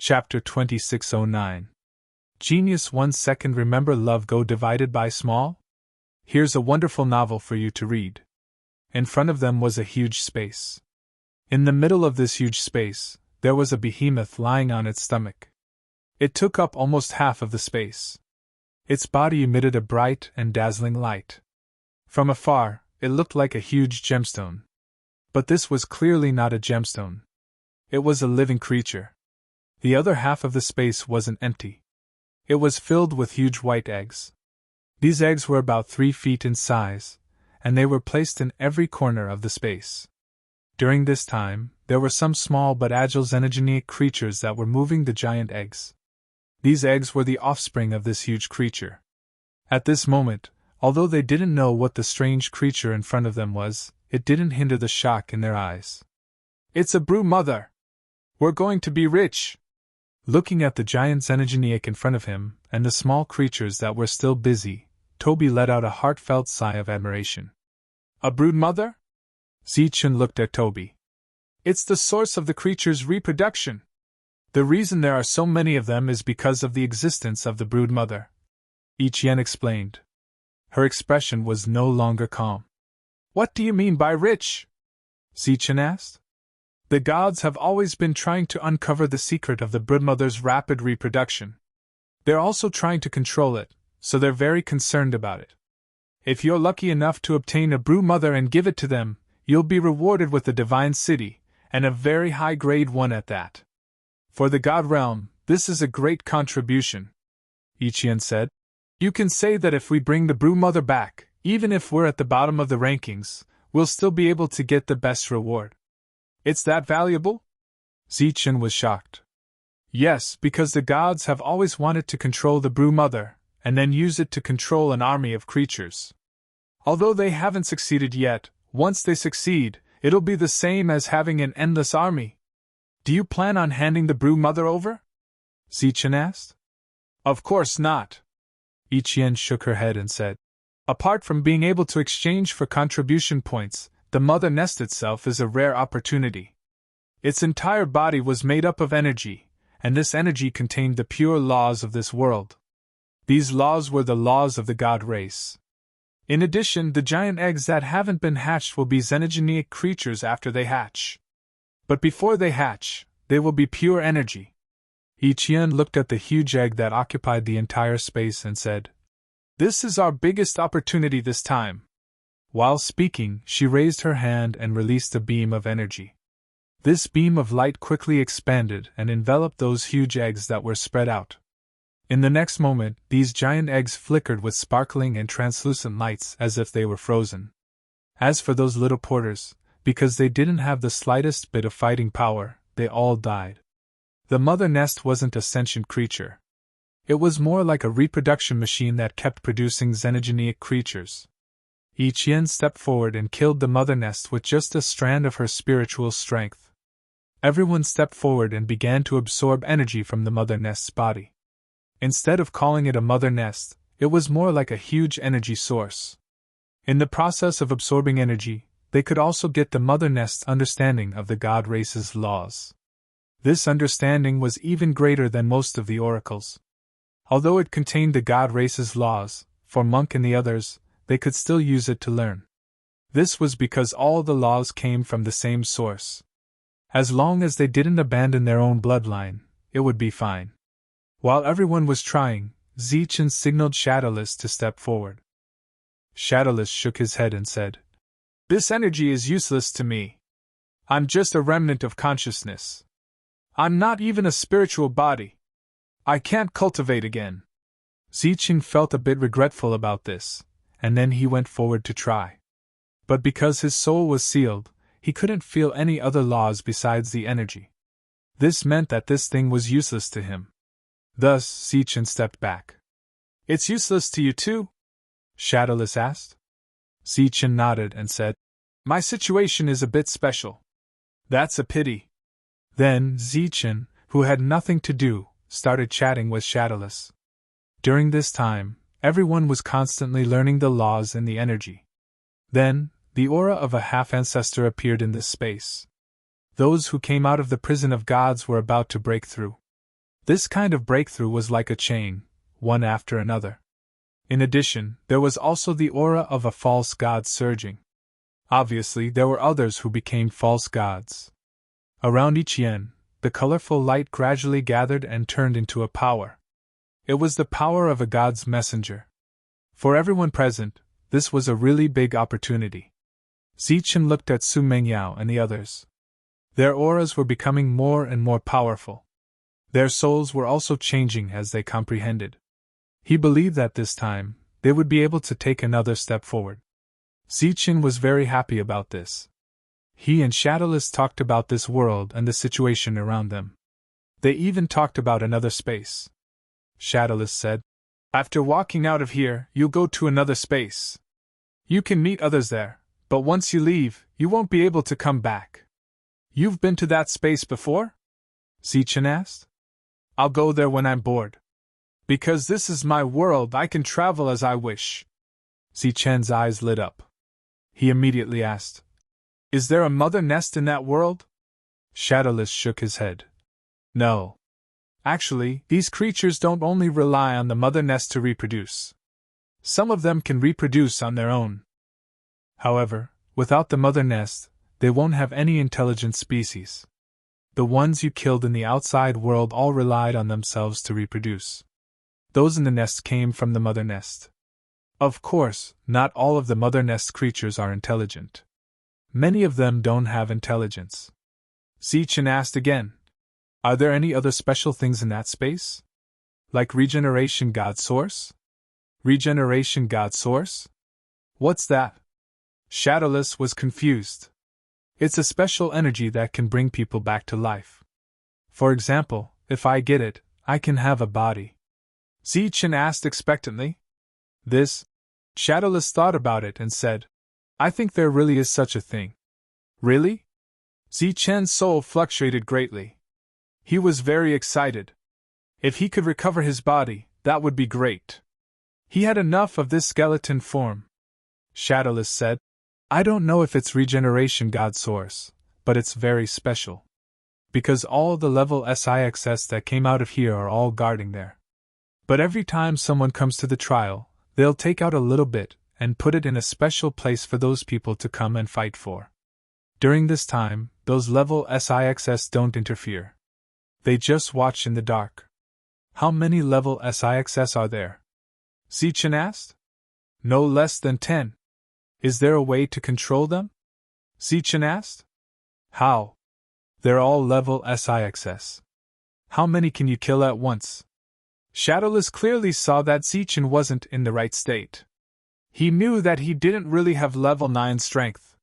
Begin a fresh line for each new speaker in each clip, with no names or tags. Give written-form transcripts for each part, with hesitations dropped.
Chapter 2609. Genius 1 second. Remember love go divided by small? Here's a wonderful novel for you to read. In front of them was a huge space. In the middle of this huge space, there was a behemoth lying on its stomach. It took up almost half of the space. Its body emitted a bright and dazzling light. From afar, it looked like a huge gemstone. But this was clearly not a gemstone. It was a living creature. The other half of the space wasn't empty. It was filled with huge white eggs. These eggs were about 3 feet in size, and they were placed in every corner of the space. During this time, there were some small but agile xenogenic creatures that were moving the giant eggs. These eggs were the offspring of this huge creature. At this moment, although they didn't know what the strange creature in front of them was, it didn't hinder the shock in their eyes. "It's a brew mother! We're going to be rich!" Looking at the giant xenogeniac in front of him, and the small creatures that were still busy, Toby let out a heartfelt sigh of admiration. "A brood mother?" Zichun looked at Toby. "It's the source of the creature's reproduction. The reason there are so many of them is because of the existence of the brood mother," Ichien explained. Her expression was no longer calm. "What do you mean by rich?" Zichun asked. "The gods have always been trying to uncover the secret of the broodmother's rapid reproduction. They're also trying to control it, so they're very concerned about it. If you're lucky enough to obtain a brood mother and give it to them, you'll be rewarded with the divine city, and a very high-grade one at that. For the god realm, this is a great contribution," Ichien said. "You can say that if we bring the brood mother back, even if we're at the bottom of the rankings, we'll still be able to get the best reward." "It's that valuable?" Zichun was shocked. "Yes, because the gods have always wanted to control the brew mother, and then use it to control an army of creatures. Although they haven't succeeded yet, once they succeed, it'll be the same as having an endless army." "Do you plan on handing the brew mother over?" Zichun asked. "Of course not." Ichien shook her head and said, "Apart from being able to exchange for contribution points, the mother nest itself is a rare opportunity. Its entire body was made up of energy, and this energy contained the pure laws of this world. These laws were the laws of the god race. In addition, the giant eggs that haven't been hatched will be xenogenic creatures after they hatch. But before they hatch, they will be pure energy." Ichien looked at the huge egg that occupied the entire space and said, "This is our biggest opportunity this time." While speaking, she raised her hand and released a beam of energy. This beam of light quickly expanded and enveloped those huge eggs that were spread out. In the next moment, these giant eggs flickered with sparkling and translucent lights as if they were frozen. As for those little porters, because they didn't have the slightest bit of fighting power, they all died. The mother nest wasn't a sentient creature. It was more like a reproduction machine that kept producing xenogenic creatures. Ichien stepped forward and killed the mother nest with just a strand of her spiritual strength. Everyone stepped forward and began to absorb energy from the mother nest's body. Instead of calling it a mother nest, it was more like a huge energy source. In the process of absorbing energy, they could also get the mother nest's understanding of the god race's laws. This understanding was even greater than most of the oracles. Although it contained the god race's laws, for Monk and the others, they could still use it to learn. This was because all the laws came from the same source. As long as they didn't abandon their own bloodline, it would be fine. While everyone was trying, Zichun signaled Shadowless to step forward. Shadowless shook his head and said, "This energy is useless to me. I'm just a remnant of consciousness. I'm not even a spiritual body. I can't cultivate again." Zichun felt a bit regretful about this, and then he went forward to try. But because his soul was sealed, he couldn't feel any other laws besides the energy. This meant that this thing was useless to him. Thus, Zichun stepped back. "It's useless to you too?" Shadowless asked. Zichun nodded and said, "My situation is a bit special." "That's a pity." Then Zichun, who had nothing to do, started chatting with Shadowless. During this time, everyone was constantly learning the laws and the energy. Then, the aura of a half-ancestor appeared in this space. Those who came out of the prison of gods were about to break through. This kind of breakthrough was like a chain, one after another. In addition, there was also the aura of a false god surging. Obviously, there were others who became false gods. Around each yen, the colorful light gradually gathered and turned into a power. It was the power of a god's messenger. For everyone present, this was a really big opportunity. Zichen looked at Su Mengyao and the others. Their auras were becoming more and more powerful. Their souls were also changing as they comprehended. He believed that this time, they would be able to take another step forward. Zichen was very happy about this. He and Shadowless talked about this world and the situation around them. They even talked about another space. Shadowless said, "After walking out of here, you'll go to another space. You can meet others there, but once you leave, you won't be able to come back." "You've been to that space before?" Zichen asked. "I'll go there when I'm bored. Because this is my world, I can travel as I wish." Zichen's eyes lit up. He immediately asked, "Is there a mother nest in that world?" Shadowless shook his head. "No. Actually, these creatures don't only rely on the mother nest to reproduce. Some of them can reproduce on their own. However, without the mother nest, they won't have any intelligent species. The ones you killed in the outside world all relied on themselves to reproduce. Those in the nest came from the mother nest. Of course, not all of the mother nest creatures are intelligent. Many of them don't have intelligence." Zichen asked again, "Are there any other special things in that space? Like regeneration god source?" "Regeneration god source? What's that?" Shadowless was confused. "It's a special energy that can bring people back to life. For example, if I get it, I can have a body." Zichen asked expectantly. This? Shadowless thought about it and said, "I think there really is such a thing." "Really?" Zichen's soul fluctuated greatly. He was very excited. If he could recover his body, that would be great. He had enough of this skeleton form. Shadowless said, "I don't know if it's regeneration god source, but it's very special. Because all the level SIXS that came out of here are all guarding there. But every time someone comes to the trial, they'll take out a little bit and put it in a special place for those people to come and fight for. During this time, those level SIXS don't interfere. They just watch in the dark." "How many level SIXS are there?" Zichen asked. "No less than 10. Is there a way to control them?" Zichen asked. "How?" "They're all level SIXS. How many can you kill at once?" Shadowless clearly saw that Zichen wasn't in the right state. He knew that he didn't really have level 9 strength.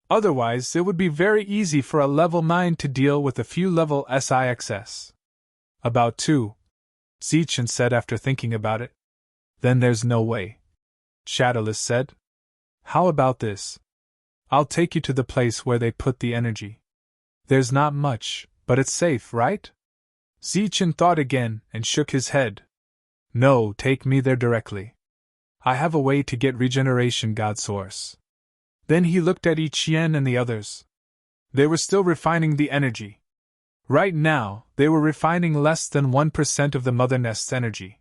Otherwise, it would be very easy for a level 9 to deal with a few level SIXS. "About 2. Zichen said after thinking about it. "Then there's no way," Shadowless said. "How about this? I'll take you to the place where they put the energy. There's not much, but it's safe, right?" Zichen thought again and shook his head. "No, take me there directly. I have a way to get regeneration god source." Then he looked at Ichien and the others. They were still refining the energy. Right now, they were refining less than 1% of the mother nest's energy.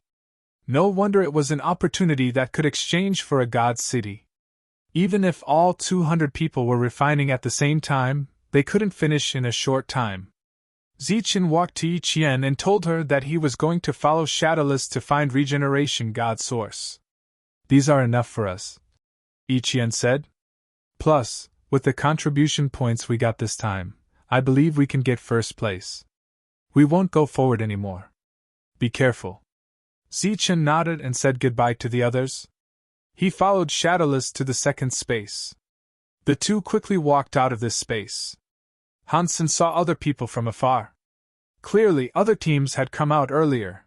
No wonder it was an opportunity that could exchange for a god city. Even if all 200 people were refining at the same time, they couldn't finish in a short time. Zichen walked to Ichien and told her that he was going to follow Shadowless to find regeneration god source. "These are enough for us," Ichien said. "Plus, with the contribution points we got this time, I believe we can get first place. We won't go forward anymore. Be careful." Zichen nodded and said goodbye to the others. He followed Shadowless to the second space. The two quickly walked out of this space. Hansen saw other people from afar. Clearly, other teams had come out earlier.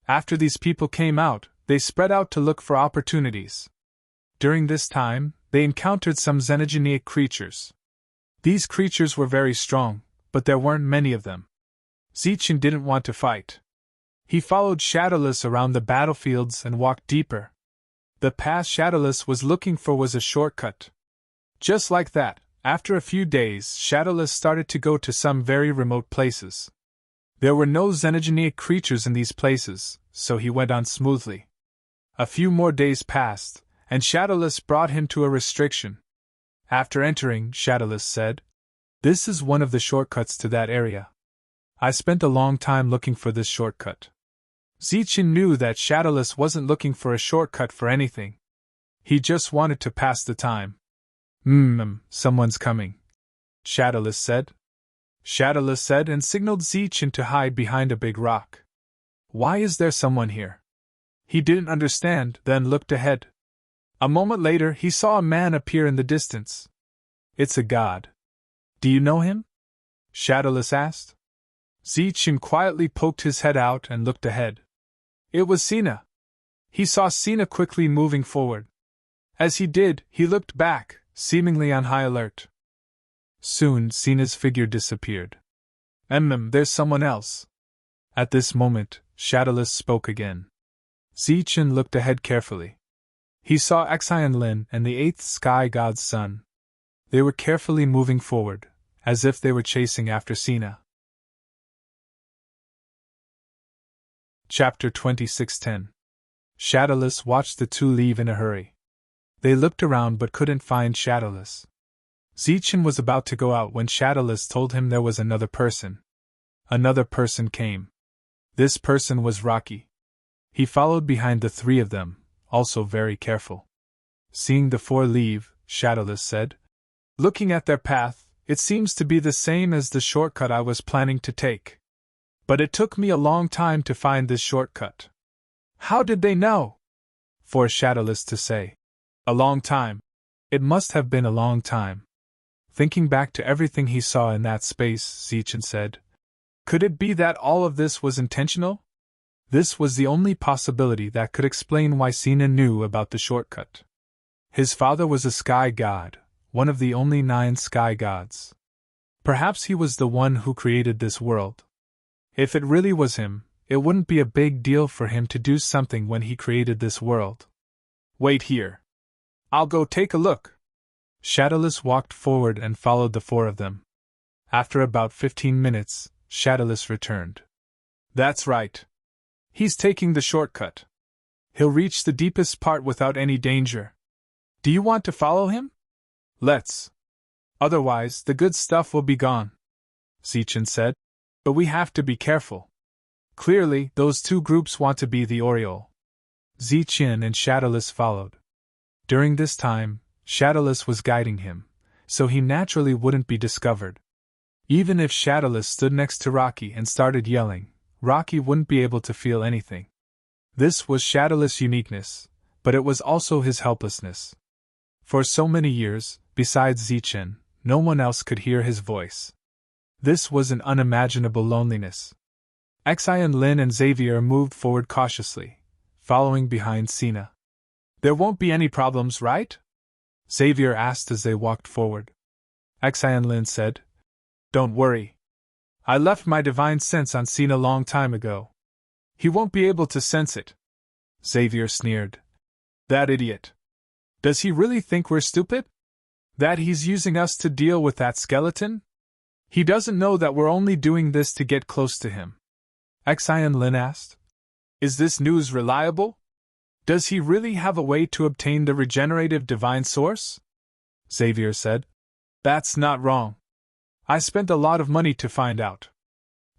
After these people came out, they spread out to look for opportunities. During this time, they encountered some xenogenic creatures. These creatures were very strong, but there weren't many of them. Zichen didn't want to fight. He followed Shadowless around the battlefields and walked deeper. The path Shadowless was looking for was a shortcut. Just like that, after a few days, Shadowless started to go to some very remote places. There were no xenogenic creatures in these places, so he went on smoothly. A few more days passed, and Shadowless brought him to a restriction. After entering, Shadowless said, "This is one of the shortcuts to that area. I spent a long time looking for this shortcut." Zichin knew that Shadowless wasn't looking for a shortcut for anything. He just wanted to pass the time. Someone's coming," Shadowless said. Shadowless said and signaled Zichin to hide behind a big rock. Why is there someone here? He didn't understand, then looked ahead. A moment later, he saw a man appear in the distance. "It's a god. Do you know him?" Shadowless asked. Zichin quietly poked his head out and looked ahead. It was Sina. He saw Sina quickly moving forward. As he did, he looked back, seemingly on high alert. Soon, Sina's figure disappeared. There's someone else." At this moment, Shadowless spoke again. Zichin looked ahead carefully. He saw Xian Lin and the 8th sky god's son. They were carefully moving forward, as if they were chasing after Sina. Chapter 26:10. Shadowless watched the two leave in a hurry. They looked around but couldn't find Shadowless. Zichin was about to go out when Shadowless told him there was another person. Another person came. This person was Rocky. He followed behind the three of them, also very careful. Seeing the four leave, Shadowless said, "Looking at their path, it seems to be the same as the shortcut I was planning to take. But it took me a long time to find this shortcut." "How did they know?" For Shadowless to say. "A long time. It must have been a long time." Thinking back to everything he saw in that space, Zichin said, "Could it be that all of this was intentional?" This was the only possibility that could explain why Sina knew about the shortcut. His father was a sky god, one of the only 9 sky gods. Perhaps he was the one who created this world. If it really was him, it wouldn't be a big deal for him to do something when he created this world. "Wait here. I'll go take a look." Shadowless walked forward and followed the four of them. After about 15 minutes, Shadowless returned. "That's right. He's taking the shortcut. He'll reach the deepest part without any danger. Do you want to follow him?" "Let's. Otherwise, the good stuff will be gone," Zichin said. "But we have to be careful. Clearly, those two groups want to be the Oriole." Zichin and Shadowless followed. During this time, Shadowless was guiding him, so he naturally wouldn't be discovered. Even if Shadowless stood next to Rocky and started yelling, Rocky wouldn't be able to feel anything. This was Shadowless' uniqueness, but it was also his helplessness. For so many years, besides Zichin, no one else could hear his voice. This was an unimaginable loneliness. Xian Lin and Xavier moved forward cautiously, following behind Sina. "There won't be any problems, right?" Xavier asked as they walked forward. Xian Lin said, "Don't worry. I left my divine sense on Sina a long time ago. He won't be able to sense it." Xavier sneered. "That idiot. Does he really think we're stupid? That he's using us to deal with that skeleton? He doesn't know that we're only doing this to get close to him." Xian Lin asked, "Is this news reliable? Does he really have a way to obtain the regenerative divine source?" Xavier said, "That's not wrong. I spent a lot of money to find out.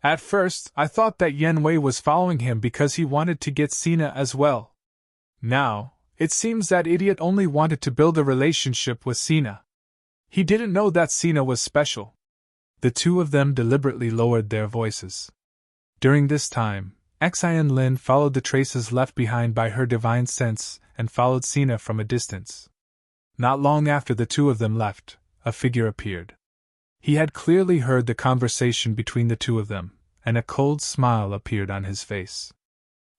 At first, I thought that Yen Wei was following him because he wanted to get Sina as well. Now, it seems that idiot only wanted to build a relationship with Sina. He didn't know that Sina was special." The two of them deliberately lowered their voices. During this time, Xian Lin followed the traces left behind by her divine sense and followed Sina from a distance. Not long after the two of them left, a figure appeared. He had clearly heard the conversation between the two of them, and a cold smile appeared on his face.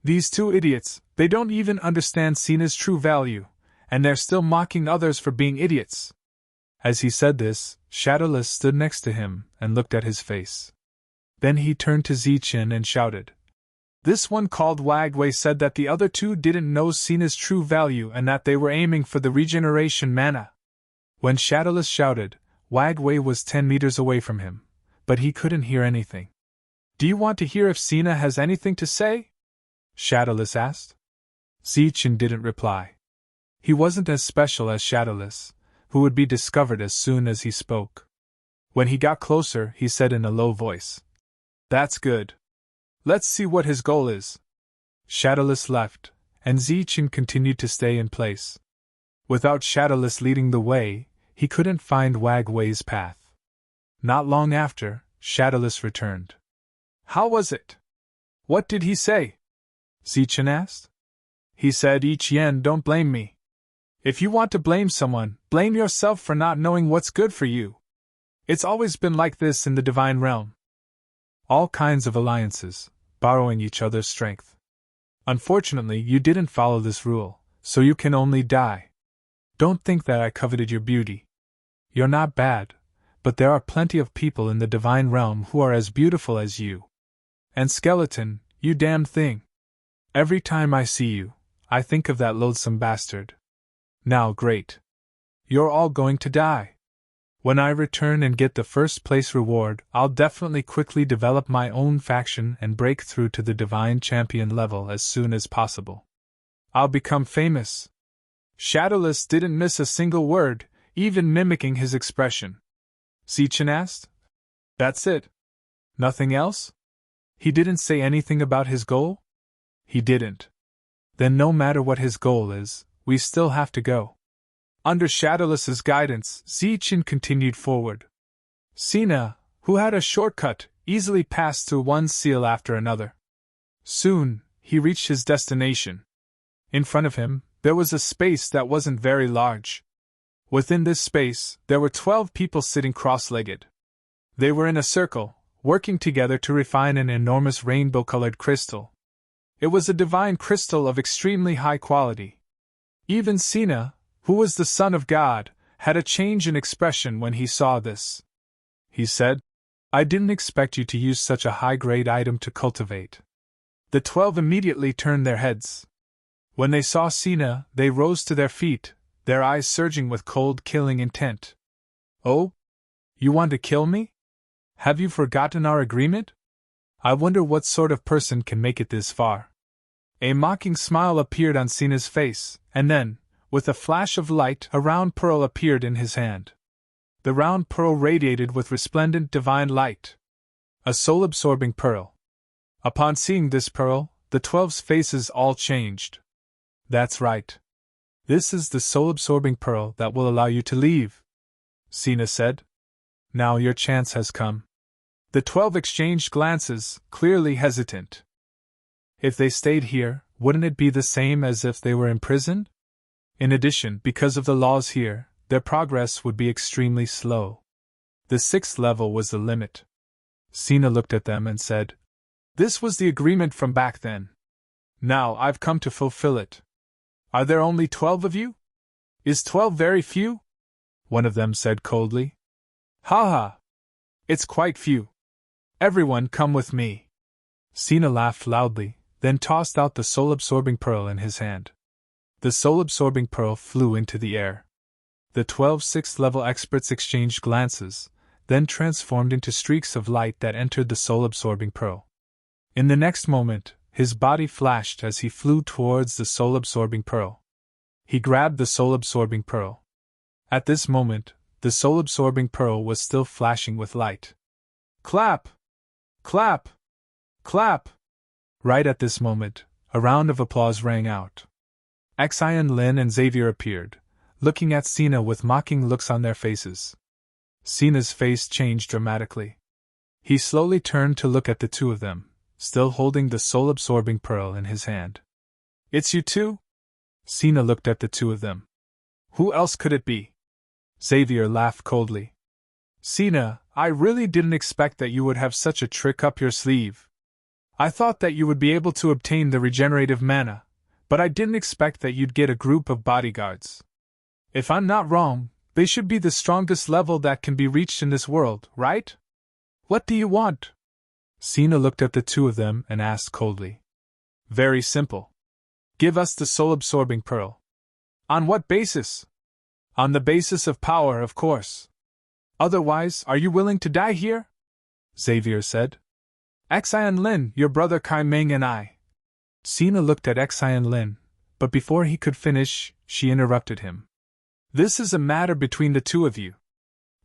"These two idiots, they don't even understand Sina's true value, and they're still mocking others for being idiots." As he said this, Shadowless stood next to him and looked at his face. Then he turned to Zichin and shouted, "This one called Wagway said that the other two didn't know Sina's true value and that they were aiming for the regeneration mana." When Shadowless shouted, Wagway was 10 meters away from him, but he couldn't hear anything. Do you want to hear if Sina has anything to say? Shadowless asked. Zichen didn't reply. He wasn't as special as Shadowless, who would be discovered as soon as he spoke. When he got closer, he said in a low voice, "That's good. Let's see what his goal is." Shadowless left, and Zichen continued to stay in place. Without Shadowless leading the way, he couldn't find Wag Wei's path. Not long after, Shadowless returned. "How was it? What did he say?" Zichen asked. "He said, each yen, don't blame me. If you want to blame someone, blame yourself for not knowing what's good for you. It's always been like this in the divine realm. All kinds of alliances, borrowing each other's strength. Unfortunately, you didn't follow this rule, so you can only die. Don't think that I coveted your beauty. You're not bad, but there are plenty of people in the divine realm who are as beautiful as you. And Skeleton, you damned thing. Every time I see you, I think of that loathsome bastard. Now great. You're all going to die. When I return and get the first place reward, I'll definitely quickly develop my own faction and break through to the divine champion level as soon as possible. I'll become famous." Shadowless didn't miss a single word, even mimicking his expression. Zichen asked. "That's it? Nothing else?" He didn't say anything about his goal? He didn't. Then no matter what his goal is, we still have to go. Under Shadowless's guidance, Zichen continued forward. Sina, who had a shortcut, easily passed through one seal after another. Soon, he reached his destination. In front of him, there was a space that wasn't very large. Within this space, there were 12 people sitting cross-legged. They were in a circle, working together to refine an enormous rainbow-colored crystal. It was a divine crystal of extremely high quality. Even Sina, who was the son of God, had a change in expression when he saw this. He said, "I didn't expect you to use such a high-grade item to cultivate." The 12 immediately turned their heads. When they saw Sina, they rose to their feet, their eyes surging with cold, killing intent. "Oh? You want to kill me? Have you forgotten our agreement? I wonder what sort of person can make it this far." A mocking smile appeared on Sina's face, and then, with a flash of light, a round pearl appeared in his hand. The round pearl radiated with resplendent divine light. A soul-absorbing pearl. Upon seeing this pearl, the 12's faces all changed. "That's right. This is the soul-absorbing pearl that will allow you to leave," Sina said. "Now your chance has come." The 12 exchanged glances, clearly hesitant. If they stayed here, wouldn't it be the same as if they were imprisoned? In addition, because of the laws here, their progress would be extremely slow. The 6th level was the limit. Sina looked at them and said, "This was the agreement from back then. Now I've come to fulfill it. Are there only 12 of you? Is 12 very few?" One of them said coldly. "Ha ha! It's quite few. Everyone come with me." Sina laughed loudly, then tossed out the soul-absorbing pearl in his hand. The soul-absorbing pearl flew into the air. The 12 6th-level experts exchanged glances, then transformed into streaks of light that entered the soul-absorbing pearl. In the next moment, his body flashed as he flew towards the soul-absorbing pearl. He grabbed the soul-absorbing pearl. At this moment, the soul-absorbing pearl was still flashing with light. Clap! Clap! Clap! Right at this moment, a round of applause rang out. Xian Lin and Xavier appeared, looking at Sina with mocking looks on their faces. Sina's face changed dramatically. He slowly turned to look at the two of them, still holding the soul-absorbing pearl in his hand. "It's you two?" Sina looked at the two of them. "Who else could it be?" Xavier laughed coldly. "Sina, I really didn't expect that you would have such a trick up your sleeve. I thought that you would be able to obtain the regenerative mana, but I didn't expect that you'd get a group of bodyguards. If I'm not wrong, they should be the strongest level that can be reached in this world, right? What do you want?" Sina looked at the two of them and asked coldly. "Very simple. Give us the soul-absorbing pearl." "On what basis?" "On the basis of power, of course. Otherwise, are you willing to die here?" Xavier said. Xian Lin, your brother Kai Ming and I. Sina looked at Xian Lin, but before he could finish, she interrupted him. This is a matter between the two of you.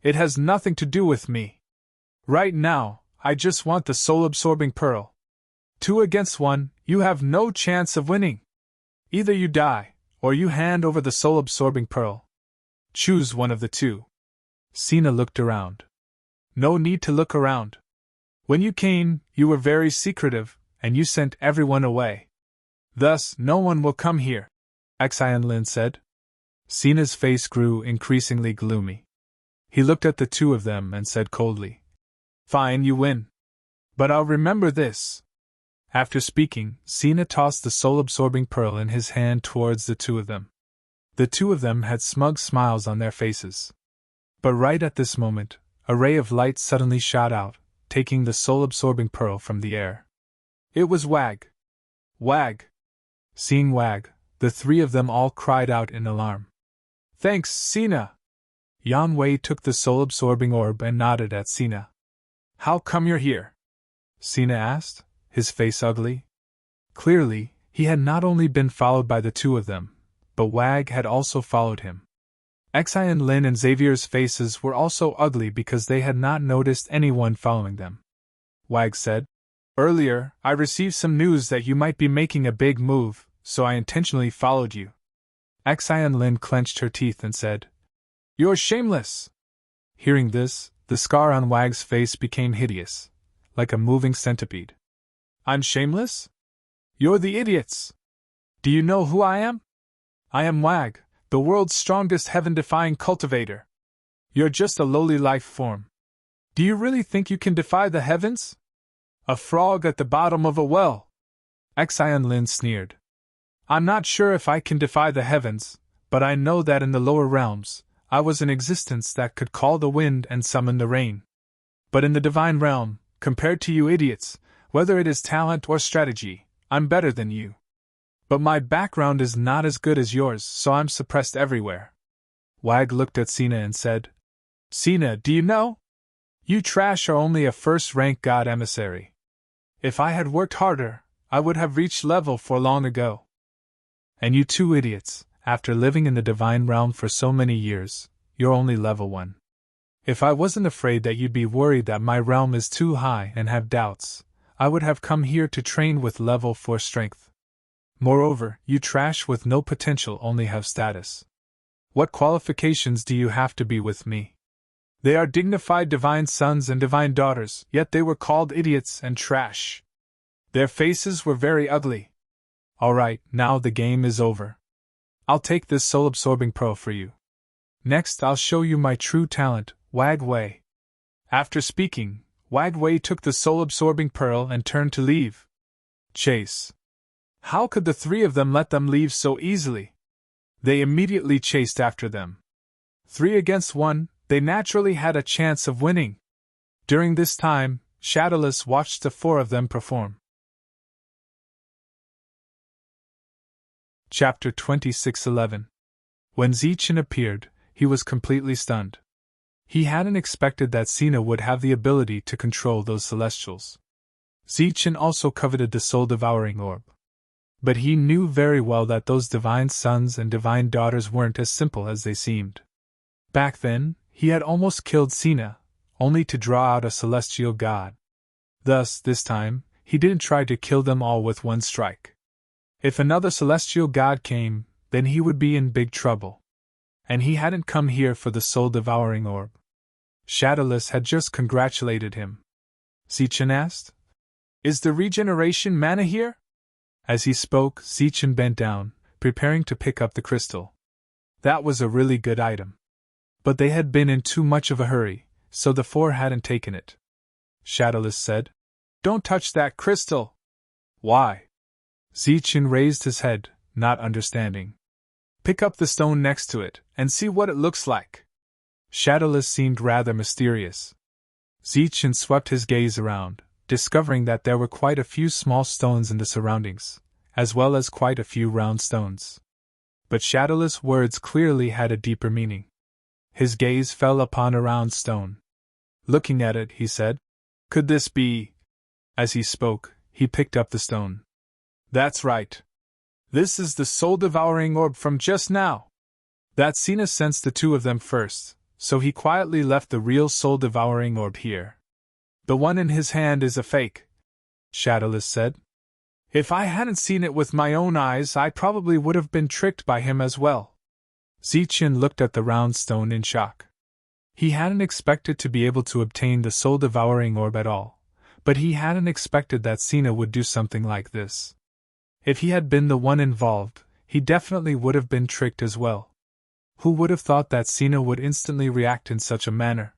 It has nothing to do with me. Right now, I just want the soul-absorbing pearl. 2 against 1, you have no chance of winning. Either you die, or you hand over the soul-absorbing pearl. Choose one of the two. Sina looked around. No need to look around. When you came, you were very secretive, and you sent everyone away. Thus, no one will come here, Xian Lin said. Sina's face grew increasingly gloomy. He looked at the two of them and said coldly, Fine, you win. But I'll remember this. After speaking, Sina tossed the soul-absorbing pearl in his hand towards the two of them. The two of them had smug smiles on their faces. But right at this moment, a ray of light suddenly shot out, taking the soul-absorbing pearl from the air. It was Wag. Wag! Seeing Wag, the 3 of them all cried out in alarm. Thanks, Sina! Yan Wei took the soul-absorbing orb and nodded at Sina. How come you're here? Sina asked, his face ugly. Clearly, he had not only been followed by the 2 of them, but Wag had also followed him. Xian Lin and Xavier's faces were also ugly because they had not noticed anyone following them. Wag said, Earlier, I received some news that you might be making a big move, so I intentionally followed you. Xian Lin clenched her teeth and said, You're shameless! Hearing this, the scar on Wag's face became hideous, like a moving centipede. I'm shameless? You're the idiots! Do you know who I am? I am Wag, the world's strongest heaven-defying cultivator. You're just a lowly life form. Do you really think you can defy the heavens? A frog at the bottom of a well! Xian Lin sneered. I'm not sure if I can defy the heavens, but I know that in the lower realms, I was an existence that could call the wind and summon the rain. But in the divine realm, compared to you idiots, whether it is talent or strategy, I'm better than you. But my background is not as good as yours, so I'm suppressed everywhere. Wag looked at Sina and said, Sina, do you know? You trash are only a first-rank god emissary. If I had worked harder, I would have reached level 4 long ago. And you 2 idiots, after living in the divine realm for so many years, you're only level 1. If I wasn't afraid that you'd be worried that my realm is too high and have doubts, I would have come here to train with level 4 strength. Moreover, you trash with no potential only have status. What qualifications do you have to be with me? They are dignified divine sons and divine daughters, yet they were called idiots and trash. Their faces were very ugly. Alright, now the game is over. I'll take this soul-absorbing pearl for you. Next I'll show you my true talent, Wag Wei. After speaking, Wag Wei took the soul-absorbing pearl and turned to leave. Chase. How could the 3 of them let them leave so easily? They immediately chased after them. 3 against 1, they naturally had a chance of winning. During this time, Shadowless watched the 4 of them perform. Chapter 26:11. When Zichen appeared, he was completely stunned. He hadn't expected that Sina would have the ability to control those celestials. Zichen also coveted the soul-devouring orb. But he knew very well that those divine sons and divine daughters weren't as simple as they seemed. Back then, he had almost killed Sina, only to draw out a celestial god. Thus, this time, he didn't try to kill them all with one strike. If another celestial god came, then he would be in big trouble. And he hadn't come here for the soul-devouring orb. Shadowless had just congratulated him. Zichen asked, Is the regeneration mana here? As he spoke, Zichen bent down, preparing to pick up the crystal. That was a really good item. But they had been in too much of a hurry, so the 4 hadn't taken it. Shadowless said, Don't touch that crystal! Why? Zichen raised his head, not understanding. Pick up the stone next to it, and see what it looks like. Shadowless seemed rather mysterious. Zichen swept his gaze around, discovering that there were quite a few small stones in the surroundings, as well as quite a few round stones. But Shadowless' words clearly had a deeper meaning. His gaze fell upon a round stone. Looking at it, he said, Could this be As he spoke, he picked up the stone. That's right. This is the soul-devouring orb from just now. That Sina sensed the two of them first, so he quietly left the real soul-devouring orb here. The one in his hand is a fake, Shadowless said. If I hadn't seen it with my own eyes, I probably would have been tricked by him as well. Zichen looked at the round stone in shock. He hadn't expected to be able to obtain the soul-devouring orb at all, but he hadn't expected that Sina would do something like this. If he had been the one involved, he definitely would have been tricked as well. Who would have thought that Sina would instantly react in such a manner?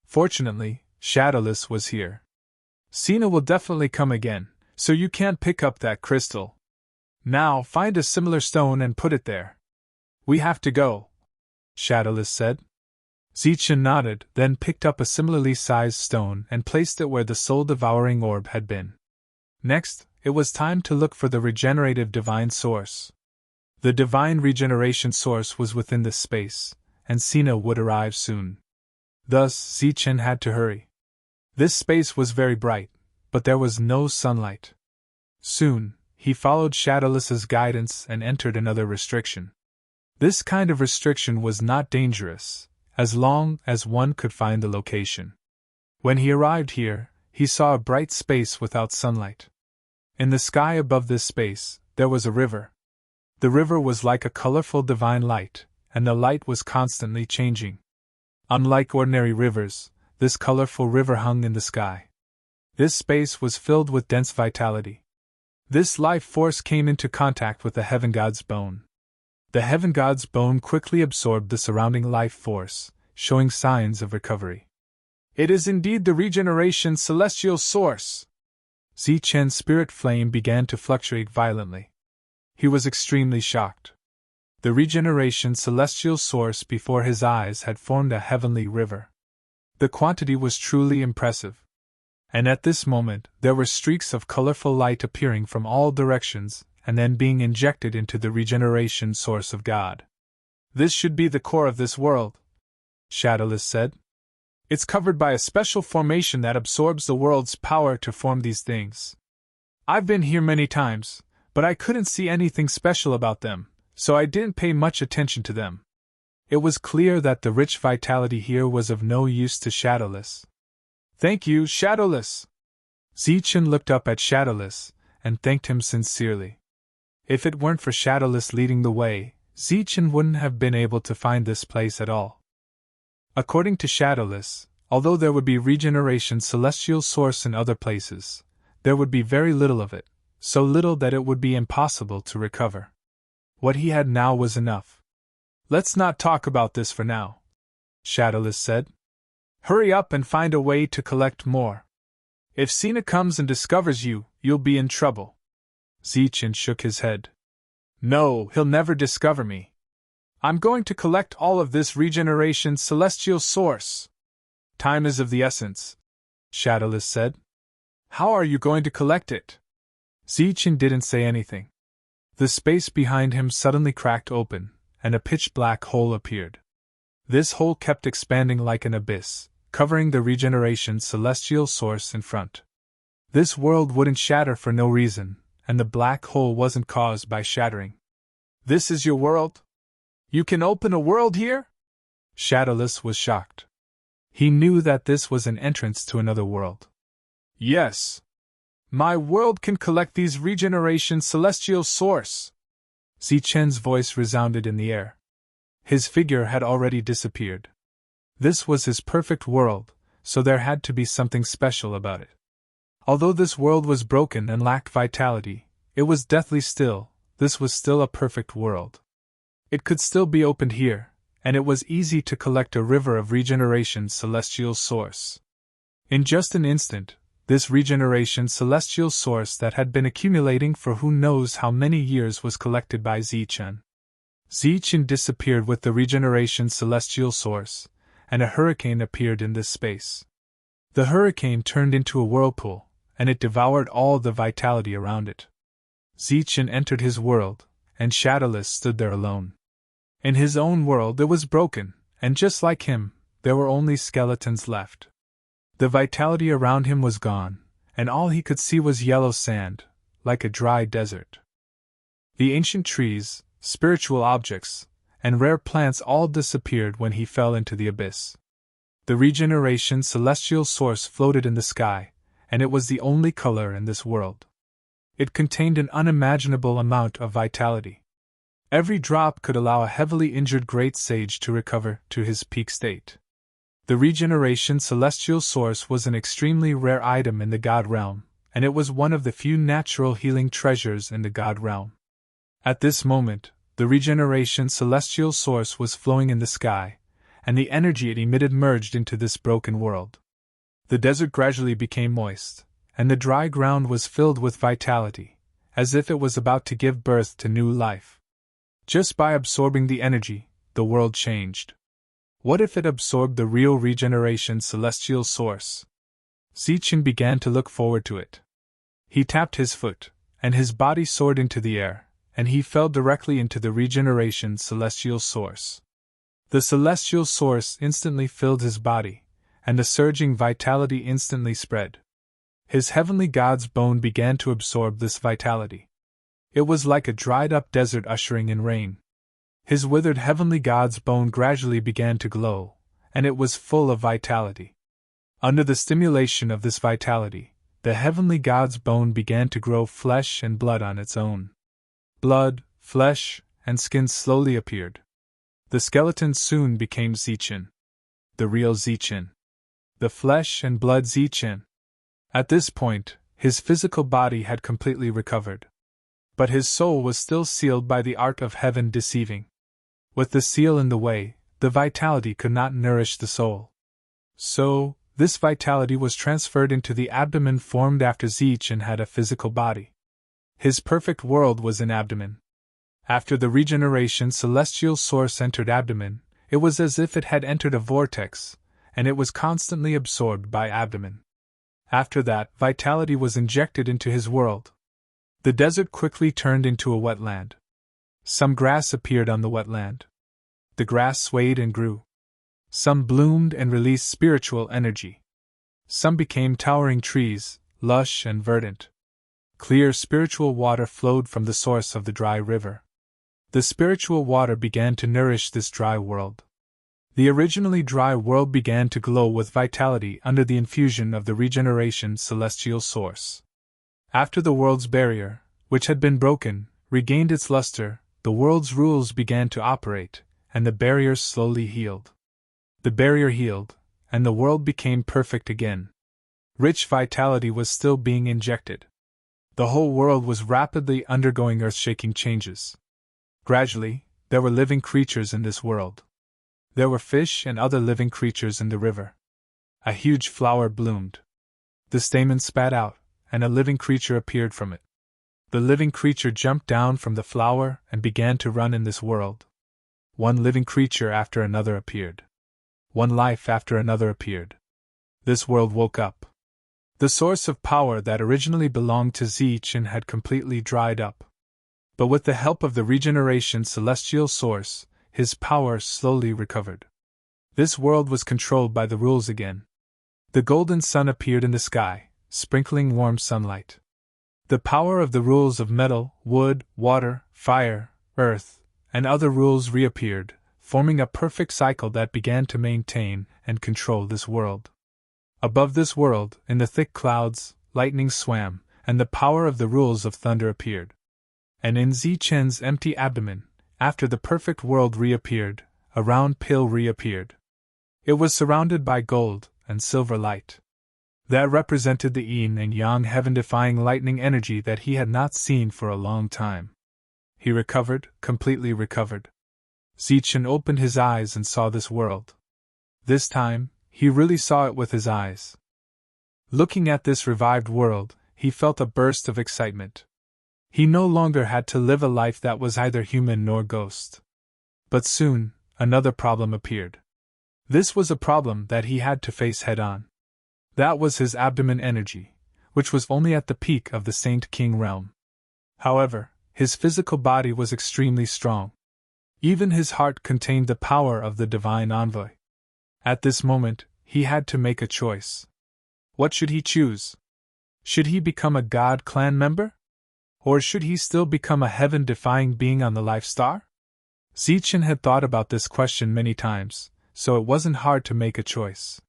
Fortunately, Shadowless was here. Sina will definitely come again, so you can't pick up that crystal. Now find a similar stone and put it there. We have to go, Shadowless said. Zichen nodded, then picked up a similarly sized stone and placed it where the soul-devouring orb had been. Next, it was time to look for the regenerative divine source. The divine regeneration source was within this space, and Sina would arrive soon. Thus, Zichen had to hurry. This space was very bright, but there was no sunlight. Soon, he followed Shadowless's guidance and entered another restriction. This kind of restriction was not dangerous, as long as one could find the location. When he arrived here, he saw a bright space without sunlight. In the sky above this space, there was a river. The river was like a colorful divine light, and the light was constantly changing. Unlike ordinary rivers, this colorful river hung in the sky. This space was filled with dense vitality. This life force came into contact with the Heaven God's bone. The Heaven God's bone quickly absorbed the surrounding life force, showing signs of recovery. It is indeed the regeneration celestial source. Zichen's spirit flame began to fluctuate violently. He was extremely shocked. The regeneration celestial source before his eyes had formed a heavenly river. The quantity was truly impressive. And at this moment, there were streaks of colorful light appearing from all directions and then being injected into the regeneration source of God. This should be the core of this world, Shadowless said. It's covered by a special formation that absorbs the world's power to form these things. I've been here many times, but I couldn't see anything special about them, so I didn't pay much attention to them. It was clear that the rich vitality here was of no use to Shadowless. Thank you, Shadowless! Zichen looked up at Shadowless and thanked him sincerely. If it weren't for Shadowless leading the way, Zichen wouldn't have been able to find this place at all. According to Shadowless, although there would be regeneration celestial source in other places, there would be very little of it, so little that it would be impossible to recover. What he had now was enough. Let's not talk about this for now, Shadowless said. Hurry up and find a way to collect more. If Sina comes and discovers you, you'll be in trouble. Zichen shook his head. No, he'll never discover me. I'm going to collect all of this regeneration celestial source. Time is of the essence, Shadowless said. How are you going to collect it? Zichen didn't say anything. The space behind him suddenly cracked open, and a pitch-black hole appeared. This hole kept expanding like an abyss, covering the regeneration celestial source in front. This world wouldn't shatter for no reason, and the black hole wasn't caused by shattering. This is your world? You can open a world here? Shadowless was shocked. He knew that this was an entrance to another world. Yes. My world can collect these regeneration celestial source. Zichen's voice resounded in the air. His figure had already disappeared. This was his perfect world, so there had to be something special about it. Although this world was broken and lacked vitality, it was deathly still. This was still a perfect world. It could still be opened here, and it was easy to collect a river of regeneration celestial source. In just an instant, this regeneration celestial source that had been accumulating for who knows how many years was collected by Zichen. Zichen disappeared with the regeneration celestial source, and a hurricane appeared in this space. The hurricane turned into a whirlpool, and it devoured all the vitality around it. Zichen entered his world, and Shadowless stood there alone. In his own world it was broken, and just like him, there were only skeletons left. The vitality around him was gone, and all he could see was yellow sand, like a dry desert. The ancient trees, spiritual objects, and rare plants all disappeared when he fell into the abyss. The regeneration celestial source floated in the sky, and it was the only color in this world. It contained an unimaginable amount of vitality. Every drop could allow a heavily injured great sage to recover to his peak state. The regeneration celestial source was an extremely rare item in the God realm, and it was one of the few natural healing treasures in the God realm. At this moment, the regeneration celestial source was flowing in the sky, and the energy it emitted merged into this broken world. The desert gradually became moist, and the dry ground was filled with vitality, as if it was about to give birth to new life. Just by absorbing the energy, the world changed. What if it absorbed the real regeneration celestial source? Zichen began to look forward to it. He tapped his foot, and his body soared into the air, and he fell directly into the regeneration celestial source. The celestial source instantly filled his body, and the surging vitality instantly spread. His heavenly god's bone began to absorb this vitality. It was like a dried-up desert ushering in rain. His withered heavenly god's bone gradually began to glow, and it was full of vitality. Under the stimulation of this vitality, the heavenly god's bone began to grow flesh and blood on its own. Blood, flesh, and skin slowly appeared. The skeleton soon became Zichen. The real Zichen. The flesh and blood Zichen. At this point, his physical body had completely recovered. But his soul was still sealed by the art of heaven deceiving. With the seal in the way, the vitality could not nourish the soul. So, this vitality was transferred into the abdomen formed after Zichen had a physical body. His perfect world was in abdomen. After the regeneration celestial source entered abdomen, it was as if it had entered a vortex, and it was constantly absorbed by abdomen. After that, vitality was injected into his world. The desert quickly turned into a wetland. Some grass appeared on the wetland. The grass swayed and grew. Some bloomed and released spiritual energy. Some became towering trees, lush and verdant. Clear spiritual water flowed from the source of the dry river. The spiritual water began to nourish this dry world. The originally dry world began to glow with vitality under the infusion of the regeneration celestial source. After the world's barrier, which had been broken, regained its luster, the world's rules began to operate, and the barrier slowly healed. The barrier healed, and the world became perfect again. Rich vitality was still being injected. The whole world was rapidly undergoing earth-shaking changes. Gradually, there were living creatures in this world. There were fish and other living creatures in the river. A huge flower bloomed. The stamen spat out, and a living creature appeared from it. The living creature jumped down from the flower and began to run in this world. One living creature after another appeared. One life after another appeared. This world woke up. The source of power that originally belonged to Zichen had completely dried up. But with the help of the regeneration celestial source, his power slowly recovered. This world was controlled by the rules again. The golden sun appeared in the sky, sprinkling warm sunlight. The power of the rules of metal, wood, water, fire, earth, and other rules reappeared, forming a perfect cycle that began to maintain and control this world. Above this world, in the thick clouds, lightning swam, and the power of the rules of thunder appeared. And in Zichen's empty abdomen, after the perfect world reappeared, a round pill reappeared. It was surrounded by gold and silver light. That represented the yin and yang heaven-defying lightning energy that he had not seen for a long time. He recovered, completely recovered. Zichen opened his eyes and saw this world. This time, he really saw it with his eyes. Looking at this revived world, he felt a burst of excitement. He no longer had to live a life that was either human nor ghost. But soon, another problem appeared. This was a problem that he had to face head-on. That was his abdomen energy, which was only at the peak of the Saint King realm. However, his physical body was extremely strong. Even his heart contained the power of the divine envoy. At this moment, he had to make a choice. What should he choose? Should he become a God clan member? Or should he still become a heaven-defying being on the life star? Zichen had thought about this question many times, so it wasn't hard to make a choice.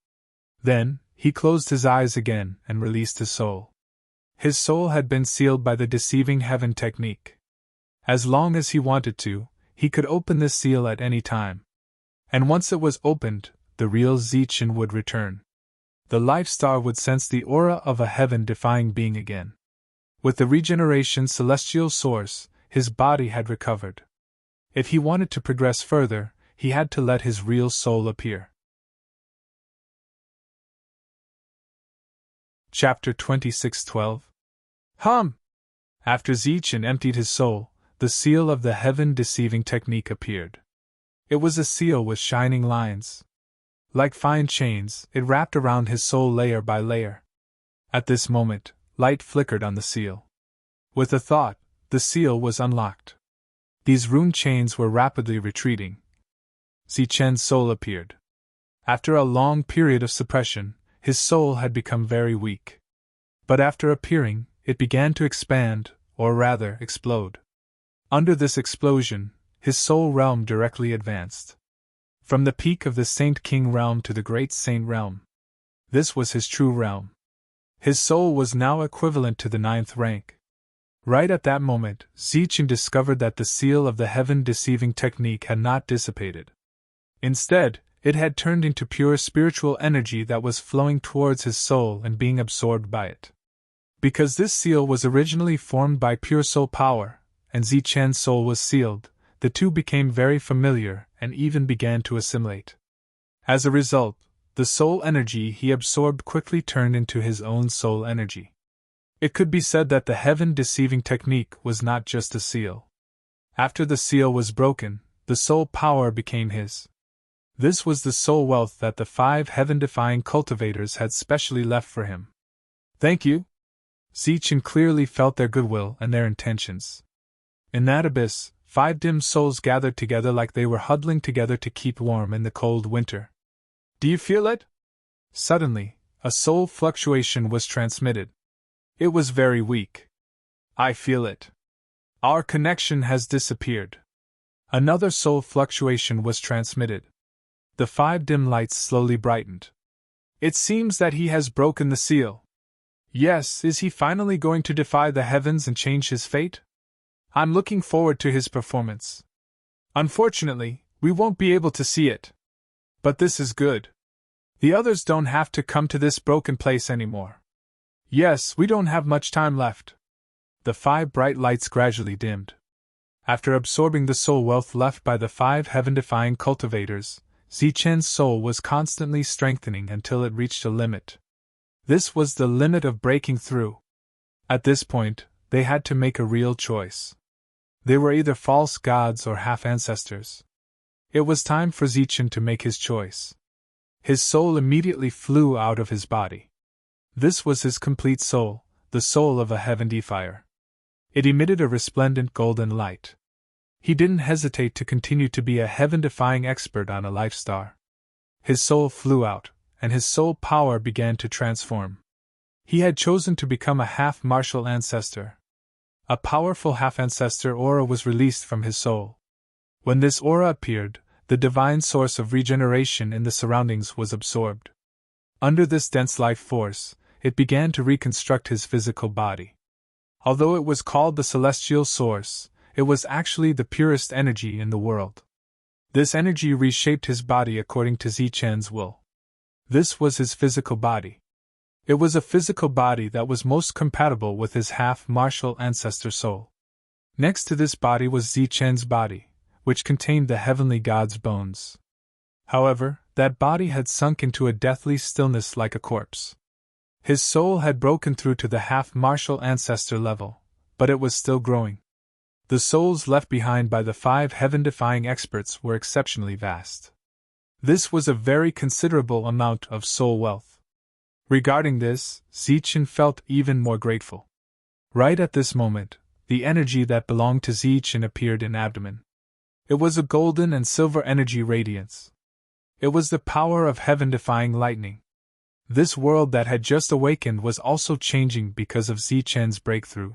Then, he closed his eyes again and released his soul. His soul had been sealed by the deceiving heaven technique. As long as he wanted to, he could open this seal at any time. And once it was opened, the real Zichen would return. The life star would sense the aura of a heaven-defying being again. With the regeneration celestial source, his body had recovered. If he wanted to progress further, he had to let his real soul appear. Chapter 26:12. After Zichen emptied his soul, the seal of the heaven-deceiving technique appeared. It was a seal with shining lines. Like fine chains, it wrapped around his soul layer by layer. At this moment, light flickered on the seal. With a thought, the seal was unlocked. These rune chains were rapidly retreating. Zichen's soul appeared. After a long period of suppression, his soul had become very weak. But after appearing, it began to expand, or rather, explode. Under this explosion, his soul realm directly advanced. From the peak of the Saint King realm to the Great Saint realm. This was his true realm. His soul was now equivalent to the 9th rank. Right at that moment, Zichen discovered that the seal of the heaven-deceiving technique had not dissipated. Instead, it had turned into pure spiritual energy that was flowing towards his soul and being absorbed by it. Because this seal was originally formed by pure soul power, and Zichen's soul was sealed, the two became very familiar and even began to assimilate. As a result, the soul energy he absorbed quickly turned into his own soul energy. It could be said that the heaven-deceiving technique was not just a seal. After the seal was broken, the soul power became his. This was the soul wealth that the 5 heaven-defying cultivators had specially left for him. Thank you. Zichen clearly felt their goodwill and their intentions. In that abyss, 5 dim souls gathered together like they were huddling together to keep warm in the cold winter. Do you feel it? Suddenly, a soul fluctuation was transmitted. It was very weak. I feel it. Our connection has disappeared. Another soul fluctuation was transmitted. The 5 dim lights slowly brightened. It seems that he has broken the seal. Yes, is he finally going to defy the heavens and change his fate? I'm looking forward to his performance. Unfortunately, we won't be able to see it. But this is good. The others don't have to come to this broken place anymore. Yes, we don't have much time left. The 5 bright lights gradually dimmed. After absorbing the soul wealth left by the 5 heaven-defying cultivators, Zichen's soul was constantly strengthening until it reached a limit. This was the limit of breaking through. At this point, they had to make a real choice. They were either false gods or half-ancestors. It was time for Zichen to make his choice. His soul immediately flew out of his body. This was his complete soul, the soul of a heaven defier. It emitted a resplendent golden light. He didn't hesitate to continue to be a heaven-defying expert on a life star. His soul flew out, and his soul power began to transform. He had chosen to become a half-martial ancestor. A powerful half-ancestor aura was released from his soul. When this aura appeared, the divine source of regeneration in the surroundings was absorbed. Under this dense life force, it began to reconstruct his physical body. Although it was called the celestial source, it was actually the purest energy in the world. This energy reshaped his body according to Zichen's will. This was his physical body. It was a physical body that was most compatible with his half-martial ancestor soul. Next to this body was Zichen's body, which contained the heavenly god's bones. However, that body had sunk into a deathly stillness like a corpse. His soul had broken through to the half-martial ancestor level, but it was still growing. The souls left behind by the 5 heaven-defying experts were exceptionally vast. This was a very considerable amount of soul wealth. Regarding this, Zichen felt even more grateful. Right at this moment, the energy that belonged to Zichen appeared in abdomen. It was a golden and silver energy radiance. It was the power of heaven-defying lightning. This world that had just awakened was also changing because of Zichen's breakthrough.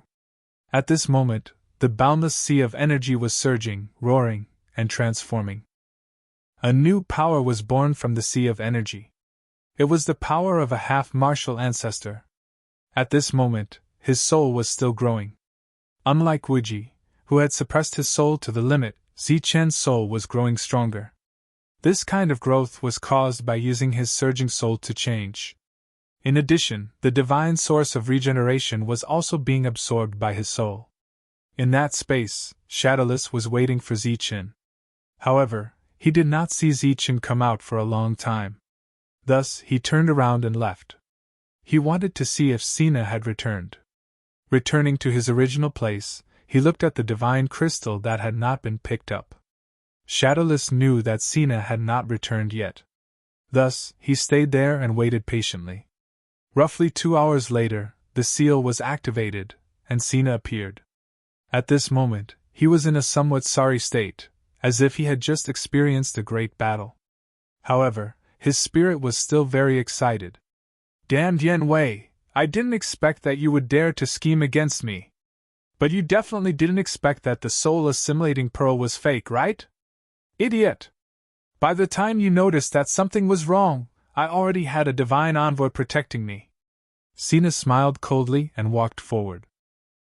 At this moment, the boundless sea of energy was surging, roaring, and transforming. A new power was born from the sea of energy. It was the power of a half-martial ancestor. At this moment, his soul was still growing. Unlike Wuji, who had suppressed his soul to the limit, Zichen's soul was growing stronger. This kind of growth was caused by using his surging soul to change. In addition, the divine source of regeneration was also being absorbed by his soul. In that space, Shadowless was waiting for Zichen. However, he did not see Zichen come out for a long time. Thus, he turned around and left. He wanted to see if Sina had returned. Returning to his original place, he looked at the divine crystal that had not been picked up. Shadowless knew that Sina had not returned yet. Thus, he stayed there and waited patiently. Roughly 2 hours later, the seal was activated, and Sina appeared. At this moment, he was in a somewhat sorry state, as if he had just experienced a great battle. However, his spirit was still very excited. Damned Yen Wei, I didn't expect that you would dare to scheme against me. But you definitely didn't expect that the soul-assimilating pearl was fake, right? Idiot! By the time you noticed that something was wrong, I already had a divine envoy protecting me. Sina smiled coldly and walked forward.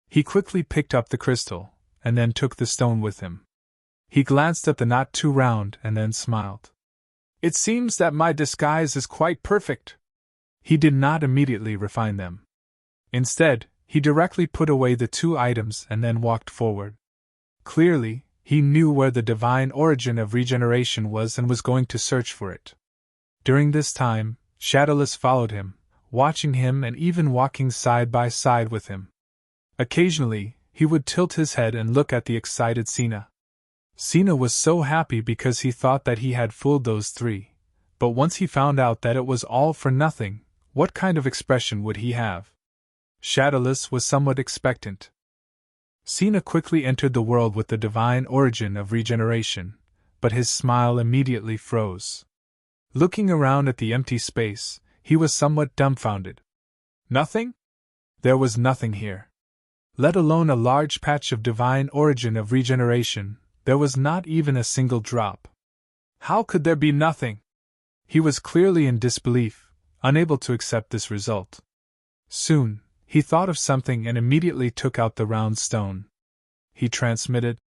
He quickly picked up the crystal, and then took the stone with him. He glanced at the not too round and then smiled. It seems that my disguise is quite perfect. He did not immediately refine them. Instead, he directly put away the 2 items and then walked forward. Clearly, he knew where the divine origin of regeneration was and was going to search for it. During this time, Shadowless followed him, watching him and even walking side by side with him. Occasionally, he would tilt his head and look at the excited Sina. Sina was so happy because he thought that he had fooled those 3, but once he found out that it was all for nothing, what kind of expression would he have? Shadowless was somewhat expectant. Sina quickly entered the world with the divine origin of regeneration, but his smile immediately froze. Looking around at the empty space, he was somewhat dumbfounded. Nothing? There was nothing here. Let alone a large patch of divine origin of regeneration, there was not even a single drop. How could there be nothing? He was clearly in disbelief, unable to accept this result. Soon, he thought of something and immediately took out the round stone. He transmitted,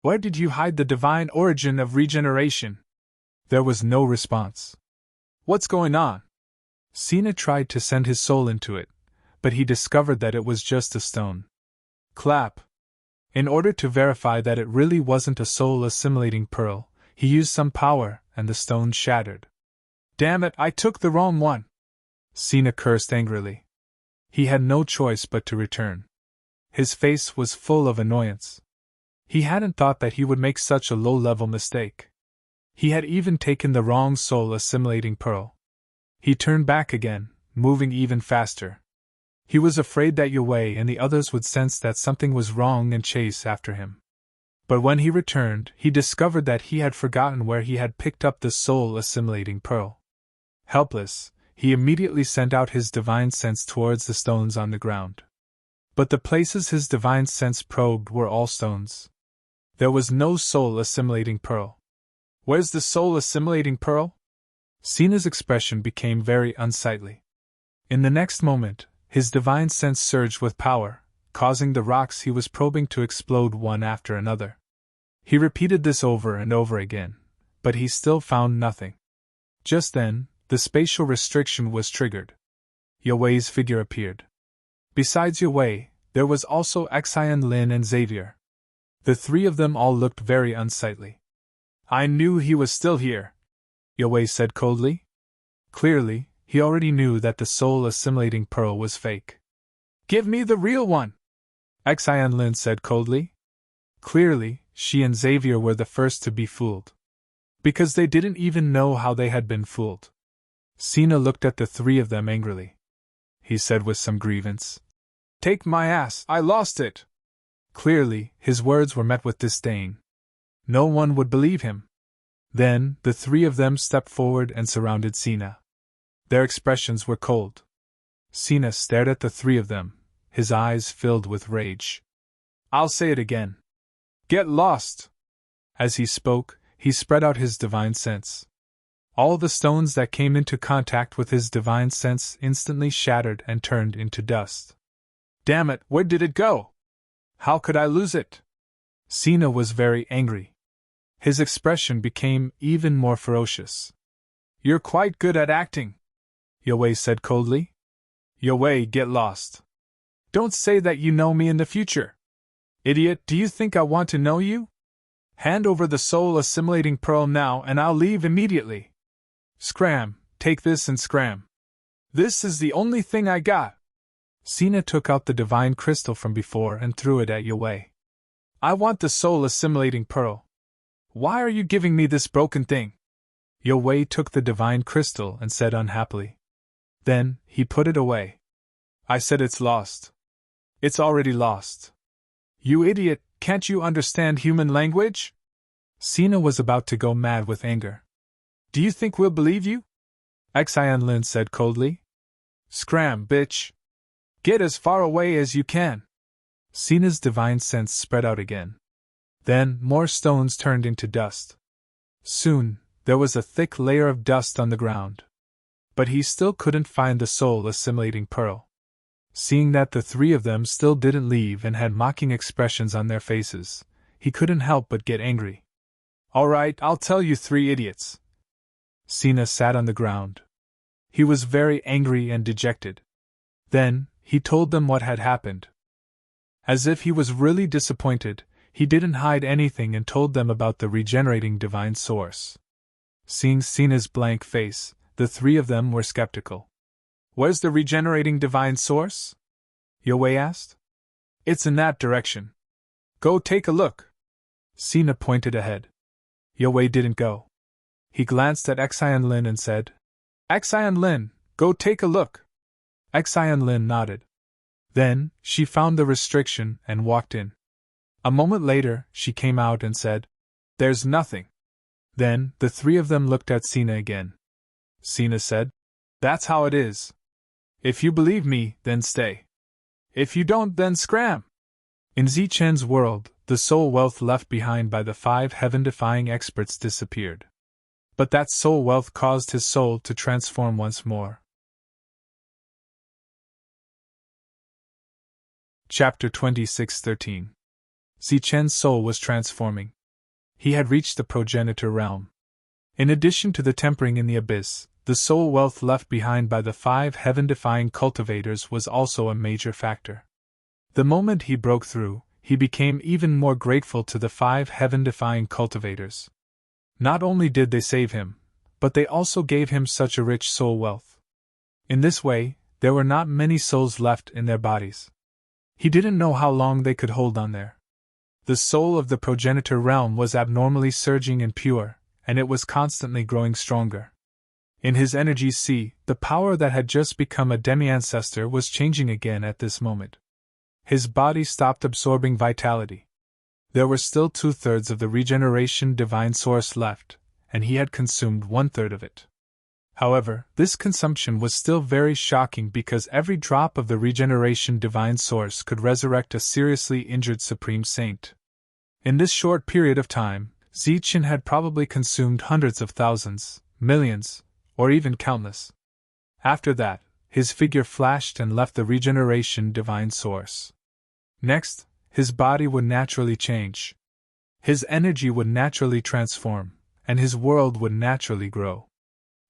"Where did you hide the divine origin of regeneration?" There was no response. "What's going on?" Sina tried to send his soul into it, but he discovered that it was just a stone. Clap. In order to verify that it really wasn't a soul-assimilating pearl, he used some power, and the stone shattered. "Damn it, I took the wrong one!" Sina cursed angrily. He had no choice but to return. His face was full of annoyance. He hadn't thought that he would make such a low-level mistake. He had even taken the wrong soul-assimilating pearl. He turned back again, moving even faster. He was afraid that Yue and the others would sense that something was wrong and chase after him. But when he returned, he discovered that he had forgotten where he had picked up the soul-assimilating pearl. Helpless, he immediately sent out his divine sense towards the stones on the ground. But the places his divine sense probed were all stones. There was no soul-assimilating pearl. "Where's the soul-assimilating pearl?" Sina's expression became very unsightly. In the next moment, his divine sense surged with power, causing the rocks he was probing to explode one after another. He repeated this over and over again, but he still found nothing. Just then, the spatial restriction was triggered. Yue's figure appeared. Besides Yue, there was also Xian Lin and Xavier. The 3 of them all looked very unsightly. "I knew he was still here," Yue said coldly. Clearly, he already knew that the soul-assimilating pearl was fake. "Give me the real one," Xian Lin said coldly. Clearly, she and Xavier were the first to be fooled. Because they didn't even know how they had been fooled. Sina looked at the 3 of them angrily. He said with some grievance, "Take my ass, I lost it." Clearly, his words were met with disdain. No one would believe him. Then, the 3 of them stepped forward and surrounded Sina. Their expressions were cold. Sina stared at the three of them, his eyes filled with rage. I'll say it again. Get lost! As he spoke, he spread out his divine sense. All the stones that came into contact with his divine sense instantly shattered and turned into dust. Damn it, where did it go? How could I lose it? Sina was very angry. His expression became even more ferocious. You're quite good at acting, Yue said coldly. Yue, get lost. Don't say that you know me in the future. Idiot, do you think I want to know you? Hand over the soul-assimilating pearl now and I'll leave immediately. Scram, take this and scram. This is the only thing I got. Sina took out the divine crystal from before and threw it at Yue. I want the soul-assimilating pearl. Why are you giving me this broken thing? Yue took the divine crystal and said unhappily. Then, he put it away. I said it's lost. It's already lost. You idiot, can't you understand human language? Sina was about to go mad with anger. Do you think we'll believe you? Xianlin said coldly. Scram, bitch. Get as far away as you can. Sina's divine sense spread out again. Then, more stones turned into dust. Soon, there was a thick layer of dust on the ground. But he still couldn't find the soul-assimilating pearl. Seeing that the three of them still didn't leave and had mocking expressions on their faces, he couldn't help but get angry. All right, I'll tell you three idiots. Sina sat on the ground. He was very angry and dejected. Then, he told them what had happened. As if he was really disappointed, he didn't hide anything and told them about the regenerating divine source. Seeing Sina's blank face, the three of them were skeptical. Where's the regenerating divine source? Yue asked. It's in that direction. Go take a look. Sina pointed ahead. Yue didn't go. He glanced at Xianlin and said, Xianlin, go take a look. Xianlin nodded. Then, she found the restriction and walked in. A moment later, she came out and said, There's nothing. Then, the three of them looked at Sina again. Sina said, That's how it is. If you believe me, then stay. If you don't, then scram. In Zichen's world, the soul wealth left behind by the 5 heaven-defying experts disappeared. But that soul wealth caused his soul to transform once more. Chapter 26:13. Zichen's soul was transforming. He had reached the progenitor realm. In addition to the tempering in the abyss, the soul wealth left behind by the 5 heaven-defying cultivators was also a major factor. The moment he broke through, he became even more grateful to the 5 heaven-defying cultivators. Not only did they save him, but they also gave him such a rich soul wealth. In this way, there were not many souls left in their bodies. He didn't know how long they could hold on there. The soul of the progenitor realm was abnormally surging and pure, and it was constantly growing stronger. In his energy sea, the power that had just become a demi-ancestor was changing again at this moment. His body stopped absorbing vitality. There were still 2/3 of the regeneration divine source left, and he had consumed 1/3 of it. However, this consumption was still very shocking because every drop of the regeneration divine source could resurrect a seriously injured supreme saint. In this short period of time, Zichen had probably consumed hundreds of thousands, millions, or even countless. After that, his figure flashed and left the regeneration divine source. Next, his body would naturally change. His energy would naturally transform, and his world would naturally grow.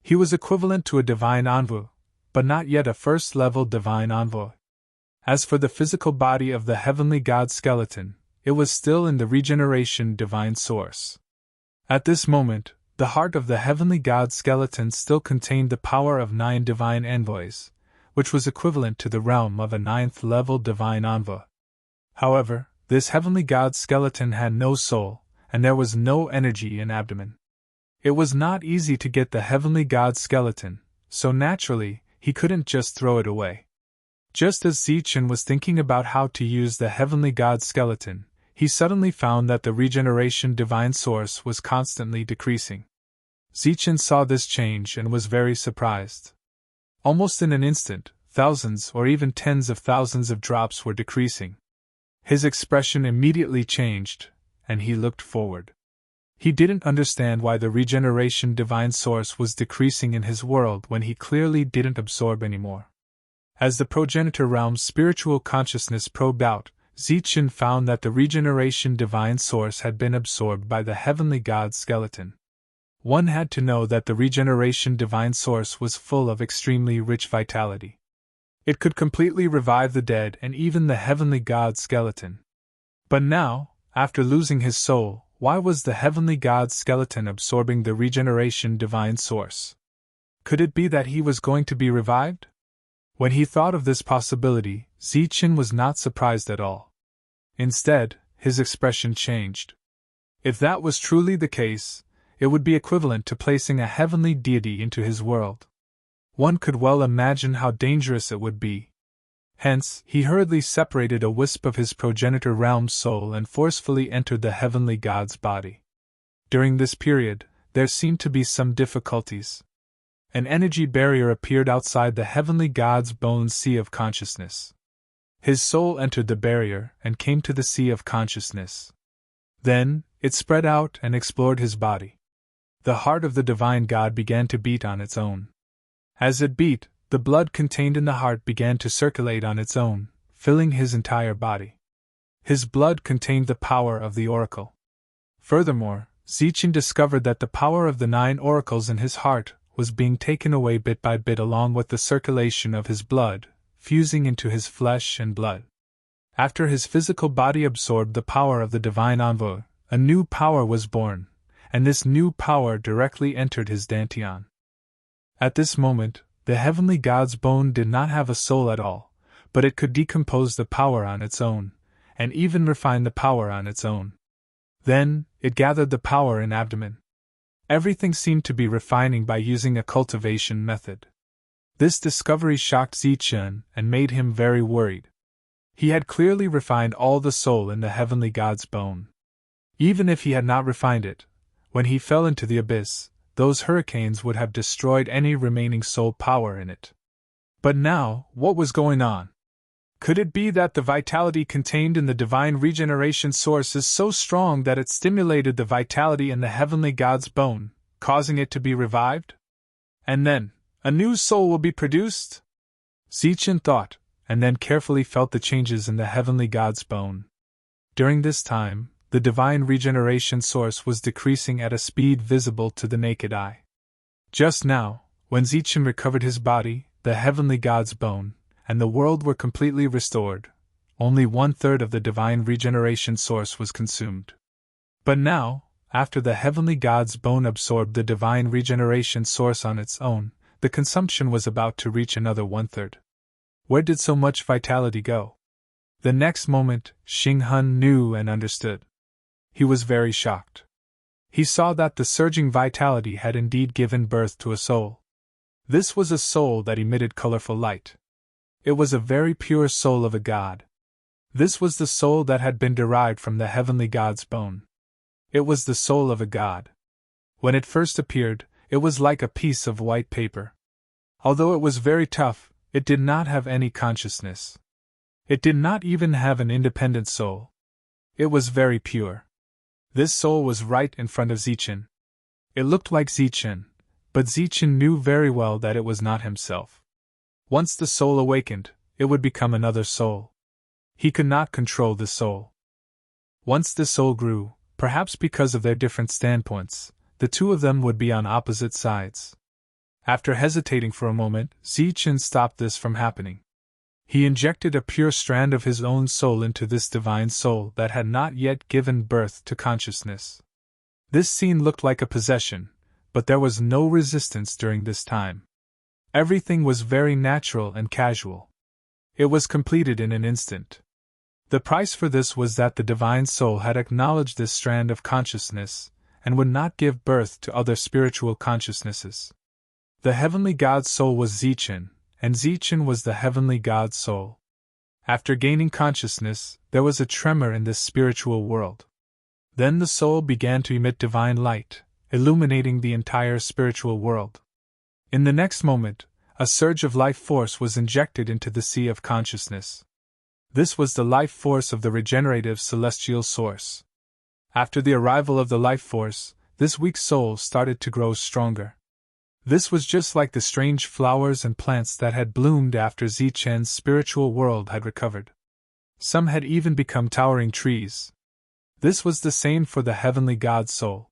He was equivalent to a divine envoy, but not yet a first-level divine envoy. As for the physical body of the heavenly god skeleton, it was still in the regeneration divine source. At this moment, the heart of the heavenly god skeleton still contained the power of 9 divine envoys, which was equivalent to the realm of a 9th-level divine envoy. However, this heavenly god skeleton had no soul, and there was no energy in abdomen. It was not easy to get the heavenly god skeleton, so naturally, he couldn't just throw it away. Just as Zichen was thinking about how to use the heavenly god skeleton, he suddenly found that the regeneration divine source was constantly decreasing. Zichen saw this change and was very surprised. Almost in an instant, thousands or even tens of thousands of drops were decreasing. His expression immediately changed, and he looked forward. He didn't understand why the regeneration divine source was decreasing in his world when he clearly didn't absorb anymore. As the progenitor realm's spiritual consciousness probed out, Zichen found that the regeneration divine source had been absorbed by the heavenly god's skeleton. One had to know that the regeneration divine source was full of extremely rich vitality. It could completely revive the dead and even the heavenly god's skeleton. But now, after losing his soul, why was the heavenly god's skeleton absorbing the regeneration divine source? Could it be that he was going to be revived? When he thought of this possibility, Zichen was not surprised at all. Instead, his expression changed. If that was truly the case, it would be equivalent to placing a heavenly deity into his world. One could well imagine how dangerous it would be. Hence, he hurriedly separated a wisp of his progenitor realm's soul and forcefully entered the heavenly god's body. During this period, there seemed to be some difficulties. An energy barrier appeared outside the heavenly god's bone sea of consciousness. His soul entered the barrier and came to the sea of consciousness. Then, it spread out and explored his body. The heart of the divine God began to beat on its own. As it beat, the blood contained in the heart began to circulate on its own, filling his entire body. His blood contained the power of the oracle. Furthermore, Zichen discovered that the power of the 9 oracles in his heart was being taken away bit by bit along with the circulation of his blood, fusing into his flesh and blood. After his physical body absorbed the power of the divine envoy, a new power was born, and this new power directly entered his dantian. At this moment, the heavenly god's bone did not have a soul at all, but it could decompose the power on its own, and even refine the power on its own. Then, it gathered the power in abdomen. Everything seemed to be refining by using a cultivation method. This discovery shocked Zichen and made him very worried. He had clearly refined all the soul in the heavenly god's bone. Even if he had not refined it, when he fell into the abyss, those hurricanes would have destroyed any remaining soul power in it. But now, what was going on? Could it be that the vitality contained in the divine regeneration source is so strong that it stimulated the vitality in the heavenly god's bone, causing it to be revived? And then, a new soul will be produced? Zichen thought, and then carefully felt the changes in the heavenly god's bone. During this time, the divine regeneration source was decreasing at a speed visible to the naked eye. Just now, when Zichen recovered his body, the heavenly god's bone, and the world were completely restored, only 1/3 of the divine regeneration source was consumed. But now, after the heavenly god's bone absorbed the divine regeneration source on its own, the consumption was about to reach another 1/3. Where did so much vitality go? The next moment, Xing-hun knew and understood. He was very shocked. He saw that the surging vitality had indeed given birth to a soul. This was a soul that emitted colorful light. It was a very pure soul of a god. This was the soul that had been derived from the heavenly god's bone. It was the soul of a god. When it first appeared, it was like a piece of white paper. Although it was very tough, it did not have any consciousness. It did not even have an independent soul. It was very pure. This soul was right in front of Zichen. It looked like Zichen, but Zichen knew very well that it was not himself. Once the soul awakened, it would become another soul. He could not control the soul. Once the soul grew, perhaps because of their different standpoints, the two of them would be on opposite sides. After hesitating for a moment, Zichen stopped this from happening. He injected a pure strand of his own soul into this divine soul that had not yet given birth to consciousness. This scene looked like a possession, but there was no resistance during this time. Everything was very natural and casual. It was completed in an instant. The price for this was that the divine soul had acknowledged this strand of consciousness, and would not give birth to other spiritual consciousnesses. The heavenly God's soul was Zichen, and Zichen was the heavenly God's soul. After gaining consciousness, there was a tremor in this spiritual world. Then the soul began to emit divine light, illuminating the entire spiritual world. In the next moment, A surge of life force was injected into the sea of consciousness. This was the life force of the regenerative celestial source. After the arrival of the life force, this weak soul started to grow stronger. This was just like the strange flowers and plants that had bloomed after Zichen's spiritual world had recovered. Some had even become towering trees. This was the same for the heavenly God soul.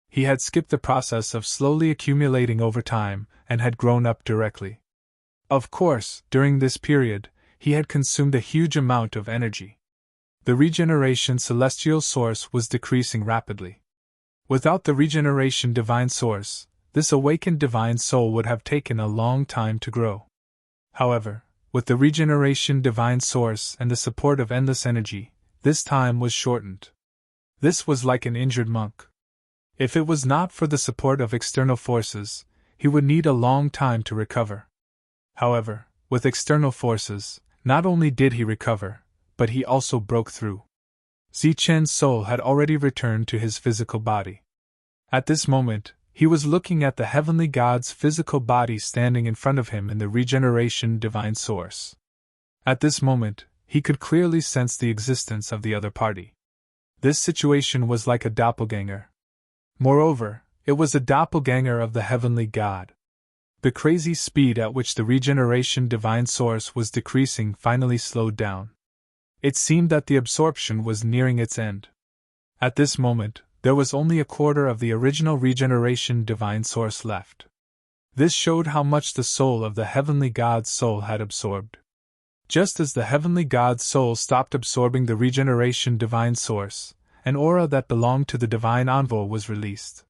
He had skipped the process of slowly accumulating over time and had grown up directly. Of course, during this period, he had consumed a huge amount of energy. The regeneration celestial source was decreasing rapidly. Without the regeneration divine source, this awakened divine soul would have taken a long time to grow. However, with the regeneration divine source and the support of endless energy, this time was shortened. This was like an injured monk. If it was not for the support of external forces, he would need a long time to recover. However, with external forces, not only did he recover, but he also broke through. Zichen's soul had already returned to his physical body. At this moment, he was looking at the heavenly God's physical body standing in front of him in the regeneration divine source. At this moment, he could clearly sense the existence of the other party. This situation was like a doppelganger. Moreover, it was a doppelganger of the heavenly God. The crazy speed at which the regeneration divine source was decreasing finally slowed down. It seemed that the absorption was nearing its end. At this moment, there was only a quarter of the original regeneration divine source left. This showed how much the soul of the heavenly God's soul had absorbed. Just as the heavenly God's soul stopped absorbing the regeneration divine source, an aura that belonged to the divine envoy was released.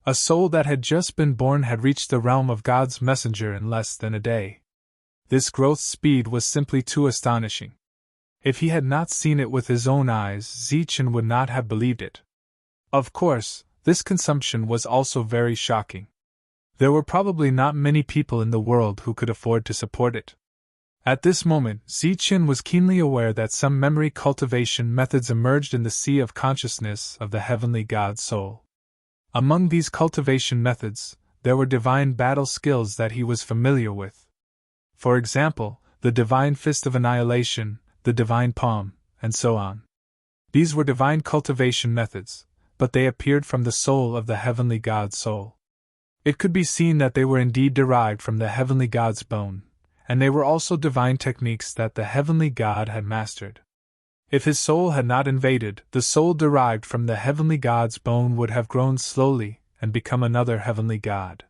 A soul that had just been born had reached the realm of God's messenger in less than a day. This growth speed was simply too astonishing. If he had not seen it with his own eyes, Zichen would not have believed it. Of course, this consumption was also very shocking. There were probably not many people in the world who could afford to support it. At this moment, Zichen was keenly aware that some memory cultivation methods emerged in the sea of consciousness of the heavenly God soul. Among these cultivation methods, there were divine battle skills that he was familiar with. For example, the divine fist of annihilation, the divine palm, and so on. These were divine cultivation methods, but they appeared from the soul of the heavenly God soul. It could be seen that they were indeed derived from the heavenly God's bone, and they were also divine techniques that the heavenly God had mastered. If his soul had not invaded, the soul derived from the heavenly God's bone would have grown slowly and become another heavenly God.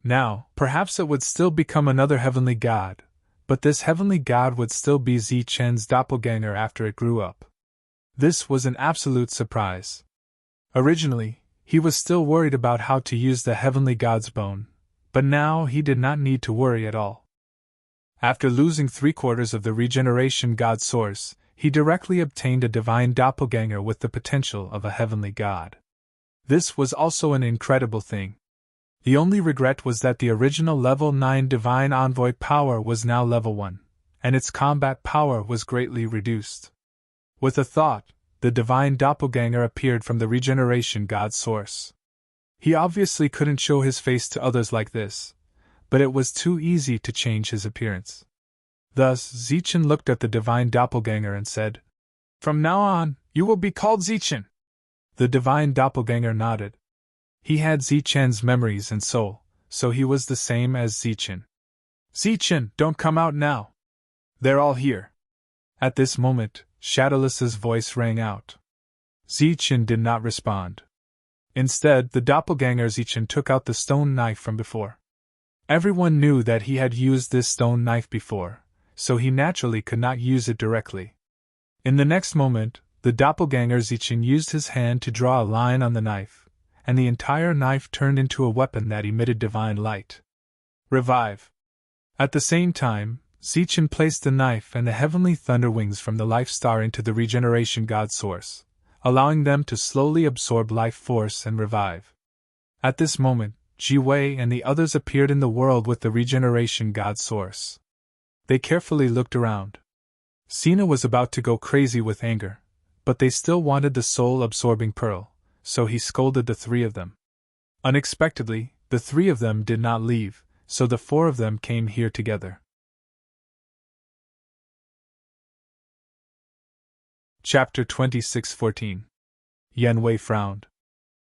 Now, perhaps it would still become another heavenly God, but this heavenly God would still be Zichen's doppelganger after it grew up. This was an absolute surprise. Originally, he was still worried about how to use the heavenly God's bone, but now he did not need to worry at all. After losing 3/4 of the regeneration God source, he directly obtained a divine doppelganger with the potential of a heavenly God. This was also an incredible thing. The only regret was that the original level 9 divine envoy power was now level 1, and its combat power was greatly reduced. With a thought, the divine doppelganger appeared from the regeneration God source. He obviously couldn't show his face to others like this, but it was too easy to change his appearance. Thus, Zichen looked at the divine doppelganger and said, "From now on, you will be called Zichen." The divine doppelganger nodded. He had Zichen's memories and soul, so he was the same as Zichen. "Zichen, don't come out now. They're all here." At this moment, Shadowless's voice rang out. Zichen did not respond. Instead, the doppelganger Zichen took out the stone knife from before. Everyone knew that he had used this stone knife before, so he naturally could not use it directly. In the next moment, the doppelganger Zichen used his hand to draw a line on the knife, and the entire knife turned into a weapon that emitted divine light. Revive. At the same time, Zichen placed the knife and the heavenly thunder wings from the life star into the regeneration God source, allowing them to slowly absorb life force and revive. At this moment, Ji Wei and the others appeared in the world with the regeneration God source. They carefully looked around. Sina was about to go crazy with anger, but they still wanted the soul-absorbing pearl, so he scolded the three of them. Unexpectedly, the three of them did not leave, So the four of them came here together. Chapter 26:14. Yanwei frowned.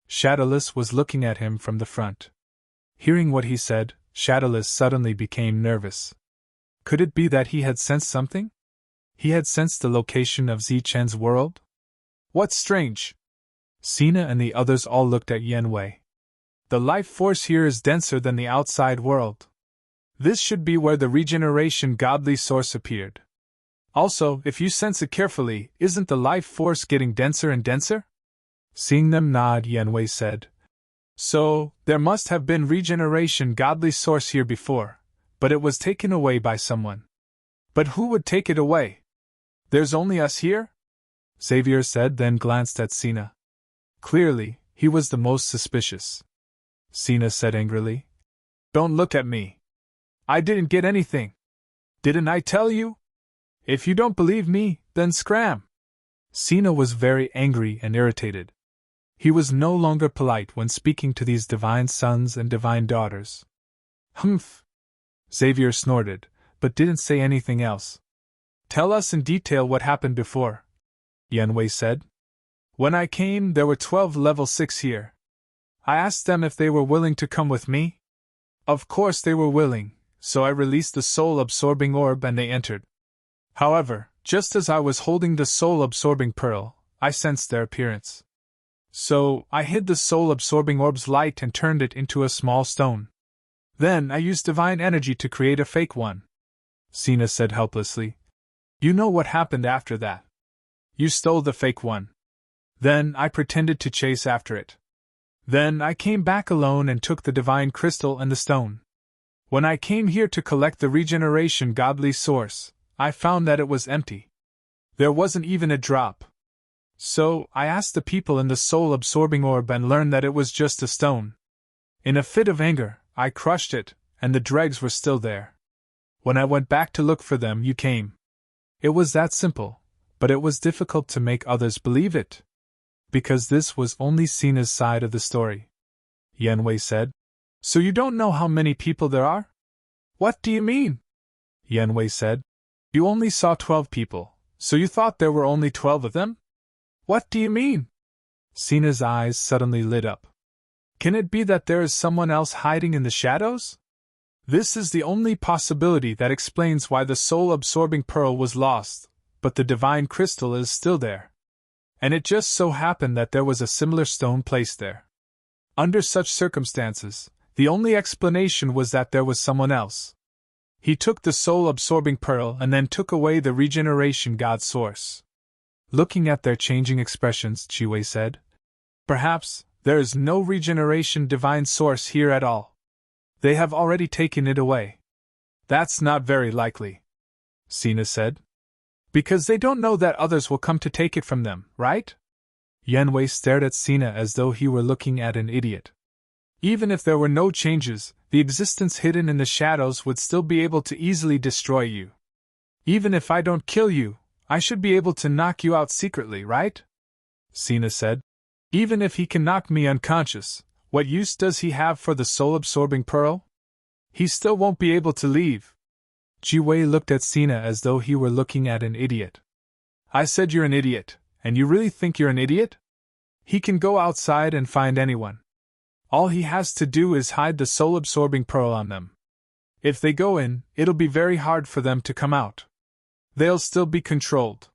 Shadowless was looking at him from the front. Hearing what he said, Shadowless suddenly became nervous. Could it be that he had sensed something? He had sensed the location of Zichen's world? What's strange? Sina and the others all looked at Yanwei. The life force here is denser than the outside world. This should be where the regeneration godly source appeared. Also, if you sense it carefully, isn't the life force getting denser and denser? Seeing them nod, Yanwei said. So, there must have been regeneration godly source here before, but it was taken away by someone. But who would take it away? There's only us here? Xavier said, then glanced at Sina. Clearly, he was the most suspicious. Sina said angrily. Don't look at me. I didn't get anything. Didn't I tell you? If you don't believe me, then scram. Sina was very angry and irritated. He was no longer polite when speaking to these divine sons and divine daughters. Humph! Xavier snorted, but didn't say anything else. Tell us in detail what happened before, Yanwei said. When I came, there were 12 level 6 here. I asked them if they were willing to come with me. Of course they were willing, so I released the soul-absorbing orb and they entered. However, just as I was holding the soul-absorbing pearl, I sensed their appearance. So, I hid the soul-absorbing orb's light and turned it into a small stone. Then I used divine energy to create a fake one. Sina said helplessly. You know what happened after that. You stole the fake one. Then I pretended to chase after it. Then I came back alone and took the divine crystal and the stone. When I came here to collect the regeneration godly source, I found that it was empty. There wasn't even a drop. So, I asked the people in the soul-absorbing orb and learned that it was just a stone. In a fit of anger, I crushed it, and the dregs were still there. When I went back to look for them, you came. It was that simple, but it was difficult to make others believe it. Because this was only Sina's side of the story. Yanwei said. So you don't know how many people there are? What do you mean? Yanwei said. You only saw 12 people, so you thought there were only 12 of them? What do you mean? Sina's eyes suddenly lit up. Can it be that there is someone else hiding in the shadows? This is the only possibility that explains why the soul-absorbing pearl was lost, but the divine crystal is still there. And it just so happened that there was a similar stone placed there. Under such circumstances, the only explanation was that there was someone else. He took the soul-absorbing pearl and then took away the regeneration god source. Looking at their changing expressions, Chiwei said, Perhaps there is no regeneration divine source here at all. They have already taken it away. That's not very likely, Sina said. Because they don't know that others will come to take it from them, right? Yanwei stared at Sina as though he were looking at an idiot. Even if there were no changes, the existence hidden in the shadows would still be able to easily destroy you. Even if I don't kill you, I should be able to knock you out secretly, right? Sina said. Even if he can knock me unconscious, what use does he have for the soul-absorbing pearl? He still won't be able to leave. Jiwei looked at Sina as though he were looking at an idiot. I said you're an idiot, and you really think you're an idiot? He can go outside and find anyone. All he has to do is hide the soul-absorbing pearl on them. If they go in, it'll be very hard for them to come out. They'll still be controlled.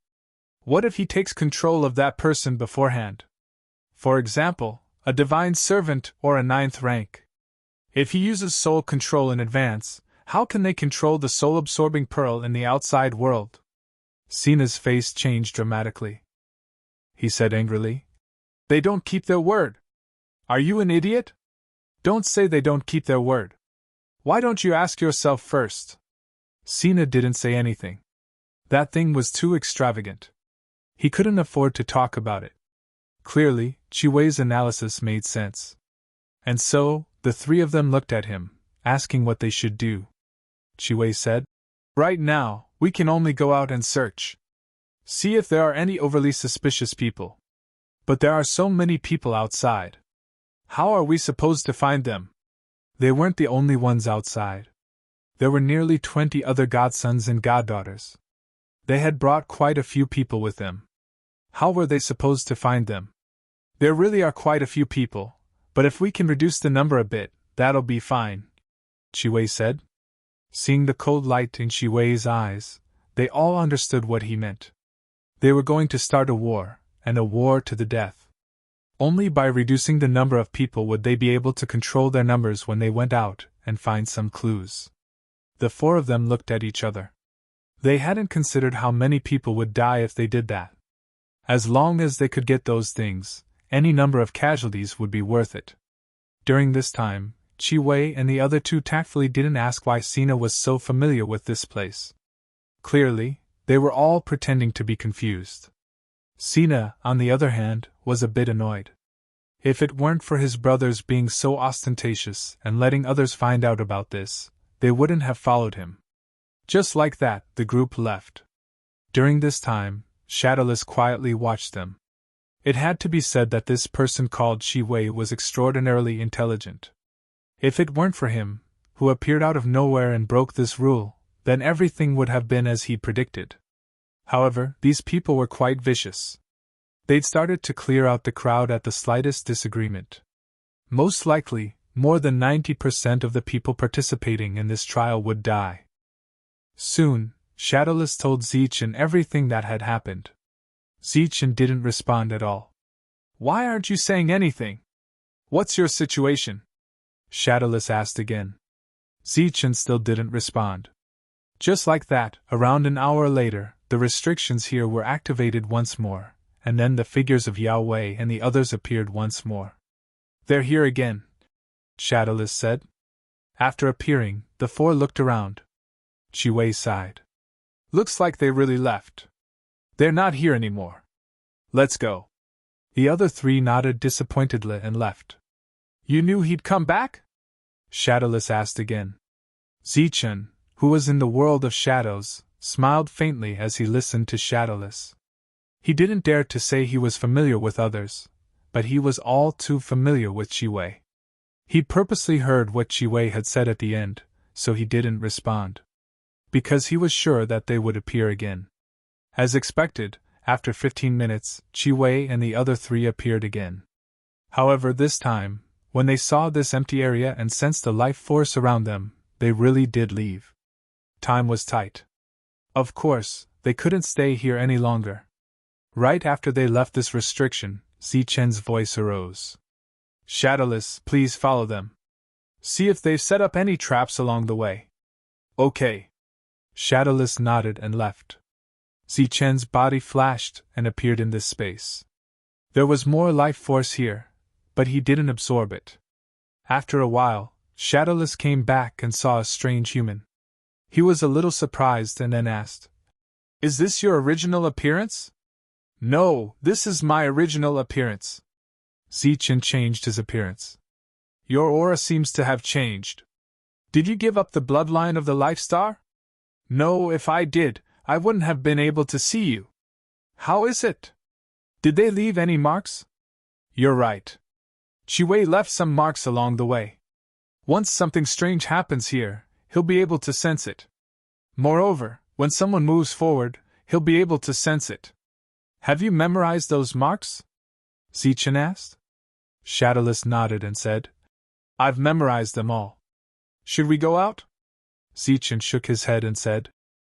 What if he takes control of that person beforehand? For example, a divine servant or a 9th rank. If he uses soul control in advance, how can they control the soul-absorbing pearl in the outside world? Sina's face changed dramatically. He said angrily. They don't keep their word. Are you an idiot? Don't say they don't keep their word. Why don't you ask yourself first? Sina didn't say anything. That thing was too extravagant. He couldn't afford to talk about it. Clearly, Chiwei's analysis made sense. And so, the three of them looked at him, asking what they should do. Chiwei said, Right now, we can only go out and search. See if there are any overly suspicious people. But there are so many people outside. How are we supposed to find them? They weren't the only ones outside. There were nearly 20 other godsons and goddaughters. They had brought quite a few people with them. How were they supposed to find them? There really are quite a few people, but if we can reduce the number a bit, that'll be fine, Chiwei said. Seeing the cold light in Chiwei's eyes, they all understood what he meant. They were going to start a war, and a war to the death. Only by reducing the number of people would they be able to control their numbers when they went out and find some clues. The four of them looked at each other. They hadn't considered how many people would die if they did that. As long as they could get those things, any number of casualties would be worth it. During this time, Chiwei and the other two tactfully didn't ask why Sina was so familiar with this place. Clearly, they were all pretending to be confused. Sina, on the other hand, was a bit annoyed. If it weren't for his brothers being so ostentatious and letting others find out about this, they wouldn't have followed him. Just like that, the group left. During this time, Shadowless quietly watched them. It had to be said that this person called Chiwei was extraordinarily intelligent. If it weren't for him, who appeared out of nowhere and broke this rule, then everything would have been as he'd predicted. However, these people were quite vicious. They'd started to clear out the crowd at the slightest disagreement. Most likely, more than 90% of the people participating in this trial would die. Soon, Shadowless told Zeichin everything that had happened. Zeichin didn't respond at all. "Why aren't you saying anything? What's your situation?" Shadowless asked again. Zeichin still didn't respond. Just like that, around an hour later, the restrictions here were activated once more, and then the figures of Yao Wei and the others appeared once more. "They're here again," Shadowless said. After appearing, the four looked around. Chiwei sighed. "Looks like they really left. They're not here anymore. Let's go." The other three nodded disappointedly and left. "You knew he'd come back?" Shadowless asked again. Zeichin, who was in the world of shadows, smiled faintly as he listened to Shadowless. He didn't dare to say he was familiar with others, but he was all too familiar with Chiwei. He purposely heard what Chiwei had said at the end, so he didn't respond. Because he was sure that they would appear again. As expected, after 15 minutes, Chiwei and the other three appeared again. However, this time, when they saw this empty area and sensed the life force around them, they really did leave. Time was tight. Of course, they couldn't stay here any longer. Right after they left this restriction, Zeichen's voice arose. "Shadowless, please follow them. See if they've set up any traps along the way." "Okay." Shadowless nodded and left. Zeichen's body flashed and appeared in this space. There was more life force here, but he didn't absorb it. After a while, Shadowless came back and saw a strange human. He was a little surprised and then asked, "Is this your original appearance?" "No, this is my original appearance." Zeichin changed his appearance. "Your aura seems to have changed. Did you give up the bloodline of the Life Star?" "No, if I did, I wouldn't have been able to see you." "How is it? Did they leave any marks?" "You're right. Chiwei left some marks along the way. Once something strange happens here, he'll be able to sense it. Moreover, when someone moves forward, he'll be able to sense it." "Have you memorized those marks?" Zeichin asked. Shadowless nodded and said, "I've memorized them all. Should we go out?" Zeichin shook his head and said,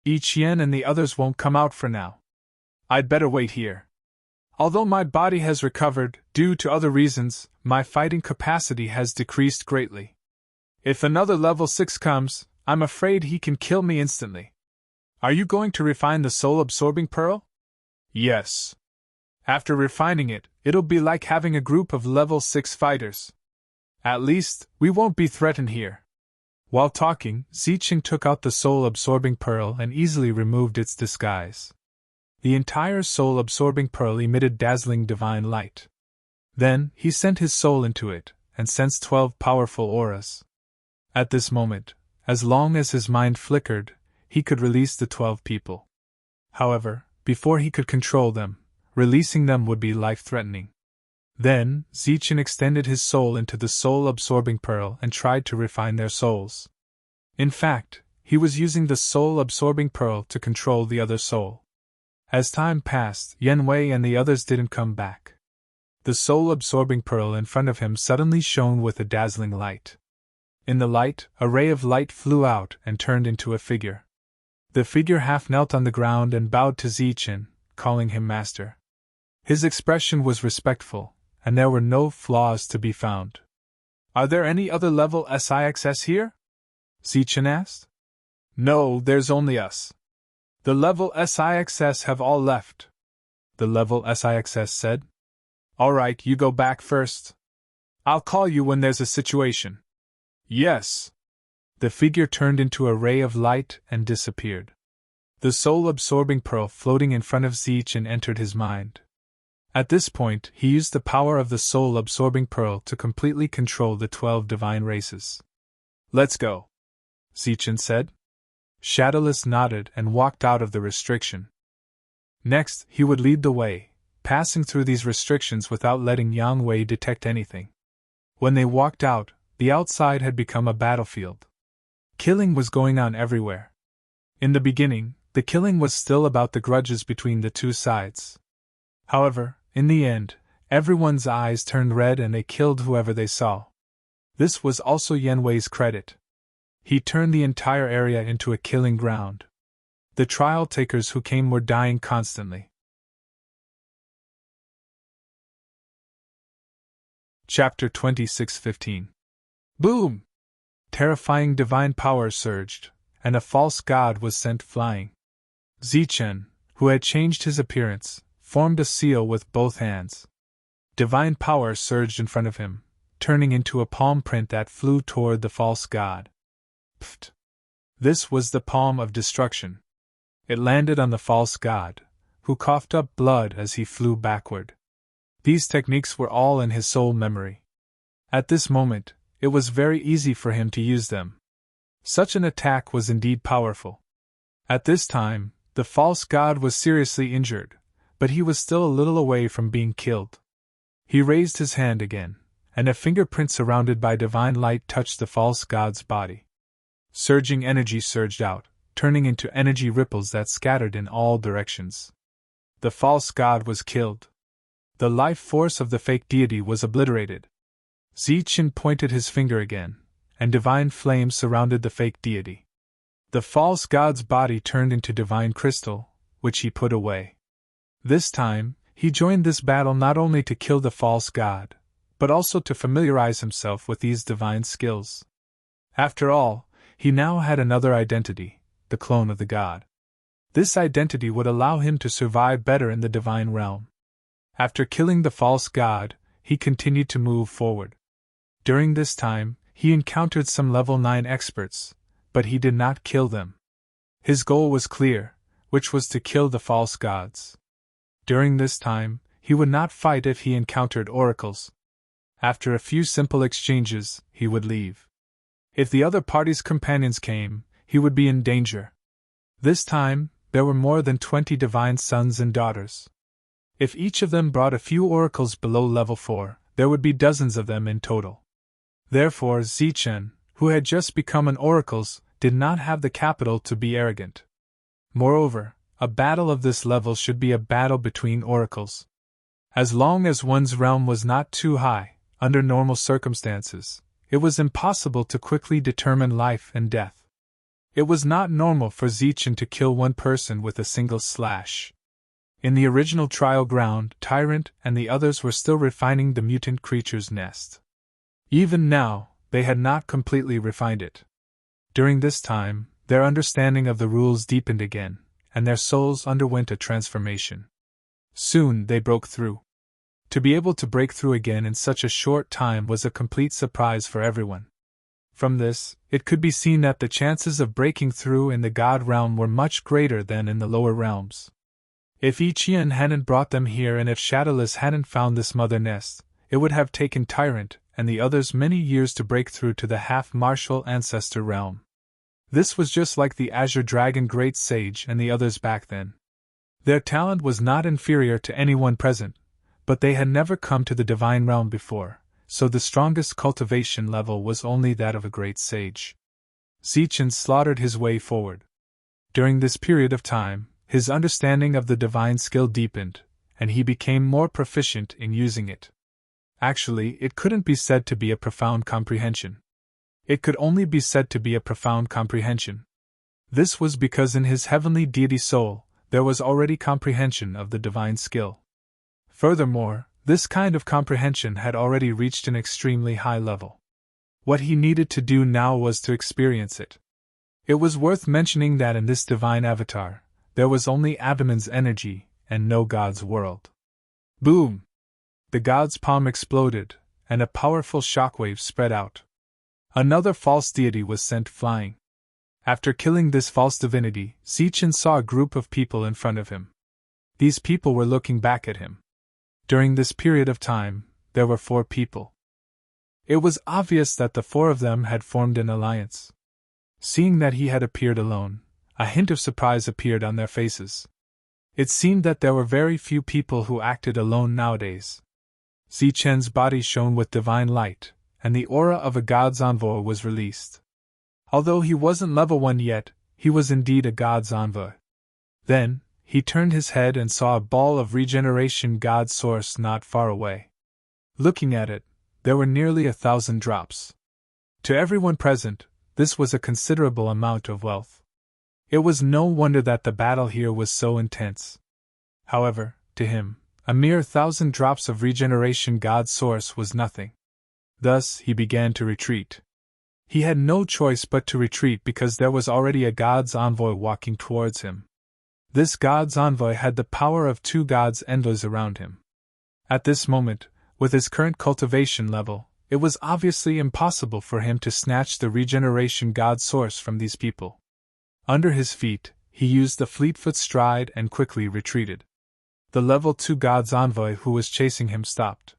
"Ichien and the others won't come out for now. I'd better wait here. Although my body has recovered, due to other reasons, my fighting capacity has decreased greatly. If another level 6 comes, I'm afraid he can kill me instantly." "Are you going to refine the soul-absorbing pearl?" "Yes. After refining it, it'll be like having a group of level 6 fighters. At least, we won't be threatened here." While talking, Zeichin took out the soul-absorbing pearl and easily removed its disguise. The entire soul-absorbing pearl emitted dazzling divine light. Then, he sent his soul into it, and sensed 12 powerful auras. At this moment, as long as his mind flickered, he could release the 12 people. However, before he could control them, releasing them would be life-threatening. Then, Zichen extended his soul into the soul-absorbing pearl and tried to refine their souls. In fact, he was using the soul-absorbing pearl to control the other soul. As time passed, Yanwei and the others didn't come back. The soul-absorbing pearl in front of him suddenly shone with a dazzling light. In the light, a ray of light flew out and turned into a figure. The figure half knelt on the ground and bowed to Zichen, calling him master. His expression was respectful, and there were no flaws to be found. "Are there any other level SIXS here?" Zichen asked. "No, there's only us. The level SIXS have all left," the level SIXS said. "Alright, you go back first. I'll call you when there's a situation." "Yes." The figure turned into a ray of light and disappeared. The soul-absorbing pearl floating in front of Zichen entered his mind. At this point, he used the power of the soul-absorbing pearl to completely control the 12 divine races. "Let's go," Zichen said. Shadowless nodded and walked out of the restriction. Next, he would lead the way, passing through these restrictions without letting Yang Wei detect anything. When they walked out, the outside had become a battlefield. Killing was going on everywhere. In the beginning, the killing was still about the grudges between the two sides. However, in the end, everyone's eyes turned red and they killed whoever they saw. This was also Yanwei's credit. He turned the entire area into a killing ground. The trial takers who came were dying constantly. Chapter 26:15. Boom! Terrifying divine power surged, and a false god was sent flying. Zichen, who had changed his appearance, formed a seal with both hands. Divine power surged in front of him, turning into a palm print that flew toward the false god. Pfft! This was the palm of destruction. It landed on the false god, who coughed up blood as he flew backward. These techniques were all in his soul memory. At this moment, it was very easy for him to use them. Such an attack was indeed powerful. At this time, the false god was seriously injured, but he was still a little away from being killed. He raised his hand again, and a fingerprint surrounded by divine light touched the false god's body. Surging energy surged out, turning into energy ripples that scattered in all directions. The false god was killed. The life force of the fake deity was obliterated. Zichen pointed his finger again, and divine flames surrounded the fake deity. The false god's body turned into divine crystal, which he put away. This time, he joined this battle not only to kill the false god, but also to familiarize himself with these divine skills. After all, he now had another identity, the clone of the god. This identity would allow him to survive better in the divine realm. After killing the false god, he continued to move forward. During this time, he encountered some level 9 experts, but he did not kill them. His goal was clear, which was to kill the false gods. During this time, he would not fight if he encountered oracles. After a few simple exchanges, he would leave. If the other party's companions came, he would be in danger. This time, there were more than 20 divine sons and daughters. If each of them brought a few oracles below level 4, there would be dozens of them in total. Therefore, Zichen, who had just become an oracle, did not have the capital to be arrogant. Moreover, a battle of this level should be a battle between oracles. As long as one's realm was not too high, under normal circumstances, it was impossible to quickly determine life and death. It was not normal for Zichen to kill one person with a single slash. In the original trial ground, Tyrant and the others were still refining the mutant creature's nest. Even now, they had not completely refined it. During this time, their understanding of the rules deepened again, and their souls underwent a transformation. Soon they broke through. To be able to break through again in such a short time was a complete surprise for everyone. From this, it could be seen that the chances of breaking through in the God realm were much greater than in the lower realms. If Ichian hadn't brought them here and if Shadowless hadn't found this mother nest, it would have taken Tyrant and the others many years to break through to the half-martial ancestor realm. This was just like the Azure Dragon Great Sage and the others back then. Their talent was not inferior to anyone present, but they had never come to the divine realm before, so the strongest cultivation level was only that of a great sage. Zichen slaughtered his way forward. During this period of time, his understanding of the divine skill deepened, and he became more proficient in using it. Actually, it couldn't be said to be a profound comprehension. It could only be said to be a profound comprehension. This was because in his heavenly deity soul, there was already comprehension of the divine skill. Furthermore, this kind of comprehension had already reached an extremely high level. What he needed to do now was to experience it. It was worth mentioning that in this divine avatar, there was only Abamin's energy, and no God's world. Boom! The God's palm exploded, and a powerful shockwave spread out. Another false deity was sent flying. After killing this false divinity, Zichen saw a group of people in front of him. These people were looking back at him. During this period of time, there were 4 people. It was obvious that the 4 of them had formed an alliance. Seeing that he had appeared alone, a hint of surprise appeared on their faces. It seemed that there were very few people who acted alone nowadays. Zichen's body shone with divine light, and the aura of a god's envoy was released. Although he wasn't level 1 yet, he was indeed a god's envoy. Then, he turned his head and saw a ball of regeneration god source not far away. Looking at it, there were nearly 1,000 drops. To everyone present, this was a considerable amount of wealth. It was no wonder that the battle here was so intense. However, to him, a mere 1,000 drops of regeneration god source was nothing. Thus, he began to retreat. He had no choice but to retreat because there was already a god's envoy walking towards him. This god's envoy had the power of 2 god's envoys around him. At this moment, with his current cultivation level, it was obviously impossible for him to snatch the regeneration god source from these people. Under his feet, he used the fleetfoot stride and quickly retreated. The level 2 god's envoy who was chasing him stopped.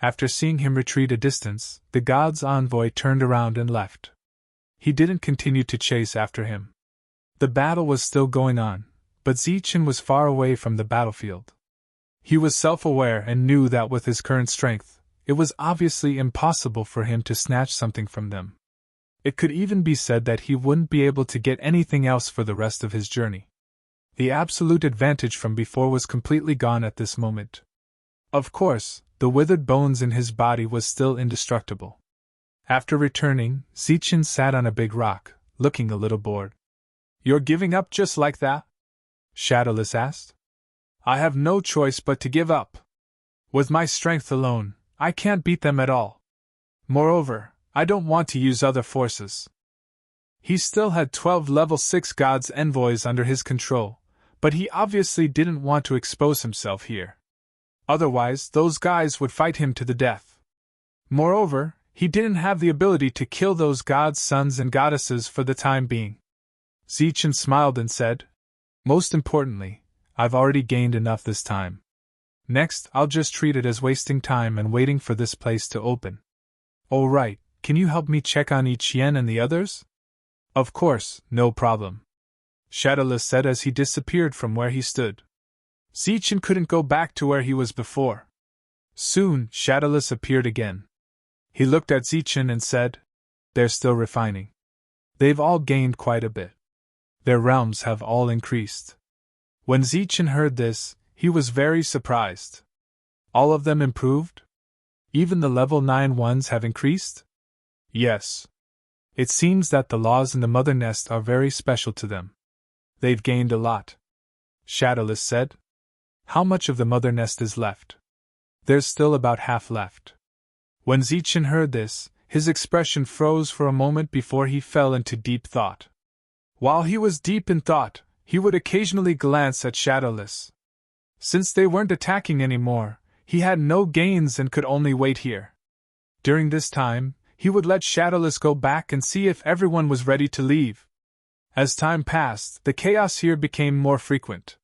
After seeing him retreat a distance, the god's envoy turned around and left. He didn't continue to chase after him. The battle was still going on, but Zichen was far away from the battlefield. He was self-aware and knew that with his current strength, it was obviously impossible for him to snatch something from them. It could even be said that he wouldn't be able to get anything else for the rest of his journey. The absolute advantage from before was completely gone at this moment. Of course, the withered bones in his body was still indestructible. After returning, Zichen sat on a big rock, looking a little bored. "You're giving up just like that?" Shadowless asked. "I have no choice but to give up. With my strength alone, I can't beat them at all. Moreover, I don't want to use other forces." He still had 12 level 6 gods envoys under his control, but he obviously didn't want to expose himself here. Otherwise, those guys would fight him to the death. Moreover, he didn't have the ability to kill those gods' sons and goddesses for the time being. Zichen smiled and said, "Most importantly, I've already gained enough this time. Next, I'll just treat it as wasting time and waiting for this place to open." "Oh right, can you help me check on Ichien and the others?" "Of course, no problem," Shadowless said as he disappeared from where he stood. Zichen couldn't go back to where he was before. Soon, Shadowless appeared again. He looked at Zichen and said, "They're still refining. They've all gained quite a bit. Their realms have all increased." When Zichen heard this, he was very surprised. "All of them improved? Even the level 9 ones have increased?" "Yes. It seems that the laws in the Mother Nest are very special to them. They've gained a lot," Shadowless said. "How much of the Mother Nest is left?" "There's still about half left." When Zichen heard this, his expression froze for a moment before he fell into deep thought. While he was deep in thought, he would occasionally glance at Shadowless. Since they weren't attacking anymore, he had no gains and could only wait here. During this time, he would let Shadowless go back and see if everyone was ready to leave. As time passed, the chaos here became more frequent.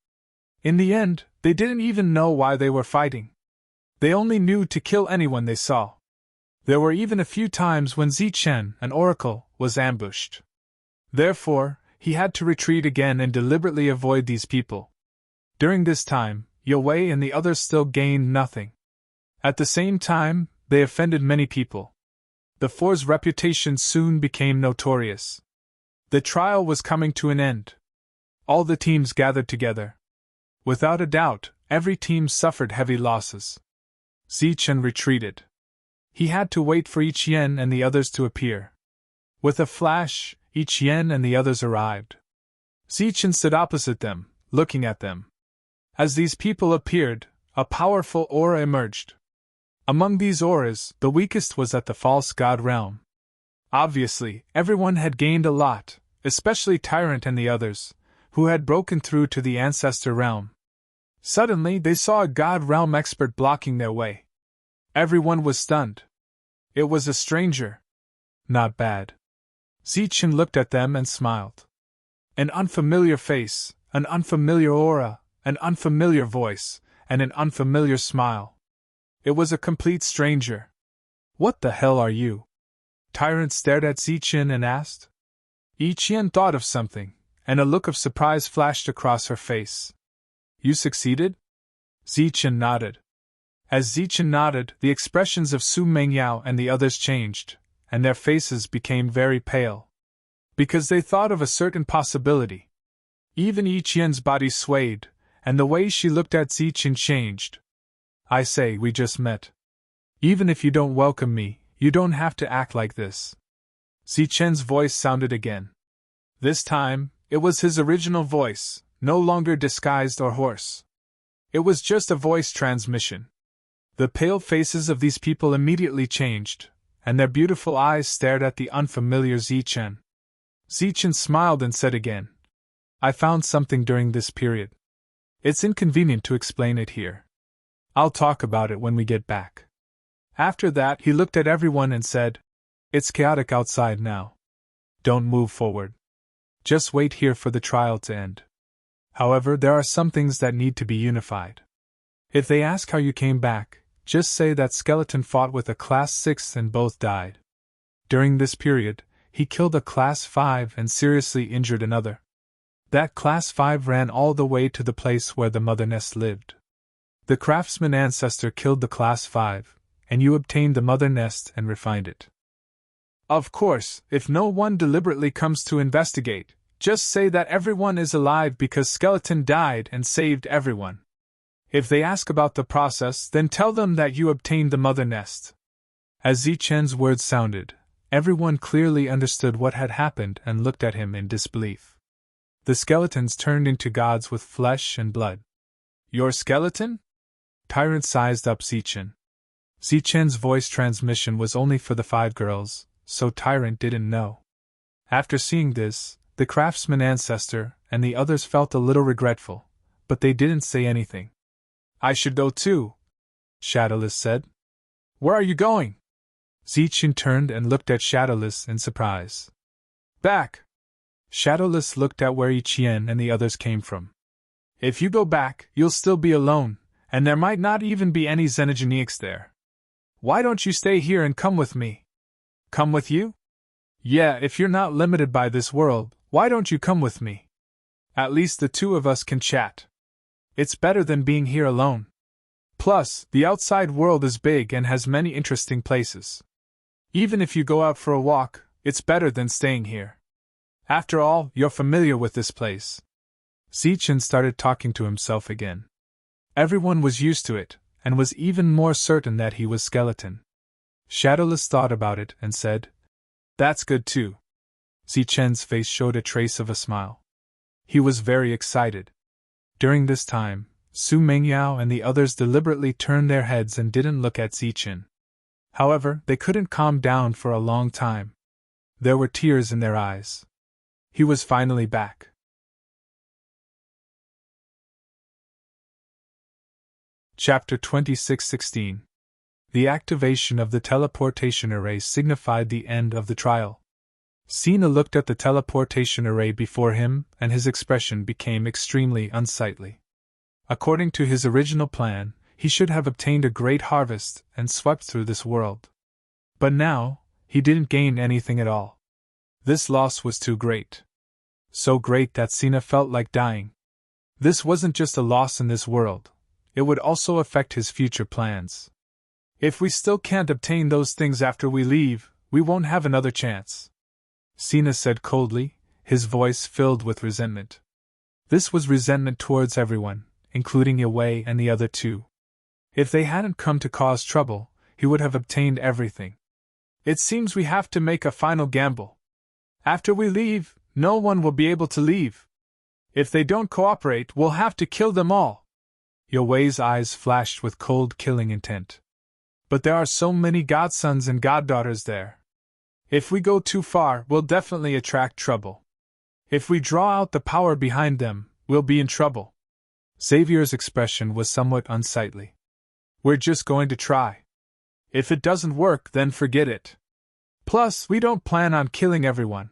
In the end, they didn't even know why they were fighting. They only knew to kill anyone they saw. There were even a few times when Zichen, an oracle, was ambushed. Therefore, he had to retreat again and deliberately avoid these people. During this time, Yue and the others still gained nothing. At the same time, they offended many people. The four's reputation soon became notorious. The trial was coming to an end. All the teams gathered together. Without a doubt, every team suffered heavy losses. Zichen retreated. He had to wait for Ichien and the others to appear. With a flash, Ichien and the others arrived. Zichen stood opposite them, looking at them. As these people appeared, a powerful aura emerged. Among these auras, the weakest was at the false god realm. Obviously, everyone had gained a lot, especially Tyrant and the others, who had broken through to the ancestor realm. Suddenly, they saw a god realm expert blocking their way. Everyone was stunned. It was a stranger. Not bad. Zichen looked at them and smiled. An unfamiliar face, an unfamiliar aura, an unfamiliar voice, and an unfamiliar smile. It was a complete stranger. What the hell are you? Tyrant stared at Zichen and asked. Ichien thought of something, and a look of surprise flashed across her face. You succeeded? Zichen nodded. As Zichen nodded, the expressions of Su Mengyao and the others changed, and their faces became very pale. Because they thought of a certain possibility. Even Ichien's body swayed, and the way she looked at Zichen changed. I say, we just met. Even if you don't welcome me, you don't have to act like this. Zichen's voice sounded again. This time, it was his original voice, no longer disguised or hoarse. It was just a voice transmission. The pale faces of these people immediately changed, and their beautiful eyes stared at the unfamiliar Zichen. Zichen smiled and said again, I found something during this period. It's inconvenient to explain it here. I'll talk about it when we get back. After that, he looked at everyone and said, It's chaotic outside now. Don't move forward. Just wait here for the trial to end. However, there are some things that need to be unified. If they ask how you came back, just say that Skeleton fought with a Class 6 and both died. During this period, he killed a Class 5 and seriously injured another. That Class 5 ran all the way to the place where the mother nest lived. The craftsman ancestor killed the Class 5, and you obtained the mother nest and refined it. Of course, if no one deliberately comes to investigate, just say that everyone is alive because Skeleton died and saved everyone. If they ask about the process, then tell them that you obtained the mother nest. As Zichen's words sounded, everyone clearly understood what had happened and looked at him in disbelief. The skeletons turned into gods with flesh and blood. Your skeleton? Tyrant sized up Zichen. Zichen's voice transmission was only for the 5 girls, so Tyrant didn't know. After seeing this, the craftsman ancestor and the others felt a little regretful, but they didn't say anything. I should go too, Shadowless said. Where are you going? Zichen turned and looked at Shadowless in surprise. Back! Shadowless looked at where Ichien and the others came from. If you go back, you'll still be alone, and there might not even be any Xenogenics there. Why don't you stay here and come with me? Come with you? Yeah, if you're not limited by this world, why don't you come with me? At least the 2 of us can chat. It's better than being here alone. Plus, the outside world is big and has many interesting places. Even if you go out for a walk, it's better than staying here. After all, you're familiar with this place. Zichen started talking to himself again. Everyone was used to it, and was even more certain that he was Skeleton. Shadowless thought about it and said, That's good too. Zichen's face showed a trace of a smile. He was very excited. During this time, Su Mengyao and the others deliberately turned their heads and didn't look at Zichen. However, they couldn't calm down for a long time. There were tears in their eyes. He was finally back. Chapter 26:16. The activation of the teleportation array signified the end of the trial. Sina looked at the teleportation array before him, and his expression became extremely unsightly. According to his original plan, he should have obtained a great harvest and swept through this world. But now, he didn't gain anything at all. This loss was too great. So great that Sina felt like dying. This wasn't just a loss in this world, it would also affect his future plans. If we still can't obtain those things after we leave, we won't have another chance. Sina said coldly, his voice filled with resentment. This was resentment towards everyone, including Yue and the other two. If they hadn't come to cause trouble, he would have obtained everything. It seems we have to make a final gamble. After we leave, no one will be able to leave. If they don't cooperate, we'll have to kill them all. Yue's eyes flashed with cold, killing intent. But there are so many godsons and goddaughters there. If we go too far, we'll definitely attract trouble. If we draw out the power behind them, we'll be in trouble. Xavier's expression was somewhat unsightly. We're just going to try. If it doesn't work, then forget it. Plus, we don't plan on killing everyone.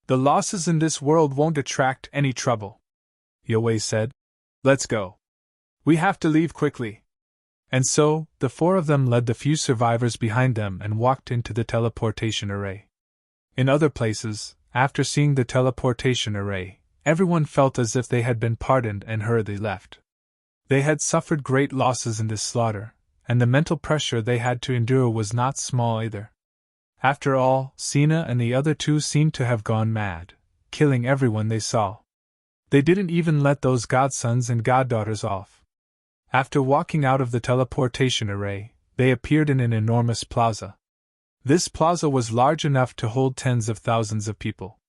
The losses in this world won't attract any trouble. Yue said. Let's go. We have to leave quickly. And so, the four of them led the few survivors behind them and walked into the teleportation array. In other places, after seeing the teleportation array, everyone felt as if they had been pardoned and hurriedly left. They had suffered great losses in this slaughter, and the mental pressure they had to endure was not small either. After all, Sina and the other two seemed to have gone mad, killing everyone they saw. They didn't even let those godsons and goddaughters off. After walking out of the teleportation array, they appeared in an enormous plaza. This plaza was large enough to hold tens of thousands of people.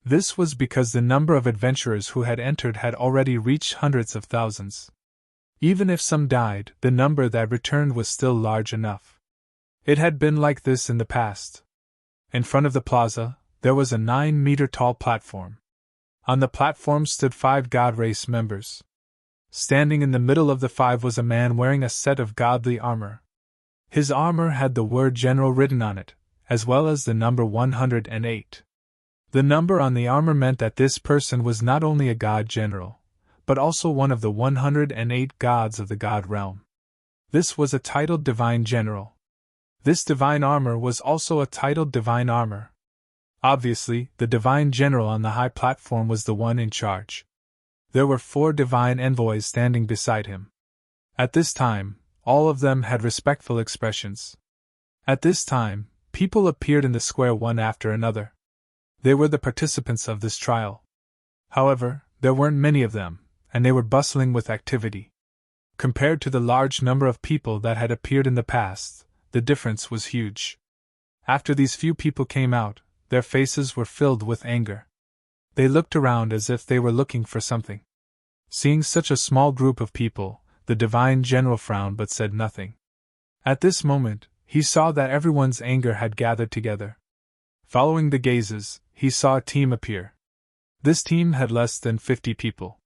This was because the number of adventurers who had entered had already reached hundreds of thousands. Even if some died, the number that returned was still large enough. It had been like this in the past. In front of the plaza, there was a 9-meter-tall platform. On the platform stood 5 god race members. Standing in the middle of the 5 was a man wearing a set of godly armor. His armor had the word General written on it, as well as the number 108. The number on the armor meant that this person was not only a god general, but also one of the 108 gods of the god realm. This was a titled divine general. This divine armor was also a titled divine armor. Obviously, the divine general on the high platform was the one in charge. There were 4 divine envoys standing beside him. At this time, all of them had respectful expressions. At this time, people appeared in the square one after another. They were the participants of this trial. However, there weren't many of them, and they were bustling with activity. Compared to the large number of people that had appeared in the past, the difference was huge. After these few people came out, their faces were filled with anger. They looked around as if they were looking for something. Seeing such a small group of people, the divine general frowned but said nothing. At this moment, he saw that everyone's anger had gathered together. Following the gazes, he saw a team appear. This team had less than 50 people.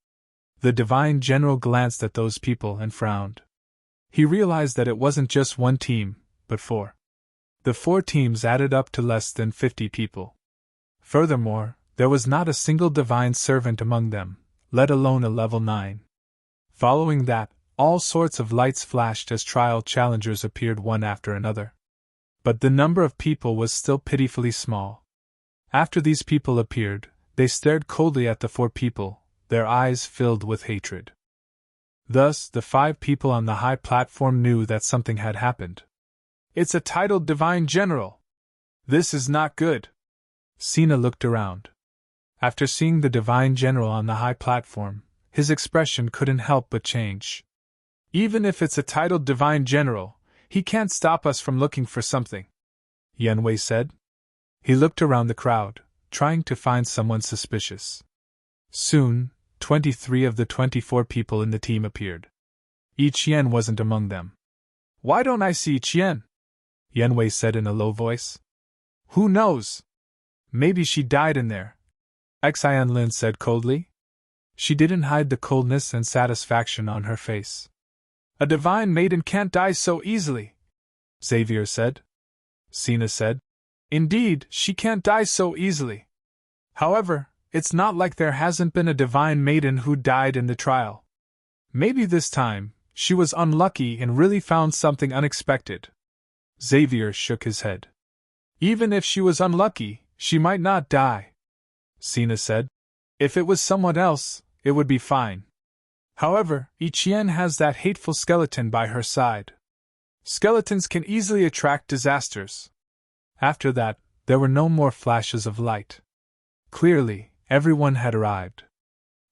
The divine general glanced at those people and frowned. He realized that it wasn't just one team, but 4. The 4 teams added up to less than 50 people. Furthermore, there was not a single divine servant among them, let alone a level 9. Following that, all sorts of lights flashed as trial challengers appeared one after another. But the number of people was still pitifully small. After these people appeared, they stared coldly at the 4 people, their eyes filled with hatred. Thus, the 5 people on the high platform knew that something had happened. It's a titled divine general. This is not good. Sina looked around. After seeing the divine general on the high platform, his expression couldn't help but change. Even if it's a titled divine general, he can't stop us from looking for something, Yanwei said. He looked around the crowd, trying to find someone suspicious. Soon, 23 of the 24 people in the team appeared. Yi Qian wasn't among them. Why don't I see Qian? Yanwei said in a low voice. Who knows? Maybe she died in there, Xian Lin said coldly. She didn't hide the coldness and satisfaction on her face. A divine maiden can't die so easily, Xavier said. Sina said. Indeed, she can't die so easily. However, it's not like there hasn't been a divine maiden who died in the trial. Maybe this time, she was unlucky and really found something unexpected. Xavier shook his head. Even if she was unlucky, she might not die, Sina said. If it was someone else, it would be fine. However, each yen has that hateful skeleton by her side. Skeletons can easily attract disasters. After that, there were no more flashes of light. Clearly, everyone had arrived.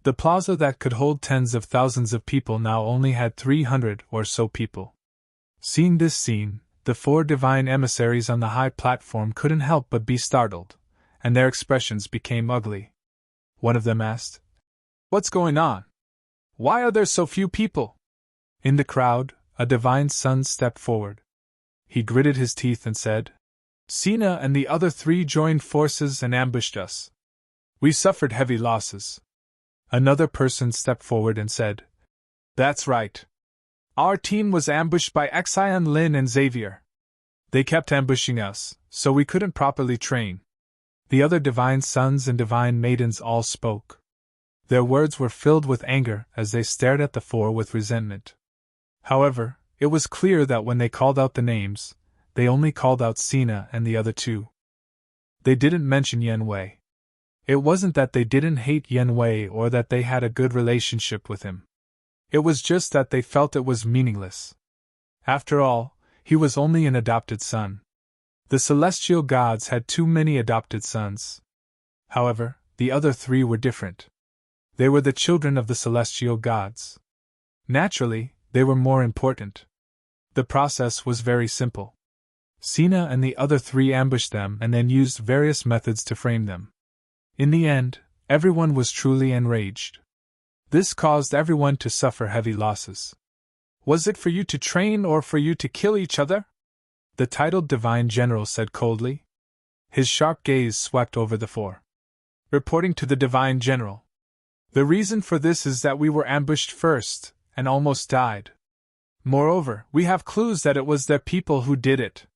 The plaza that could hold tens of thousands of people now only had 300 or so people. Seeing this scene, the 4 divine emissaries on the high platform couldn't help but be startled, and their expressions became ugly. One of them asked, "What's going on? Why are there so few people?" In the crowd, a divine son stepped forward. He gritted his teeth and said, "Sina and the other 3 joined forces and ambushed us. We suffered heavy losses." Another person stepped forward and said, "That's right. Our team was ambushed by Xian Lin and Xavier. They kept ambushing us, so we couldn't properly train." The other divine sons and divine maidens all spoke. Their words were filled with anger as they stared at the 4 with resentment. However, it was clear that when they called out the names, they only called out Sina and the other 2. They didn't mention Yen Wei. It wasn't that they didn't hate Yen Wei or that they had a good relationship with him. It was just that they felt it was meaningless. After all, he was only an adopted son. The celestial gods had too many adopted sons. However, the other 3 were different. They were the children of the celestial gods. Naturally, they were more important. The process was very simple. Sina and the other 3 ambushed them and then used various methods to frame them. In the end, everyone was truly enraged. This caused everyone to suffer heavy losses. "Was it for you to train or for you to kill each other?" the titled divine general said coldly. His sharp gaze swept over the 4. Reporting to the divine general, "The reason for this is that we were ambushed first, and almost died. Moreover, we have clues that it was their people who did it."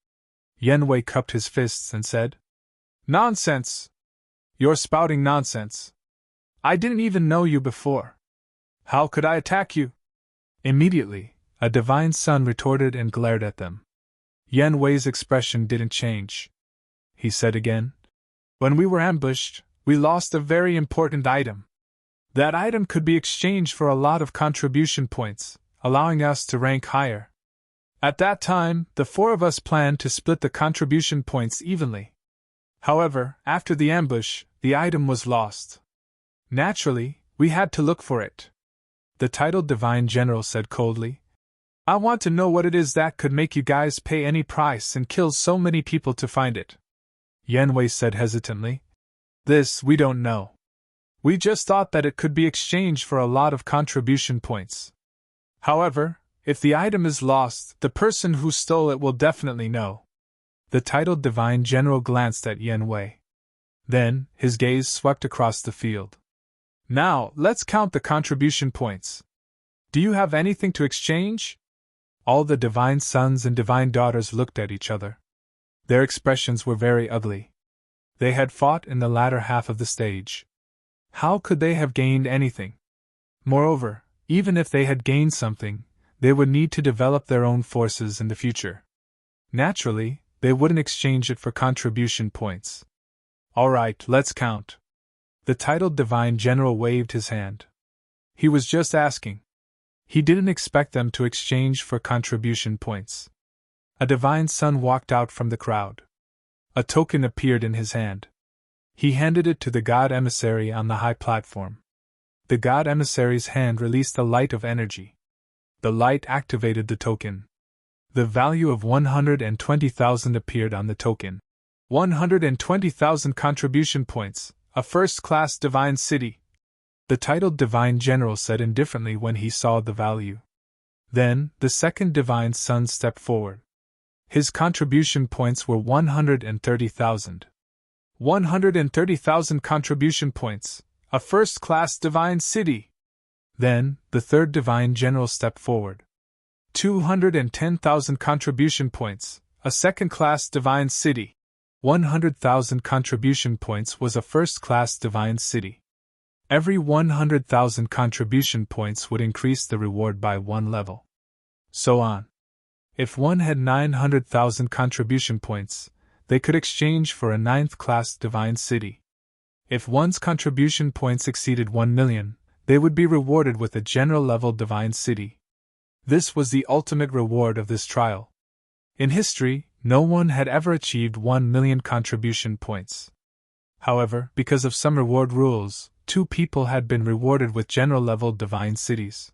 Yen Wei cupped his fists and said, "Nonsense! You're spouting nonsense. I didn't even know you before. How could I attack you?" Immediately, a divine son retorted and glared at them. Yen Wei's expression didn't change. He said again, "When we were ambushed, we lost a very important item. That item could be exchanged for a lot of contribution points, allowing us to rank higher. At that time, the 4 of us planned to split the contribution points evenly. However, after the ambush, the item was lost. Naturally, we had to look for it." The titled divine general said coldly, "I want to know what it is that could make you guys pay any price and kill so many people to find it." Yen Wei said hesitantly, "This we don't know. We just thought that it could be exchanged for a lot of contribution points. However, if the item is lost, the person who stole it will definitely know." The titled divine general glanced at Yen Wei. Then, his gaze swept across the field. "Now, let's count the contribution points. Do you have anything to exchange?" All the divine sons and divine daughters looked at each other. Their expressions were very ugly. They had fought in the latter half of the stage. How could they have gained anything? Moreover, even if they had gained something, they would need to develop their own forces in the future. Naturally, they wouldn't exchange it for contribution points. "All right, let's count." The titled divine general waved his hand. He was just asking. He didn't expect them to exchange for contribution points. A divine son walked out from the crowd. A token appeared in his hand. He handed it to the god emissary on the high platform. The god emissary's hand released a light of energy. The light activated the token. The value of 120,000 appeared on the token. 120,000 contribution points, a first-class divine city. The titled divine general said indifferently when he saw the value. Then, the second divine son stepped forward. His contribution points were 130,000. 130,000 contribution points, a first-class divine city. Then, the third divine general stepped forward. 210,000 contribution points, a second-class divine city. 100,000 contribution points was a first-class divine city. Every 100,000 contribution points would increase the reward by 1 level. So on. If one had 900,000 contribution points, they could exchange for a 9th-class divine city. If one's contribution points exceeded 1 million, They would be rewarded with a general-level divine city. This was the ultimate reward of this trial. In history, no one had ever achieved 1 million contribution points. However, because of some reward rules, 2 people had been rewarded with general-level divine cities.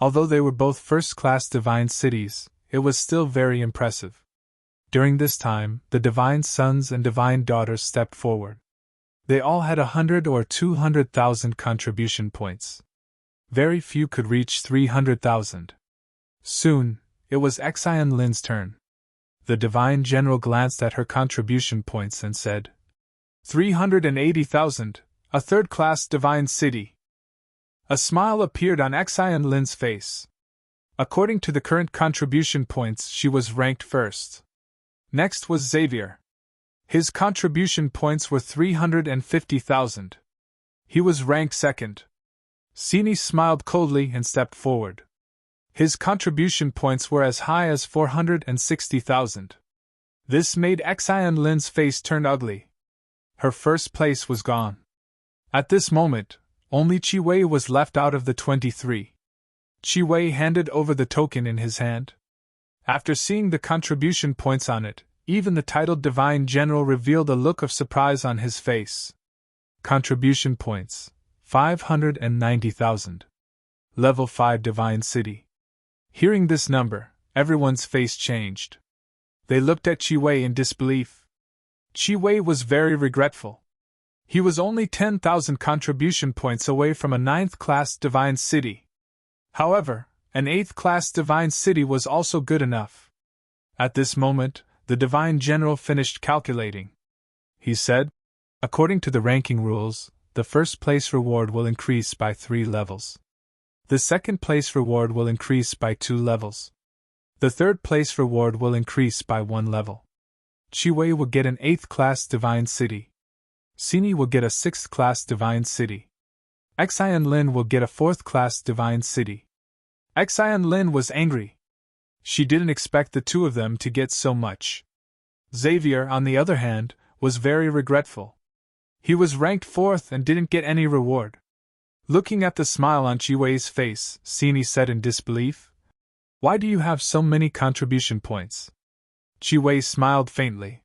Although they were both first-class divine cities, it was still very impressive. During this time, the divine sons and divine daughters stepped forward. They all had 100 or 200,000 contribution points. Very few could reach 300,000. Soon, it was Xian Lin's turn. The divine general glanced at her contribution points and said, 380,000, a third-class divine city. A smile appeared on Xian Lin's face. According to the current contribution points, she was ranked first. Next was Xavier. His contribution points were 350,000. He was ranked second. Sini smiled coldly and stepped forward. His contribution points were as high as 460,000. This made Xian Lin's face turn ugly. Her first place was gone. At this moment, only Qi Wei was left out of the 23. Qi Wei handed over the token in his hand. After seeing the contribution points on it, even the titled Divine General revealed a look of surprise on his face. Contribution points, 590,000. Level 5 Divine City. Hearing this number, everyone's face changed. They looked at Qi Wei in disbelief. Qi Wei was very regretful. He was only 10,000 contribution points away from a 9th-class Divine City. However, an 8th-class Divine City was also good enough. At this moment, the Divine General finished calculating. He said, according to the ranking rules, the first place reward will increase by 3 levels. The second place reward will increase by 2 levels. The third place reward will increase by 1 level. Qi Wei will get an 8th-class Divine City. Sini will get a 6th-class Divine City. Xian Lin will get a 4th-class Divine City. Xian Lin was angry. She didn't expect the two of them to get so much. Xavier, on the other hand, was very regretful. He was ranked 4th and didn't get any reward. Looking at the smile on Qi Wei's face, Sini said in disbelief, "Why do you have so many contribution points?" Qi Wei smiled faintly.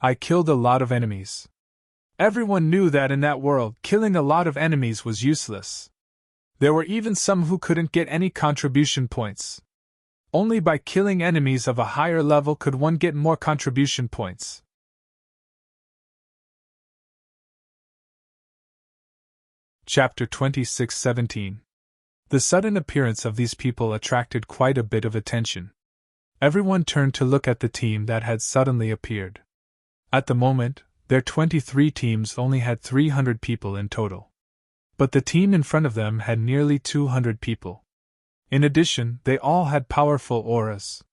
"I killed a lot of enemies." Everyone knew that in that world, killing a lot of enemies was useless. There were even some who couldn't get any contribution points. Only by killing enemies of a higher level could one get more contribution points. Chapter 26:17. The sudden appearance of these people attracted quite a bit of attention. Everyone turned to look at the team that had suddenly appeared. At the moment, their 23 teams only had 300 people in total. But the team in front of them had nearly 200 people. In addition, they all had powerful auras.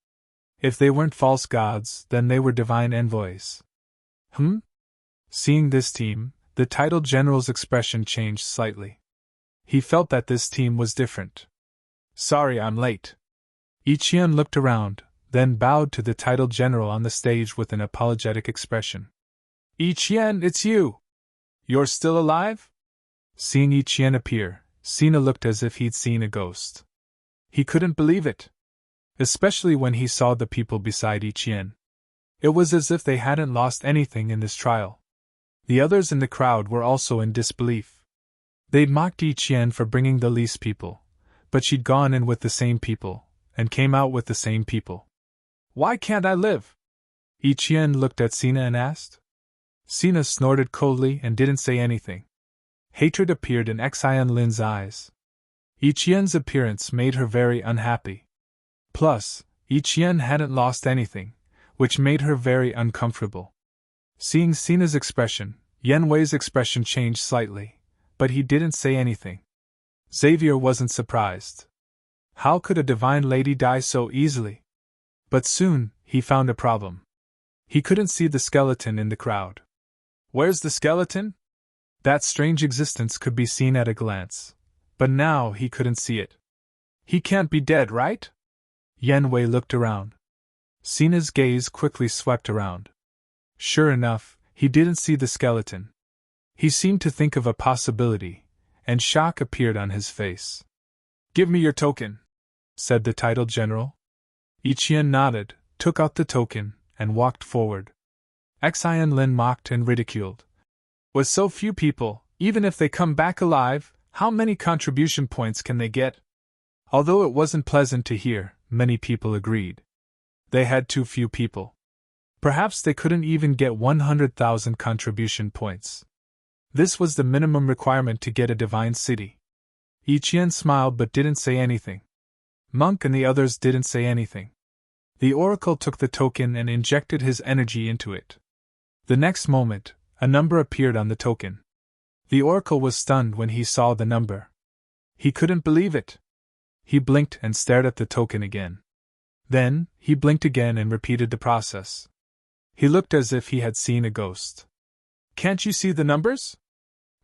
If they weren't false gods, then they were divine envoys. Seeing this team, the titled general's expression changed slightly. He felt that this team was different. "Sorry I'm late." Yiqian looked around, then bowed to the titled general on the stage with an apologetic expression. "Yiqian, it's you! You're still alive?" Seeing Yiqian appear, Sina looked as if he'd seen a ghost. He couldn't believe it. Especially when he saw the people beside Yiqian. It was as if they hadn't lost anything in this trial. The others in the crowd were also in disbelief. They'd mocked Yiqian for bringing the least people, but she'd gone in with the same people, and came out with the same people. "Why can't I live?" Yiqian looked at Sina and asked. Sina snorted coldly and didn't say anything. Hatred appeared in Xian Lin's eyes. Yiqian's appearance made her very unhappy. Plus, Yiqian hadn't lost anything, which made her very uncomfortable. Seeing Sina's expression, Yan Wei's expression changed slightly, but he didn't say anything. Xavier wasn't surprised. How could a divine lady die so easily? But soon, he found a problem. He couldn't see the skeleton in the crowd. Where's the skeleton? That strange existence could be seen at a glance, but now he couldn't see it. He can't be dead, right? Yan Wei looked around. Sina's gaze quickly swept around. Sure enough, he didn't see the skeleton. He seemed to think of a possibility, and shock appeared on his face. "Give me your token," said the titled general. Ichien nodded, took out the token, and walked forward. Xian Lin mocked and ridiculed. "With so few people, even if they come back alive, how many contribution points can they get?" Although it wasn't pleasant to hear, many people agreed. They had too few people. Perhaps they couldn't even get 100,000 contribution points. This was the minimum requirement to get a divine city. Ichien smiled but didn't say anything. Monk and the others didn't say anything. The oracle took the token and injected his energy into it. The next moment, a number appeared on the token. The oracle was stunned when he saw the number. He couldn't believe it. He blinked and stared at the token again. Then, he blinked again and repeated the process. He looked as if he had seen a ghost. "Can't you see the numbers?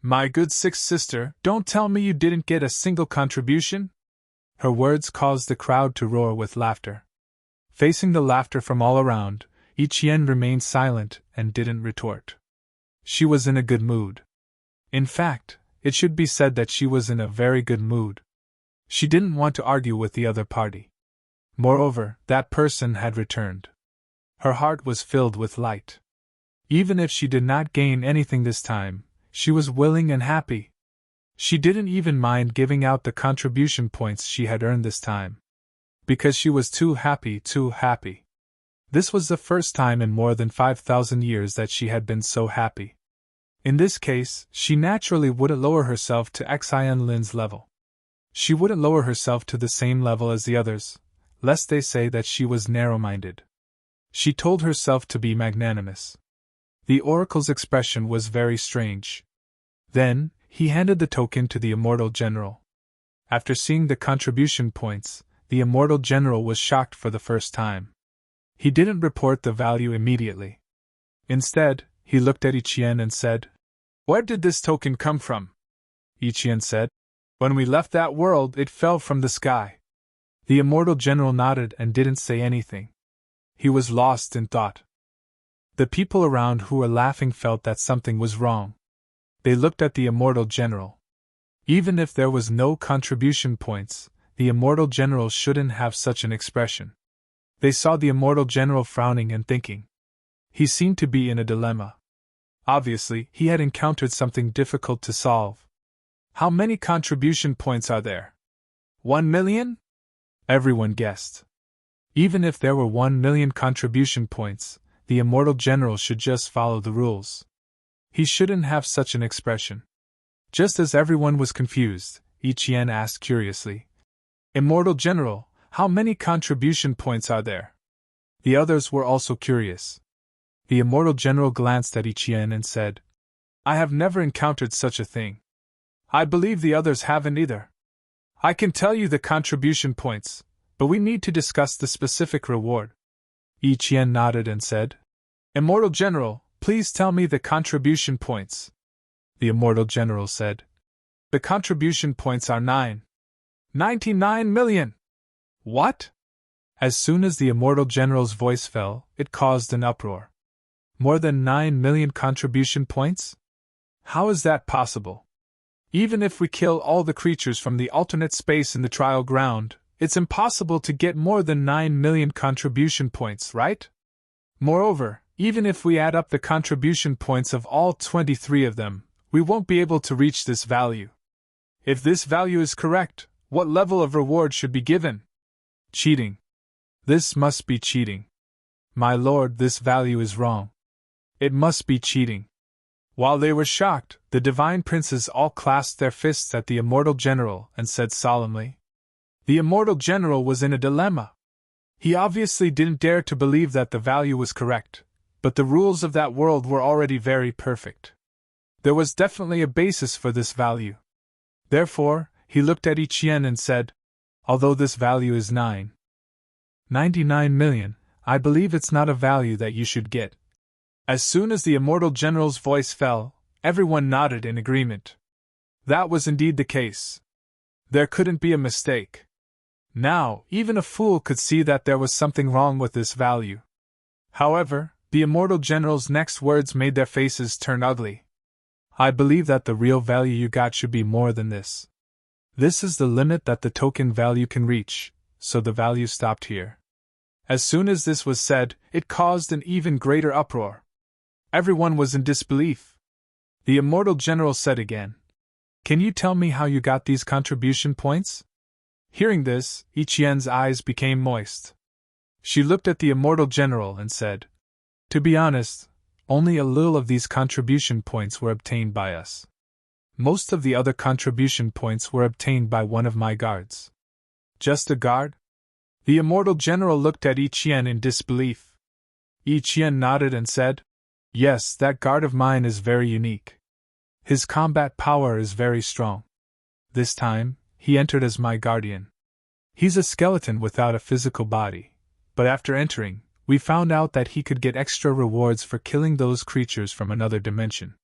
My good sixth sister, don't tell me you didn't get a single contribution?" Her words caused the crowd to roar with laughter. Facing the laughter from all around, Ichien remained silent and didn't retort. She was in a good mood. In fact, it should be said that she was in a very good mood. She didn't want to argue with the other party. Moreover, that person had returned. Her heart was filled with light. Even if she did not gain anything this time, she was willing and happy. She didn't even mind giving out the contribution points she had earned this time. Because she was too happy, too happy. This was the first time in more than 5,000 years that she had been so happy. In this case, she naturally wouldn't lower herself to Xian Lin's level. She wouldn't lower herself to the same level as the others, lest they say that she was narrow-minded. She told herself to be magnanimous. The oracle's expression was very strange. Then, he handed the token to the immortal general. After seeing the contribution points, the immortal general was shocked for the first time. He didn't report the value immediately. Instead, he looked at Ichien and said, "Where did this token come from?" Ichien said, "When we left that world, it fell from the sky." The immortal general nodded and didn't say anything. He was lost in thought. The people around who were laughing felt that something was wrong. They looked at the immortal general. Even if there was no contribution points, the immortal general shouldn't have such an expression. They saw the immortal general frowning and thinking. He seemed to be in a dilemma. Obviously, he had encountered something difficult to solve. "How many contribution points are there? 1 million? Everyone guessed. Even if there were 1 million contribution points, the immortal general should just follow the rules. He shouldn't have such an expression. Just as everyone was confused, Ichien asked curiously, "Immortal general, how many contribution points are there?" The others were also curious. The immortal general glanced at Ichien and said, "I have never encountered such a thing. I believe the others haven't either. I can tell you the contribution points, but we need to discuss the specific reward." Ichien nodded and said, "Immortal general, please tell me the contribution points." The immortal general said, "The contribution points are 99 million. What?" As soon as the immortal general's voice fell, it caused an uproar. More than 9 million contribution points? How is that possible? Even if we kill all the creatures from the alternate space in the trial ground, it's impossible to get more than 9 million contribution points, right? Moreover, even if we add up the contribution points of all 23 of them, we won't be able to reach this value. If this value is correct, what level of reward should be given? Cheating. This must be cheating. My lord, this value is wrong. It must be cheating. While they were shocked, the divine princes all clasped their fists at the immortal general and said solemnly. The immortal general was in a dilemma. He obviously didn't dare to believe that the value was correct, but the rules of that world were already very perfect. There was definitely a basis for this value. Therefore, he looked at Ichien and said, "Although this value is 99 million, I believe it's not a value that you should get." As soon as the immortal general's voice fell, everyone nodded in agreement. That was indeed the case. There couldn't be a mistake. Now, even a fool could see that there was something wrong with this value. However, the immortal general's next words made their faces turn ugly. I believe that the real value you got should be more than this. This is the limit that the token value can reach, so the value stopped here. As soon as this was said, it caused an even greater uproar. Everyone was in disbelief. The immortal general said again, "Can you tell me how you got these contribution points?" Hearing this, Ichien's eyes became moist. She looked at the immortal general and said, "To be honest, only a little of these contribution points were obtained by us. Most of the other contribution points were obtained by one of my guards." "Just a guard?" The immortal general looked at Ichien in disbelief. Ichien nodded and said, "Yes, that guard of mine is very unique. His combat power is very strong. This time, he entered as my guardian. He's a skeleton without a physical body, but after entering, we found out that he could get extra rewards for killing those creatures from another dimension."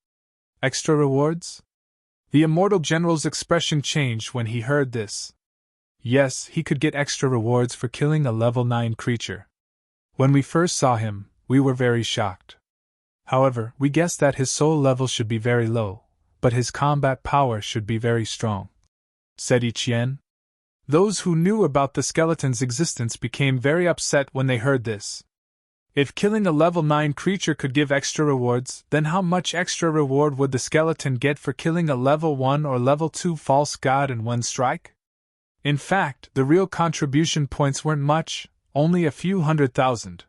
"Extra rewards?" The immortal general's expression changed when he heard this. Yes, he could get extra rewards for killing a level 9 creature. When we first saw him, we were very shocked. However, we guessed that his soul level should be very low, but his combat power should be very strong," said Ichien. Those who knew about the skeleton's existence became very upset when they heard this. If killing a level 9 creature could give extra rewards, then how much extra reward would the skeleton get for killing a level 1 or level 2 false god in one strike? In fact, the real contribution points weren't much, only a few 100,000.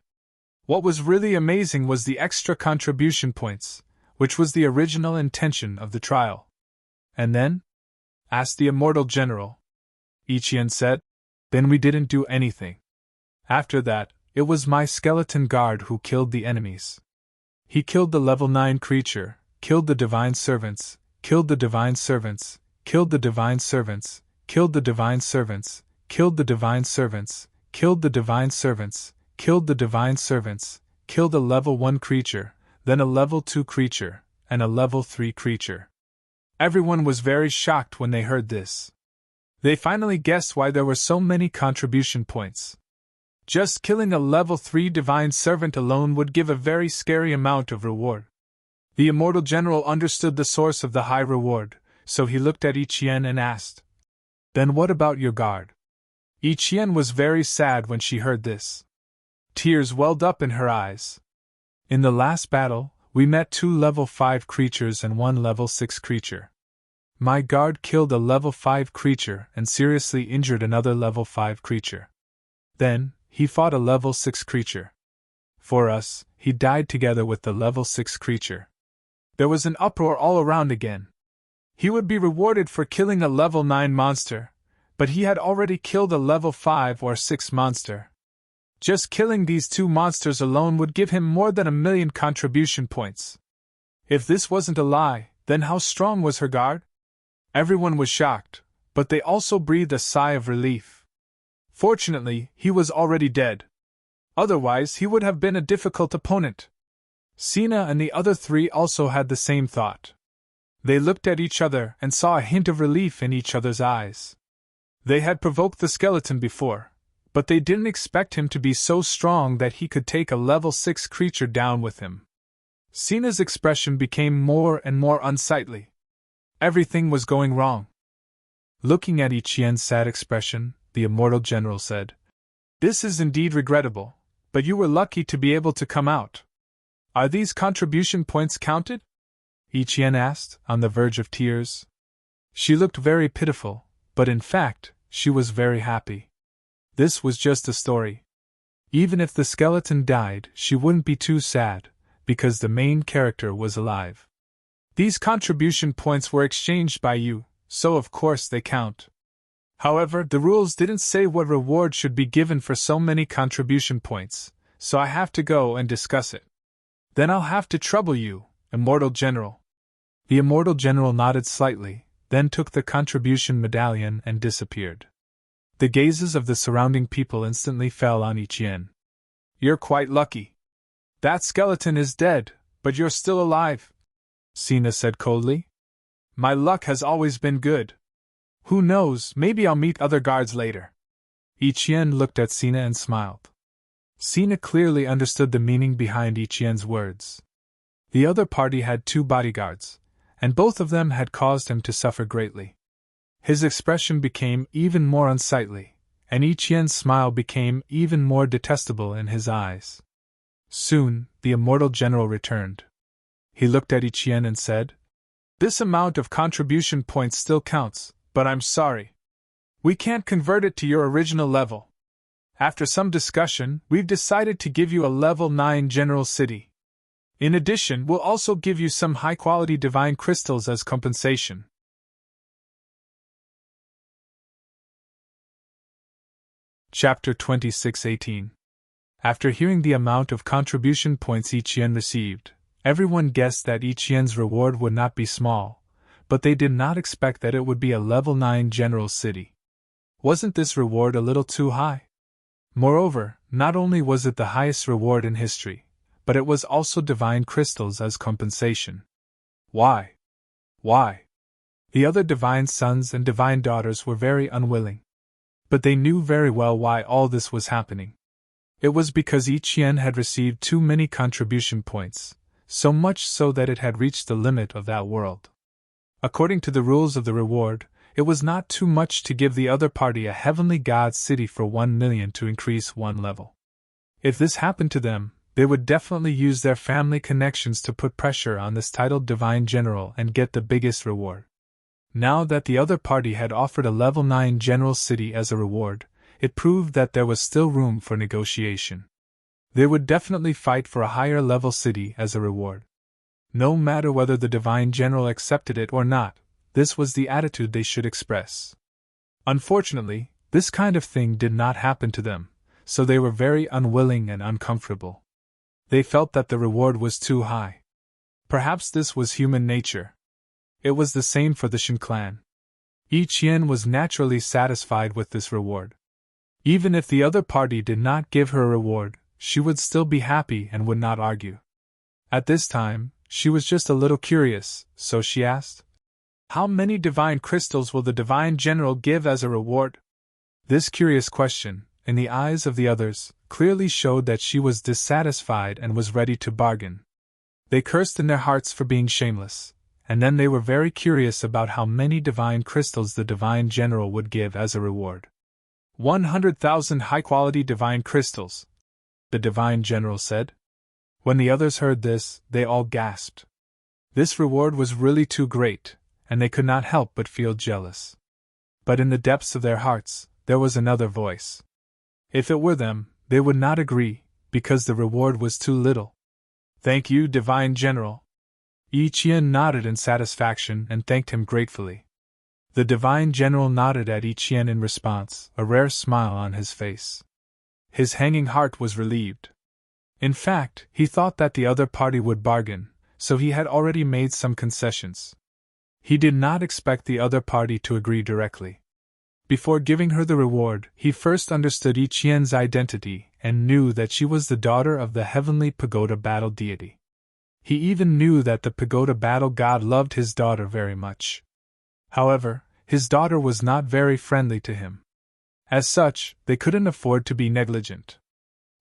What was really amazing was the extra contribution points, which was the original intention of the trial. "And then?" asked the immortal general. Ichien said, "Then we didn't do anything. After that, it was my skeleton guard who killed the enemies. He killed the level 9 creature, killed the divine servants, killed the divine servants, killed the divine servants, killed the divine servants, killed the divine servants, killed the divine servants, killed the divine servants, killed a level 1 creature, then a level 2 creature, and a level 3 creature." Everyone was very shocked when they heard this. They finally guessed why there were so many contribution points. Just killing a level 3 divine servant alone would give a very scary amount of reward. The immortal general understood the source of the high reward, so he looked at Ichien and asked, "Then what about your guard?" Ichien was very sad when she heard this. Tears welled up in her eyes. "In the last battle, we met 2 level 5 creatures and 1 level 6 creature. My guard killed a level 5 creature and seriously injured another level 5 creature. Then, he fought a level 6 creature. For us, he died together with the level 6 creature." There was an uproar all around again. He would be rewarded for killing a level 9 monster, but he had already killed a level 5 or 6 monster. Just killing these 2 monsters alone would give him more than 1,000,000 contribution points. If this wasn't a lie, then how strong was her guard? Everyone was shocked, but they also breathed a sigh of relief. Fortunately, he was already dead. Otherwise, he would have been a difficult opponent. Sina and the other 3 also had the same thought. They looked at each other and saw a hint of relief in each other's eyes. They had provoked the skeleton before, but they didn't expect him to be so strong that he could take a level 6 creature down with him. Sina's expression became more and more unsightly. Everything was going wrong. Looking at Ichien's sad expression, the immortal general said, "This is indeed regrettable, but you were lucky to be able to come out. Are these contribution points counted?" Ichien asked, on the verge of tears. She looked very pitiful, but in fact, she was very happy. This was just a story. Even if the skeleton died, she wouldn't be too sad, because the main character was alive. These contribution points were exchanged by you, so of course they count. However, the rules didn't say what reward should be given for so many contribution points, so I have to go and discuss it. Then I'll have to trouble you, Immortal General. The Immortal General nodded slightly, then took the contribution medallion and disappeared. The gazes of the surrounding people instantly fell on Ichien. "You're quite lucky. That skeleton is dead, but you're still alive," Sina said coldly. "My luck has always been good. Who knows, maybe I'll meet other guards later." Ichien looked at Sina and smiled. Sina clearly understood the meaning behind Ichien's words. The other party had 2 bodyguards, and both of them had caused him to suffer greatly. His expression became even more unsightly, and Ichien's smile became even more detestable in his eyes. Soon, the immortal general returned. He looked at Ichien and said, "This amount of contribution points still counts, but I'm sorry. We can't convert it to your original level. After some discussion, we've decided to give you a level 9 general city. In addition, we'll also give you some high-quality divine crystals as compensation." Chapter 26:18. After hearing the amount of contribution points Ichien received, everyone guessed that Ichien's reward would not be small, but they did not expect that it would be a level 9 general city. Wasn't this reward a little too high? Moreover, not only was it the highest reward in history, but it was also divine crystals as compensation. Why? The other divine sons and divine daughters were very unwilling. But they knew very well why all this was happening. It was because Ichien had received too many contribution points, so much so that it had reached the limit of that world. According to the rules of the reward, it was not too much to give the other party a heavenly god city for 1 million to increase one level. If this happened to them, they would definitely use their family connections to put pressure on this titled divine general and get the biggest reward. Now that the other party had offered a level 9 general city as a reward, it proved that there was still room for negotiation. They would definitely fight for a higher level city as a reward. No matter whether the divine general accepted it or not, this was the attitude they should express. Unfortunately, this kind of thing did not happen to them, so they were very unwilling and uncomfortable. They felt that the reward was too high. Perhaps this was human nature. It was the same for the Shin clan. Ichien was naturally satisfied with this reward. Even if the other party did not give her a reward, she would still be happy and would not argue. At this time, she was just a little curious, so she asked, "How many divine crystals will the divine general give as a reward?" This curious question, in the eyes of the others, clearly showed that she was dissatisfied and was ready to bargain. They cursed in their hearts for being shameless, and then they were very curious about how many divine crystals the divine general would give as a reward. 100,000 high-quality divine crystals, the divine general said. When the others heard this, they all gasped. This reward was really too great, and they could not help but feel jealous. But in the depths of their hearts, there was another voice. If it were them, they would not agree, because the reward was too little. "Thank you, divine general." Ichien nodded in satisfaction and thanked him gratefully. The divine general nodded at Ichien in response, a rare smile on his face. His hanging heart was relieved. In fact, he thought that the other party would bargain, so he had already made some concessions. He did not expect the other party to agree directly. Before giving her the reward, he first understood Ichien's identity and knew that she was the daughter of the heavenly pagoda battle deity. He even knew that the pagoda battle god loved his daughter very much. However, his daughter was not very friendly to him. As such, they couldn't afford to be negligent.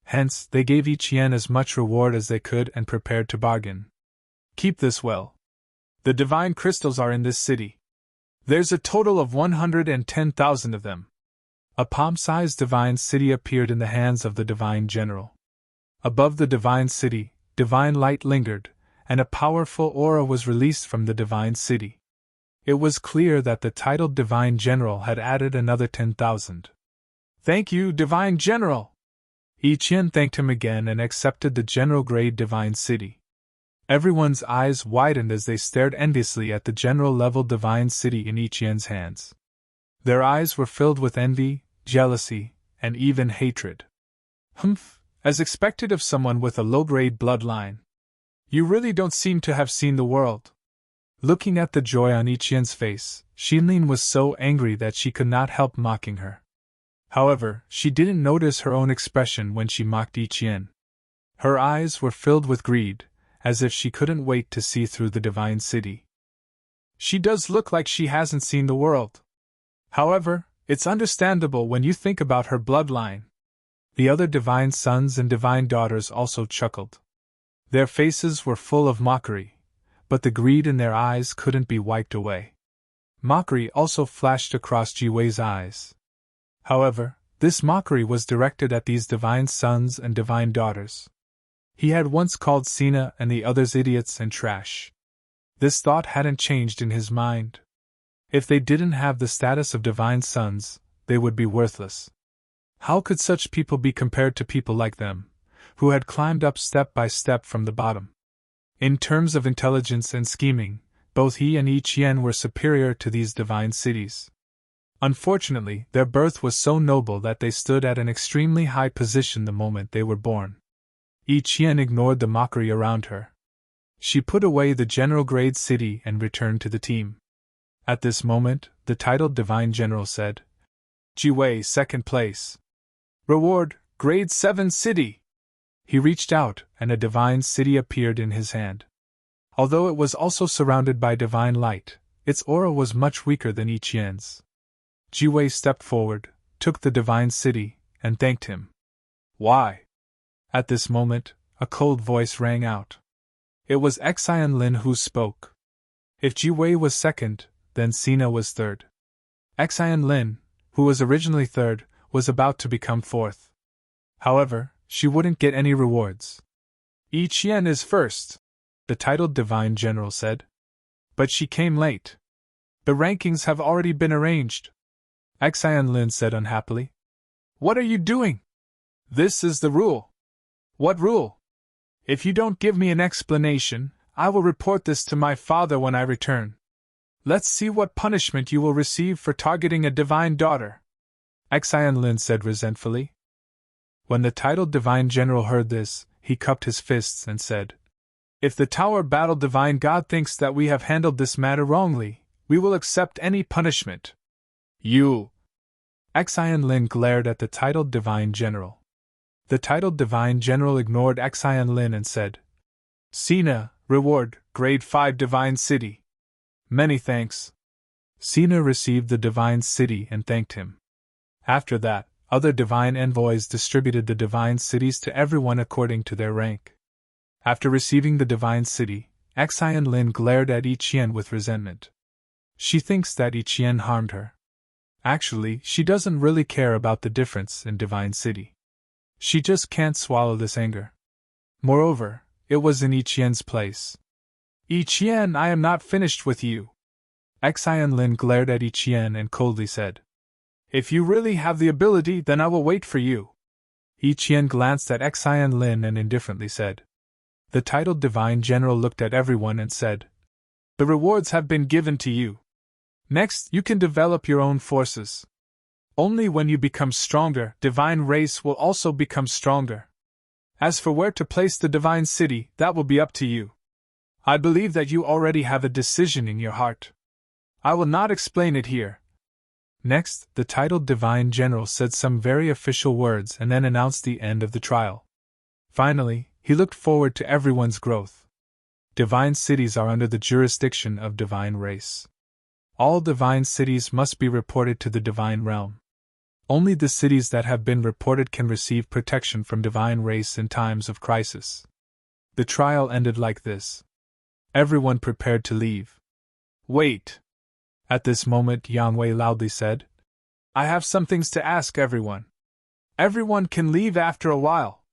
Hence, they gave Ichien as much reward as they could and prepared to bargain. "Keep this well. The divine crystals are in this city. There's a total of 110,000 of them." A palm-sized divine city appeared in the hands of the divine general. Above the divine city, divine light lingered, and a powerful aura was released from the divine city. It was clear that the titled divine general had added another 10,000. "Thank you, divine general!" Ichien thanked him again and accepted the general-grade divine city. Everyone's eyes widened as they stared enviously at the general-level divine city in Ichien's hands. Their eyes were filled with envy, jealousy, and even hatred. "Humph, as expected of someone with a low-grade bloodline. You really don't seem to have seen the world." Looking at the joy on Ichien's face, Xinlin was so angry that she could not help mocking her. However, she didn't notice her own expression when she mocked Ichien. Her eyes were filled with greed, as if she couldn't wait to see through the divine city. "She does look like she hasn't seen the world. However, it's understandable when you think about her bloodline." The other divine sons and divine daughters also chuckled. Their faces were full of mockery, but the greed in their eyes couldn't be wiped away. Mockery also flashed across Jiwei's eyes. However, this mockery was directed at these divine sons and divine daughters. He had once called Sina and the others idiots and trash. This thought hadn't changed in his mind. If they didn't have the status of divine sons, they would be worthless. How could such people be compared to people like them, who had climbed up step by step from the bottom? In terms of intelligence and scheming, both he and Yi Qian were superior to these divine cities. Unfortunately, their birth was so noble that they stood at an extremely high position the moment they were born. Yi Qian ignored the mockery around her. She put away the general grade city and returned to the team. At this moment, the titled Divine General said, "Jiwei, second place. Reward, grade 7 city." He reached out, and a divine city appeared in his hand. Although it was also surrounded by divine light, its aura was much weaker than Yi Qian's. Jiwei stepped forward, took the divine city, and thanked him. "Why?" At this moment, a cold voice rang out. It was Xian Lin who spoke. If Jiwei was second, then Sina was third. Xian Lin, who was originally third, was about to become fourth. However, she wouldn't get any rewards. "Yi Qian is first," the titled Divine General said. "But she came late. The rankings have already been arranged," Xian Lin said unhappily. "What are you doing? This is the rule." "What rule?" "If you don't give me an explanation, I will report this to my father when I return. Let's see what punishment you will receive for targeting a divine daughter," Xian Lin said resentfully. When the titled Divine General heard this, he cupped his fists and said, "If the Tower Battle Divine God thinks that we have handled this matter wrongly, we will accept any punishment." "You!" Xian Lin glared at the titled Divine General. The titled Divine General ignored Xian Lin and said, "Sina, reward, grade 5 Divine City." "Many thanks." Sina received the Divine City and thanked him. After that, other divine envoys distributed the divine cities to everyone according to their rank. After receiving the divine city, Xian Lin glared at Yi Qian with resentment. She thinks that Yi Qian harmed her. Actually, she doesn't really care about the difference in divine city. She just can't swallow this anger. Moreover, it was in Yi Qian's place. "Yi Qian, I am not finished with you." Xian Lin glared at Yi Qian and coldly said, "If you really have the ability, then I will wait for you." Yi Qian glanced at Xian Lin and indifferently said. The titled Divine General looked at everyone and said, "The rewards have been given to you. Next, you can develop your own forces. Only when you become stronger, divine race will also become stronger. As for where to place the divine city, that will be up to you. I believe that you already have a decision in your heart. I will not explain it here." Next, the titled Divine General said some very official words and then announced the end of the trial. Finally, he looked forward to everyone's growth. Divine cities are under the jurisdiction of divine race. All divine cities must be reported to the divine realm. Only the cities that have been reported can receive protection from divine race in times of crisis. The trial ended like this. Everyone prepared to leave. "Wait!" At this moment, Yang Wei loudly said, "I have some things to ask everyone. Everyone can leave after a while."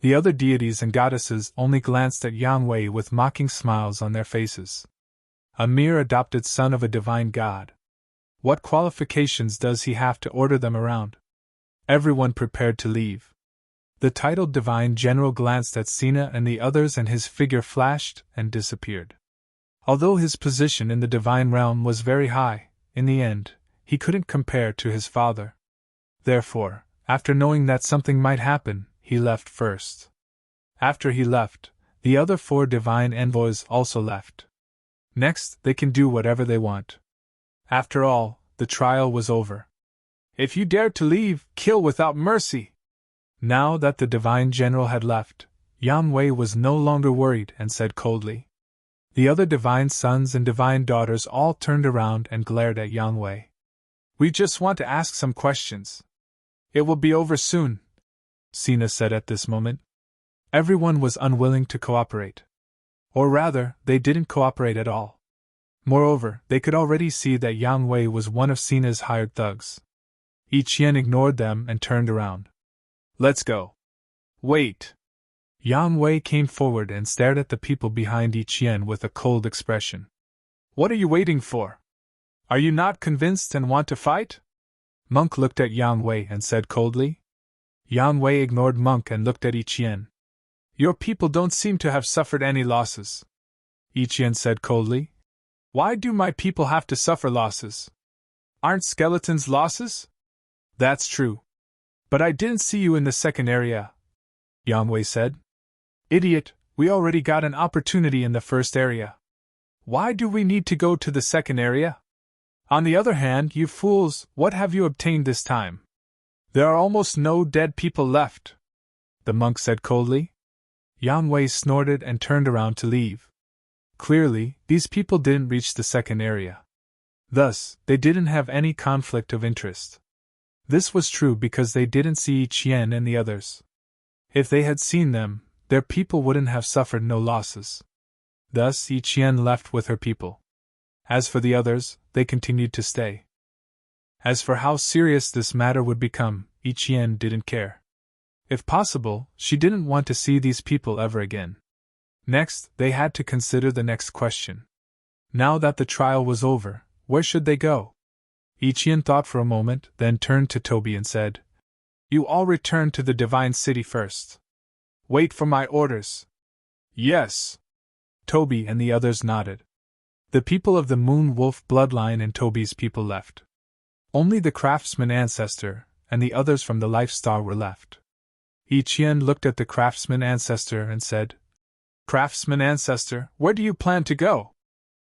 The other deities and goddesses only glanced at Yang Wei with mocking smiles on their faces. A mere adopted son of a divine god. What qualifications does he have to order them around? Everyone prepared to leave. The titled Divine General glanced at Sina and the others and his figure flashed and disappeared. Although his position in the divine realm was very high, in the end, he couldn't compare to his father. Therefore, after knowing that something might happen, he left first. After he left, the other 4 divine envoys also left. Next, they can do whatever they want. After all, the trial was over. "If you dare to leave, kill without mercy!" Now that the Divine General had left, Yang Wei was no longer worried and said coldly. The other divine sons and divine daughters all turned around and glared at Yang Wei. "We just want to ask some questions. It will be over soon," Sina said at this moment. Everyone was unwilling to cooperate. Or rather, they didn't cooperate at all. Moreover, they could already see that Yang Wei was one of Sina's hired thugs. Yi Qian ignored them and turned around. Let's go. Wait. Yang Wei came forward and stared at the people behind Yi Qian with a cold expression. What are you waiting for? Are you not convinced and want to fight? Monk looked at Yang Wei and said coldly. Yang Wei ignored Monk and looked at Yi Qian. Your people don't seem to have suffered any losses. Yi Qian said coldly. Why do my people have to suffer losses? Aren't skeletons losses? That's true. But I didn't see you in the second area, Yang Wei said. Idiot, we already got an opportunity in the first area. Why do we need to go to the second area? On the other hand, you fools, what have you obtained this time? There are almost no dead people left, the monk said coldly. Yang Wei snorted and turned around to leave. Clearly, these people didn't reach the second area. Thus, they didn't have any conflict of interest. This was true because they didn't see Yi Qian and the others. If they had seen them, their people wouldn't have suffered no losses. Thus, Yi Qian left with her people. As for the others, they continued to stay. As for how serious this matter would become, Yi Qian didn't care. If possible, she didn't want to see these people ever again. Next, they had to consider the next question. Now that the trial was over, where should they go? Yi Qian thought for a moment, then turned to Toby and said, You all return to the Divine City first. Wait for my orders. Yes. Toby and the others nodded. The people of the Moon Wolf bloodline and Toby's people left. Only the craftsman ancestor and the others from the Life Star were left. Yi Qian looked at the craftsman ancestor and said, Craftsman ancestor, where do you plan to go?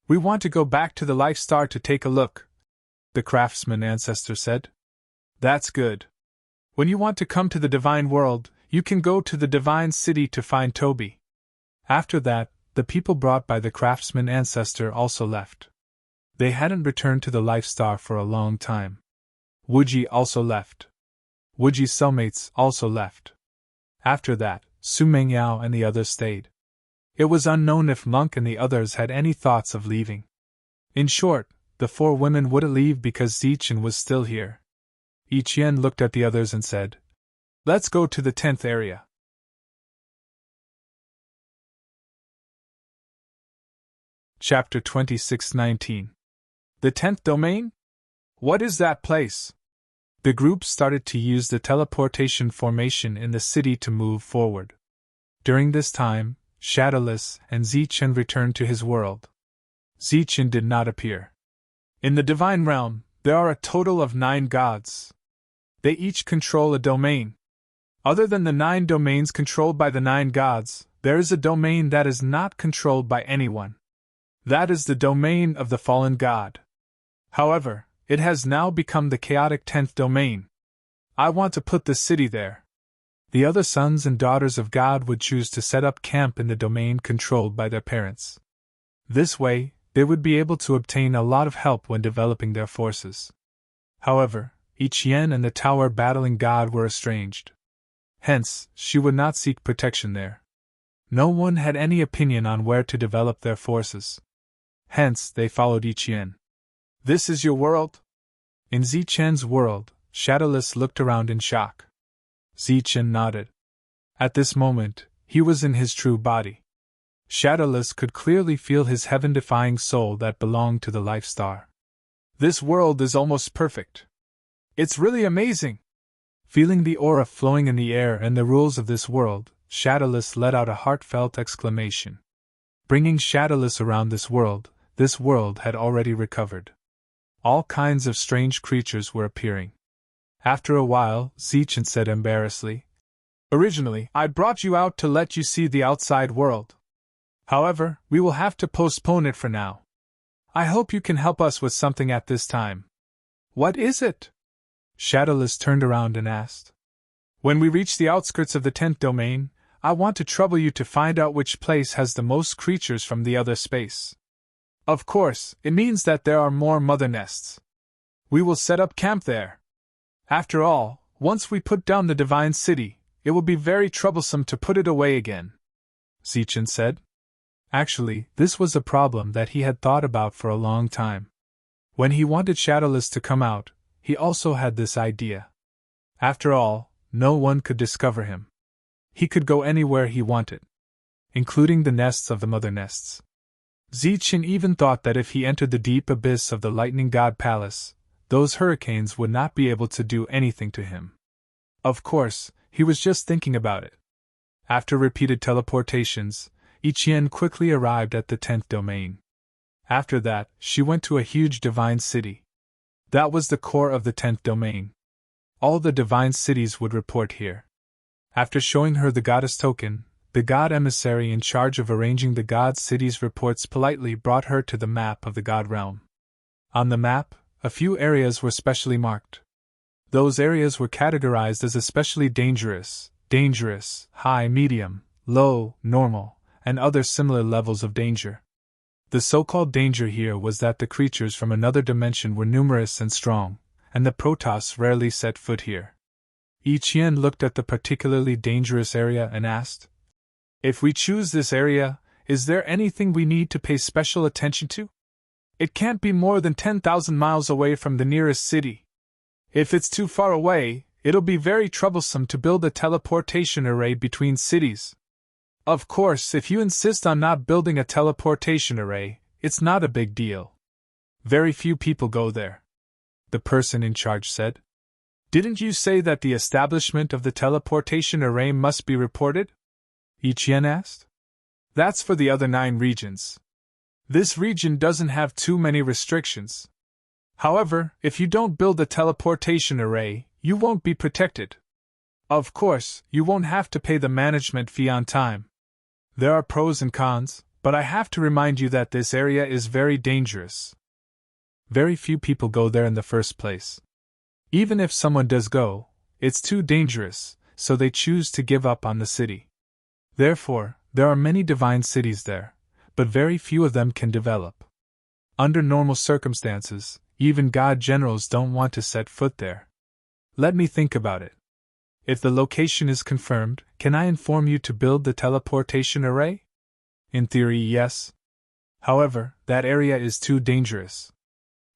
We want to go back to the Life Star to take a look, the craftsman ancestor said. That's good. When you want to come to the divine world, you can go to the divine city to find Toby. After that, the people brought by the craftsman ancestor also left. They hadn't returned to the Life Star for a long time. Wuji also left. Wuji's cellmates also left. After that, Su Mengyao and the others stayed. It was unknown if Monk and the others had any thoughts of leaving. In short, the four women wouldn't leave because Zichen was still here. Yi Qian looked at the others and said, Let's go to the 10th area. Chapter 26:19. The 10th domain? What is that place? The group started to use the teleportation formation in the city to move forward. During this time, Shadowless and Zichen returned to his world. Zichen did not appear. In the Divine Realm, there are a total of 9 gods. They each control a domain. Other than the 9 domains controlled by the 9 gods, there is a domain that is not controlled by anyone. That is the domain of the fallen god. However, it has now become the chaotic 10th domain. I want to put the city there. The other sons and daughters of God would choose to set up camp in the domain controlled by their parents. This way, they would be able to obtain a lot of help when developing their forces. However, Yi Qian and the tower battling god were estranged. Hence, she would not seek protection there. No one had any opinion on where to develop their forces. Hence, they followed Yi Qian. This is your world? In Zichen's world, Shadowless looked around in shock. Zichen nodded. At this moment, he was in his true body. Shadowless could clearly feel his heaven-defying soul that belonged to the Life Star. This world is almost perfect. It's really amazing! Feeling the aura flowing in the air and the rules of this world, Shadowless let out a heartfelt exclamation. Bringing Shadowless around this world had already recovered. All kinds of strange creatures were appearing. After a while, Zichen said embarrassedly, Originally, I brought you out to let you see the outside world. However, we will have to postpone it for now. I hope you can help us with something at this time. What is it? Shadowless turned around and asked. When we reach the outskirts of the 10th domain, I want to trouble you to find out which place has the most creatures from the other space. Of course, it means that there are more mother nests. We will set up camp there. After all, once we put down the Divine City, it will be very troublesome to put it away again, Zichen said. Actually, this was a problem that he had thought about for a long time. When he wanted Shadowless to come out, he also had this idea. After all, no one could discover him. He could go anywhere he wanted, including the nests of the mother nests. Zichin even thought that if he entered the deep abyss of the Lightning God Palace, those hurricanes would not be able to do anything to him. Of course, he was just thinking about it. After repeated teleportations, Ichien quickly arrived at the 10th domain. After that, she went to a huge divine city. That was the core of the 10th domain. All the divine cities would report here. After showing her the goddess token, the god emissary in charge of arranging the god cities' reports politely brought her to the map of the god realm. On the map, a few areas were specially marked. Those areas were categorized as especially dangerous, high, medium, low, normal, and other similar levels of danger. The so-called danger here was that the creatures from another dimension were numerous and strong, and the Protoss rarely set foot here. Ichien looked at the particularly dangerous area and asked, "If we choose this area, is there anything we need to pay special attention to? It can't be more than 10,000 miles away from the nearest city. If it's too far away, it'll be very troublesome to build a teleportation array between cities. Of course, if you insist on not building a teleportation array, it's not a big deal. Very few people go there," the person in charge said. "Didn't you say that the establishment of the teleportation array must be reported?" Ichien asked. "That's for the other 9 regions. This region doesn't have too many restrictions. However, if you don't build a teleportation array, you won't be protected. Of course, you won't have to pay the management fee on time. There are pros and cons, but I have to remind you that this area is very dangerous. Very few people go there in the first place. Even if someone does go, it's too dangerous, so they choose to give up on the city. Therefore, there are many divine cities there, but very few of them can develop. Under normal circumstances, even god generals don't want to set foot there. Let me think about it. If the location is confirmed, can I inform you to build the teleportation array? In theory, yes. However, that area is too dangerous.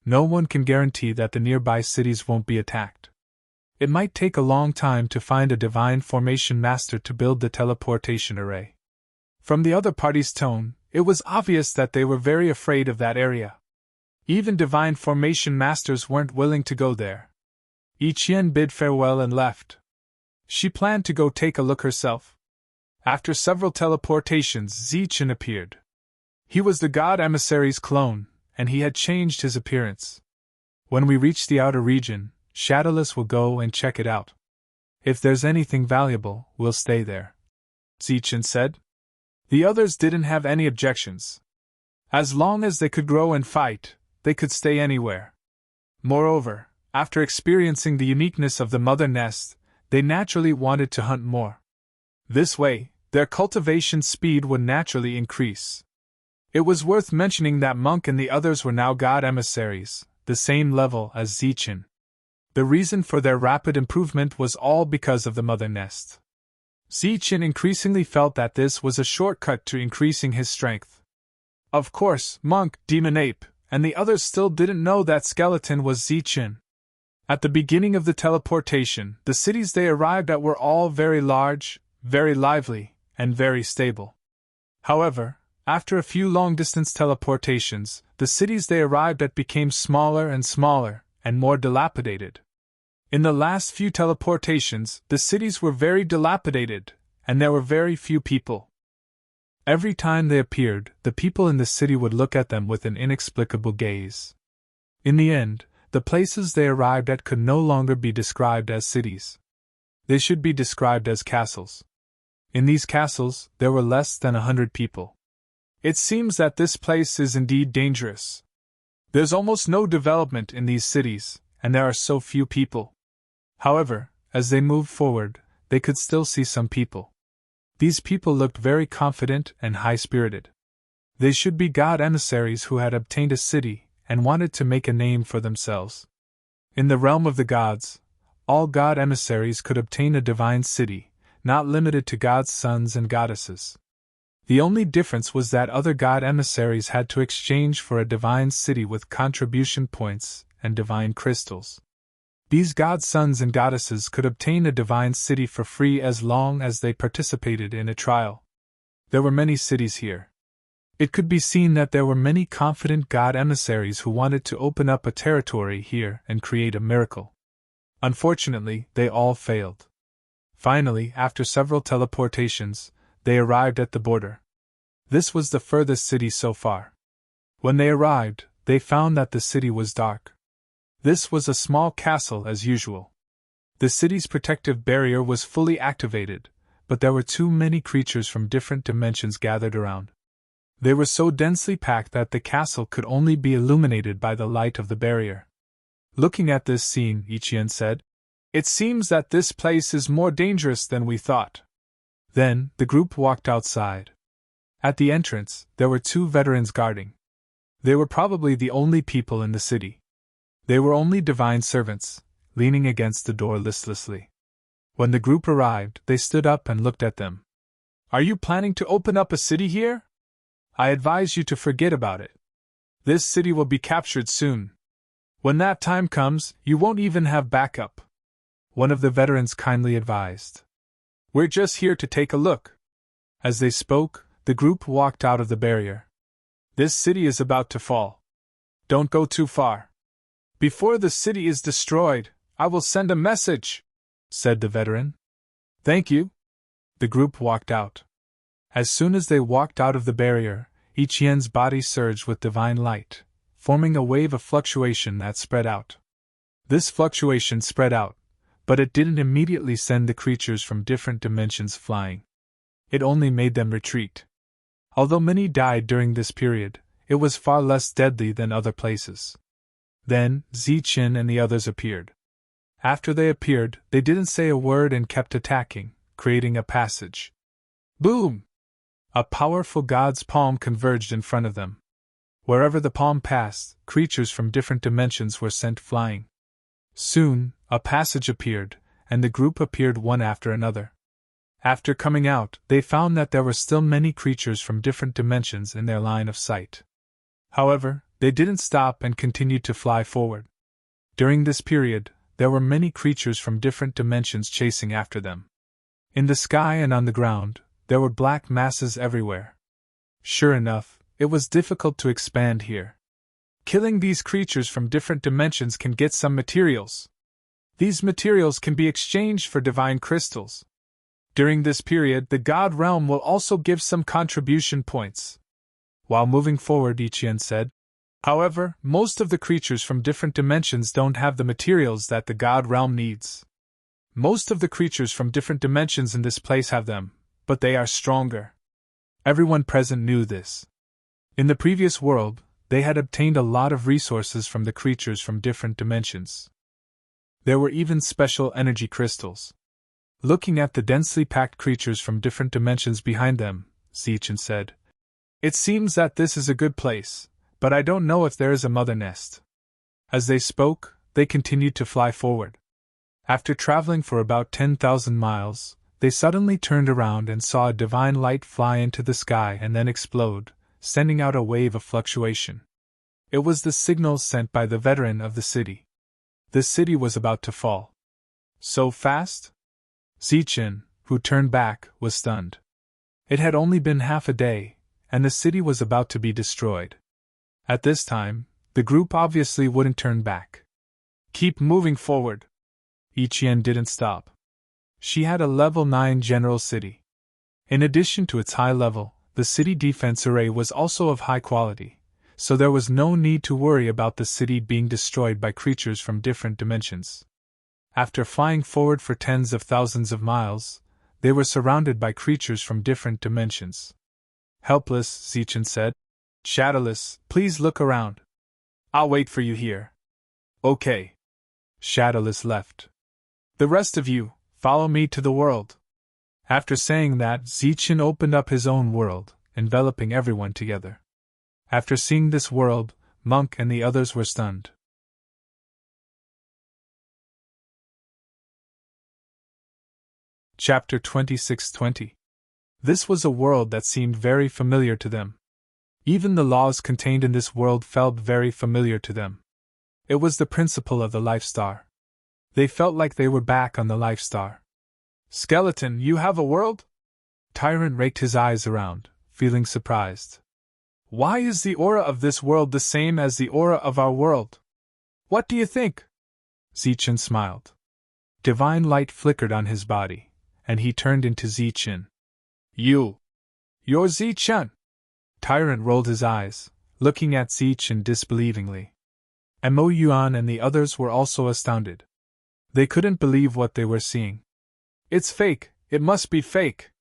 No one can guarantee that the nearby cities won't be attacked. It might take a long time to find a divine formation master to build the teleportation array." From the other party's tone, it was obvious that they were very afraid of that area. Even divine formation masters weren't willing to go there. Ichien bid farewell and left. She planned to go take a look herself. After several teleportations, Zichin appeared. He was the god emissary's clone, and he had changed his appearance. "When we reach the outer region, Shadowless will go and check it out. If there's anything valuable, we'll stay there," Zichin said. The others didn't have any objections. As long as they could grow and fight, they could stay anywhere. Moreover, after experiencing the uniqueness of the mother nest, they naturally wanted to hunt more. This way, their cultivation speed would naturally increase. It was worth mentioning that Monk and the others were now god emissaries, the same level as Zichin. The reason for their rapid improvement was all because of the mother nest. Zichin increasingly felt that this was a shortcut to increasing his strength. Of course, Monk, Demon Ape, and the others still didn't know that Skeleton was Zichin. At the beginning of the teleportation, the cities they arrived at were all very large, very lively, and very stable. However, after a few long-distance teleportations, the cities they arrived at became smaller, and more dilapidated. In the last few teleportations, the cities were very dilapidated, and there were very few people. Every time they appeared, the people in the city would look at them with an inexplicable gaze. In the end, the places they arrived at could no longer be described as cities. They should be described as castles. In these castles, there were less than 100 people. It seems that this place is indeed dangerous. There's almost no development in these cities, and there are so few people. However, as they moved forward, they could still see some people. These people looked very confident and high-spirited. They should be god emissaries who had obtained a city and wanted to make a name for themselves. In the realm of the gods, all god emissaries could obtain a divine city, not limited to gods' sons and goddesses. The only difference was that other god emissaries had to exchange for a divine city with contribution points and divine crystals. These god sons and goddesses could obtain a divine city for free as long as they participated in a trial. There were many cities here. It could be seen that there were many confident god emissaries who wanted to open up a territory here and create a miracle. Unfortunately, they all failed. Finally, after several teleportations, they arrived at the border. This was the furthest city so far. When they arrived, they found that the city was dark. This was a small castle as usual. The city's protective barrier was fully activated, but there were too many creatures from different dimensions gathered around. They were so densely packed that the castle could only be illuminated by the light of the barrier. Looking at this scene, Ichian said, "It seems that this place is more dangerous than we thought." Then, the group walked outside. At the entrance, there were 2 veterans guarding. They were probably the only people in the city. They were only divine servants, leaning against the door listlessly. When the group arrived, they stood up and looked at them. "Are you planning to open up a city here? I advise you to forget about it. This city will be captured soon. When that time comes, you won't even have backup," one of the veterans kindly advised. "We're just here to take a look." As they spoke, the group walked out of the barrier. "This city is about to fall. Don't go too far. Before the city is destroyed, I will send a message," said the veteran. "Thank you." The group walked out. As soon as they walked out of the barrier, Ichien's body surged with divine light, forming a wave of fluctuation that spread out. This fluctuation spread out, but it didn't immediately send the creatures from different dimensions flying. It only made them retreat. Although many died during this period, it was far less deadly than other places. Then, Zichin and the others appeared. After they appeared, they didn't say a word and kept attacking, creating a passage. Boom! A powerful god's palm converged in front of them. Wherever the palm passed, creatures from different dimensions were sent flying. Soon, a passage appeared, and the group appeared one after another. After coming out, they found that there were still many creatures from different dimensions in their line of sight. However, they didn't stop and continued to fly forward. During this period, there were many creatures from different dimensions chasing after them. In the sky and on the ground, there were black masses everywhere. Sure enough, it was difficult to expand here. Killing these creatures from different dimensions can get some materials. These materials can be exchanged for divine crystals. During this period, the God realm will also give some contribution points. While moving forward, Ichian said, "However, most of the creatures from different dimensions don't have the materials that the God realm needs. Most of the creatures from different dimensions in this place have them, but they are stronger." Everyone present knew this. In the previous world, they had obtained a lot of resources from the creatures from different dimensions. There were even special energy crystals. Looking at the densely packed creatures from different dimensions behind them, Zichin said, "It seems that this is a good place, but I don't know if there is a mother nest." As they spoke, they continued to fly forward. After traveling for about 10,000 miles, they suddenly turned around and saw a divine light fly into the sky and then explode, sending out a wave of fluctuation. It was the signal sent by the veteran of the city. The city was about to fall. So fast? Zichin, who turned back, was stunned. It had only been half a day, and the city was about to be destroyed. At this time, the group obviously wouldn't turn back. "Keep moving forward." Ichian didn't stop. She had a level 9 general city. In addition to its high level, the city defense array was also of high quality, so there was no need to worry about the city being destroyed by creatures from different dimensions. After flying forward for tens of thousands of miles, they were surrounded by creatures from different dimensions. Helpless, Zichin said, "Shadowless, please look around. I'll wait for you here." "Okay." Shadowless left. "The rest of you, follow me to the world." After saying that, Zichin opened up his own world, enveloping everyone together. After seeing this world, Monk and the others were stunned. Chapter 2620. This was a world that seemed very familiar to them. Even the laws contained in this world felt very familiar to them. It was the principle of the Life Star. They felt like they were back on the Life Star. Skeleton, you have a world? Tyrant raked his eyes around, feeling surprised. Why is the aura of this world the same as the aura of our world? What do you think? Zichen smiled. Divine light flickered on his body, and he turned into Zichen. You're Zichen? Tyrant rolled his eyes, looking at Zichen disbelievingly. Mo Yuan and the others were also astounded. They couldn't believe what they were seeing. It's fake, it must be fake.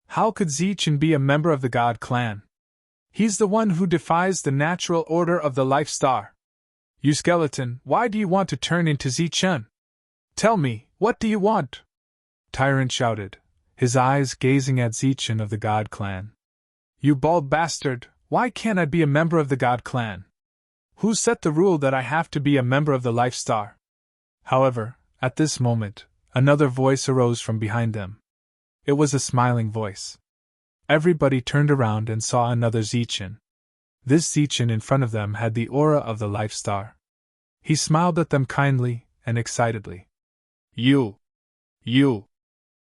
How could Zichen be a member of the God clan? He's the one who defies the natural order of the Life Star. You skeleton, why do you want to turn into Zichen? Tell me, what do you want? Tyrant shouted, his eyes gazing at Zichen of the God clan. You bald bastard, why can't I be a member of the God clan? Who set the rule that I have to be a member of the Life Star? However, at this moment, another voice arose from behind them. It was a smiling voice. Everybody turned around and saw another Zichen. This Zichen in front of them had the aura of the Life Star. He smiled at them kindly and excitedly. You!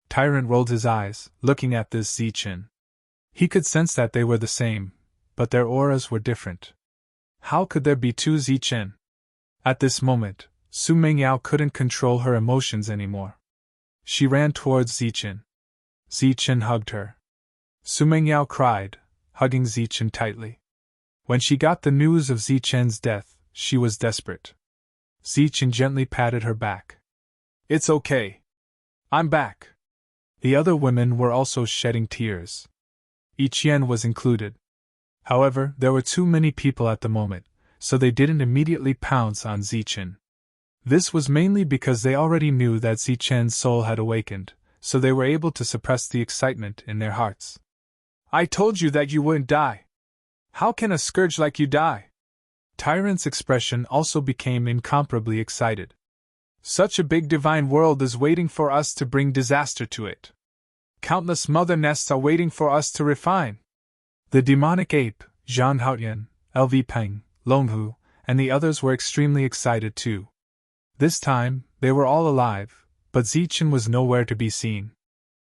Tyrant rolled his eyes, looking at this Zichen. He could sense that they were the same, but their auras were different. How could there be two Zichen? At this moment, Su Mengyao couldn't control her emotions anymore. She ran towards Zichen. Zichen hugged her. Su Mengyao cried, hugging Zichen tightly. When she got the news of Zichen's death, she was desperate. Zichen gently patted her back. It's okay. I'm back. The other women were also shedding tears. Ichien was included. However, there were too many people at the moment, so they didn't immediately pounce on Zichen. This was mainly because they already knew that Zichen's soul had awakened, so they were able to suppress the excitement in their hearts. I told you that you wouldn't die. How can a scourge like you die? Tyrant's expression also became incomparably excited. Such a big divine world is waiting for us to bring disaster to it. Countless mother nests are waiting for us to refine. The demonic ape, Zhang Haotian, LV Peng, Longhu, and the others were extremely excited too. This time, they were all alive, but Zichen was nowhere to be seen.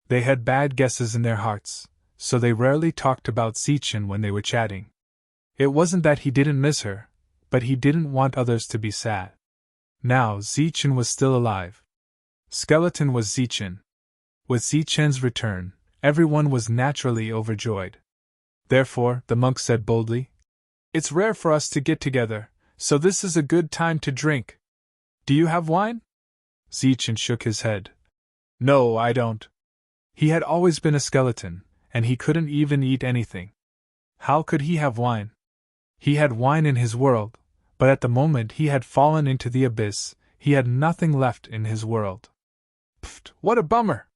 They had bad guesses in their hearts, so they rarely talked about Zichen when they were chatting. It wasn't that he didn't miss her, but he didn't want others to be sad. Now Zichen was still alive. Skeleton was Zichen. With Zichen's return, everyone was naturally overjoyed. Therefore, the monk said boldly, It's rare for us to get together, so this is a good time to drink. Do you have wine? Zichen shook his head. No, I don't. He had always been a skeleton, and he couldn't even eat anything. How could he have wine? He had wine in his world, but at the moment he had fallen into the abyss, he had nothing left in his world. Pfft, what a bummer!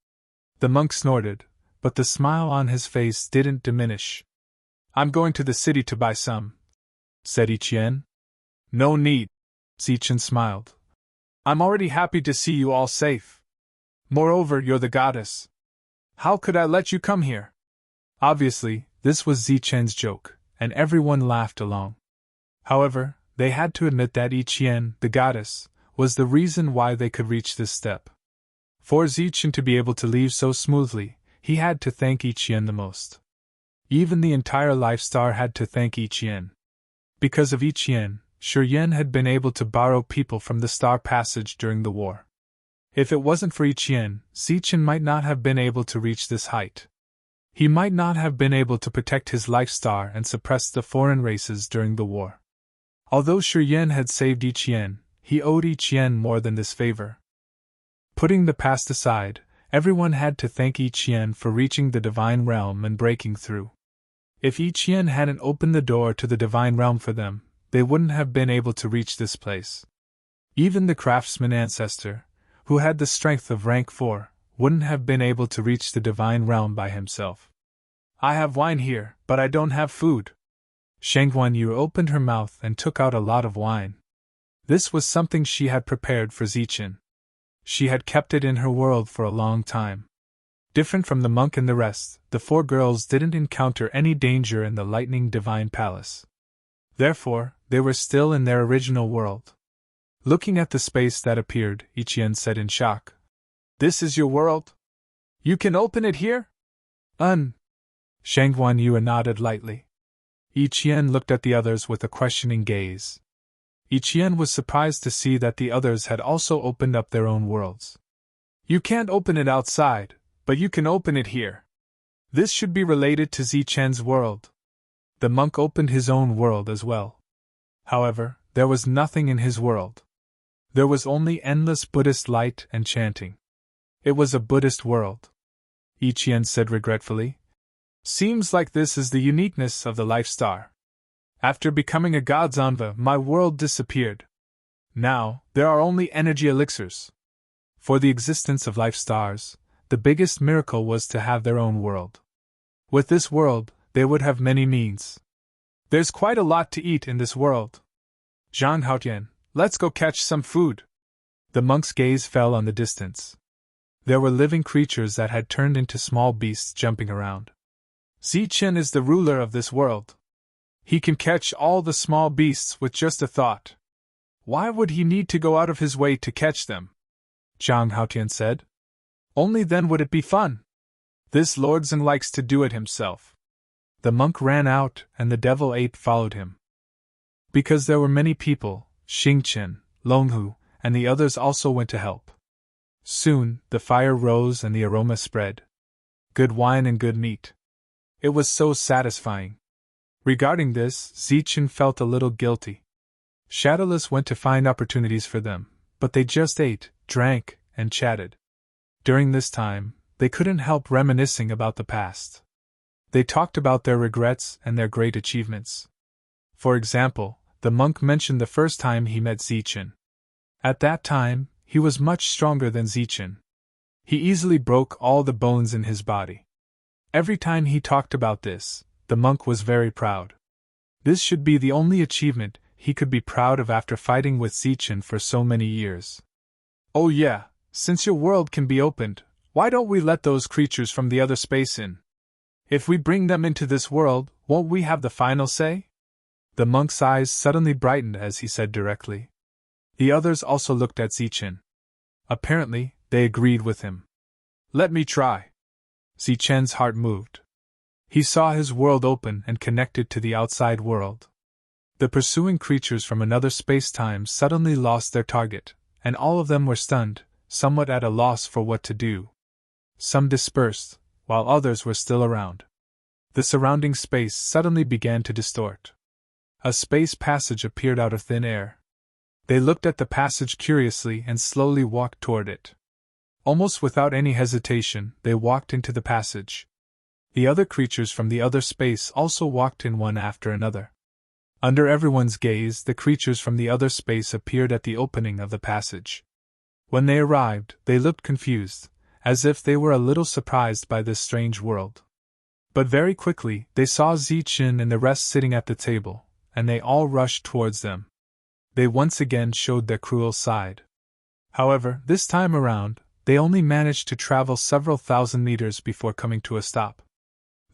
The monk snorted, but the smile on his face didn't diminish. I'm going to the city to buy some, said Ichien. No need, Zichen smiled. I'm already happy to see you all safe. Moreover, you're the goddess. How could I let you come here? Obviously, this was Zichen's joke, and everyone laughed along. However, they had to admit that Ichien, the goddess, was the reason why they could reach this step. For Zichen to be able to leave so smoothly, he had to thank Ichien the most. Even the entire Life Star had to thank Ichien. Because of Ichien, Shurien had been able to borrow people from the Star Passage during the war. If it wasn't for Ichien, Zichen might not have been able to reach this height. He might not have been able to protect his Life Star and suppress the foreign races during the war. Although Shurien had saved Ichien, he owed Ichien more than this favor. Putting the past aside, everyone had to thank Ichien for reaching the Divine Realm and breaking through. If Ichien hadn't opened the door to the Divine Realm for them, they wouldn't have been able to reach this place. Even the craftsman ancestor, who had the strength of rank 4, wouldn't have been able to reach the Divine Realm by himself. I have wine here, but I don't have food. Shang Guanyu opened her mouth and took out a lot of wine. This was something she had prepared for Zichen. She had kept it in her world for a long time. Different from the monk and the rest, the four girls didn't encounter any danger in the lightning divine palace. Therefore, they were still in their original world. Looking at the space that appeared, Ichien said in shock, "This is your world? You can open it here?" Shangguan Yue nodded lightly. Ichien looked at the others with a questioning gaze. Ichien was surprised to see that the others had also opened up their own worlds. "You can't open it outside, but you can open it here. This should be related to Zichen's world." The monk opened his own world as well. However, there was nothing in his world. There was only endless Buddhist light and chanting. It was a Buddhist world. Ichien said regretfully, "Seems like this is the uniqueness of the life star. After becoming a god's anva, my world disappeared. Now, there are only energy elixirs. For the existence of life stars, the biggest miracle was to have their own world. With this world, they would have many means. There's quite a lot to eat in this world. Zhang Haotian, let's go catch some food." The monk's gaze fell on the distance. There were living creatures that had turned into small beasts jumping around. "Zichen is the ruler of this world. He can catch all the small beasts with just a thought. Why would he need to go out of his way to catch them?" Zhang Haotian said. "Only then would it be fun. This Lord Zeng likes to do it himself." The monk ran out, and the devil ape followed him. Because there were many people, Xingqian, Longhu, and the others also went to help. Soon, the fire rose and the aroma spread. Good wine and good meat. It was so satisfying. Regarding this, Zichen felt a little guilty. Shadowless went to find opportunities for them, but they just ate, drank, and chatted. During this time, they couldn't help reminiscing about the past. They talked about their regrets and their great achievements. For example, the monk mentioned the first time he met Zichen. At that time, he was much stronger than Zichen. He easily broke all the bones in his body. Every time he talked about this, the monk was very proud. This should be the only achievement he could be proud of after fighting with Zichen for so many years. "Oh yeah, since your world can be opened, why don't we let those creatures from the other space in? If we bring them into this world, won't we have the final say?" The monk's eyes suddenly brightened as he said directly. The others also looked at Zichen. Apparently, they agreed with him. "Let me try." Zichen's heart moved. He saw his world open and connected to the outside world. The pursuing creatures from another space-time suddenly lost their target, and all of them were stunned, somewhat at a loss for what to do. Some dispersed, while others were still around. The surrounding space suddenly began to distort. A space passage appeared out of thin air. They looked at the passage curiously and slowly walked toward it. Almost without any hesitation, they walked into the passage. The other creatures from the other space also walked in one after another. Under everyone's gaze, the creatures from the other space appeared at the opening of the passage. When they arrived, they looked confused, as if they were a little surprised by this strange world. But very quickly, they saw Zichen and the rest sitting at the table, and they all rushed towards them. They once again showed their cruel side. However, this time around, they only managed to travel several thousand meters before coming to a stop.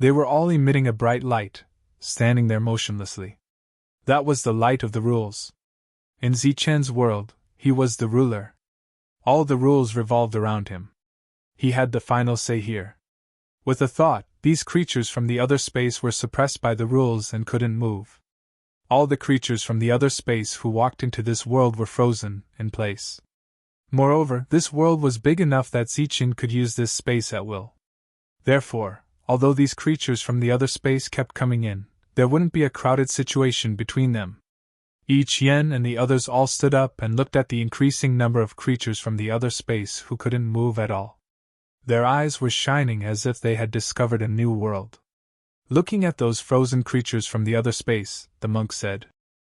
They were all emitting a bright light, standing there motionlessly. That was the light of the rules. In Zichen's world, he was the ruler. All the rules revolved around him. He had the final say here. With a thought, these creatures from the other space were suppressed by the rules and couldn't move. All the creatures from the other space who walked into this world were frozen in place. Moreover, this world was big enough that Zichen could use this space at will. Therefore, although these creatures from the other space kept coming in, there wouldn't be a crowded situation between them. Yen and the others all stood up and looked at the increasing number of creatures from the other space who couldn't move at all. Their eyes were shining as if they had discovered a new world. Looking at those frozen creatures from the other space, the monk said,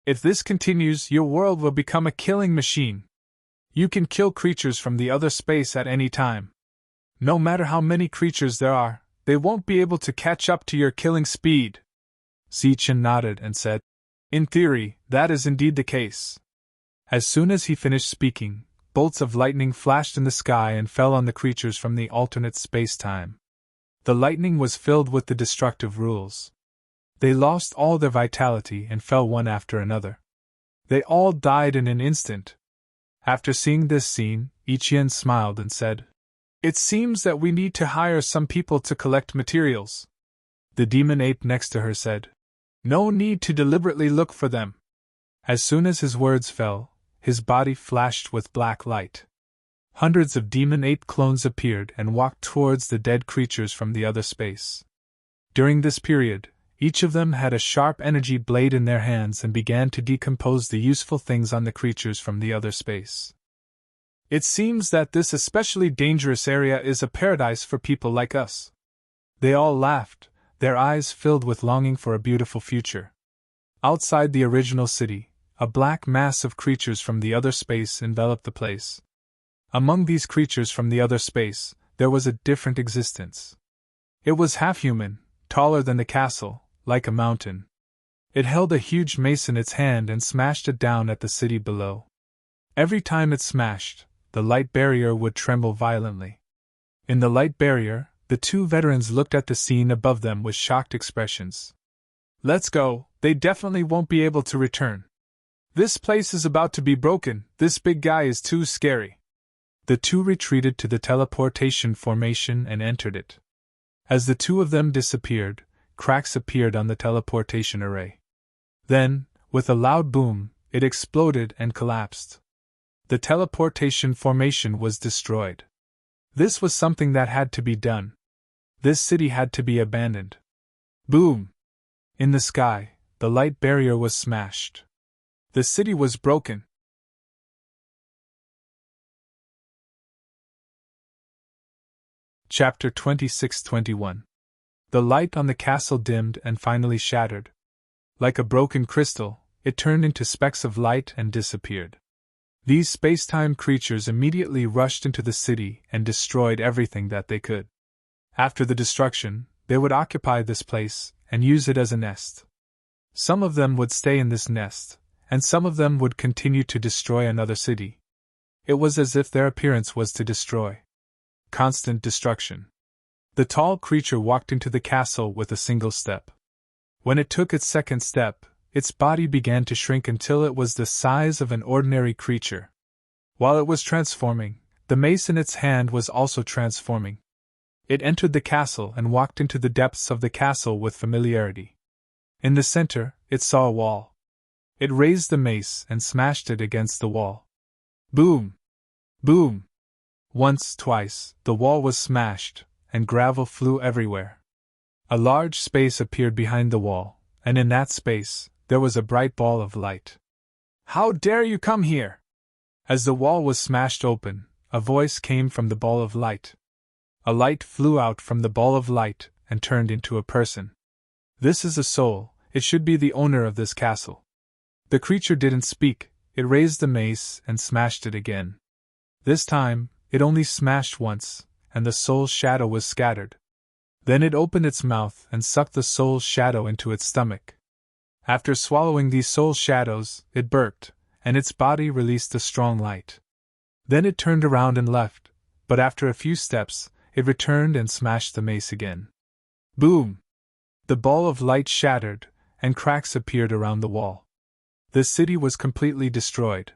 "If this continues, your world will become a killing machine. You can kill creatures from the other space at any time. No matter how many creatures there are, they won't be able to catch up to your killing speed." Zichen nodded and said, "In theory, that is indeed the case." As soon as he finished speaking, bolts of lightning flashed in the sky and fell on the creatures from the alternate space-time. The lightning was filled with the destructive rules. They lost all their vitality and fell one after another. They all died in an instant. After seeing this scene, Ichien smiled and said, "It seems that we need to hire some people to collect materials." The demon ape next to her said, "No need to deliberately look for them." As soon as his words fell, his body flashed with black light. Hundreds of demon ape clones appeared and walked towards the dead creatures from the other space. During this period, each of them had a sharp energy blade in their hands and began to decompose the useful things on the creatures from the other space. It seems that this especially dangerous area is a paradise for people like us. They all laughed, their eyes filled with longing for a beautiful future. Outside the original city, a black mass of creatures from the other space enveloped the place. Among these creatures from the other space, there was a different existence. It was half-human, taller than the castle, like a mountain. It held a huge mace in its hand and smashed it down at the city below. Every time it smashed, the light barrier would tremble violently. In the light barrier, the two veterans looked at the scene above them with shocked expressions. "Let's go, they definitely won't be able to return. This place is about to be broken, this big guy is too scary." The two retreated to the teleportation formation and entered it. As the two of them disappeared, cracks appeared on the teleportation array. Then, with a loud boom, it exploded and collapsed. The teleportation formation was destroyed. This was something that had to be done. This city had to be abandoned. Boom! In the sky, the light barrier was smashed. The city was broken. Chapter 26-21. The light on the castle dimmed and finally shattered. Like a broken crystal, it turned into specks of light and disappeared. These space-time creatures immediately rushed into the city and destroyed everything that they could. After the destruction, they would occupy this place and use it as a nest. Some of them would stay in this nest, and some of them would continue to destroy another city. It was as if their appearance was to destroy. Constant destruction. The tall creature walked into the castle with a single step. When it took its second step, its body began to shrink until it was the size of an ordinary creature. While it was transforming, the mace in its hand was also transforming. It entered the castle and walked into the depths of the castle with familiarity. In the center, it saw a wall. It raised the mace and smashed it against the wall. Boom! Boom! Once, twice, the wall was smashed, and gravel flew everywhere. A large space appeared behind the wall, and in that space, there was a bright ball of light. "How dare you come here?" As the wall was smashed open, a voice came from the ball of light. A light flew out from the ball of light and turned into a person. "This is a soul, it should be the owner of this castle." The creature didn't speak, it raised the mace and smashed it again. This time, it only smashed once, and the soul's shadow was scattered. Then it opened its mouth and sucked the soul's shadow into its stomach. After swallowing these soul shadows, it burped, and its body released a strong light. Then it turned around and left, but after a few steps, it returned and smashed the mace again. Boom! The ball of light shattered, and cracks appeared around the wall. The city was completely destroyed.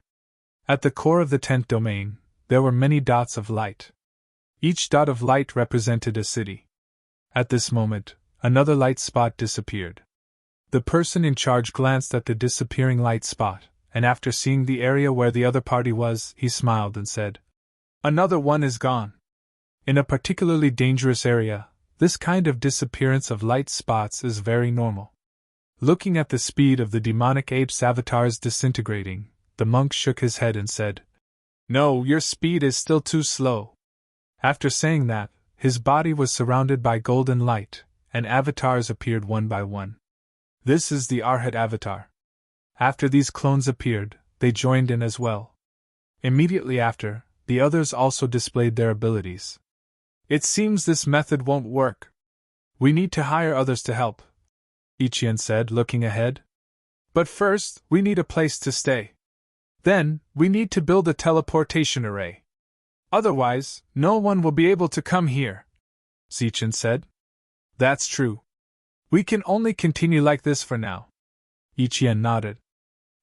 At the core of the 10th domain, there were many dots of light. Each dot of light represented a city. At this moment, another light spot disappeared. The person in charge glanced at the disappearing light spot, and after seeing the area where the other party was, he smiled and said, "Another one is gone." In a particularly dangerous area, this kind of disappearance of light spots is very normal. Looking at the speed of the demonic ape's avatars disintegrating, the monk shook his head and said, "No, your speed is still too slow." After saying that, his body was surrounded by golden light, and avatars appeared one by one. This is the Arhat avatar. After these clones appeared, they joined in as well. Immediately after, the others also displayed their abilities. "It seems this method won't work. We need to hire others to help," Ichien said, looking ahead. "But first, we need a place to stay. Then, we need to build a teleportation array. Otherwise, no one will be able to come here," Zichen said. That's true. We can only continue like this for now. Ichien nodded.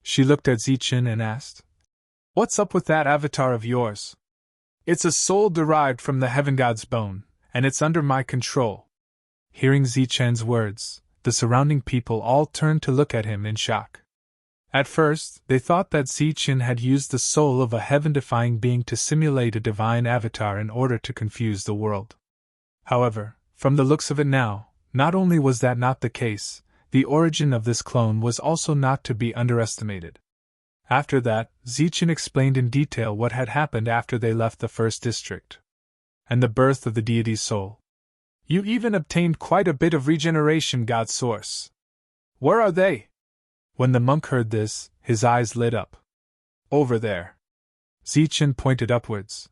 She looked at Zichen and asked, "What's up with that avatar of yours?" "It's a soul derived from the heaven god's bone, and it's under my control." Hearing Zichen's words, the surrounding people all turned to look at him in shock. At first, they thought that Zichen had used the soul of a heaven-defying being to simulate a divine avatar in order to confuse the world. However, from the looks of it now, not only was that not the case, the origin of this clone was also not to be underestimated. After that, Zichen explained in detail what had happened after they left the first district, and the birth of the deity's soul. "You even obtained quite a bit of regeneration, God Source. Where are they?" When the monk heard this, his eyes lit up. "Over there." Zichen pointed upwards.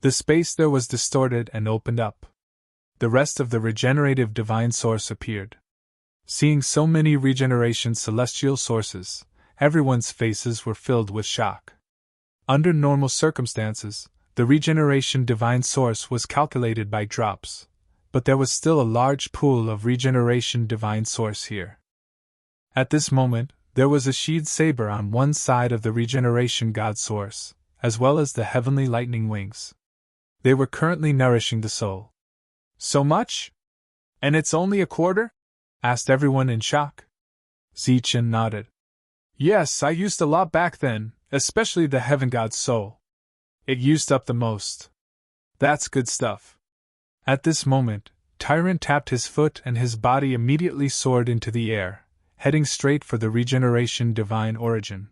The space there was distorted and opened up. The rest of the regenerative divine source appeared. Seeing so many regeneration celestial sources, everyone's faces were filled with shock. Under normal circumstances, the regeneration divine source was calculated by drops, but there was still a large pool of regeneration divine source here. At this moment, there was a sheathed saber on one side of the regeneration god source, as well as the heavenly lightning wings. They were currently nourishing the soul. "So much? And it's only a quarter?" asked everyone in shock. Zichen nodded. "Yes, I used a lot back then, especially the heaven god's soul. It used up the most. That's good stuff." At this moment, Tyrant tapped his foot and his body immediately soared into the air, heading straight for the regeneration divine origin.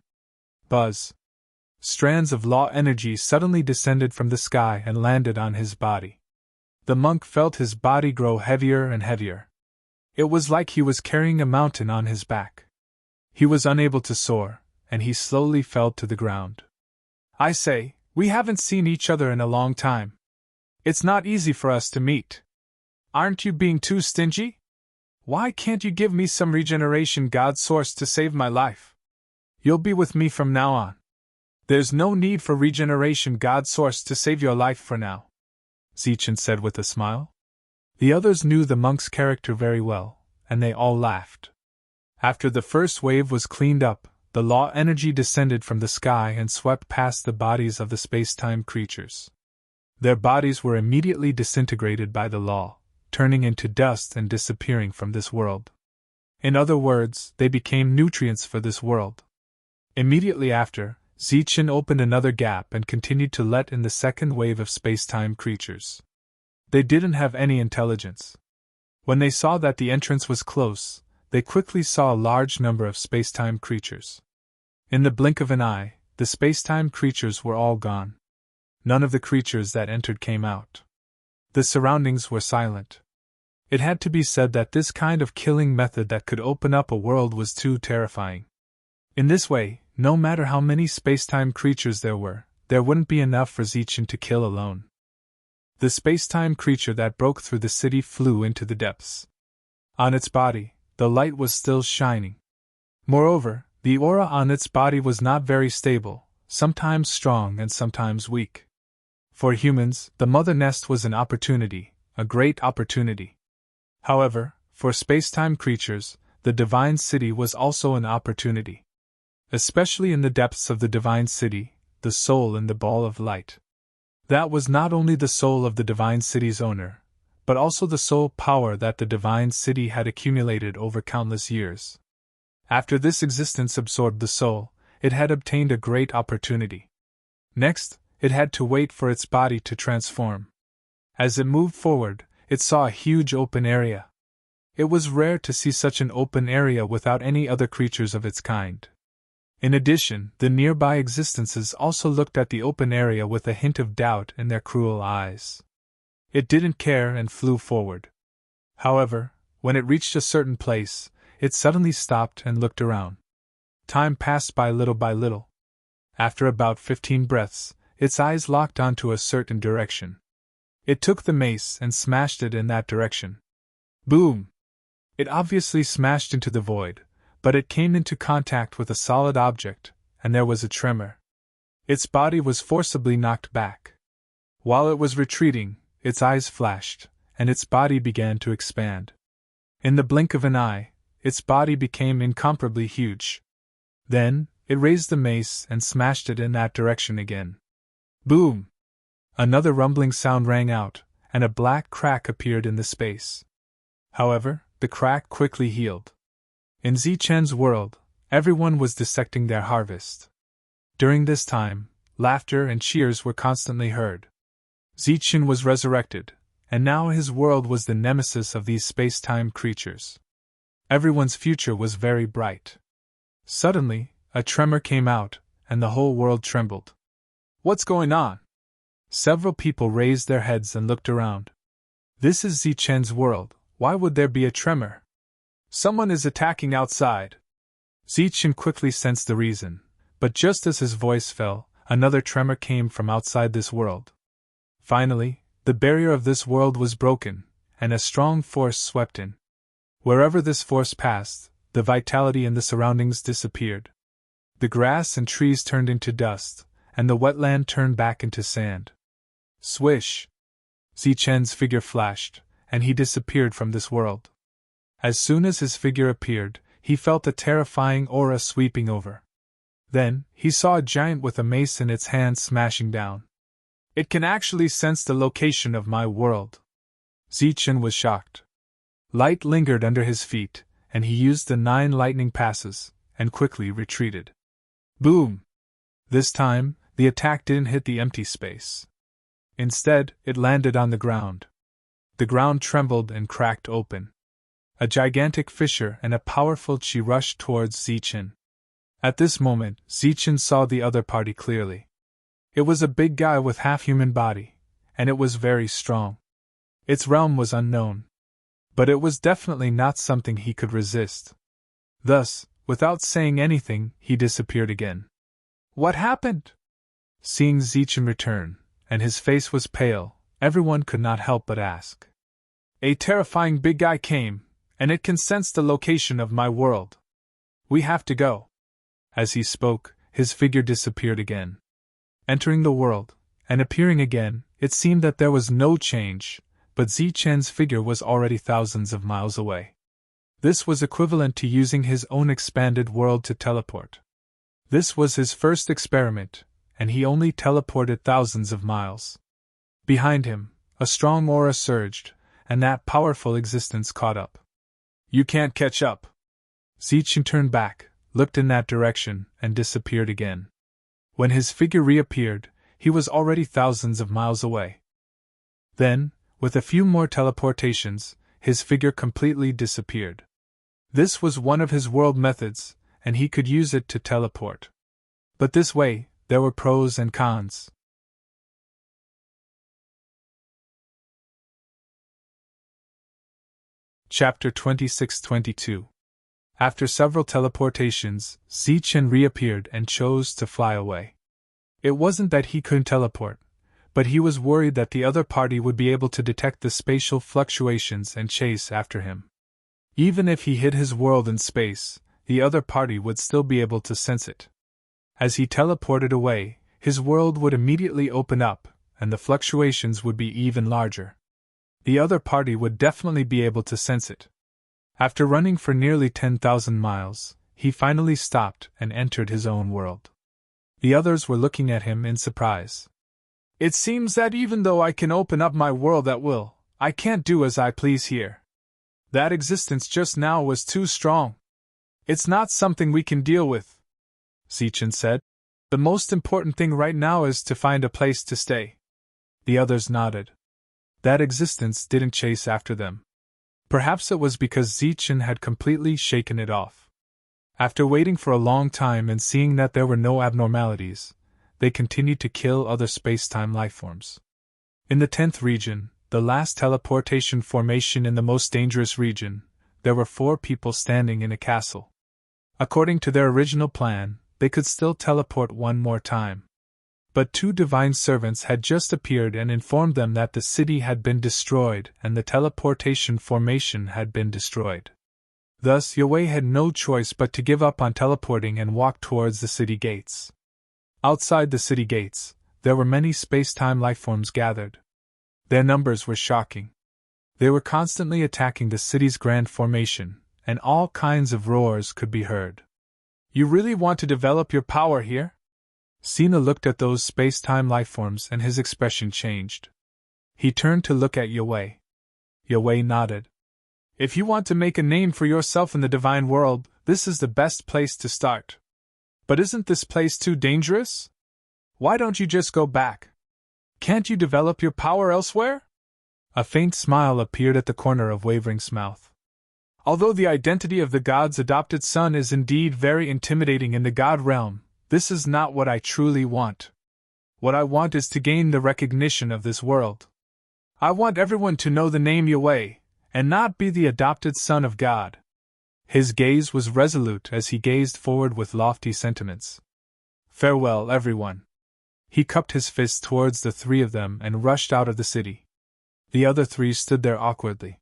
Buzz. Strands of law energy suddenly descended from the sky and landed on his body. The monk felt his body grow heavier and heavier. It was like he was carrying a mountain on his back. He was unable to soar, and he slowly fell to the ground. "I say, we haven't seen each other in a long time. It's not easy for us to meet. Aren't you being too stingy? Why can't you give me some regeneration god source to save my life? You'll be with me from now on. There's no need for regeneration god source to save your life for now," Zichen said with a smile. The others knew the monk's character very well, and they all laughed. After the first wave was cleaned up, the law energy descended from the sky and swept past the bodies of the space-time creatures. Their bodies were immediately disintegrated by the law, turning into dust and disappearing from this world. In other words, they became nutrients for this world. Immediately after, Zichen opened another gap and continued to let in the second wave of space-time creatures. They didn't have any intelligence. When they saw that the entrance was close, they quickly saw a large number of space-time creatures. In the blink of an eye, the space-time creatures were all gone. None of the creatures that entered came out. The surroundings were silent. It had to be said that this kind of killing method that could open up a world was too terrifying. In this way, no matter how many space-time creatures there wouldn't be enough for Zichen to kill alone. The space-time creature that broke through the city flew into the depths. On its body, the light was still shining. Moreover, the aura on its body was not very stable, sometimes strong and sometimes weak. For humans, the mother nest was an opportunity, a great opportunity. However, for space-time creatures, the divine city was also an opportunity. Especially in the depths of the divine city, the soul in the ball of light. That was not only the soul of the divine city's owner, but also the soul power that the divine city had accumulated over countless years. After this existence absorbed the soul, it had obtained a great opportunity. Next, it had to wait for its body to transform. As it moved forward, it saw a huge open area. It was rare to see such an open area without any other creatures of its kind. In addition, the nearby existences also looked at the open area with a hint of doubt in their cruel eyes. It didn't care and flew forward. However, when it reached a certain place, it suddenly stopped and looked around. Time passed by little by little. After about 15 breaths, its eyes locked onto a certain direction. It took the mace and smashed it in that direction. Boom! It obviously smashed into the void, but it came into contact with a solid object, and there was a tremor. Its body was forcibly knocked back. While it was retreating, its eyes flashed, and its body began to expand. In the blink of an eye, its body became incomparably huge. Then, it raised the mace and smashed it in that direction again. Boom! Another rumbling sound rang out, and a black crack appeared in the space. However, the crack quickly healed. In Zichen's world, everyone was dissecting their harvest. During this time, laughter and cheers were constantly heard. Zichen was resurrected, and now his world was the nemesis of these space-time creatures. Everyone's future was very bright. Suddenly, a tremor came out, and the whole world trembled. What's going on? Several people raised their heads and looked around. This is Zichen's world, why would there be a tremor? Someone is attacking outside. Zichen quickly sensed the reason, but just as his voice fell, another tremor came from outside this world. Finally, the barrier of this world was broken, and a strong force swept in. Wherever this force passed, the vitality in the surroundings disappeared. The grass and trees turned into dust, and the wetland turned back into sand. Swish! Zichen's figure flashed, and he disappeared from this world. As soon as his figure appeared, he felt a terrifying aura sweeping over. Then, he saw a giant with a mace in its hand smashing down. It can actually sense the location of my world. Zichen was shocked. Light lingered under his feet, and he used the 9 lightning passes, and quickly retreated. Boom! This time, the attack didn't hit the empty space. Instead, it landed on the ground. The ground trembled and cracked open. A gigantic fissure and a powerful chi rushed towards Zichen. At this moment, Zichen saw the other party clearly. It was a big guy with half-human body, and it was very strong. Its realm was unknown. But it was definitely not something he could resist. Thus, without saying anything, he disappeared again. What happened? Seeing Zichen return, and his face was pale, everyone could not help but ask. A terrifying big guy came, and it can sense the location of my world. We have to go. As he spoke, his figure disappeared again. Entering the world, and appearing again, it seemed that there was no change, but Zichen's figure was already thousands of miles away. This was equivalent to using his own expanded world to teleport. This was his first experiment, and he only teleported thousands of miles. Behind him, a strong aura surged, and that powerful existence caught up. You can't catch up. Zichen turned back, looked in that direction, and disappeared again. When his figure reappeared, he was already thousands of miles away. Then, with a few more teleportations, his figure completely disappeared. This was one of his world methods, and he could use it to teleport. But this way, there were pros and cons. Chapter 26-22. After several teleportations, Zichen reappeared and chose to fly away. It wasn't that he couldn't teleport, but he was worried that the other party would be able to detect the spatial fluctuations and chase after him. Even if he hid his world in space, the other party would still be able to sense it. As he teleported away, his world would immediately open up, and the fluctuations would be even larger. The other party would definitely be able to sense it. After running for nearly 10,000 miles, he finally stopped and entered his own world. The others were looking at him in surprise. It seems that even though I can open up my world at will, I can't do as I please here. That existence just now was too strong. It's not something we can deal with, Zichen said. The most important thing right now is to find a place to stay. The others nodded. That existence didn't chase after them. Perhaps it was because Zichen had completely shaken it off. After waiting for a long time and seeing that there were no abnormalities, they continued to kill other space-time lifeforms. In the 10th region, the last teleportation formation in the most dangerous region, there were 4 people standing in a castle. According to their original plan, they could still teleport one more time. But 2 divine servants had just appeared and informed them that the city had been destroyed and the teleportation formation had been destroyed. Thus, Yue had no choice but to give up on teleporting and walk towards the city gates. Outside the city gates, there were many space-time lifeforms gathered. Their numbers were shocking. They were constantly attacking the city's grand formation, and all kinds of roars could be heard. You really want to develop your power here? Sina looked at those space-time lifeforms and his expression changed. He turned to look at Yue. Yue nodded. If you want to make a name for yourself in the divine world, this is the best place to start. But isn't this place too dangerous? Why don't you just go back? Can't you develop your power elsewhere? A faint smile appeared at the corner of Wavering's mouth. Although the identity of the god's adopted son is indeed very intimidating in the god realm, this is not what I truly want. What I want is to gain the recognition of this world. I want everyone to know the name Yahweh, and not be the adopted son of God. His gaze was resolute as he gazed forward with lofty sentiments. Farewell, everyone. He cupped his fist towards the three of them and rushed out of the city. The other three stood there awkwardly.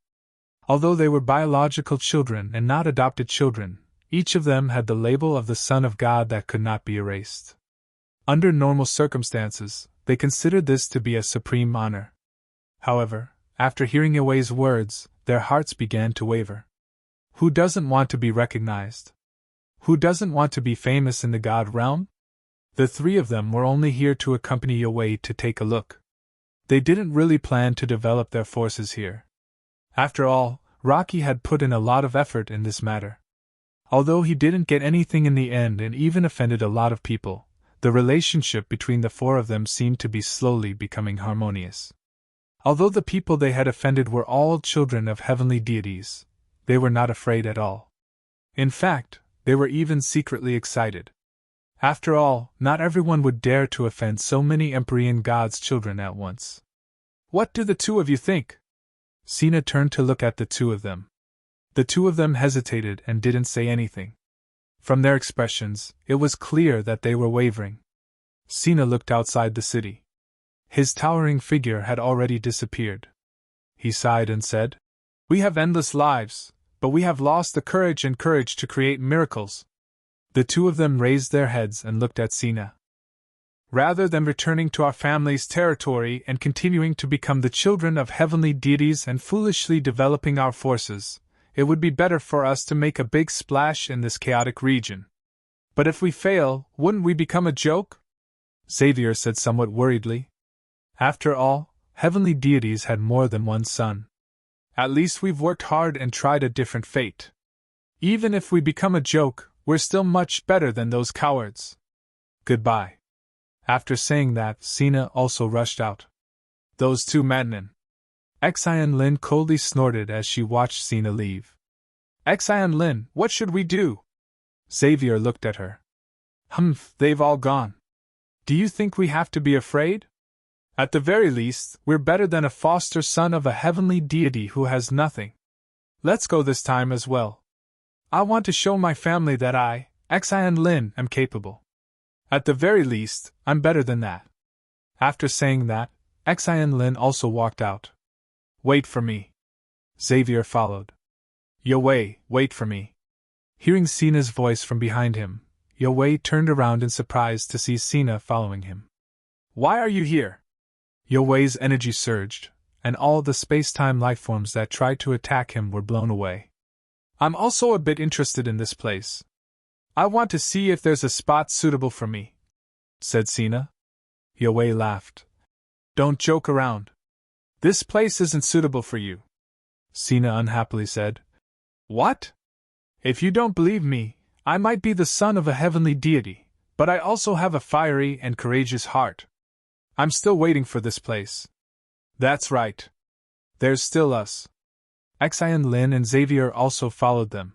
Although they were biological children and not adopted children, each of them had the label of the Son of God that could not be erased. Under normal circumstances, they considered this to be a supreme honor. However, after hearing Yahweh's words, their hearts began to waver. Who doesn't want to be recognized? Who doesn't want to be famous in the God realm? The three of them were only here to accompany Yahweh to take a look. They didn't really plan to develop their forces here. After all, Rocky had put in a lot of effort in this matter. Although he didn't get anything in the end and even offended a lot of people, the relationship between the four of them seemed to be slowly becoming harmonious. Although the people they had offended were all children of heavenly deities, they were not afraid at all. In fact, they were even secretly excited. After all, not everyone would dare to offend so many Empyrean gods' children at once. What do the two of you think? Sina turned to look at the two of them. The two of them hesitated and didn't say anything. From their expressions, it was clear that they were wavering. Sina looked outside the city. His towering figure had already disappeared. He sighed and said, "We have endless lives, but we have lost the courage to create miracles." The two of them raised their heads and looked at Sina. Rather than returning to our family's territory and continuing to become the children of heavenly deities and foolishly developing our forces, it would be better for us to make a big splash in this chaotic region. But if we fail, wouldn't we become a joke? Xavier said somewhat worriedly. After all, heavenly deities had more than one son. At least we've worked hard and tried a different fate. Even if we become a joke, we're still much better than those cowards. Goodbye. After saying that, Sina also rushed out. Those two madmen. Xian Lin coldly snorted as she watched Sina leave. Xian Lin, what should we do? Xavier looked at her. Humph, they've all gone. Do you think we have to be afraid? At the very least, we're better than a foster son of a heavenly deity who has nothing. Let's go this time as well. I want to show my family that I, Xian Lin, am capable. At the very least, I'm better than that. After saying that, Xian Lin also walked out. Wait for me. Xavier followed. Yahweh, wait for me. Hearing Sina's voice from behind him, Yahweh turned around in surprise to see Sina following him. Why are you here? Yahweh's energy surged, and all the space-time lifeforms that tried to attack him were blown away. I'm also a bit interested in this place. I want to see if there's a spot suitable for me, said Sina. Yahweh laughed. Don't joke around. This place isn't suitable for you, Sina unhappily said. What? If you don't believe me, I might be the son of a heavenly deity, but I also have a fiery and courageous heart. I'm still waiting for this place. That's right. There's still us. Xian Lin and Xavier also followed them.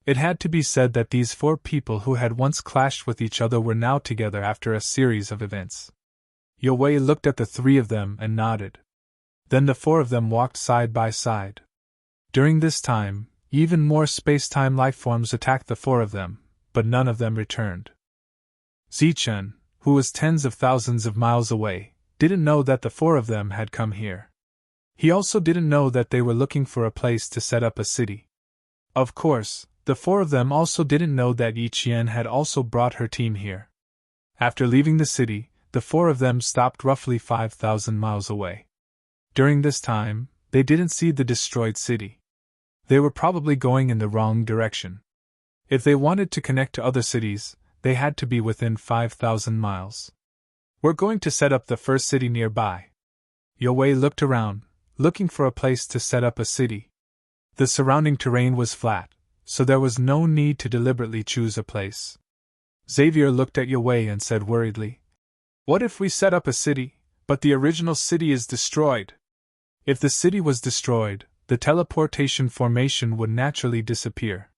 It had to be said that these four people who had once clashed with each other were now together after a series of events. Yahweh looked at the three of them and nodded. Then the four of them walked side by side. During this time, even more space-time lifeforms attacked the four of them, but none of them returned. Zichen, who was tens of thousands of miles away, didn't know that the four of them had come here. He also didn't know that they were looking for a place to set up a city. Of course, the four of them also didn't know that Yi Qian had also brought her team here. After leaving the city, the four of them stopped roughly 5,000 miles away. During this time, they didn't see the destroyed city. They were probably going in the wrong direction. If they wanted to connect to other cities, they had to be within 5,000 miles. We're going to set up the first city nearby. Yue looked around, looking for a place to set up a city. The surrounding terrain was flat, so there was no need to deliberately choose a place. Xavier looked at Yue and said worriedly, "What if we set up a city, but the original city is destroyed?" If the city was destroyed, the teleportation formation would naturally disappear.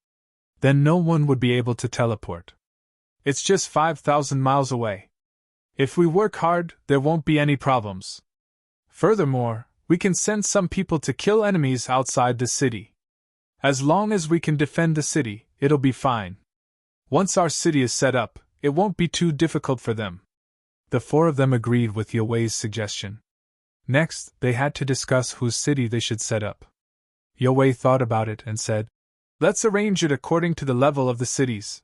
Then no one would be able to teleport. It's just 5,000 miles away. If we work hard, there won't be any problems. Furthermore, we can send some people to kill enemies outside the city. As long as we can defend the city, it'll be fine. Once our city is set up, it won't be too difficult for them. The four of them agreed with Yue's suggestion. Next, they had to discuss whose city they should set up. Yue thought about it and said, "Let's arrange it according to the level of the cities.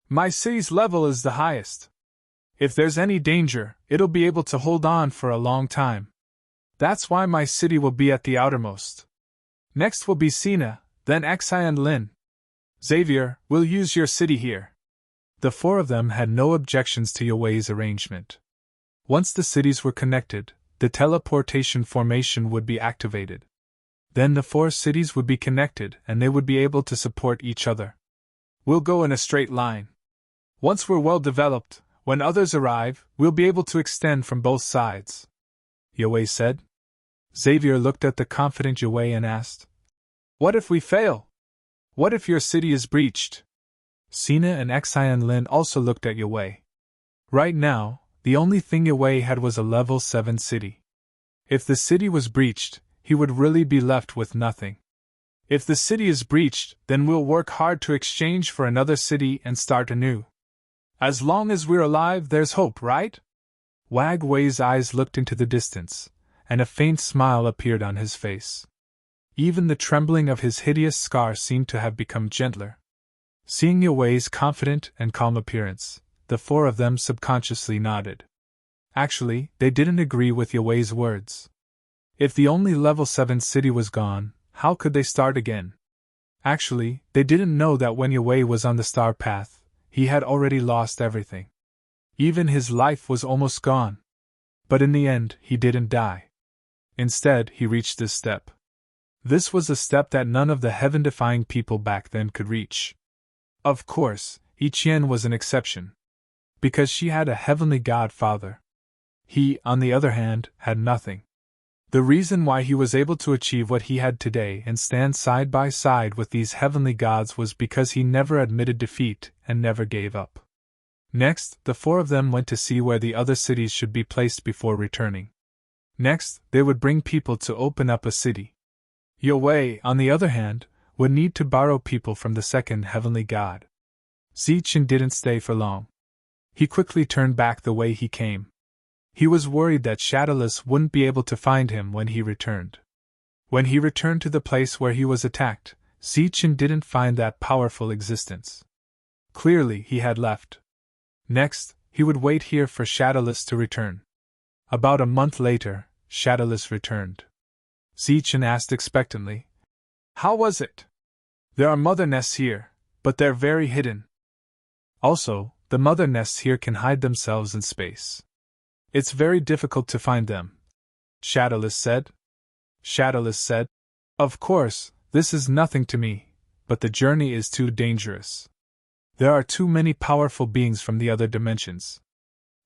My city's level is the highest. If there's any danger, it'll be able to hold on for a long time. That's why my city will be at the outermost. Next will be Sina, then Xi and Lin. Xavier, we'll use your city here." The four of them had no objections to Yue's arrangement. Once the cities were connected, the teleportation formation would be activated. Then the four cities would be connected and they would be able to support each other. "We'll go in a straight line. Once we're well developed, when others arrive, we'll be able to extend from both sides," Yue said. Xavier looked at the confident Yue and asked, "What if we fail? What if your city is breached?" Sina and Xi and Lin also looked at Yue. Right now, the only thing Yue had was a level 7 city. If the city was breached, he would really be left with nothing. "If the city is breached, then we'll work hard to exchange for another city and start anew. As long as we're alive, there's hope, right?" Wag Wei's eyes looked into the distance, and a faint smile appeared on his face. Even the trembling of his hideous scar seemed to have become gentler. Seeing Yue's confident and calm appearance, the four of them subconsciously nodded. Actually, they didn't agree with Yue's words. If the only level 7 city was gone, how could they start again? Actually, they didn't know that when Yue was on the star path, he had already lost everything. Even his life was almost gone. But in the end, he didn't die. Instead, he reached this step. This was a step that none of the heaven-defying people back then could reach. Of course, Yiqian was an exception. Because she had a heavenly godfather. He, on the other hand, had nothing. The reason why he was able to achieve what he had today and stand side by side with these heavenly gods was because he never admitted defeat and never gave up. Next, the four of them went to see where the other cities should be placed before returning. Next, they would bring people to open up a city. Yue, on the other hand, would need to borrow people from the second heavenly god. Zichen didn't stay for long. He quickly turned back the way he came. He was worried that Shadowless wouldn't be able to find him when he returned. When he returned to the place where he was attacked, Zichen didn't find that powerful existence. Clearly, he had left. Next, he would wait here for Shadowless to return. About a month later, Shadowless returned. Zichen asked expectantly, "How was it? There are mother nests here, but they're very hidden. Also, the mother nests here can hide themselves in space. It's very difficult to find them," Shadowless said. Shadowless said, "Of course, this is nothing to me, but the journey is too dangerous. There are too many powerful beings from the other dimensions."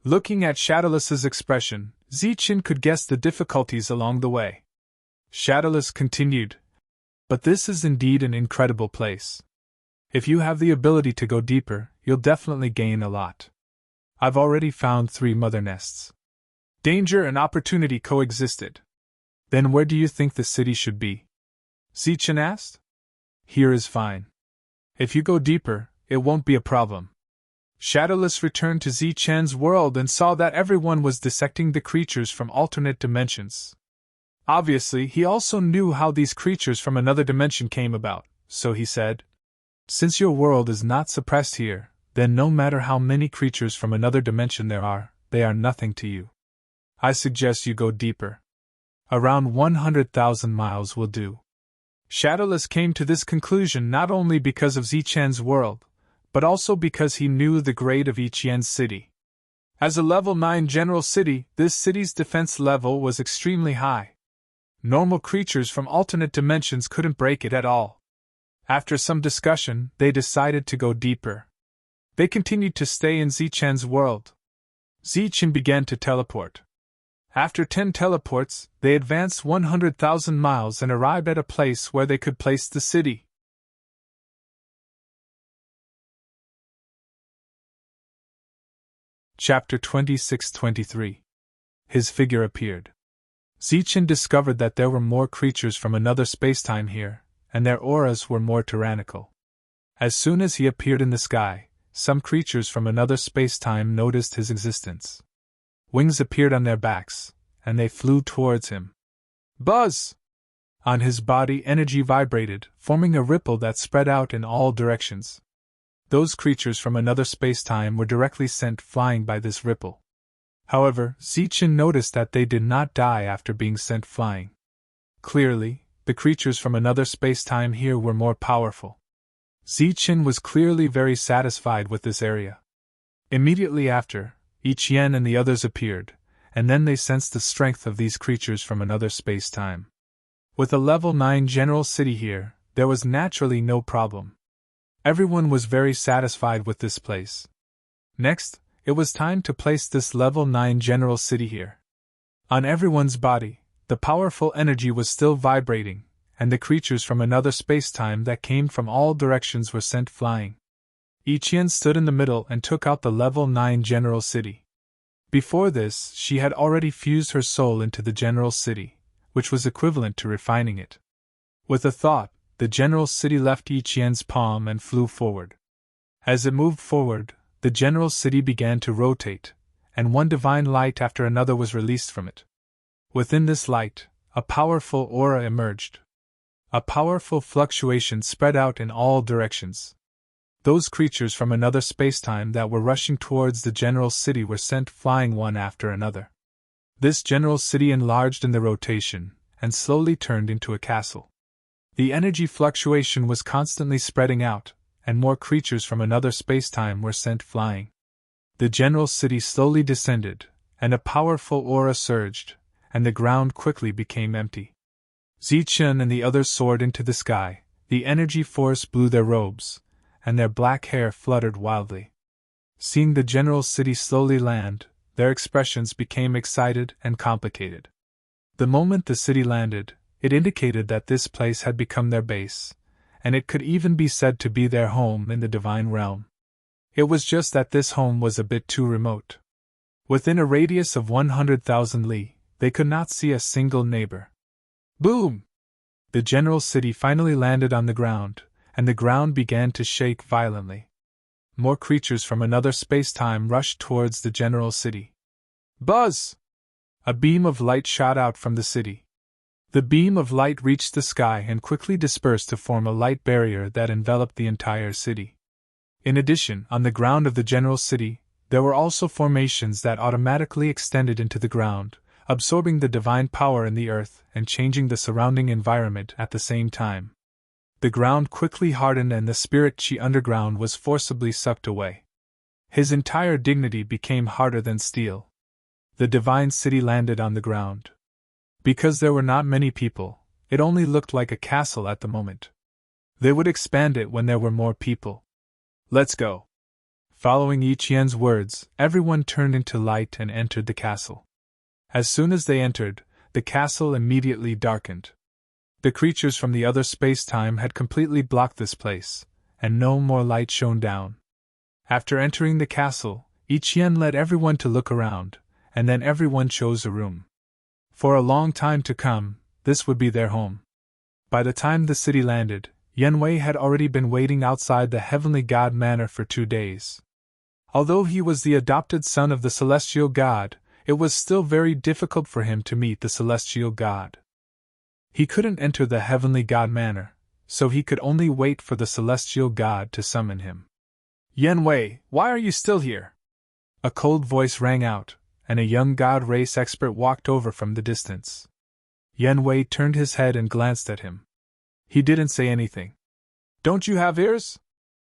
Looking at Shadowless's expression, Zichen could guess the difficulties along the way. Shadowless continued, "But this is indeed an incredible place. If you have the ability to go deeper, you'll definitely gain a lot. I've already found 3 mother nests. Danger and opportunity coexisted. Then where do you think the city should be?" Zichen asked. "Here is fine. If you go deeper, it won't be a problem." Shadowless returned to Zichen's world and saw that everyone was dissecting the creatures from alternate dimensions. Obviously, he also knew how these creatures from another dimension came about, so he said, "Since your world is not suppressed here, then no matter how many creatures from another dimension there are, they are nothing to you. I suggest you go deeper." Around 100,000 miles will do. Shadowless came to this conclusion not only because of Zichen's world, but also because he knew the grade of each Yen's city. As a level 9 general city, this city's defense level was extremely high. Normal creatures from alternate dimensions couldn't break it at all. After some discussion, they decided to go deeper. They continued to stay in Zichen's world. Zichen began to teleport. After 10 teleports, they advanced 100,000 miles and arrived at a place where they could place the city. Chapter 26-23. His figure appeared. Zichen discovered that there were more creatures from another spacetime here, and their auras were more tyrannical. As soon as he appeared in the sky, some creatures from another spacetime noticed his existence. Wings appeared on their backs, and they flew towards him. Buzz! On his body, energy vibrated, forming a ripple that spread out in all directions. Those creatures from another spacetime were directly sent flying by this ripple. However, Zichen noticed that they did not die after being sent flying. Clearly, the creatures from another spacetime here were more powerful. Zichen was clearly very satisfied with this area. Immediately after, Yen and the others appeared, and then they sensed the strength of these creatures from another spacetime. With a level 9 general city here, there was naturally no problem. Everyone was very satisfied with this place. Next, it was time to place this level 9 general city here. On everyone's body, the powerful energy was still vibrating, and the creatures from another spacetime that came from all directions were sent flying. Yen stood in the middle and took out the level 9 general city. Before this, she had already fused her soul into the general city, which was equivalent to refining it. With a thought, the general city left Yen's palm and flew forward. As it moved forward, the general city began to rotate, and one divine light after another was released from it. Within this light, a powerful aura emerged. A powerful fluctuation spread out in all directions. Those creatures from another spacetime that were rushing towards the general city were sent flying one after another. This general city enlarged in the rotation, and slowly turned into a castle. The energy fluctuation was constantly spreading out, and more creatures from another spacetime were sent flying. The general city slowly descended, and a powerful aura surged, and the ground quickly became empty. Zichen and the others soared into the sky, the energy force blew their robes, and their black hair fluttered wildly. Seeing the general city slowly land, their expressions became excited and complicated. The moment the city landed, it indicated that this place had become their base, and it could even be said to be their home in the divine realm. It was just that this home was a bit too remote. Within a radius of 100,000 li, they could not see a single neighbor. Boom! The general city finally landed on the ground, and the ground began to shake violently. More creatures from another spacetime rushed towards the general city. Buzz! A beam of light shot out from the city. The beam of light reached the sky and quickly dispersed to form a light barrier that enveloped the entire city. In addition, on the ground of the general city, there were also formations that automatically extended into the ground, absorbing the divine power in the earth and changing the surrounding environment at the same time. The ground quickly hardened and the spirit chi underground was forcibly sucked away. His entire dignity became harder than steel. The divine city landed on the ground. Because there were not many people, it only looked like a castle at the moment. They would expand it when there were more people. Let's go. Following Yen's words, everyone turned into light and entered the castle. As soon as they entered, the castle immediately darkened. The creatures from the other spacetime had completely blocked this place, and no more light shone down. After entering the castle, Yen led everyone to look around, and then everyone chose a room. For a long time to come, this would be their home. By the time the city landed, Yenwei had already been waiting outside the Heavenly God Manor for 2 days. Although he was the adopted son of the Celestial God, it was still very difficult for him to meet the Celestial God. He couldn't enter the Heavenly God Manor, so he could only wait for the Celestial God to summon him. Yenwei, why are you still here? A cold voice rang out, and a young God race expert walked over from the distance. Yan Wei turned his head and glanced at him. He didn't say anything. Don't you have ears?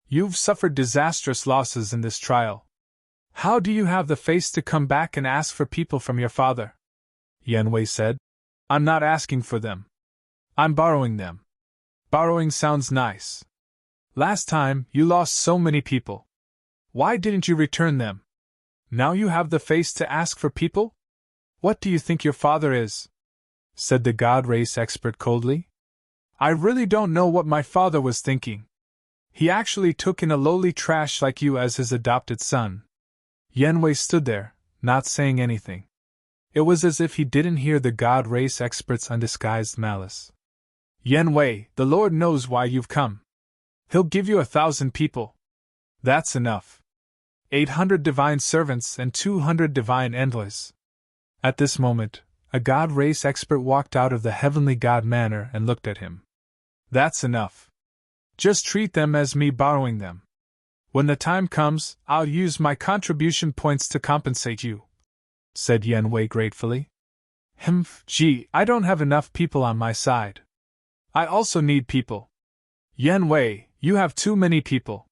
You've suffered disastrous losses in this trial. How do you have the face to come back and ask for people from your father? Yan Wei said. I'm not asking for them. I'm borrowing them. Borrowing sounds nice. Last time, you lost so many people. Why didn't you return them? Now you have the face to ask for people? What do you think your father is? Said the God race expert coldly. I really don't know what my father was thinking. He actually took in a lowly trash like you as his adopted son. Yan Wei stood there, not saying anything. It was as if he didn't hear the God race expert's undisguised malice. Yan Wei, the Lord knows why you've come. He'll give you 1,000 people. That's enough. 800 divine servants and 200 divine envoys. At this moment, a God race expert walked out of the heavenly God manor and looked at him. That's enough. Just treat them as me borrowing them. When the time comes, I'll use my contribution points to compensate you, said Yan Wei gratefully. Gee, I don't have enough people on my side. I also need people. Yan Wei, you have too many people.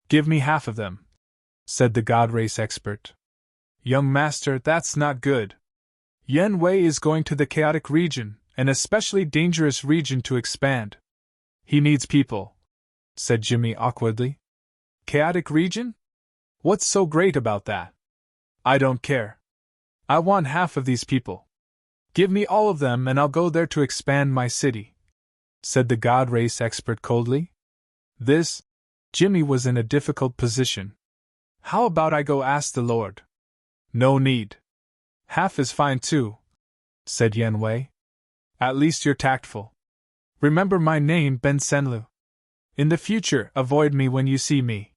Give me half of them, said the God race expert. Young master, that's not good. Yan Wei is going to the chaotic region, an especially dangerous region to expand. He needs people, said Jimmy awkwardly. Chaotic region? What's so great about that? I don't care. I want half of these people. Give me all of them and I'll go there to expand my city, said the God race expert coldly. Jimmy was in a difficult position. How about I go ask the Lord? No need. Half is fine too, said Yan Wei. At least you're tactful. Remember my name, Ben Senlu. In the future, avoid me when you see me.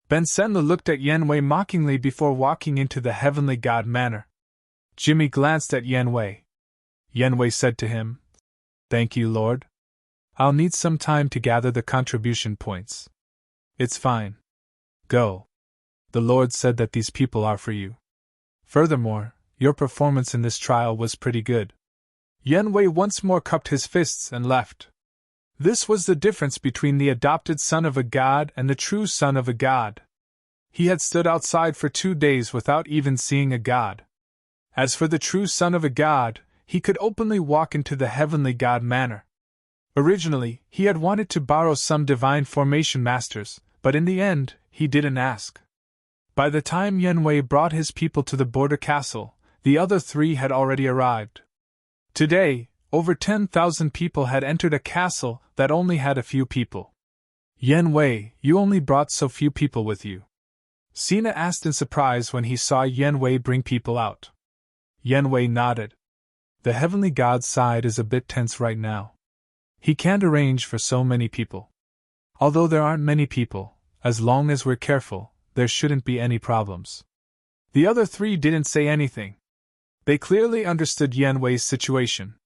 Ben Senlu looked at Yan Wei mockingly before walking into the heavenly God manor. Jimmy glanced at Yan Wei. Yan Wei said to him, Thank you, Lord. I'll need some time to gather the contribution points. It's fine. Go. The Lord said that these people are for you. Furthermore, your performance in this trial was pretty good. Yan Wei once more cupped his fists and left. This was the difference between the adopted son of a god and the true son of a god. He had stood outside for 2 days without even seeing a god. As for the true son of a god, he could openly walk into the heavenly God manor. Originally, he had wanted to borrow some divine formation masters, but in the end, he didn't ask. By the time Yan Wei brought his people to the border castle, the other 3 had already arrived. Today, over 10,000 people had entered a castle that only had a few people. Yan Wei, you only brought so few people with you? Sina asked in surprise when he saw Yan Wei bring people out. Yan Wei nodded. The heavenly god's side is a bit tense right now. He can't arrange for so many people. Although there aren't many people, as long as we're careful, there shouldn't be any problems. The other 3 didn't say anything. They clearly understood Yan Wei's situation.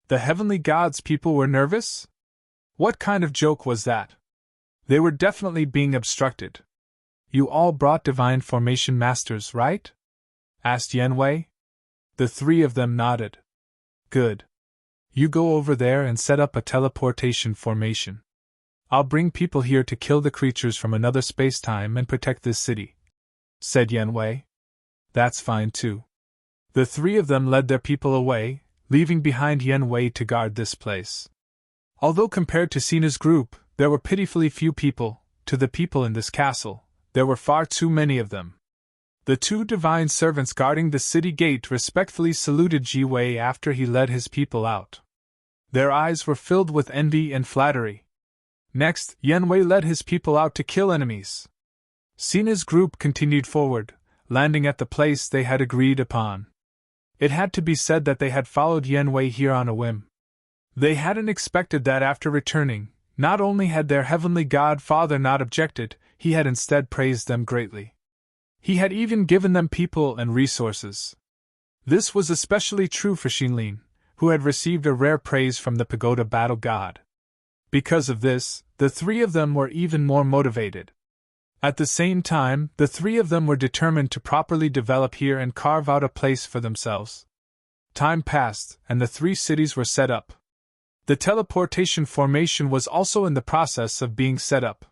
The heavenly god's people were nervous? What kind of joke was that? They were definitely being obstructed. You all brought divine formation masters, right? Asked Yan Wei. The 3 of them nodded. Good. You go over there and set up a teleportation formation. I'll bring people here to kill the creatures from another space-time and protect this city, said Yan Wei. That's fine too. The 3 of them led their people away, leaving behind Yan Wei to guard this place. Although compared to Sina's group, there were pitifully few people, to the people in this castle, there were far too many of them. The 2 divine servants guarding the city gate respectfully saluted Ji Wei after he led his people out. Their eyes were filled with envy and flattery. Next, Yan Wei led his people out to kill enemies. Sina's group continued forward, landing at the place they had agreed upon. It had to be said that they had followed Yan Wei here on a whim. They hadn't expected that after returning, not only had their heavenly god father not objected, he had instead praised them greatly. He had even given them people and resources. This was especially true for Xinlin, who had received a rare praise from the pagoda battle god. Because of this, the 3 of them were even more motivated. At the same time, the 3 of them were determined to properly develop here and carve out a place for themselves. Time passed, and the 3 cities were set up. The teleportation formation was also in the process of being set up.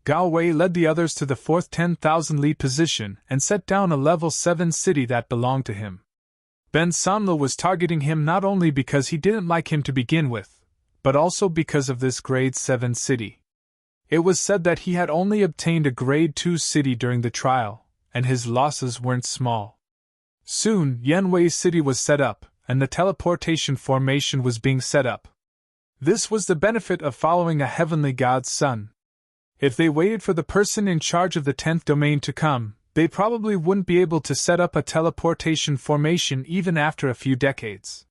Gao Wei led the others to the 4th 10,000 li position and set down a level 7 city that belonged to him. Ben Samlo was targeting him not only because he didn't like him to begin with, but also because of this grade 7 city. It was said that he had only obtained a grade 2 city during the trial, and his losses weren't small. Soon, Yanwei's city was set up, and the teleportation formation was being set up. This was the benefit of following a heavenly god's son. If they waited for the person in charge of the 10th domain to come, they probably wouldn't be able to set up a teleportation formation even after a few decades.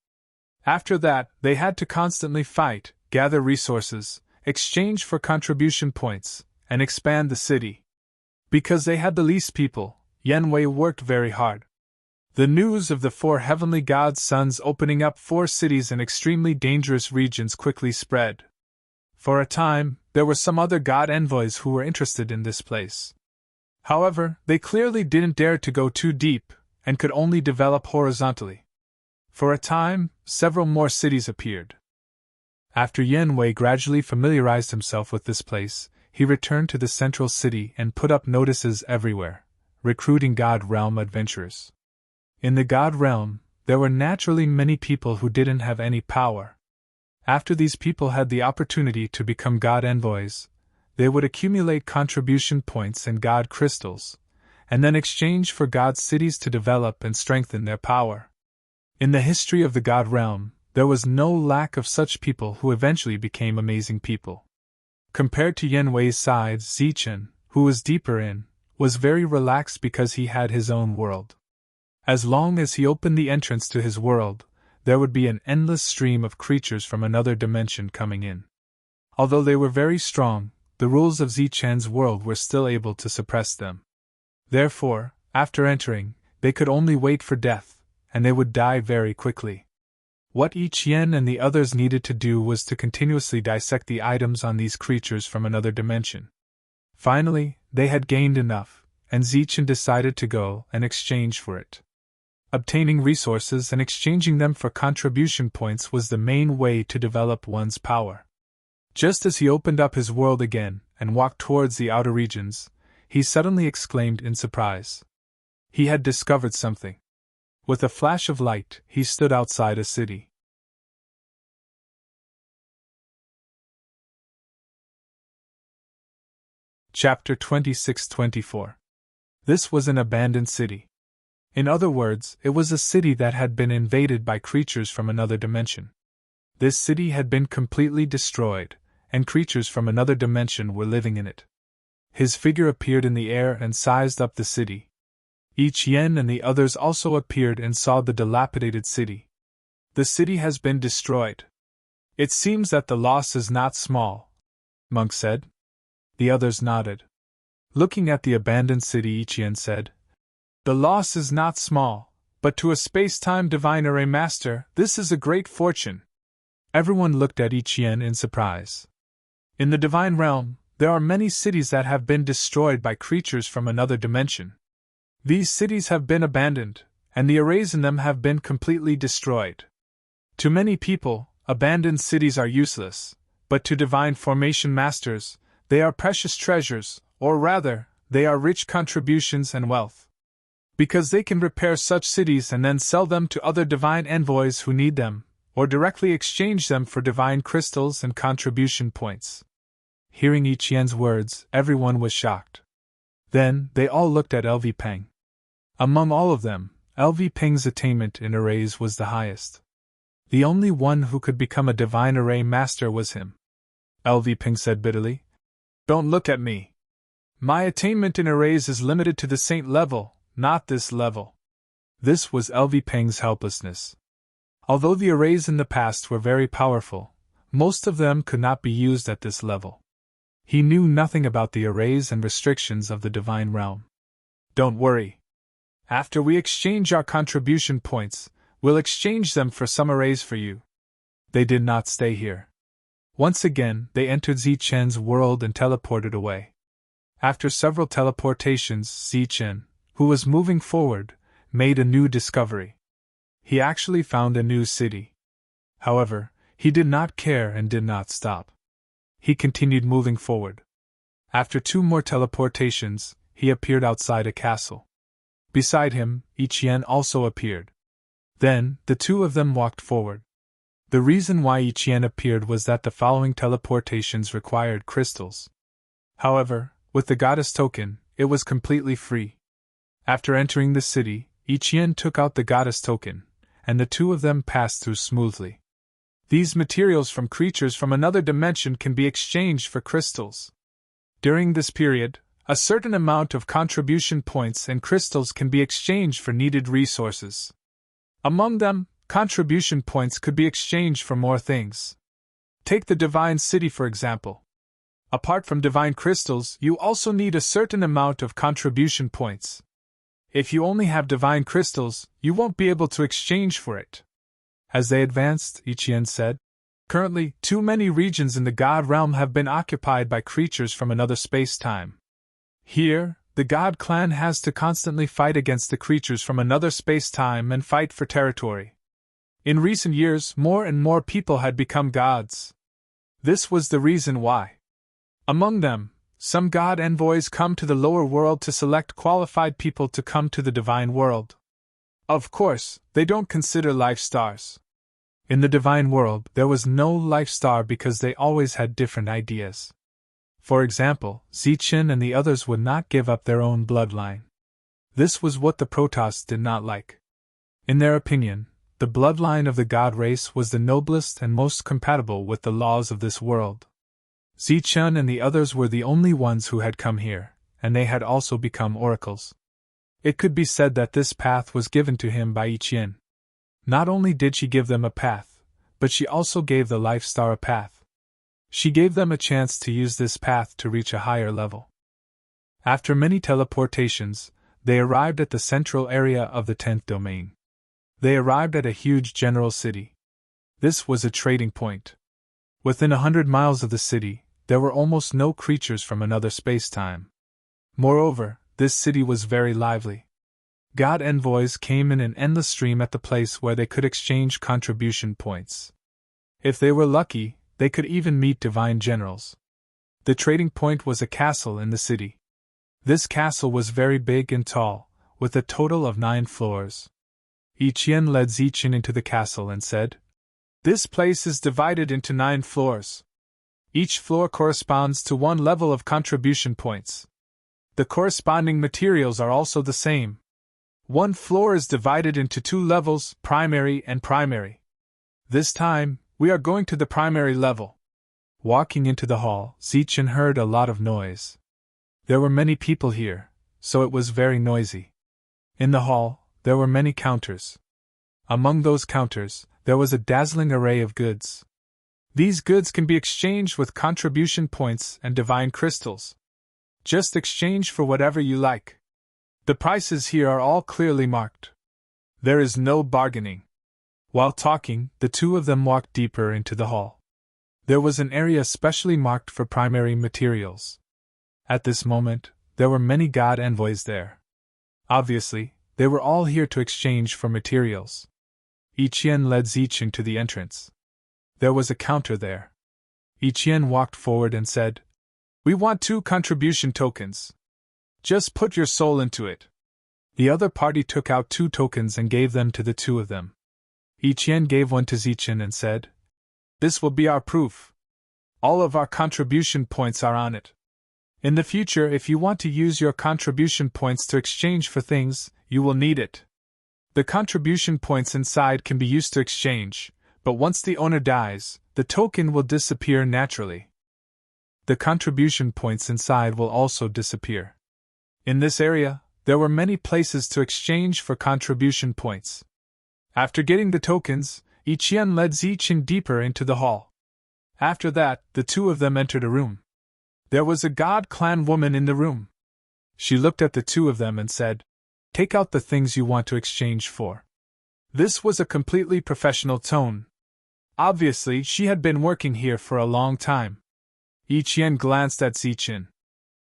After that, they had to constantly fight, gather resources, exchange for contribution points, and expand the city. Because they had the least people, Yanwei worked very hard. The news of the 4 heavenly gods' sons opening up 4 cities in extremely dangerous regions quickly spread. For a time, there were some other god envoys who were interested in this place. However, they clearly didn't dare to go too deep, and could only develop horizontally. For a time, several more cities appeared. After Yanwei gradually familiarized himself with this place, he returned to the central city and put up notices everywhere, recruiting God Realm adventurers. In the God Realm, there were naturally many people who didn't have any power. After these people had the opportunity to become God envoys, they would accumulate contribution points and God crystals, and then exchange for God cities to develop and strengthen their power. In the history of the God Realm, there was no lack of such people who eventually became amazing people. Compared to Yanwei's side, Zichen, who was deeper in, was very relaxed because he had his own world. As long as he opened the entrance to his world, there would be an endless stream of creatures from another dimension coming in. Although they were very strong, the rules of Zichen's world were still able to suppress them. Therefore, after entering, they could only wait for death, and they would die very quickly. What each Yen and the others needed to do was to continuously dissect the items on these creatures from another dimension. Finally, they had gained enough, and Zichen decided to go and exchange for it. Obtaining resources and exchanging them for contribution points was the main way to develop one's power. Just as he opened up his world again and walked towards the outer regions, he suddenly exclaimed in surprise. He had discovered something. With a flash of light, he stood outside a city. Chapter 26-24. This was an abandoned city. In other words, it was a city that had been invaded by creatures from another dimension. This city had been completely destroyed, and creatures from another dimension were living in it. His figure appeared in the air and sized up the city. Each Yen and the others also appeared and saw the dilapidated city. The city has been destroyed. It seems that the loss is not small, Monk said. The others nodded. Looking at the abandoned city, Ichien said, "The loss is not small, but to a space-time divine array master, this is a great fortune." Everyone looked at Ichien in surprise. In the divine realm, there are many cities that have been destroyed by creatures from another dimension. These cities have been abandoned, and the arrays in them have been completely destroyed. To many people, abandoned cities are useless, but to divine formation masters, they are precious treasures, or rather, they are rich contributions and wealth. Because they can repair such cities and then sell them to other divine envoys who need them, or directly exchange them for divine crystals and contribution points. Hearing Ichien's words, everyone was shocked. Then, they all looked at LV Peng. Among all of them, LV Peng's attainment in arrays was the highest. The only one who could become a divine array master was him. LV Peng said bitterly, "Don't look at me. My attainment in arrays is limited to the saint level, not this level." This was LV Peng's helplessness. Although the arrays in the past were very powerful, most of them could not be used at this level. He knew nothing about the arrays and restrictions of the divine realm. "Don't worry. After we exchange our contribution points, we'll exchange them for some arrays for you." They did not stay here. Once again, they entered Zichen's world and teleported away. After several teleportations, Zichen, who was moving forward, made a new discovery. He actually found a new city. However, he did not care and did not stop. He continued moving forward. After 2 more teleportations, he appeared outside a castle. Beside him, Ichien also appeared. Then, the 2 of them walked forward. The reason why Ichien appeared was that the following teleportations required crystals. However, with the goddess token, it was completely free. After entering the city, Ichien took out the goddess token, and the 2 of them passed through smoothly. These materials from creatures from another dimension can be exchanged for crystals. During this period, a certain amount of contribution points and crystals can be exchanged for needed resources. Among them, contribution points could be exchanged for more things. Take the Divine City for example. Apart from divine crystals, you also need a certain amount of contribution points. If you only have divine crystals, you won't be able to exchange for it. As they advanced, Ichien said, "Currently, too many regions in the God realm have been occupied by creatures from another space-time. Here, the God clan has to constantly fight against the creatures from another space-time and fight for territory. In recent years, more and more people had become gods. This was the reason why. Among them, some god envoys come to the lower world to select qualified people to come to the divine world. Of course, they don't consider life stars. In the divine world, there was no life star because they always had different ideas. For example, Zichin and the others would not give up their own bloodline. This was what the Protoss did not like. In their opinion, the bloodline of the god race was the noblest and most compatible with the laws of this world. Zichun and the others were the only ones who had come here, and they had also become oracles. It could be said that this path was given to him by Ichien. Not only did she give them a path, but she also gave the life star a path. She gave them a chance to use this path to reach a higher level. After many teleportations, they arrived at the central area of the 10th domain. They arrived at a huge general city. This was a trading point. Within 100 miles of the city, there were almost no creatures from another space-time. Moreover, this city was very lively. God envoys came in an endless stream at the place where they could exchange contribution points. If they were lucky, they could even meet divine generals. The trading point was a castle in the city. This castle was very big and tall, with a total of 9 floors. Ichien led Zichin into the castle and said, "This place is divided into 9 floors. Each floor corresponds to 1 level of contribution points. The corresponding materials are also the same. 1 floor is divided into 2 levels, primary and primary. This time, we are going to the primary level." Walking into the hall, Zichin heard a lot of noise. There were many people here, so it was very noisy. In the hall, there were many counters. Among those counters, there was a dazzling array of goods. These goods can be exchanged with contribution points and divine crystals. Just exchange for whatever you like. The prices here are all clearly marked. There is no bargaining. While talking, the 2 of them walked deeper into the hall. There was an area specially marked for primary materials. At this moment, there were many god envoys there. Obviously, they were all here to exchange for materials. Ichien led Zichin to the entrance. There was a counter there. Ichien walked forward and said, "We want 2 contribution tokens. Just put your soul into it." The other party took out 2 tokens and gave them to the 2 of them. Ichien gave one to Zichin and said, "This will be our proof. All of our contribution points are on it. In the future, if you want to use your contribution points to exchange for things, you will need it. The contribution points inside can be used to exchange, but once the owner dies, the token will disappear naturally. The contribution points inside will also disappear. In this area, there were many places to exchange for contribution points. After getting the tokens, Ichien led Zichin deeper into the hall. After that, the 2 of them entered a room. There was a god clan woman in the room. She looked at the 2 of them and said, "Take out the things you want to exchange for." This was a completely professional tone. Obviously, she had been working here for a long time. Ichien glanced at Zichin.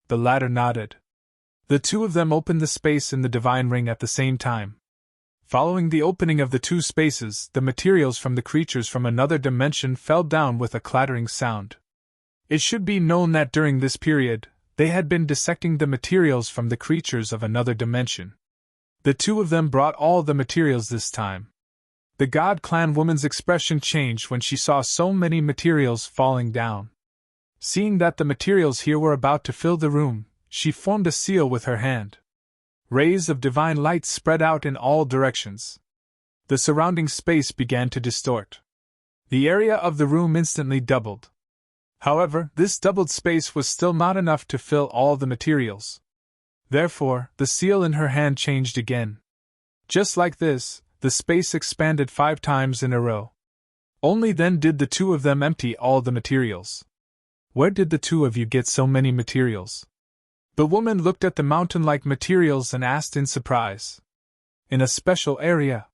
The latter nodded. The 2 of them opened the space in the divine ring at the same time. Following the opening of the two spaces, the materials from the creatures from another dimension fell down with a clattering sound. It should be known that during this period, they had been dissecting the materials from the creatures of another dimension. The two of them brought all the materials this time. The God Clan woman's expression changed when she saw so many materials falling down. Seeing that the materials here were about to fill the room, she formed a seal with her hand. Rays of divine light spread out in all directions. The surrounding space began to distort. The area of the room instantly doubled. However, this doubled space was still not enough to fill all the materials. Therefore, the seal in her hand changed again. Just like this, the space expanded 5 times in a row. Only then did the two of them empty all the materials. Where did the two of you get so many materials? The woman looked at the mountain-like materials and asked in surprise. In a special area.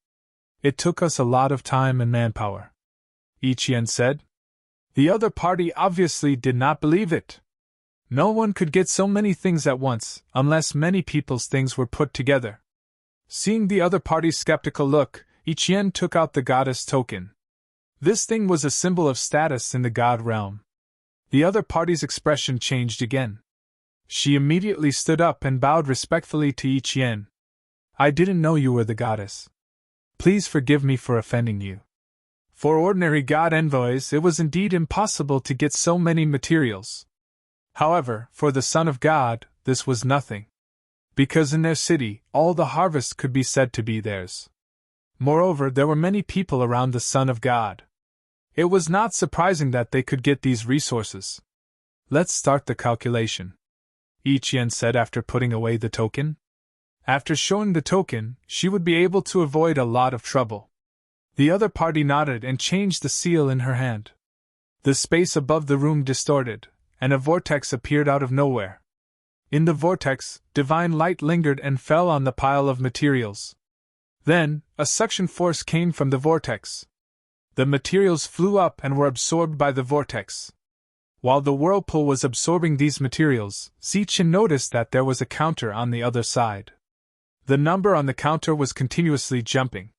It took us a lot of time and manpower, Ichien said. The other party obviously did not believe it. No one could get so many things at once, unless many people's things were put together. Seeing the other party's skeptical look, Ichien took out the goddess token. This thing was a symbol of status in the god realm. The other party's expression changed again. She immediately stood up and bowed respectfully to Ichien. I didn't know you were the goddess. Please forgive me for offending you. For ordinary god envoys, it was indeed impossible to get so many materials. However, for the Son of God, this was nothing. Because in their city, all the harvest could be said to be theirs. Moreover, there were many people around the Son of God. It was not surprising that they could get these resources. Let's start the calculation, Ichien said after putting away the token. After showing the token, she would be able to avoid a lot of trouble. The other party nodded and changed the seal in her hand. The space above the room distorted, and a vortex appeared out of nowhere. In the vortex, divine light lingered and fell on the pile of materials. Then, a suction force came from the vortex. The materials flew up and were absorbed by the vortex. While the whirlpool was absorbing these materials, Zichen noticed that there was a counter on the other side. The number on the counter was continuously jumping.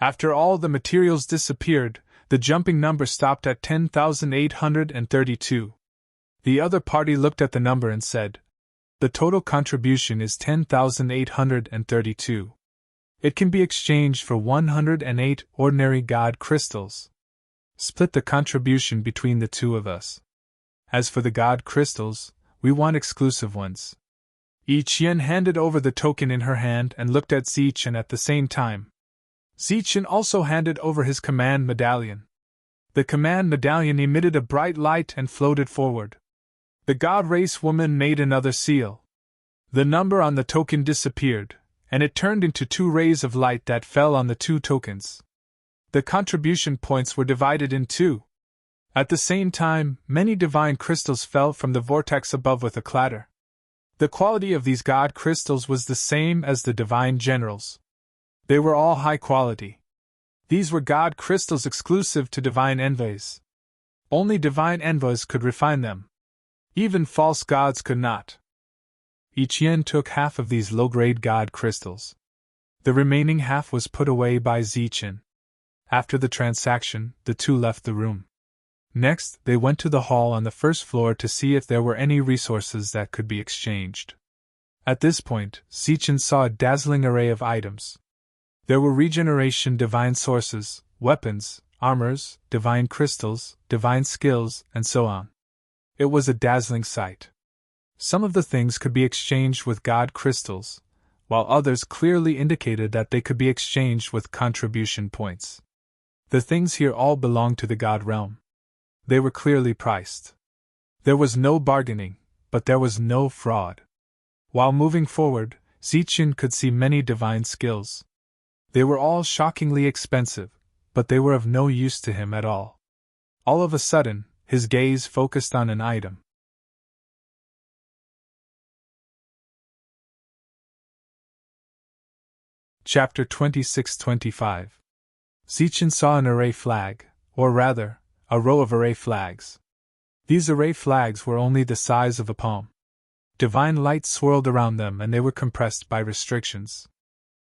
After all the materials disappeared, the jumping number stopped at 10,832. The other party looked at the number and said, the total contribution is 10,832. It can be exchanged for 108 ordinary god crystals. Split the contribution between the two of us. As for the god crystals, we want exclusive ones. Ichien handed over the token in her hand and looked at Zichen at the same time. Zichen also handed over his command medallion. The command medallion emitted a bright light and floated forward. The god race woman made another seal. The number on the token disappeared, and it turned into 2 rays of light that fell on the 2 tokens. The contribution points were divided in 2. At the same time, many divine crystals fell from the vortex above with a clatter. The quality of these god crystals was the same as the divine generals. They were all high quality. These were god crystals exclusive to divine envoys. Only divine envoys could refine them. Even false gods could not. Ichien took half of these low-grade god crystals. The remaining half was put away by Zichen. After the transaction, the two left the room. Next, they went to the hall on the first floor to see if there were any resources that could be exchanged. At this point, Zichen saw a dazzling array of items. There were regeneration divine sources, weapons, armors, divine crystals, divine skills, and so on. It was a dazzling sight. Some of the things could be exchanged with god crystals, while others clearly indicated that they could be exchanged with contribution points. The things here all belonged to the god realm. They were clearly priced. There was no bargaining, but there was no fraud. While moving forward, Zichen could see many divine skills. They were all shockingly expensive, but they were of no use to him at all. All of a sudden, his gaze focused on an item. Chapter 26-25. Zichen saw an array flag, or rather, a row of array flags. These array flags were only the size of a palm. Divine light swirled around them and they were compressed by restrictions.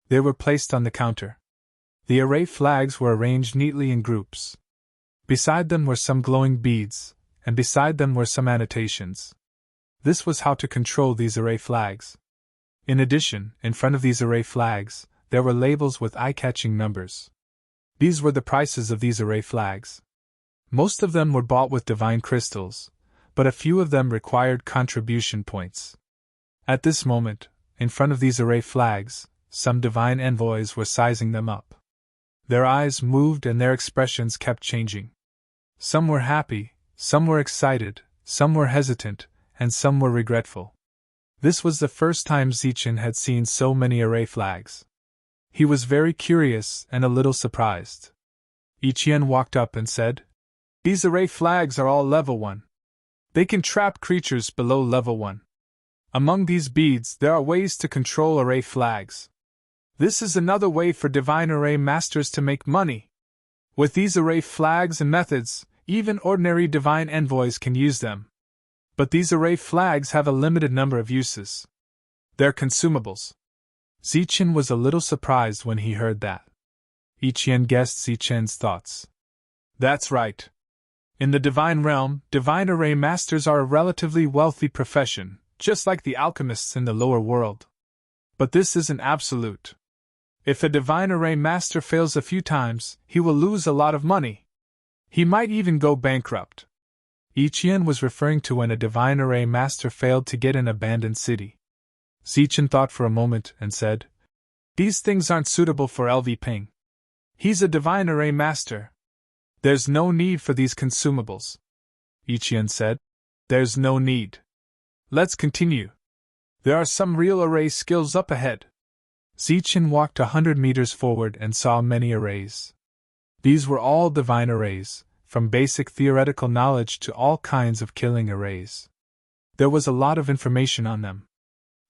They were placed on the counter. The array flags were arranged neatly in groups. Beside them were some glowing beads, and beside them were some annotations. This was how to control these array flags. In addition, in front of these array flags, there were labels with eye-catching numbers. These were the prices of these array flags. Most of them were bought with divine crystals, but a few of them required contribution points. At this moment, in front of these array flags, some divine envoys were sizing them up. Their eyes moved and their expressions kept changing. Some were happy, some were excited, some were hesitant, and some were regretful. This was the first time Zichen had seen so many array flags. He was very curious and a little surprised. Ichien walked up and said, "These array flags are all level 1. They can trap creatures below level 1. Among these beads there are ways to control array flags. This is another way for divine array masters to make money. With these array flags and methods, even ordinary divine envoys can use them. But these array flags have a limited number of uses. They're consumables." Zichen was a little surprised when he heard that. Ichien guessed Zichen's thoughts. "That's right. In the divine realm, divine array masters are a relatively wealthy profession, just like the alchemists in the lower world. But this isn't absolute. If a divine array master fails a few times, he will lose a lot of money. He might even go bankrupt." Ichien was referring to when a divine array master failed to get an abandoned city. Zichen thought for a moment and said, "These things aren't suitable for LV Ping. He's a divine array master. There's no need for these consumables." Ichien said, "There's no need. Let's continue. There are some real array skills up ahead." Zichen walked 100 meters forward and saw many arrays. These were all divine arrays, from basic theoretical knowledge to all kinds of killing arrays. There was a lot of information on them.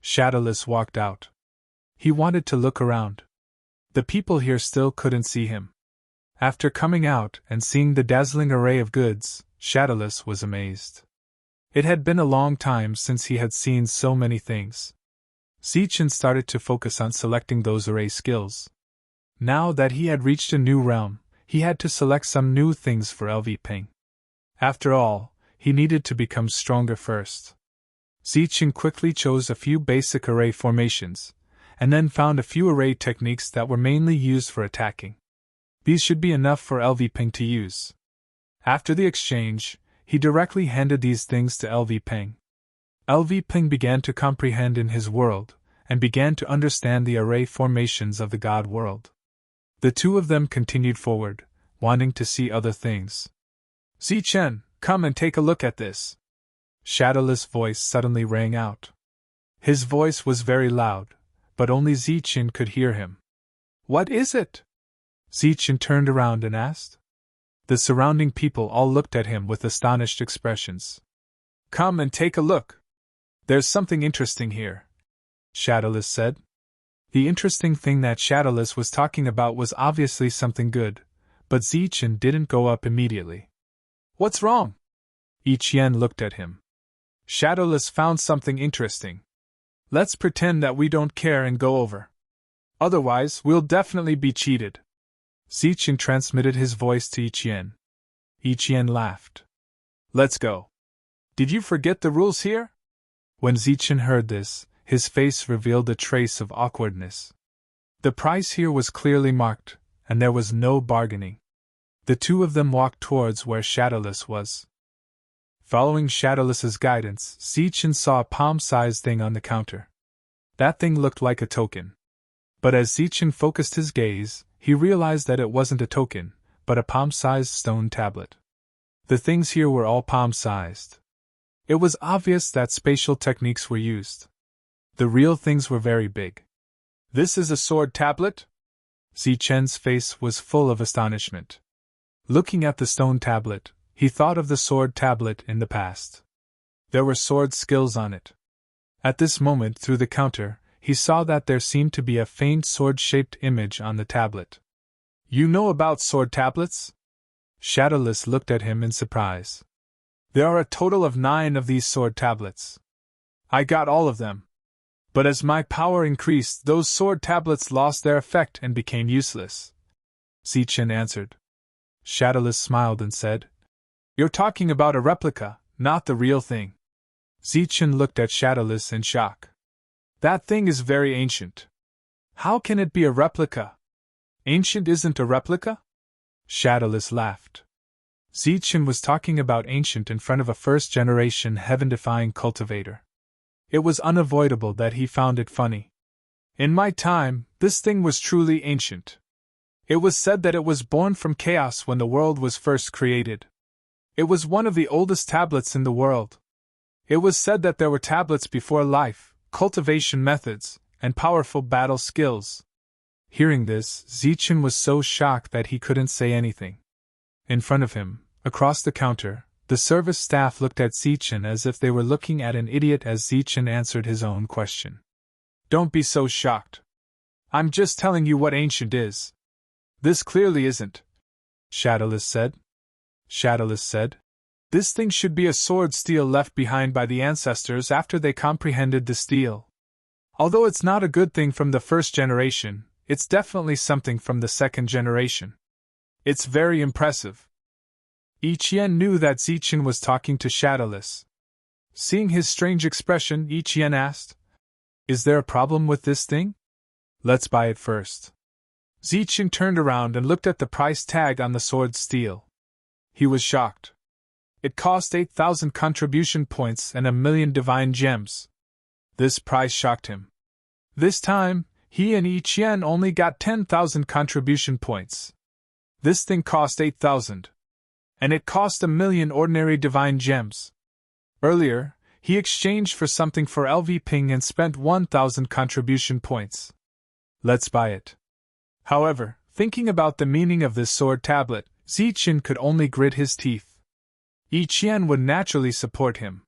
Shadowless walked out. He wanted to look around. The people here still couldn't see him. After coming out and seeing the dazzling array of goods, Shadowless was amazed. It had been a long time since he had seen so many things. Zichen started to focus on selecting those array skills. Now that he had reached a new realm, he had to select some new things for LV Ping. After all, he needed to become stronger first. Zichen quickly chose a few basic array formations, and then found a few array techniques that were mainly used for attacking. These should be enough for LV Ping to use. After the exchange, he directly handed these things to LV Ping. LV Ping began to comprehend in his world, and began to understand the array formations of the God world. The two of them continued forward, wanting to see other things. "Zichen, come and take a look at this." Shadowless' voice suddenly rang out. His voice was very loud, but only Zichen could hear him. "What is it?" Zichen turned around and asked. The surrounding people all looked at him with astonished expressions. "Come and take a look. There's something interesting here," Shadowless said. The interesting thing that Shadowless was talking about was obviously something good, but Zichen didn't go up immediately. "What's wrong?" Ichien looked at him. Shadowless found something interesting. "Let's pretend that we don't care and go over. Otherwise, we'll definitely be cheated." Zichen transmitted his voice to Ichien. Ichien laughed. "Let's go. Did you forget the rules here?" When Zichen heard this, his face revealed a trace of awkwardness. The price here was clearly marked, and there was no bargaining. The two of them walked towards where Shadowless was. Following Shadowless's guidance, Zichen saw a palm-sized thing on the counter. That thing looked like a token. But as Zichen focused his gaze, he realized that it wasn't a token, but a palm-sized stone tablet. The things here were all palm-sized. It was obvious that spatial techniques were used. The real things were very big. "This is a sword tablet?" Zichen's face was full of astonishment. Looking at the stone tablet, he thought of the sword tablet in the past. There were sword skills on it. At this moment, through the counter, he saw that there seemed to be a faint sword-shaped image on the tablet. "You know about sword tablets?" Shadowless looked at him in surprise. "There are a total of 9 of these sword tablets. I got all of them." But as my power increased, those sword tablets lost their effect and became useless. Zichen answered. Shadowless smiled and said, You're talking about a replica, not the real thing. Zichen looked at Shadowless in shock. That thing is very ancient. How can it be a replica? Ancient isn't a replica? Shadowless laughed. Zichen was talking about ancient in front of a first-generation heaven-defying cultivator. It was unavoidable that he found it funny. In my time, this thing was truly ancient. It was said that it was born from chaos when the world was first created. It was one of the oldest tablets in the world. It was said that there were tablets before life, cultivation methods, and powerful battle skills. Hearing this, Zichen was so shocked that he couldn't say anything. In front of him, across the counter, the service staff looked at Zichen as if they were looking at an idiot as Zichen answered his own question. Don't be so shocked. I'm just telling you what ancient is. This clearly isn't, Shadowless said. Shadowless said, This thing should be a sword steel left behind by the ancestors after they comprehended the steel. Although it's not a good thing from the first generation, it's definitely something from the second generation. It's very impressive. Ichien knew that Zichen was talking to Shadowless. Seeing his strange expression, Ichien asked, Is there a problem with this thing? Let's buy it first. Zichen turned around and looked at the price tag on the sword steel. He was shocked. It cost 8,000 contribution points and 1,000,000 divine gems. This price shocked him. This time, he and Ichien only got 10,000 contribution points. This thing cost 8,000. And it cost 1,000,000 ordinary divine gems. Earlier, he exchanged for something for LV Ping and spent 1,000 contribution points. Let's buy it. However, thinking about the meaning of this sword tablet, Zichen could only grit his teeth. Ichien would naturally support him.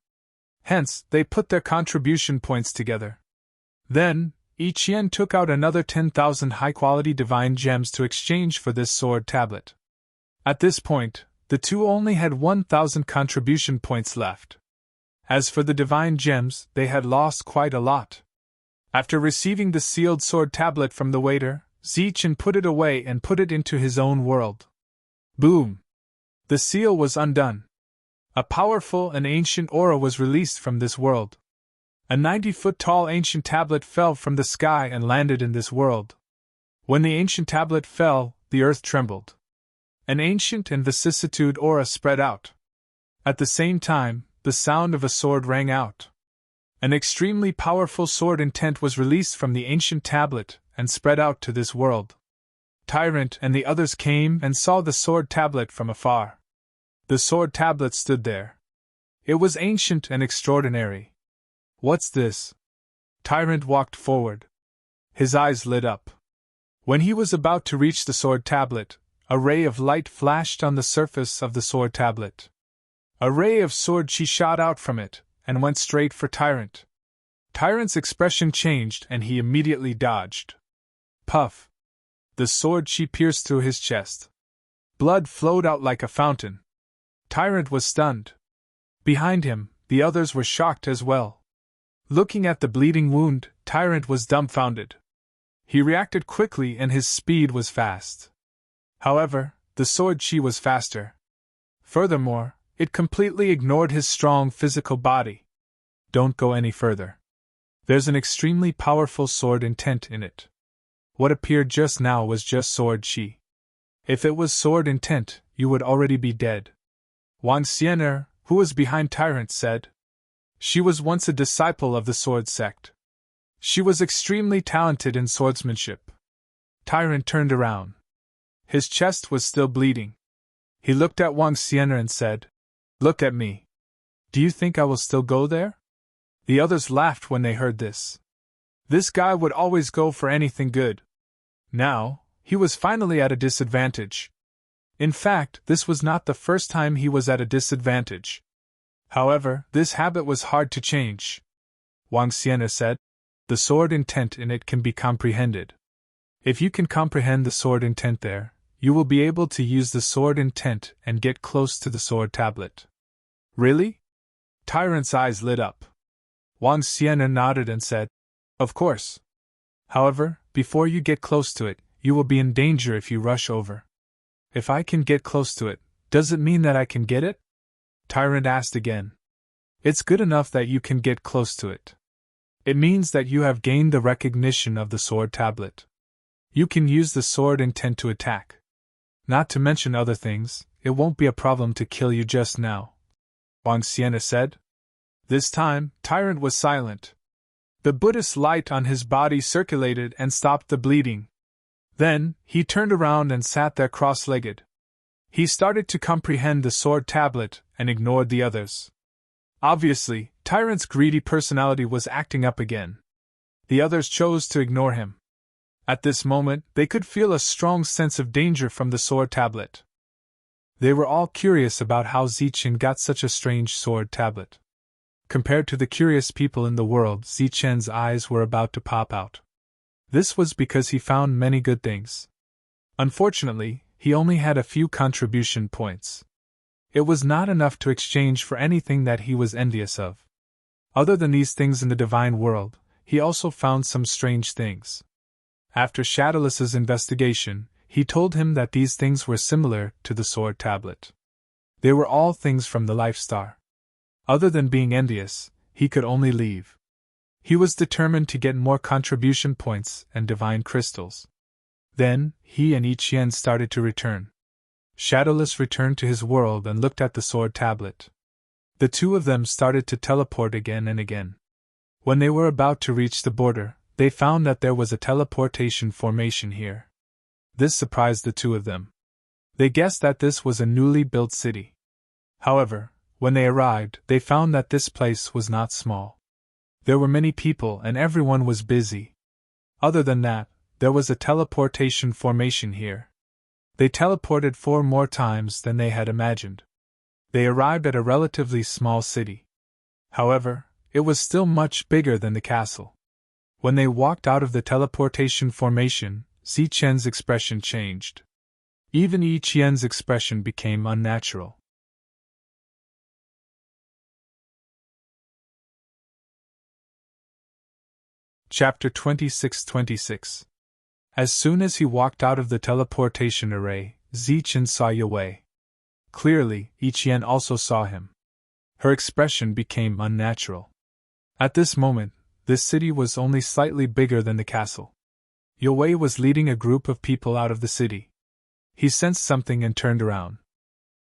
Hence, they put their contribution points together. Then, Ichien took out another 10,000 high-quality divine gems to exchange for this sword tablet. At this point, the two only had 1,000 contribution points left. As for the divine gems, they had lost quite a lot. After receiving the sealed sword tablet from the waiter, Zichen put it away and put it into his own world. Boom! The seal was undone. A powerful and ancient aura was released from this world. A 90-foot-tall ancient tablet fell from the sky and landed in this world. When the ancient tablet fell, the earth trembled. An ancient and vicissitude aura spread out. At the same time, the sound of a sword rang out. An extremely powerful sword intent was released from the ancient tablet and spread out to this world. Tyrant and the others came and saw the sword tablet from afar. The sword tablet stood there. It was ancient and extraordinary. What's this? Tyrant walked forward. His eyes lit up. When he was about to reach the sword tablet, a ray of light flashed on the surface of the sword tablet. A ray of sword chi shot out from it, and went straight for Tyrant. Tyrant's expression changed and he immediately dodged. Puff! The sword chi pierced through his chest. Blood flowed out like a fountain. Tyrant was stunned. Behind him, the others were shocked as well. Looking at the bleeding wound, Tyrant was dumbfounded. He reacted quickly and his speed was fast. However, the sword chi was faster. Furthermore, it completely ignored his strong physical body. Don't go any further. There's an extremely powerful sword intent in it. What appeared just now was just sword chi. If it was sword intent, you would already be dead. Wang Xiener, who was behind Tyrant, said. She was once a disciple of the sword sect. She was extremely talented in swordsmanship. Tyrant turned around. His chest was still bleeding. He looked at Wang Xiener and said, Look at me. Do you think I will still go there? The others laughed when they heard this. This guy would always go for anything good. Now, he was finally at a disadvantage. In fact, this was not the first time he was at a disadvantage. However, this habit was hard to change. Wang Xiener said, The sword intent in it can be comprehended. If you can comprehend the sword intent there, you will be able to use the sword intent and get close to the sword tablet. Really? Tyrant's eyes lit up. Wang Xiener nodded and said, Of course. However, before you get close to it, you will be in danger if you rush over. If I can get close to it, does it mean that I can get it? Tyrant asked again. It's good enough that you can get close to it. It means that you have gained the recognition of the sword tablet. You can use the sword intent to attack. Not to mention other things, it won't be a problem to kill you just now, Wang Sienna said. This time, Tyrant was silent. The Buddhist light on his body circulated and stopped the bleeding. Then, he turned around and sat there cross-legged. He started to comprehend the sword tablet and ignored the others. Obviously, Tyrant's greedy personality was acting up again. The others chose to ignore him. At this moment, they could feel a strong sense of danger from the sword tablet. They were all curious about how Zichen got such a strange sword tablet. Compared to the curious people in the world, Zichen's eyes were about to pop out. This was because he found many good things. Unfortunately, he only had a few contribution points. It was not enough to exchange for anything that he was envious of. Other than these things in the divine world, he also found some strange things. After Shadowless's investigation, he told him that these things were similar to the sword tablet. They were all things from the Life Star. Other than being envious, he could only leave. He was determined to get more contribution points and divine crystals. Then, he and Ichien started to return. Shadowless returned to his world and looked at the sword tablet. The two of them started to teleport again and again. When they were about to reach the border, they found that there was a teleportation formation here. This surprised the two of them. They guessed that this was a newly built city. However, when they arrived, they found that this place was not small. There were many people and everyone was busy. Other than that, there was a teleportation formation here. They teleported 4 more times than they had imagined. They arrived at a relatively small city. However, it was still much bigger than the castle. When they walked out of the teleportation formation, Zichen's expression changed. Even Ichien's expression became unnatural. Chapter 26-26. As soon as he walked out of the teleportation array, Zichen saw Yue. Clearly, Ichien also saw him. Her expression became unnatural. At this moment, this city was only slightly bigger than the castle. Yue was leading a group of people out of the city. He sensed something and turned around.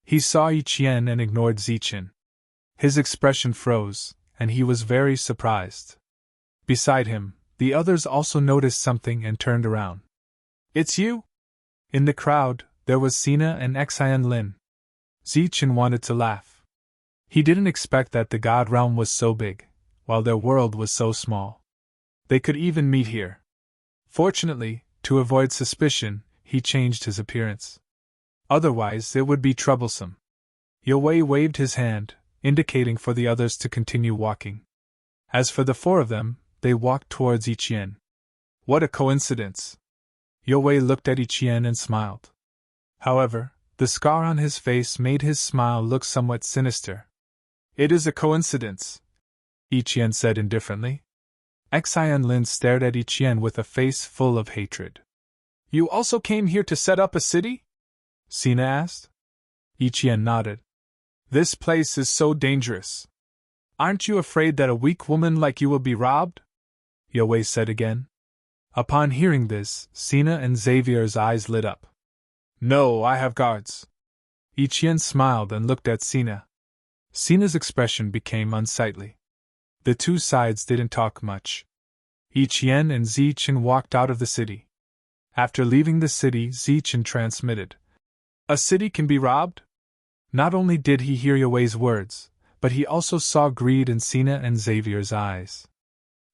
He saw Ichien and ignored Zichen. His expression froze, and he was very surprised. Beside him, the others also noticed something and turned around. It's you? In the crowd, there was Sina and Xian Lin. Zichen wanted to laugh. He didn't expect that the God realm was so big, while their world was so small. They could even meet here. Fortunately, to avoid suspicion, he changed his appearance. Otherwise, it would be troublesome. Yue waved his hand, indicating for the others to continue walking. As for the 4 of them, they walked towards Ichien. What a coincidence! Yue looked at Ichien and smiled. However, the scar on his face made his smile look somewhat sinister. It is a coincidence, Ichien said indifferently. Xian Lin stared at Ichien with a face full of hatred. You also came here to set up a city? Sina asked. Ichien nodded. This place is so dangerous. Aren't you afraid that a weak woman like you will be robbed? Yue said again. Upon hearing this, Sina and Xavier's eyes lit up. No, I have guards. Ichien smiled and looked at Sina. Sina's expression became unsightly. The two sides didn't talk much. Ichien and Zichen walked out of the city. After leaving the city, Zichen transmitted. A city can be robbed? Not only did he hear Yue's words, but he also saw greed in Sina and Xavier's eyes.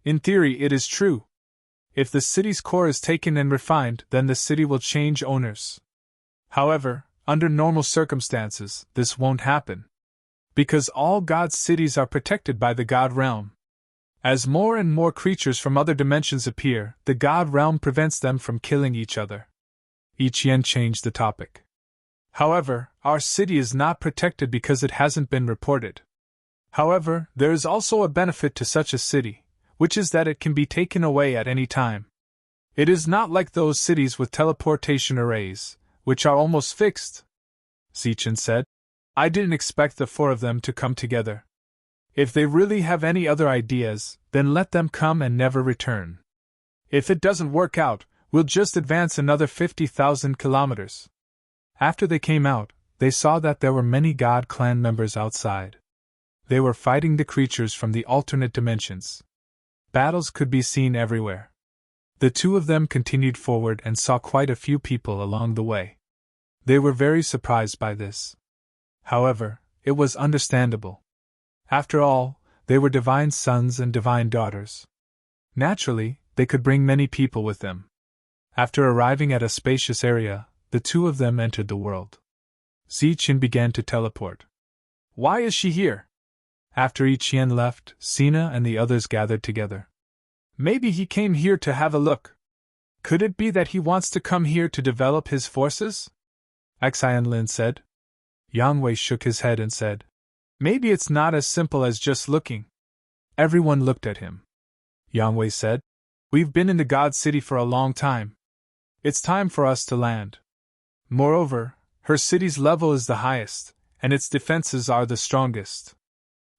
In theory, it is true. If the city's core is taken and refined, then the city will change owners. However, under normal circumstances, this won't happen. Because all God's cities are protected by the God realm. As more and more creatures from other dimensions appear, the God realm prevents them from killing each other. Ichien changed the topic. However, our city is not protected because it hasn't been reported. However, there is also a benefit to such a city. which is that it can be taken away at any time. It is not like those cities with teleportation arrays, which are almost fixed, Zichen said. I didn't expect the four of them to come together. If they really have any other ideas, then let them come and never return. If it doesn't work out, we'll just advance another 50,000 kilometers. After they came out, they saw that there were many God clan members outside. They were fighting the creatures from the alternate dimensions. Battles could be seen everywhere. The two of them continued forward and saw quite a few people along the way. They were very surprised by this. However, it was understandable. After all, they were divine sons and divine daughters. Naturally, they could bring many people with them. After arriving at a spacious area, the two of them entered the world. Zichen began to teleport. Why is she here? After Ichien left, Sina and the others gathered together. Maybe he came here to have a look. Could it be that he wants to come here to develop his forces? Xianlin said. Yang Wei shook his head and said, maybe it's not as simple as just looking. Everyone looked at him. Yang Wei said, we've been in the God City for a long time. It's time for us to land. Moreover, her city's level is the highest, and its defenses are the strongest.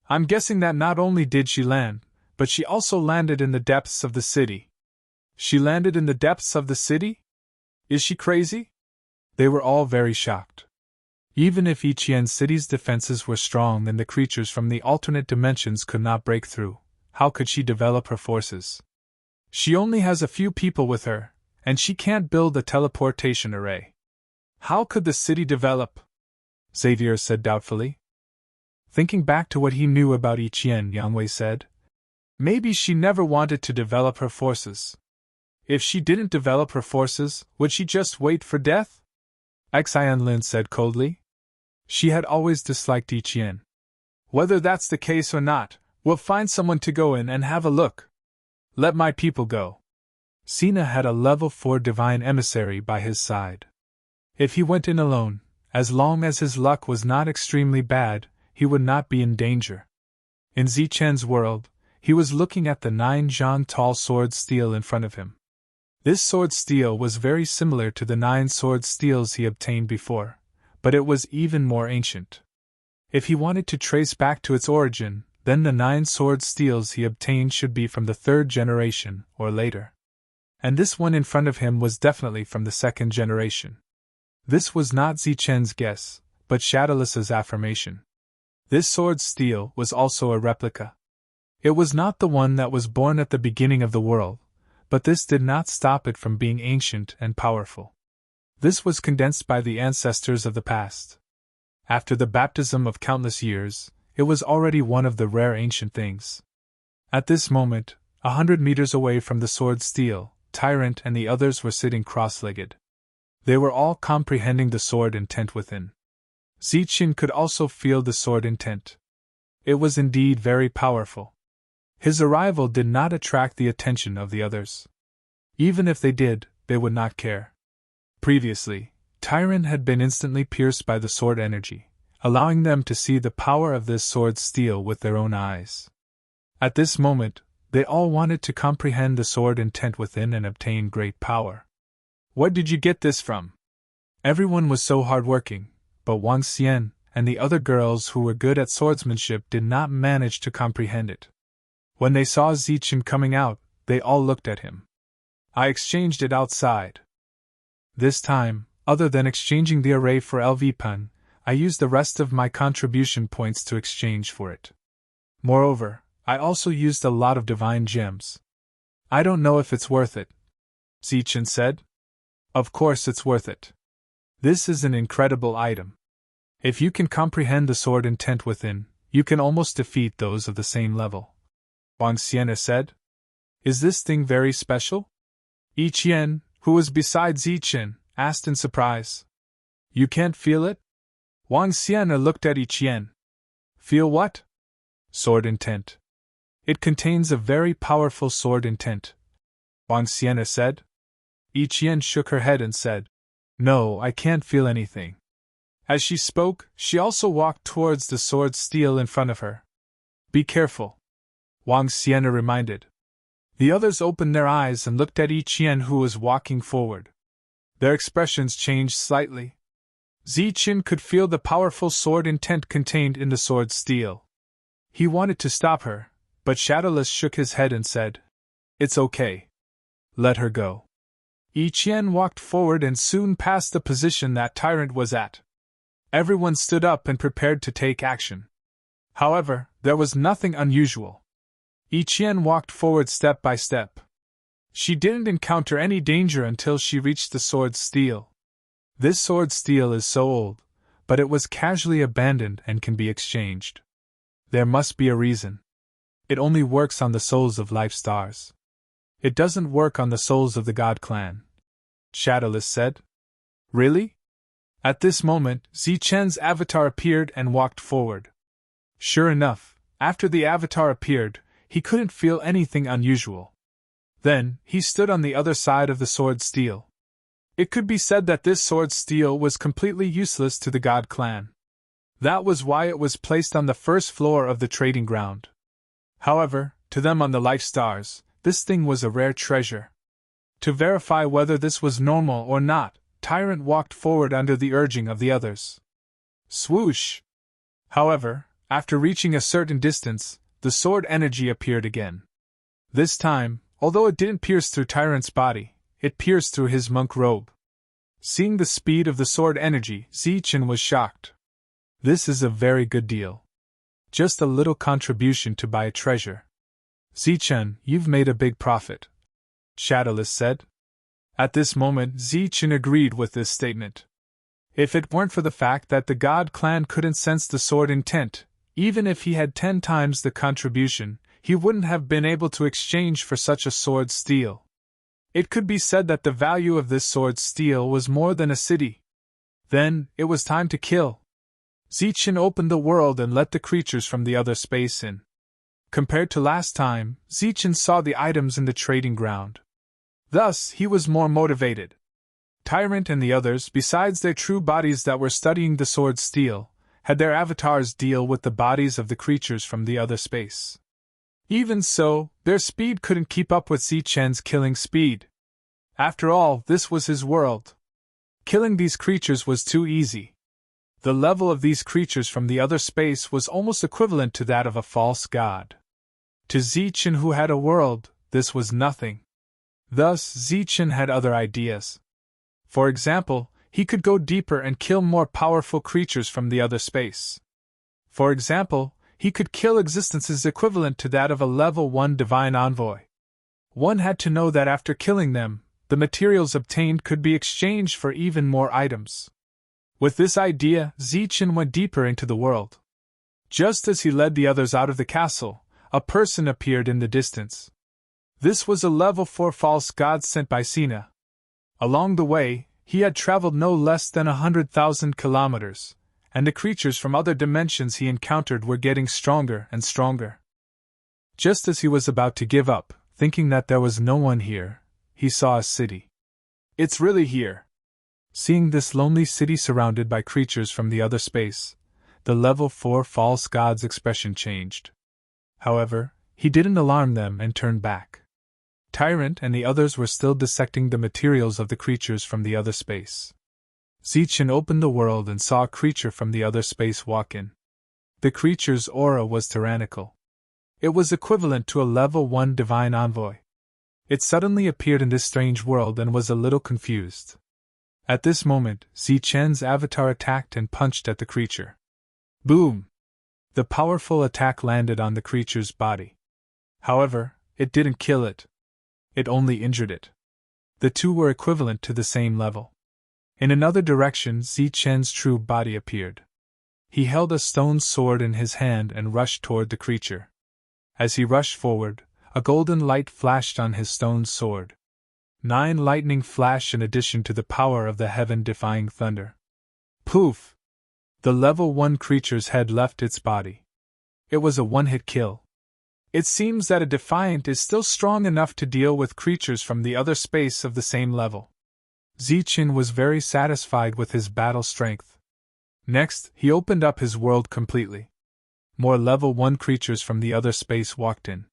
I'm guessing that not only did she land, but she also landed in the depths of the city. She landed in the depths of the city? Is she crazy? They were all very shocked. Even if Ichien's city's defenses were strong, then the creatures from the alternate dimensions could not break through. How could she develop her forces? She only has a few people with her, and she can't build a teleportation array. How could the city develop? Xavier said doubtfully. Thinking back to what he knew about Ichien, Yang Wei said, maybe she never wanted to develop her forces. If she didn't develop her forces, would she just wait for death? Xianlin said coldly. She had always disliked Ichien. Whether that's the case or not, we'll find someone to go in and have a look. Let my people go. Sina had a level 4 divine emissary by his side. If he went in alone, as long as his luck was not extremely bad, he would not be in danger. In Zichen's world, he was looking at the 9 Jean tall sword steel in front of him. This sword steel was very similar to the 9 sword steels he obtained before, but it was even more ancient. If he wanted to trace back to its origin, then the 9 sword steels he obtained should be from the 3rd generation, or later. And this one in front of him was definitely from the 2nd generation. This was not Zichen's guess, but Shadowless's affirmation. This sword steel was also a replica. It was not the one that was born at the beginning of the world, but this did not stop it from being ancient and powerful. This was condensed by the ancestors of the past. After the baptism of countless years, it was already one of the rare ancient things. At this moment, 100 meters away from the sword steel, Tyrant and the others were sitting cross-legged. They were all comprehending the sword intent within. Zichen could also feel the sword intent. It was indeed very powerful. His arrival did not attract the attention of the others. Even if they did, they would not care. Previously, Tyrant had been instantly pierced by the sword energy, allowing them to see the power of this sword steel with their own eyes. At this moment, they all wanted to comprehend the sword intent within and obtain great power. Where did you get this from? Everyone was so hardworking, but Wang Xian and the other girls who were good at swordsmanship did not manage to comprehend it. When they saw Zichen coming out, they all looked at him. I exchanged it outside. This time, other than exchanging the array for LV-Pun, I used the rest of my contribution points to exchange for it. Moreover, I also used a lot of divine gems. I don't know if it's worth it, Zichen said. Of course it's worth it. This is an incredible item. If you can comprehend the sword intent within, you can almost defeat those of the same level. Wang Xian said. Is this thing very special? Ichien, who was beside Zichen, asked in surprise. You can't feel it? Wang Xian looked at Ichien. Feel what? Sword intent. It contains a very powerful sword intent, Wang Xian said. Ichien shook her head and said, No, I can't feel anything. As she spoke, she also walked towards the sword steel in front of her. Be careful, Wang Xian reminded. The others opened their eyes and looked at Yiqian, who was walking forward. Their expressions changed slightly. Zichen could feel the powerful sword intent contained in the sword's steel. He wanted to stop her, but Shadowless shook his head and said, "It's okay. Let her go." Yiqian walked forward and soon passed the position that Tyrant was at. Everyone stood up and prepared to take action. However, there was nothing unusual. Yiqian walked forward step by step. She didn't encounter any danger until she reached the sword's steel. This sword's steel is so old, but it was casually abandoned and can be exchanged. There must be a reason. It only works on the souls of life stars. It doesn't work on the souls of the God clan, Shadowless said. Really? At this moment, Zichen's avatar appeared and walked forward. Sure enough, after the avatar appeared, he couldn't feel anything unusual. Then, he stood on the other side of the sword steel. It could be said that this sword steel was completely useless to the God clan. That was why it was placed on the first floor of the trading ground. However, to them on the life stars, this thing was a rare treasure. To verify whether this was normal or not, Tyrant walked forward under the urging of the others. Swoosh! However, after reaching a certain distance, the sword energy appeared again. This time, although it didn't pierce through Tyrant's body, it pierced through his monk robe. Seeing the speed of the sword energy, Zichen was shocked. This is a very good deal. Just a little contribution to buy a treasure. Zichen, you've made a big profit, Shadowless said. At this moment, Zichen agreed with this statement. If it weren't for the fact that the God clan couldn't sense the sword intent, even if he had 10 times the contribution, he wouldn't have been able to exchange for such a sword steel. It could be said that the value of this sword steel was more than a city. Then, it was time to kill. Zichen opened the world and let the creatures from the other space in. Compared to last time, Zichen saw the items in the trading ground. Thus, he was more motivated. Tyrant and the others, besides their true bodies that were studying the sword steel, had their avatars deal with the bodies of the creatures from the other space. Even so, their speed couldn't keep up with Zichen's killing speed. After all, this was his world. Killing these creatures was too easy. The level of these creatures from the other space was almost equivalent to that of a false god. To Zichen, who had a world, this was nothing. Thus, Zichen had other ideas. For example, he could go deeper and kill more powerful creatures from the other space. For example, he could kill existences equivalent to that of a level 1 divine envoy. One had to know that after killing them, the materials obtained could be exchanged for even more items. With this idea, Zichen went deeper into the world. Just as he led the others out of the castle, a person appeared in the distance. This was a level 4 false god sent by Sina. Along the way, he had traveled no less than 100,000 kilometers, and the creatures from other dimensions he encountered were getting stronger and stronger. Just as he was about to give up, thinking that there was no one here, he saw a city. It's really here. Seeing this lonely city surrounded by creatures from the other space, the level 4 false god's expression changed. However, he didn't alarm them and turned back. Tyrant and the others were still dissecting the materials of the creatures from the other space. Zichen opened the world and saw a creature from the other space walk in. The creature's aura was tyrannical. It was equivalent to a level 1 divine envoy. It suddenly appeared in this strange world and was a little confused. At this moment, Zichen's avatar attacked and punched at the creature. Boom! The powerful attack landed on the creature's body. However, it didn't kill it. It only injured it. The two were equivalent to the same level. In another direction, Zichen's true body appeared. He held a stone sword in his hand and rushed toward the creature. As he rushed forward, a golden light flashed on his stone sword. 9 lightning flash in addition to the power of the heaven-defying thunder. Poof! The level 1 creature's head left its body. It was a one-hit kill. It seems that a Defiant is still strong enough to deal with creatures from the other space of the same level. Zichen was very satisfied with his battle strength. Next, he opened up his world completely. More level 1 creatures from the other space walked in.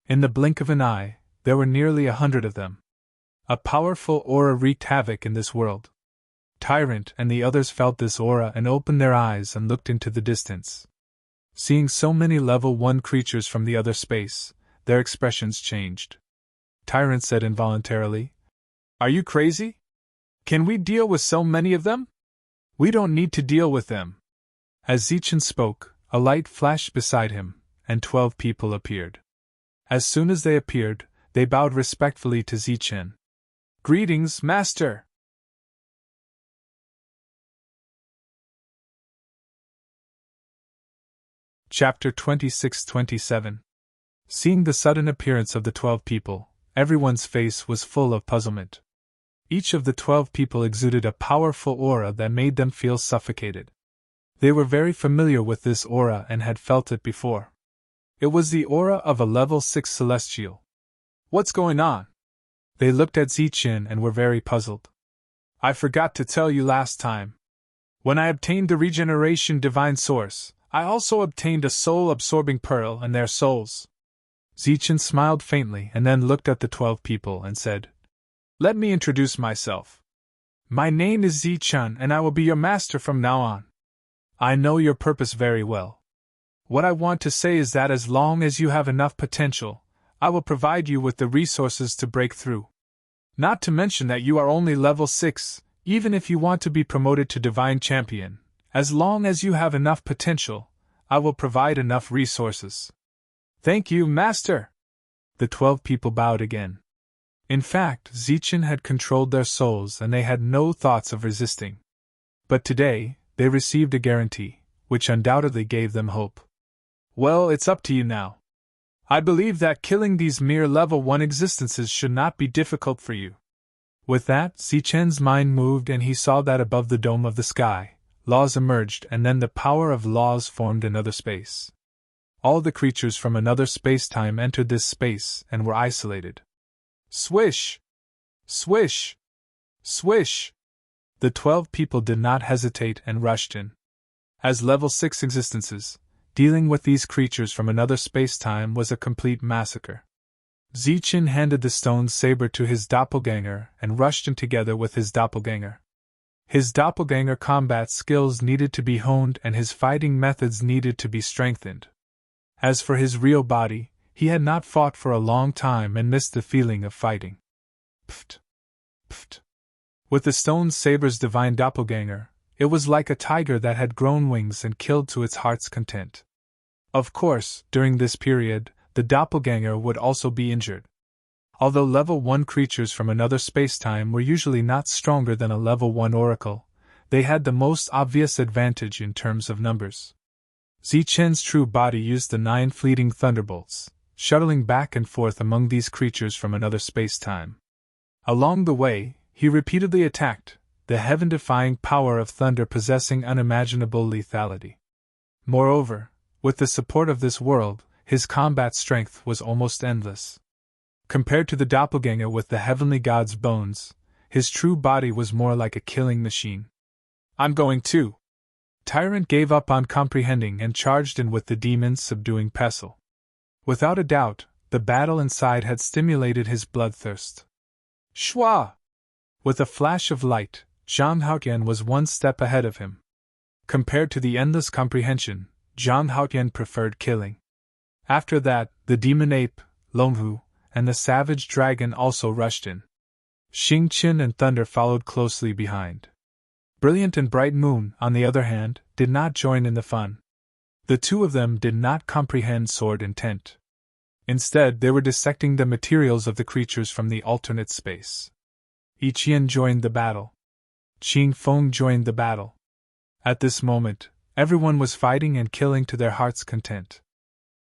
In the blink of an eye, There were nearly 100 of them. A powerful aura wreaked havoc in this world. Tyrant and the others felt this aura and opened their eyes and looked into the distance. Seeing so many level 1 creatures from the other space, their expressions changed. Tyrant said involuntarily, "Are you crazy? Can we deal with so many of them? We don't need to deal with them." As Zichen spoke, a light flashed beside him, and 12 people appeared. As soon as they appeared, they bowed respectfully to Zichen. "Greetings, Master!" Chapter 26-27. Seeing the sudden appearance of the 12 people, everyone's face was full of puzzlement. Each of the 12 people exuded a powerful aura that made them feel suffocated. They were very familiar with this aura and had felt it before. It was the aura of a level 6 celestial. "What's going on?" They looked at Zichen and were very puzzled. "I forgot to tell you last time. When I obtained the regeneration divine source, I also obtained a soul-absorbing pearl and their souls." Zichen smiled faintly and then looked at the 12 people and said, "Let me introduce myself. My name is Zichen and I will be your master from now on. I know your purpose very well. What I want to say is that as long as you have enough potential, I will provide you with the resources to break through. Not to mention that you are only level 6, even if you want to be promoted to Divine Champion. As long as you have enough potential, I will provide enough resources." "Thank you, Master!" The 12 people bowed again. In fact, Zichen had controlled their souls and they had no thoughts of resisting. But today, they received a guarantee, which undoubtedly gave them hope. "Well, it's up to you now. I believe that killing these mere level 1 existences should not be difficult for you." With that, Zichen's mind moved and he saw that above the dome of the sky, laws emerged and then the power of laws formed another space. All the creatures from another space-time entered this space and were isolated. Swish! Swish! Swish! The 12 people did not hesitate and rushed in. As level 6 existences, dealing with these creatures from another space-time was a complete massacre. Zichen handed the stone saber to his doppelganger and rushed in together with his doppelganger. His doppelganger combat skills needed to be honed and his fighting methods needed to be strengthened. As for his real body, he had not fought for a long time and missed the feeling of fighting. Pft! Pft! With the stone saber's divine doppelganger, it was like a tiger that had grown wings and killed to its heart's content. Of course, during this period, the doppelganger would also be injured. Although level 1 creatures from another spacetime were usually not stronger than a level 1 oracle, they had the most obvious advantage in terms of numbers. Zichen's true body used the 9 fleeting thunderbolts, shuttling back and forth among these creatures from another spacetime. Along the way, he repeatedly attacked, the heaven-defying power of thunder possessing unimaginable lethality. Moreover, with the support of this world, his combat strength was almost endless. Compared to the doppelganger with the heavenly god's bones, his true body was more like a killing machine. "I'm going too." Tyrant gave up on comprehending and charged in with the demons subduing Pestle. Without a doubt, the battle inside had stimulated his bloodthirst. Shwa! With a flash of light, Zhang Haotian was one step ahead of him. Compared to the endless comprehension, Zhang Haotian preferred killing. After that, the demon ape, Longhu, and the savage dragon also rushed in. Xingqian and Thunder followed closely behind. Brilliant and Bright Moon, on the other hand, did not join in the fun. The two of them did not comprehend sword intent. Instead, they were dissecting the materials of the creatures from the alternate space. Yiqian joined the battle. Qing Feng joined the battle. At this moment, everyone was fighting and killing to their heart's content.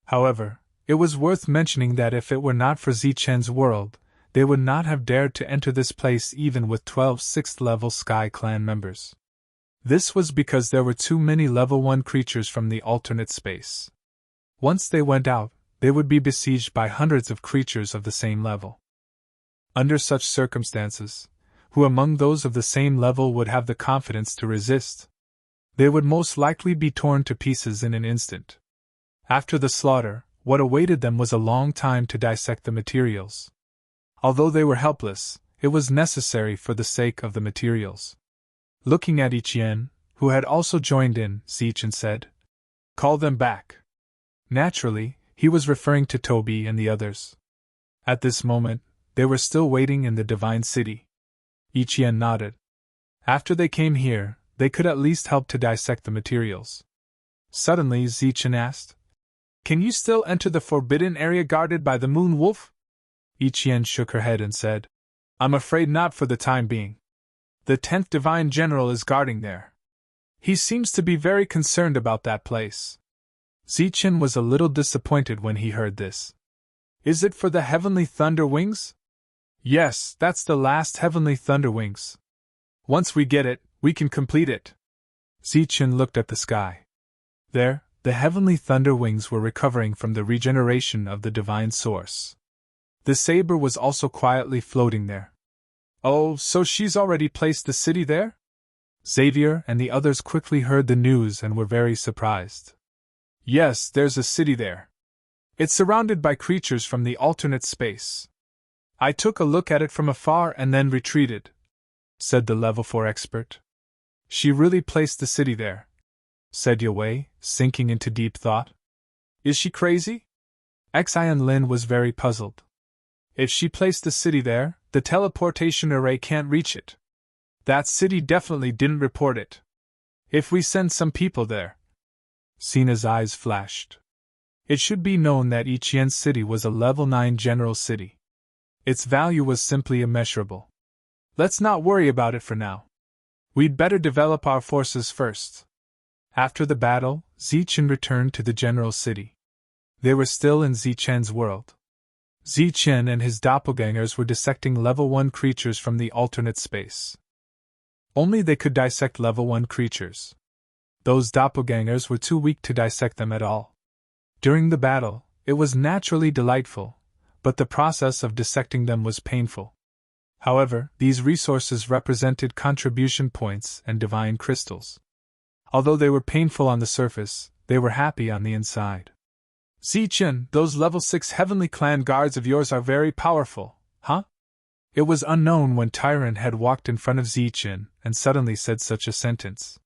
However, it was worth mentioning that if it were not for Zichen's world, they would not have dared to enter this place even with 12 6th-level Sky Clan members. This was because there were too many level 1 creatures from the alternate space. Once they went out, they would be besieged by hundreds of creatures of the same level. Under such circumstances, who among those of the same level would have the confidence to resist? They would most likely be torn to pieces in an instant. After the slaughter, what awaited them was a long time to dissect the materials. Although they were helpless, it was necessary for the sake of the materials. Looking at Ichien, who had also joined in, Zichen said, "Call them back." Naturally, he was referring to Toby and the others. At this moment, they were still waiting in the Divine City. Ichien nodded. After they came here, they could at least help to dissect the materials. Suddenly, Zichen asked, "Can you still enter the forbidden area guarded by the Moon Wolf?" Ichien shook her head and said, "I'm afraid not for the time being. The 10th Divine General is guarding there. He seems to be very concerned about that place." Zichen was a little disappointed when he heard this. "Is it for the Heavenly Thunder Wings?" "Yes, that's the last Heavenly Thunder Wings. Once we get it, we can complete it." Zichen looked at the sky. There, the Heavenly Thunder Wings were recovering from the regeneration of the Divine Source. The saber was also quietly floating there. "Oh, so she's already placed the city there?" Xavier and the others quickly heard the news and were very surprised. "Yes, there's a city there. It's surrounded by creatures from the alternate space. I took a look at it from afar and then retreated," said the level 4 expert. "She really placed the city there," said Yue, sinking into deep thought. "Is she crazy?" Xian Lin was very puzzled. "If she placed the city there, the teleportation array can't reach it. That city definitely didn't report it. If we send some people there..." Sina's eyes flashed. It should be known that Ichien's city was a level 9 general city. Its value was simply immeasurable. "Let's not worry about it for now. We'd better develop our forces first." After the battle, Zichen returned to the general city. They were still in Zichen's world. Zichen and his doppelgangers were dissecting level 1 creatures from the alternate space. Only they could dissect level 1 creatures. Those doppelgangers were too weak to dissect them at all. During the battle, it was naturally delightful, but the process of dissecting them was painful. However, these resources represented contribution points and divine crystals. Although they were painful on the surface, they were happy on the inside. "Zichen, those level 6 Heavenly Clan guards of yours are very powerful, huh?" It was unknown when Tyrant had walked in front of Zichen and suddenly said such a sentence.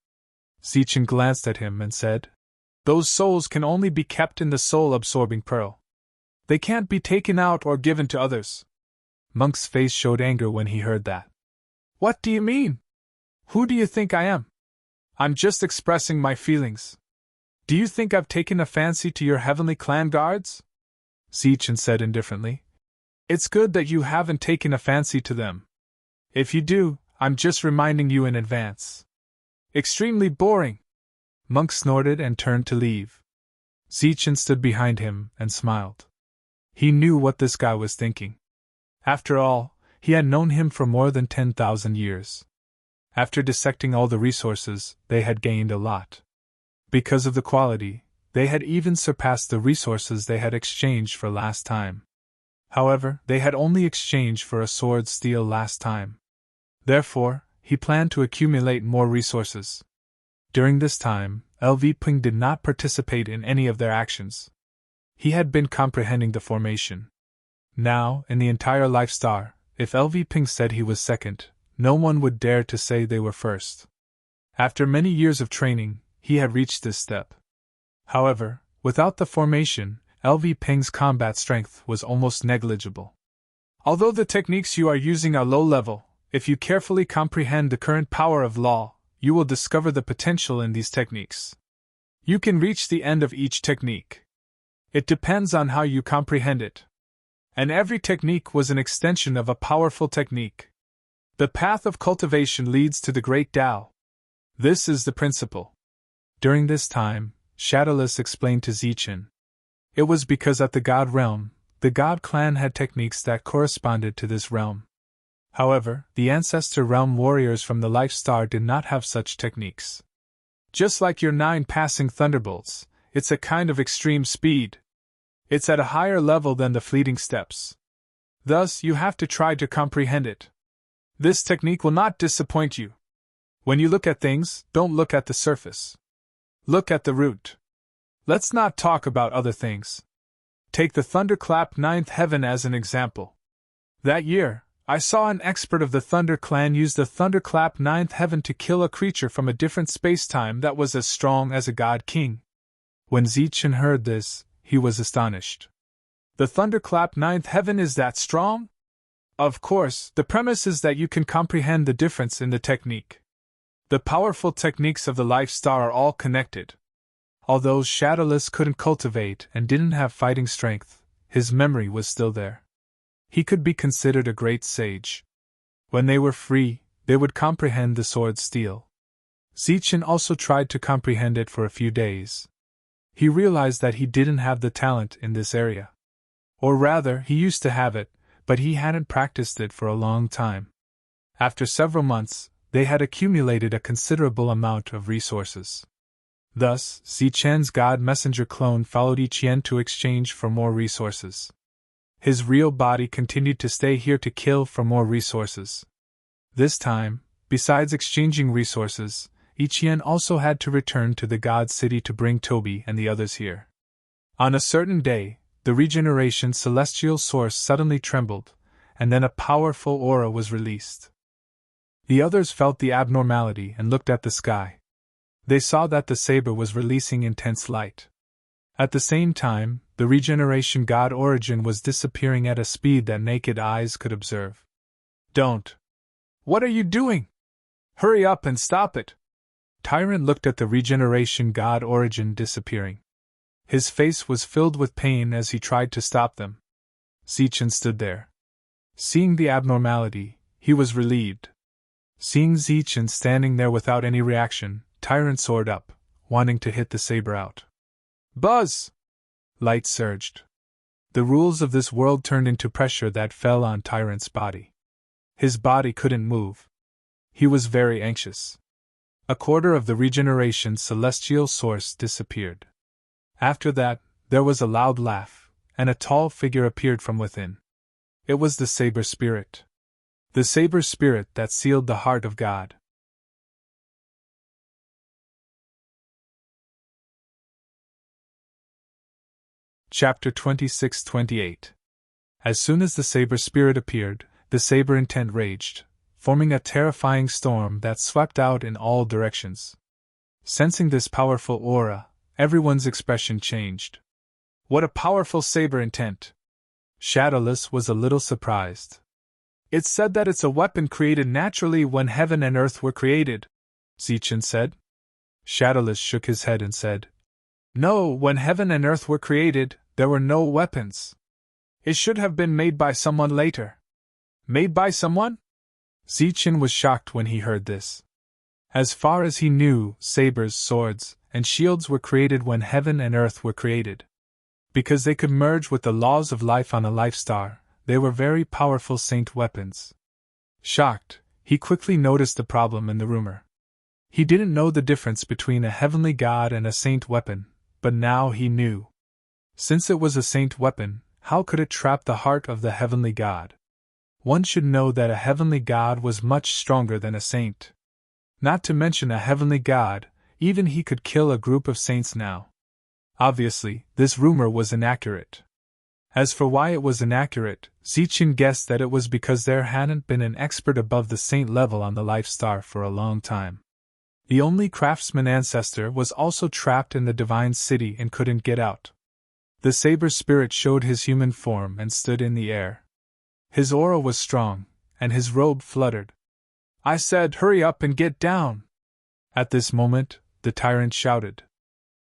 Zichen glanced at him and said, "Those souls can only be kept in the soul-absorbing pearl. They can't be taken out or given to others." Monk's face showed anger when he heard that. "What do you mean? Who do you think I am? I'm just expressing my feelings. Do you think I've taken a fancy to your Heavenly Clan guards?" Zichen said indifferently. "It's good that you haven't taken a fancy to them. If you do, I'm just reminding you in advance." "Extremely boring." Monk snorted and turned to leave. Zichen stood behind him and smiled. He knew what this guy was thinking. After all, he had known him for more than 10,000 years. After dissecting all the resources, they had gained a lot. Because of the quality, they had even surpassed the resources they had exchanged for last time. However, they had only exchanged for a sword steel last time. Therefore, he planned to accumulate more resources. During this time, LV Ping did not participate in any of their actions. He had been comprehending the formation. Now, in the entire Life Star, if LV Ping said he was second, no one would dare to say they were first. After many years of training, he had reached this step. However, without the formation, LV Ping's combat strength was almost negligible. Although the techniques you are using are low level, if you carefully comprehend the current power of law, you will discover the potential in these techniques. You can reach the end of each technique. It depends on how you comprehend it. And every technique was an extension of a powerful technique. The path of cultivation leads to the great Tao. This is the principle. During this time, Shadowless explained to Zichen. It was because at the God realm, the God clan had techniques that corresponded to this realm. However, the Ancestor Realm warriors from the Life Star did not have such techniques. Just like your 9 passing thunderbolts, it's a kind of extreme speed. It's at a higher level than the fleeting steps. Thus, you have to try to comprehend it. This technique will not disappoint you. When you look at things, don't look at the surface. Look at the root. Let's not talk about other things. Take the Thunderclap 9th Heaven as an example. That year, I saw an expert of the Thunder Clan use the Thunderclap Ninth Heaven to kill a creature from a different space-time that was as strong as a god king. When Zichen heard this, he was astonished. The Thunderclap Ninth Heaven is that strong? Of course, the premise is that you can comprehend the difference in the technique. The powerful techniques of the Life Star are all connected. Although Shadowless couldn't cultivate and didn't have fighting strength, his memory was still there. He could be considered a great sage. When they were free, they would comprehend the sword's steel. Zichen also tried to comprehend it for a few days. He realized that he didn't have the talent in this area. Or rather, he used to have it, but he hadn't practiced it for a long time. After several months, they had accumulated a considerable amount of resources. Thus, Zichen's God Messenger clone followed Ichien to exchange for more resources. His real body continued to stay here to kill for more resources. This time, besides exchanging resources, Ichien also had to return to the God City to bring Toby and the others here. On a certain day, the regeneration celestial source suddenly trembled, and then a powerful aura was released. The others felt the abnormality and looked at the sky. They saw that the saber was releasing intense light. At the same time, the regeneration god Origin was disappearing at a speed that naked eyes could observe. Don't! What are you doing? Hurry up and stop it! Tyrant looked at the regeneration god Origin disappearing. His face was filled with pain as he tried to stop them. Zichen stood there. Seeing the abnormality, he was relieved. Seeing Zichen standing there without any reaction, Tyrant soared up, wanting to hit the saber out. Buzz! Light surged. The rules of this world turned into pressure that fell on Tyrant's body. His body couldn't move. He was very anxious. A quarter of the regeneration celestial source disappeared. After that, there was a loud laugh, and a tall figure appeared from within. It was the Saber Spirit. The Saber Spirit that sealed the heart of God. Chapter 26-28. As soon as the Saber Spirit appeared, the Saber Intent raged, forming a terrifying storm that swept out in all directions. Sensing this powerful aura, everyone's expression changed. What a powerful Saber Intent! Shadowless was a little surprised. It's said that it's a weapon created naturally when heaven and earth were created, Zichen said. Shadowless shook his head and said, No, when heaven and earth were created, there were no weapons. It should have been made by someone later. Made by someone? Zichen was shocked when he heard this. As far as he knew, sabers, swords, and shields were created when heaven and earth were created. Because they could merge with the laws of life on a life star, they were very powerful saint weapons. Shocked, he quickly noticed the problem in the rumor. He didn't know the difference between a heavenly god and a saint weapon, but now he knew. Since it was a saint weapon, how could it trap the heart of the heavenly god? One should know that a heavenly god was much stronger than a saint. Not to mention a heavenly god, even he could kill a group of saints now. Obviously, this rumor was inaccurate. As for why it was inaccurate, Zichen guessed that it was because there hadn't been an expert above the saint level on the life star for a long time. The only craftsman ancestor was also trapped in the divine city and couldn't get out. The Saber Spirit showed his human form and stood in the air. His aura was strong, and his robe fluttered. I said, hurry up and get down! At this moment, the tyrant shouted.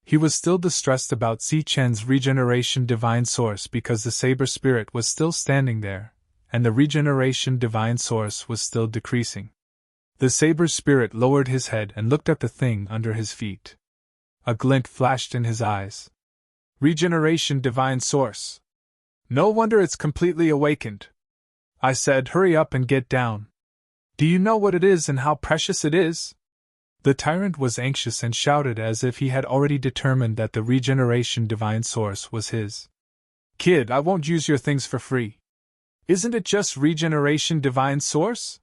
He was still distressed about Zichen's regeneration divine source because the Saber Spirit was still standing there, and the regeneration divine source was still decreasing. The Saber Spirit lowered his head and looked at the thing under his feet. A glint flashed in his eyes. Regeneration divine source. No wonder it's completely awakened. I said, hurry up and get down. Do you know what it is and how precious it is? The tyrant was anxious and shouted as if he had already determined that the regeneration divine source was his. Kid, I won't use your things for free. Isn't it just regeneration divine source?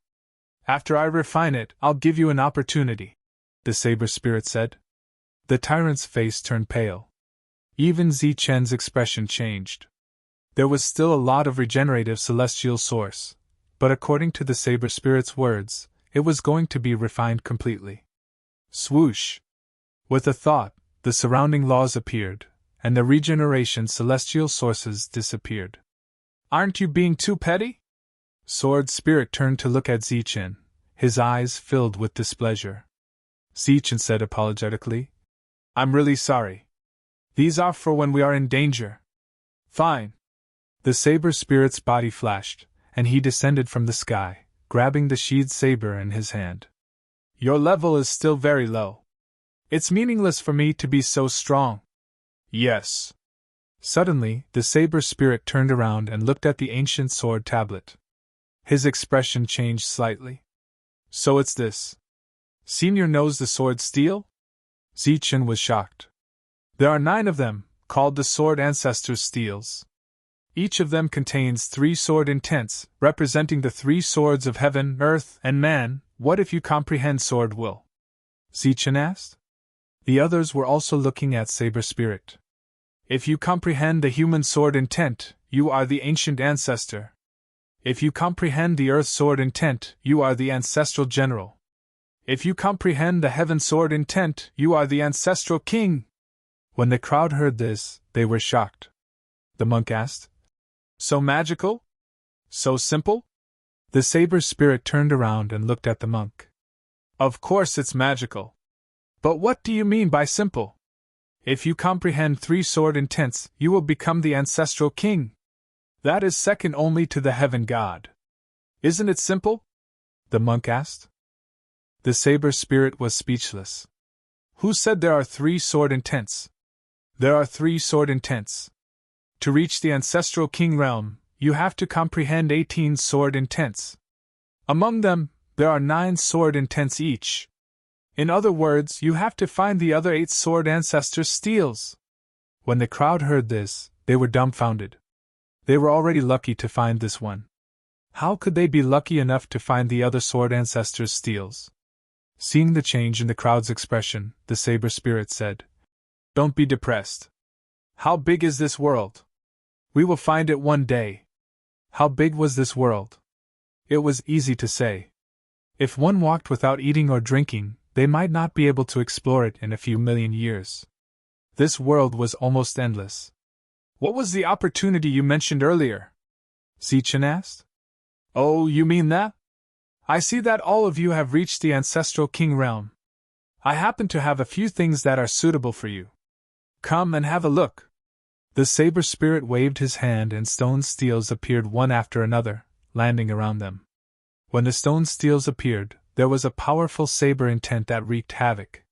After I refine it, I'll give you an opportunity, the Saber Spirit said. The tyrant's face turned pale. Even Zichen's expression changed. There was still a lot of regenerative celestial source, but according to the saber spirit's words, it was going to be refined completely. Swoosh! With a thought, the surrounding laws appeared, and the regeneration celestial sources disappeared. Aren't you being too petty? Sword Spirit turned to look at Zichen, his eyes filled with displeasure. Zichen said apologetically, I'm really sorry. These are for when we are in danger. Fine. The saber spirit's body flashed, and he descended from the sky, grabbing the sheathed saber in his hand. Your level is still very low. It's meaningless for me to be so strong. Yes. Suddenly, the saber spirit turned around and looked at the ancient sword tablet. His expression changed slightly. So it's this. Senior knows the sword steel? Zichen was shocked. There are 9 of them, called the Sword Ancestors' Steels. Each of them contains 3 sword intents, representing the 3 swords of heaven, earth, and man. What if you comprehend sword will? Zichen asked. The others were also looking at Saber Spirit. If you comprehend the human sword intent, you are the ancient ancestor. If you comprehend the earth sword intent, you are the ancestral general. If you comprehend the heaven sword intent, you are the ancestral king. When the crowd heard this, they were shocked. The monk asked, So magical? So simple? The saber spirit turned around and looked at the monk. Of course it's magical. But what do you mean by simple? If you comprehend 3 sword intents, you will become the ancestral king. That is second only to the heaven god. Isn't it simple? The monk asked. The saber spirit was speechless. Who said there are 3 sword intents? There are 3 sword intents. To reach the ancestral king realm, you have to comprehend 18 sword intents. Among them, there are 9 sword intents each. In other words, you have to find the other 8 sword ancestors' steels. When the crowd heard this, they were dumbfounded. They were already lucky to find this one. How could they be lucky enough to find the other sword ancestors' steels? Seeing the change in the crowd's expression, the saber spirit said, Don't be depressed. How big is this world? We will find it one day. How big was this world? It was easy to say. If one walked without eating or drinking, they might not be able to explore it in a few million years. This world was almost endless. What was the opportunity you mentioned earlier? Zichen asked. Oh, you mean that? I see that all of you have reached the ancestral king realm. I happen to have a few things that are suitable for you. Come and have a look. The saber spirit waved his hand and stone steels appeared one after another, landing around them. When the stone steels appeared, there was a powerful saber intent that wreaked havoc.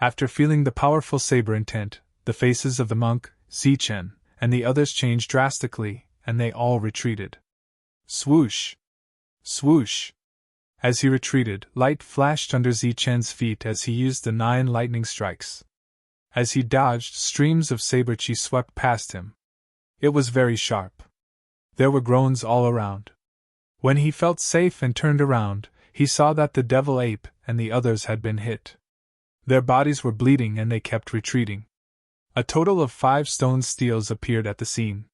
After feeling the powerful saber intent, the faces of the monk, Zichen, and the others changed drastically, and they all retreated. Swoosh! Swoosh! As he retreated, light flashed under Zichen's feet as he used the 9 lightning strikes. As he dodged, streams of saber chi swept past him. It was very sharp. There were groans all around. When he felt safe and turned around, he saw that the devil ape and the others had been hit. Their bodies were bleeding and they kept retreating. A total of 5 stone steels appeared at the scene.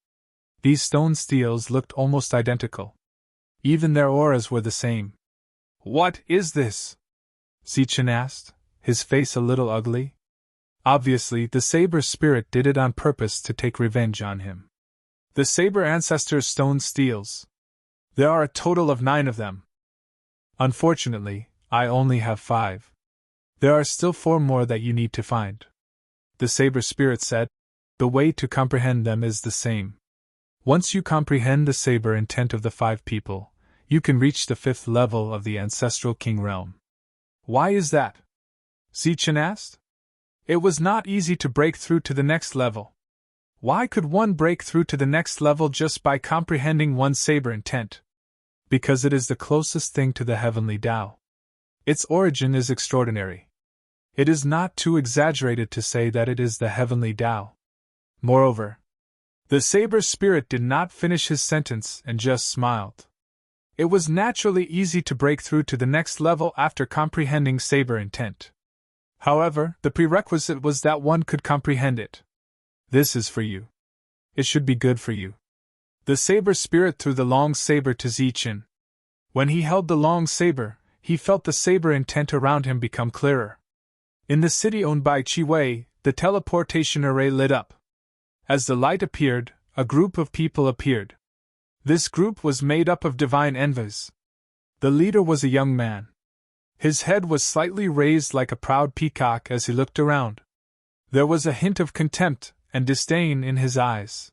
These stone steels looked almost identical. Even their auras were the same. What is this? Zichen asked, his face a little ugly. Obviously, the saber spirit did it on purpose to take revenge on him. The saber ancestors' stone steels. There are a total of 9 of them. Unfortunately, I only have 5. There are still 4 more that you need to find. The saber spirit said, The way to comprehend them is the same. Once you comprehend the saber intent of the 5 people, you can reach the 5th level of the ancestral king realm. Why is that? Zichen asked. It was not easy to break through to the next level. Why could one break through to the next level just by comprehending one saber intent? Because it is the closest thing to the heavenly Tao. Its origin is extraordinary. It is not too exaggerated to say that it is the heavenly Tao. Moreover, the saber spirit did not finish his sentence and just smiled. It was naturally easy to break through to the next level after comprehending saber intent. However, the prerequisite was that one could comprehend it. This is for you. It should be good for you. The saber spirit threw the long saber to Zichin. When he held the long saber, he felt the saber intent around him become clearer. In the city owned by Qi Wei, the teleportation array lit up. As the light appeared, a group of people appeared. This group was made up of divine envoys. The leader was a young man. His head was slightly raised like a proud peacock as he looked around. There was a hint of contempt and disdain in his eyes.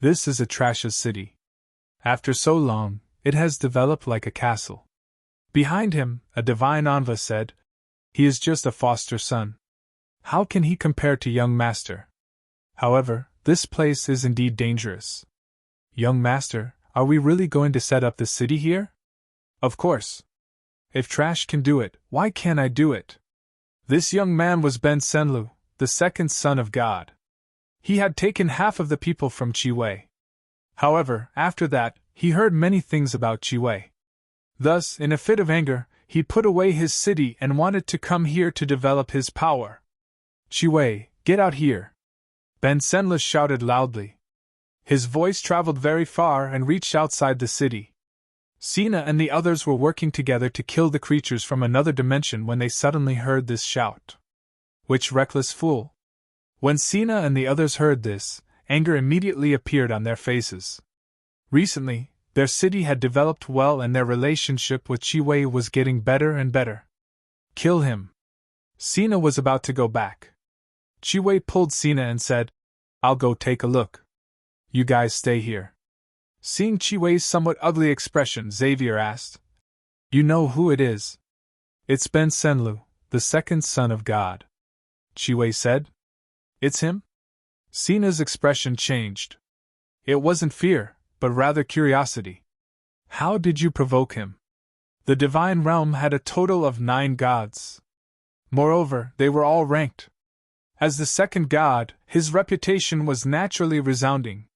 This is a trashless city. After so long, it has developed like a castle. Behind him, a divine envoy said, "He is just a foster son. How can he compare to young master? However, this place is indeed dangerous. Young master, are we really going to set up this city here? Of course. If Trash can do it, why can't I do it?" This young man was Ben Senlu, the second son of God. He had taken half of the people from Qi Wei. However, after that, he heard many things about Qi Wei. Thus, in a fit of anger, he put away his city and wanted to come here to develop his power. "Qi Wei, get out here!" Ben Senlu shouted loudly. His voice traveled very far and reached outside the city. Sina and the others were working together to kill the creatures from another dimension when they suddenly heard this shout. Which reckless fool! When Sina and the others heard this, anger immediately appeared on their faces. Recently, their city had developed well and their relationship with Qi Wei was getting better and better. "Kill him!" Sina was about to go back. Qi Wei pulled Sina and said, "I'll go take a look. You guys stay here." Seeing Qi Wei's somewhat ugly expression, Xavier asked, "You know who it is?" "It's Ben Senlu, the second son of God," Qi Wei said. "It's him?" Sina's expression changed. It wasn't fear, but rather curiosity. "How did you provoke him?" The divine realm had a total of 9 gods. Moreover, they were all ranked. As the second god, his reputation was naturally resounding.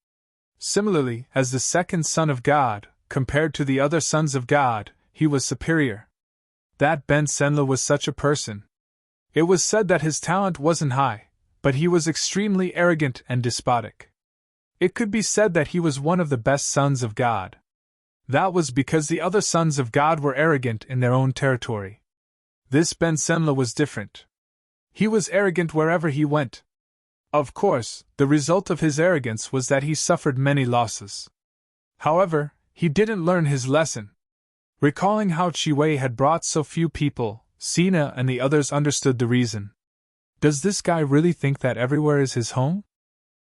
Similarly, as the second son of God, compared to the other sons of God, he was superior. That Ben Senlu was such a person. It was said that his talent wasn't high, but he was extremely arrogant and despotic. It could be said that he was one of the best sons of God. That was because the other sons of God were arrogant in their own territory. This Ben Senlu was different. He was arrogant wherever he went. Of course, the result of his arrogance was that he suffered many losses. However, he didn't learn his lesson. Recalling how Qi Wei had brought so few people, Sina and the others understood the reason. Does this guy really think that everywhere is his home?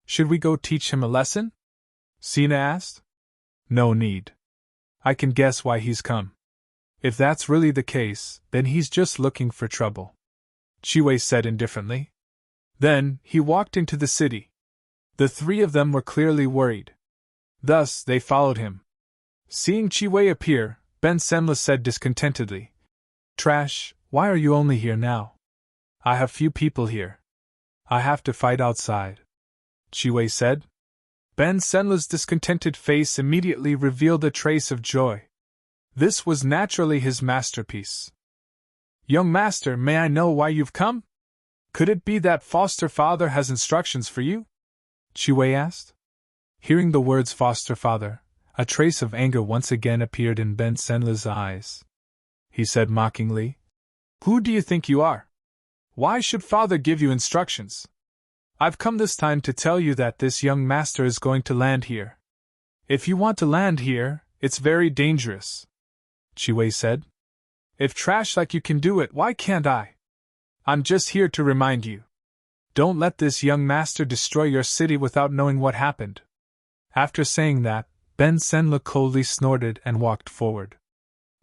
Should we go teach him a lesson? Sina asked. No need. I can guess why he's come. If that's really the case, then he's just looking for trouble, Qi Wei said indifferently. Then, he walked into the city. The 3 of them were clearly worried. Thus, they followed him. Seeing Qi Wei appear, Ben Senlu said discontentedly, "Trash, why are you only here now? I have few people here. I have to fight outside," Qi Wei said. Ben Senlu's discontented face immediately revealed a trace of joy. This was naturally his masterpiece. "Young master, may I know why you've come? Could it be that foster father has instructions for you?" Qi Wei asked. Hearing the words foster father, a trace of anger once again appeared in Ben Senlu's eyes. He said mockingly, "Who do you think you are? Why should father give you instructions? I've come this time to tell you that this young master is going to land here. If you want to land here, it's very dangerous," Qi Wei said. "If trash like you can do it, why can't I? I'm just here to remind you. Don't let this young master destroy your city without knowing what happened." After saying that, Ben Senlu coldly snorted and walked forward.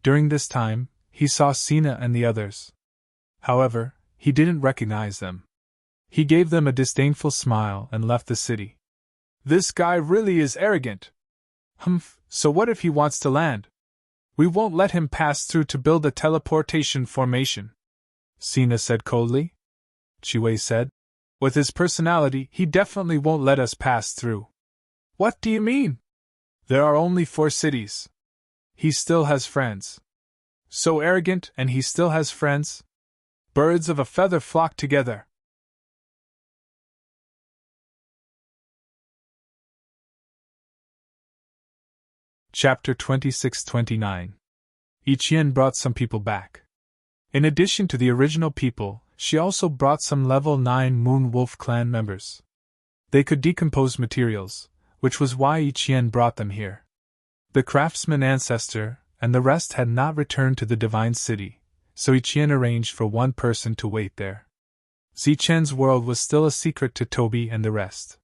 During this time, he saw Sina and the others. However, he didn't recognize them. He gave them a disdainful smile and left the city. "This guy really is arrogant. Humph, so what if he wants to land? We won't let him pass through to build a teleportation formation," Sina said coldly. Qi Wei said, "With his personality, he definitely won't let us pass through." "What do you mean? There are only 4 cities. He still has friends." "So arrogant, and he still has friends? Birds of a feather flock together." Chapter 26-29. Ichien brought some people back. In addition to the original people, she also brought some level 9 Moon Wolf clan members. They could decompose materials, which was why Ichien brought them here. The craftsman ancestor and the rest had not returned to the Divine City, so Ichien arranged for one person to wait there. Zichen's world was still a secret to Toby and the rest.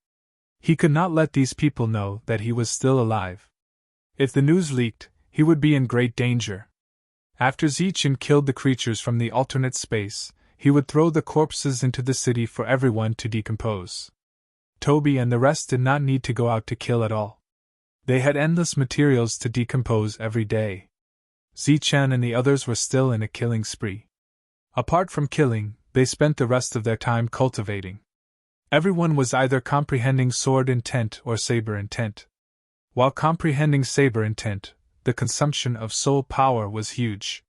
He could not let these people know that he was still alive. If the news leaked, he would be in great danger. After Zichen killed the creatures from the alternate space, he would throw the corpses into the city for everyone to decompose. Toby and the rest did not need to go out to kill at all. They had endless materials to decompose every day. Zichen and the others were still in a killing spree. Apart from killing, they spent the rest of their time cultivating. Everyone was either comprehending sword intent or saber intent. While comprehending saber intent, the consumption of soul power was huge.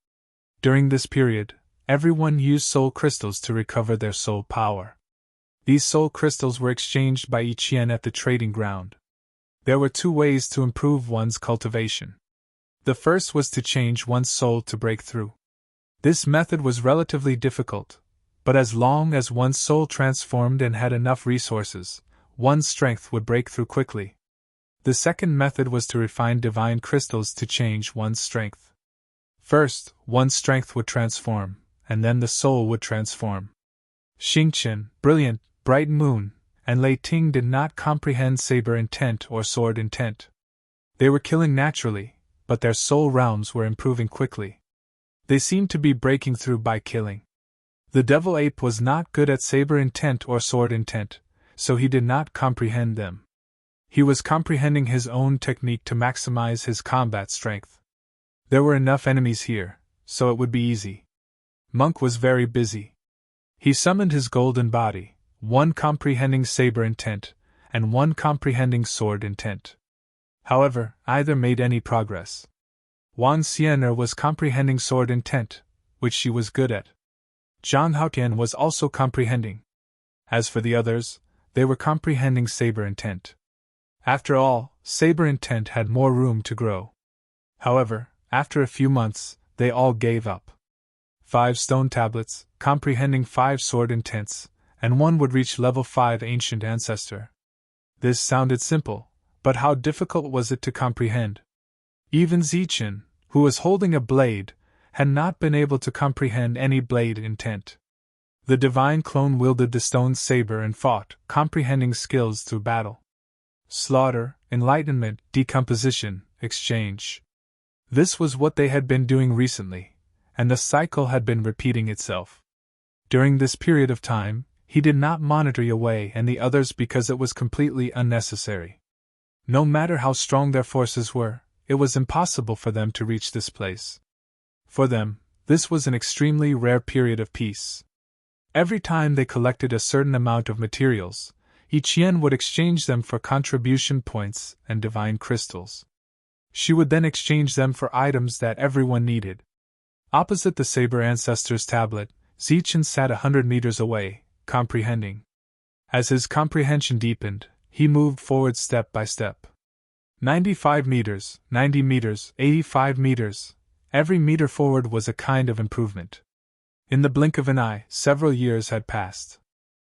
During this period, everyone used soul crystals to recover their soul power. These soul crystals were exchanged by Ichien at the trading ground. There were two ways to improve one's cultivation. The first was to change one's soul to break through. This method was relatively difficult, but as long as one's soul transformed and had enough resources, one's strength would break through quickly. The second method was to refine divine crystals to change one's strength. First, one's strength would transform, and then the soul would transform. Xingqian, Brilliant, Bright Moon, and Lei Ting did not comprehend saber intent or sword intent. They were killing naturally, but their soul realms were improving quickly. They seemed to be breaking through by killing. The devil ape was not good at saber intent or sword intent, so he did not comprehend them. He was comprehending his own technique to maximize his combat strength. There were enough enemies here, so it would be easy. Monk was very busy. He summoned his golden body, one comprehending saber intent, and one comprehending sword intent. However, either made any progress. Wan Xiener was comprehending sword intent, which she was good at. Zhang Haotian was also comprehending. As for the others, they were comprehending saber intent. After all, saber intent had more room to grow. However, after a few months, they all gave up. 5 stone tablets, comprehending 5 sword intents, and one would reach level 5 ancient ancestor. This sounded simple, but how difficult was it to comprehend? Even Zichen, who was holding a blade, had not been able to comprehend any blade intent. The divine clone wielded the stone saber and fought, comprehending skills through battle. Slaughter, enlightenment, decomposition, exchange. This was what they had been doing recently, and the cycle had been repeating itself. During this period of time, he did not monitor Yue and the others because it was completely unnecessary. No matter how strong their forces were, it was impossible for them to reach this place. For them, this was an extremely rare period of peace. Every time they collected a certain amount of materials, Ichien would exchange them for contribution points and divine crystals. She would then exchange them for items that everyone needed. Opposite the Saber Ancestor's tablet, Zichen sat 100 meters away, comprehending. As his comprehension deepened, he moved forward step by step. 95 meters, 90 meters, 85 meters. Every meter forward was a kind of improvement. In the blink of an eye, several years had passed.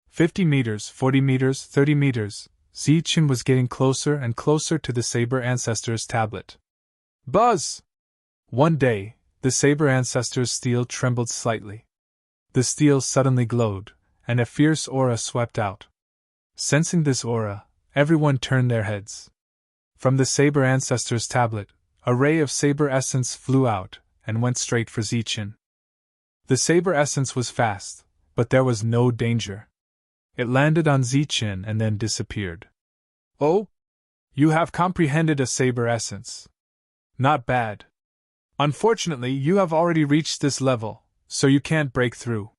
50 meters, 40 meters, 30 meters, Zichen was getting closer and closer to the Saber Ancestor's tablet. Buzz! One day, the Saber Ancestor's steel trembled slightly. The steel suddenly glowed, and a fierce aura swept out. Sensing this aura, everyone turned their heads. From the Saber Ancestor's tablet, a ray of saber essence flew out and went straight for Zichen. The saber essence was fast, but there was no danger. It landed on Zichen and then disappeared. Oh? You have comprehended a saber essence. Not bad. Unfortunately, you have already reached this level, so you can't break through.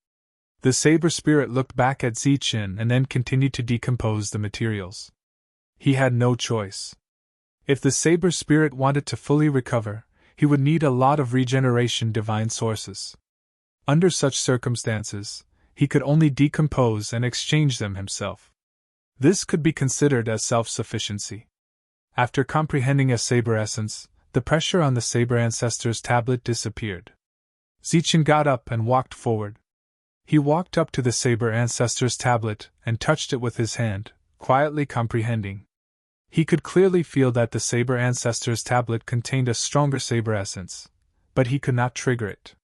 The saber spirit looked back at Zichen and then continued to decompose the materials. He had no choice. If the saber spirit wanted to fully recover, he would need a lot of regeneration divine sources. Under such circumstances, he could only decompose and exchange them himself. This could be considered as self-sufficiency. After comprehending a saber essence, the pressure on the Saber Ancestor's tablet disappeared. Zichen got up and walked forward. He walked up to the Saber Ancestor's tablet and touched it with his hand, quietly comprehending. He could clearly feel that the Saber Ancestor's tablet contained a stronger Saber essence, but he could not trigger it.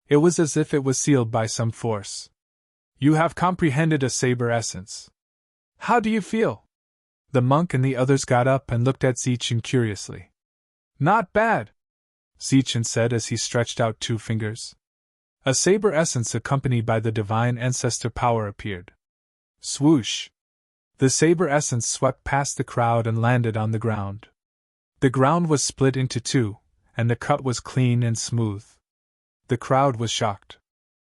It was as if it was sealed by some force. You have comprehended a Saber essence. How do you feel? The monk and the others got up and looked at Zichen curiously. Not bad, Zichen said as he stretched out 2 fingers. A Saber essence accompanied by the divine ancestor power appeared. Swoosh! The Saber essence swept past the crowd and landed on the ground. The ground was split into 2, and the cut was clean and smooth. The crowd was shocked.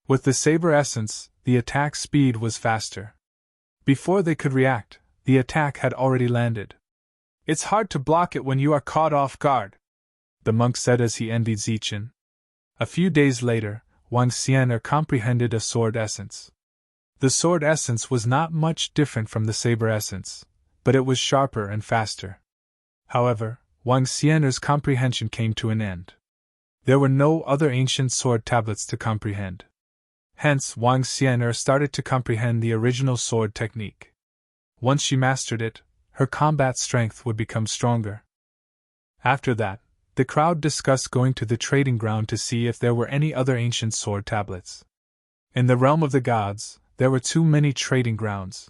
With the Saber essence, the attack speed was faster. Before they could react, the attack had already landed. It's hard to block it when you are caught off guard, the monk said as he envied Zichen. A few days later, Wang Xianer comprehended a sword essence. The sword essence was not much different from the Saber essence, but it was sharper and faster. However, Wang Xianer's comprehension came to an end. There were no other ancient sword tablets to comprehend. Hence, Wang Xianer started to comprehend the original sword technique. Once she mastered it, her combat strength would become stronger. After that, the crowd discussed going to the trading ground to see if there were any other ancient sword tablets. In the realm of the gods, there were too many trading grounds.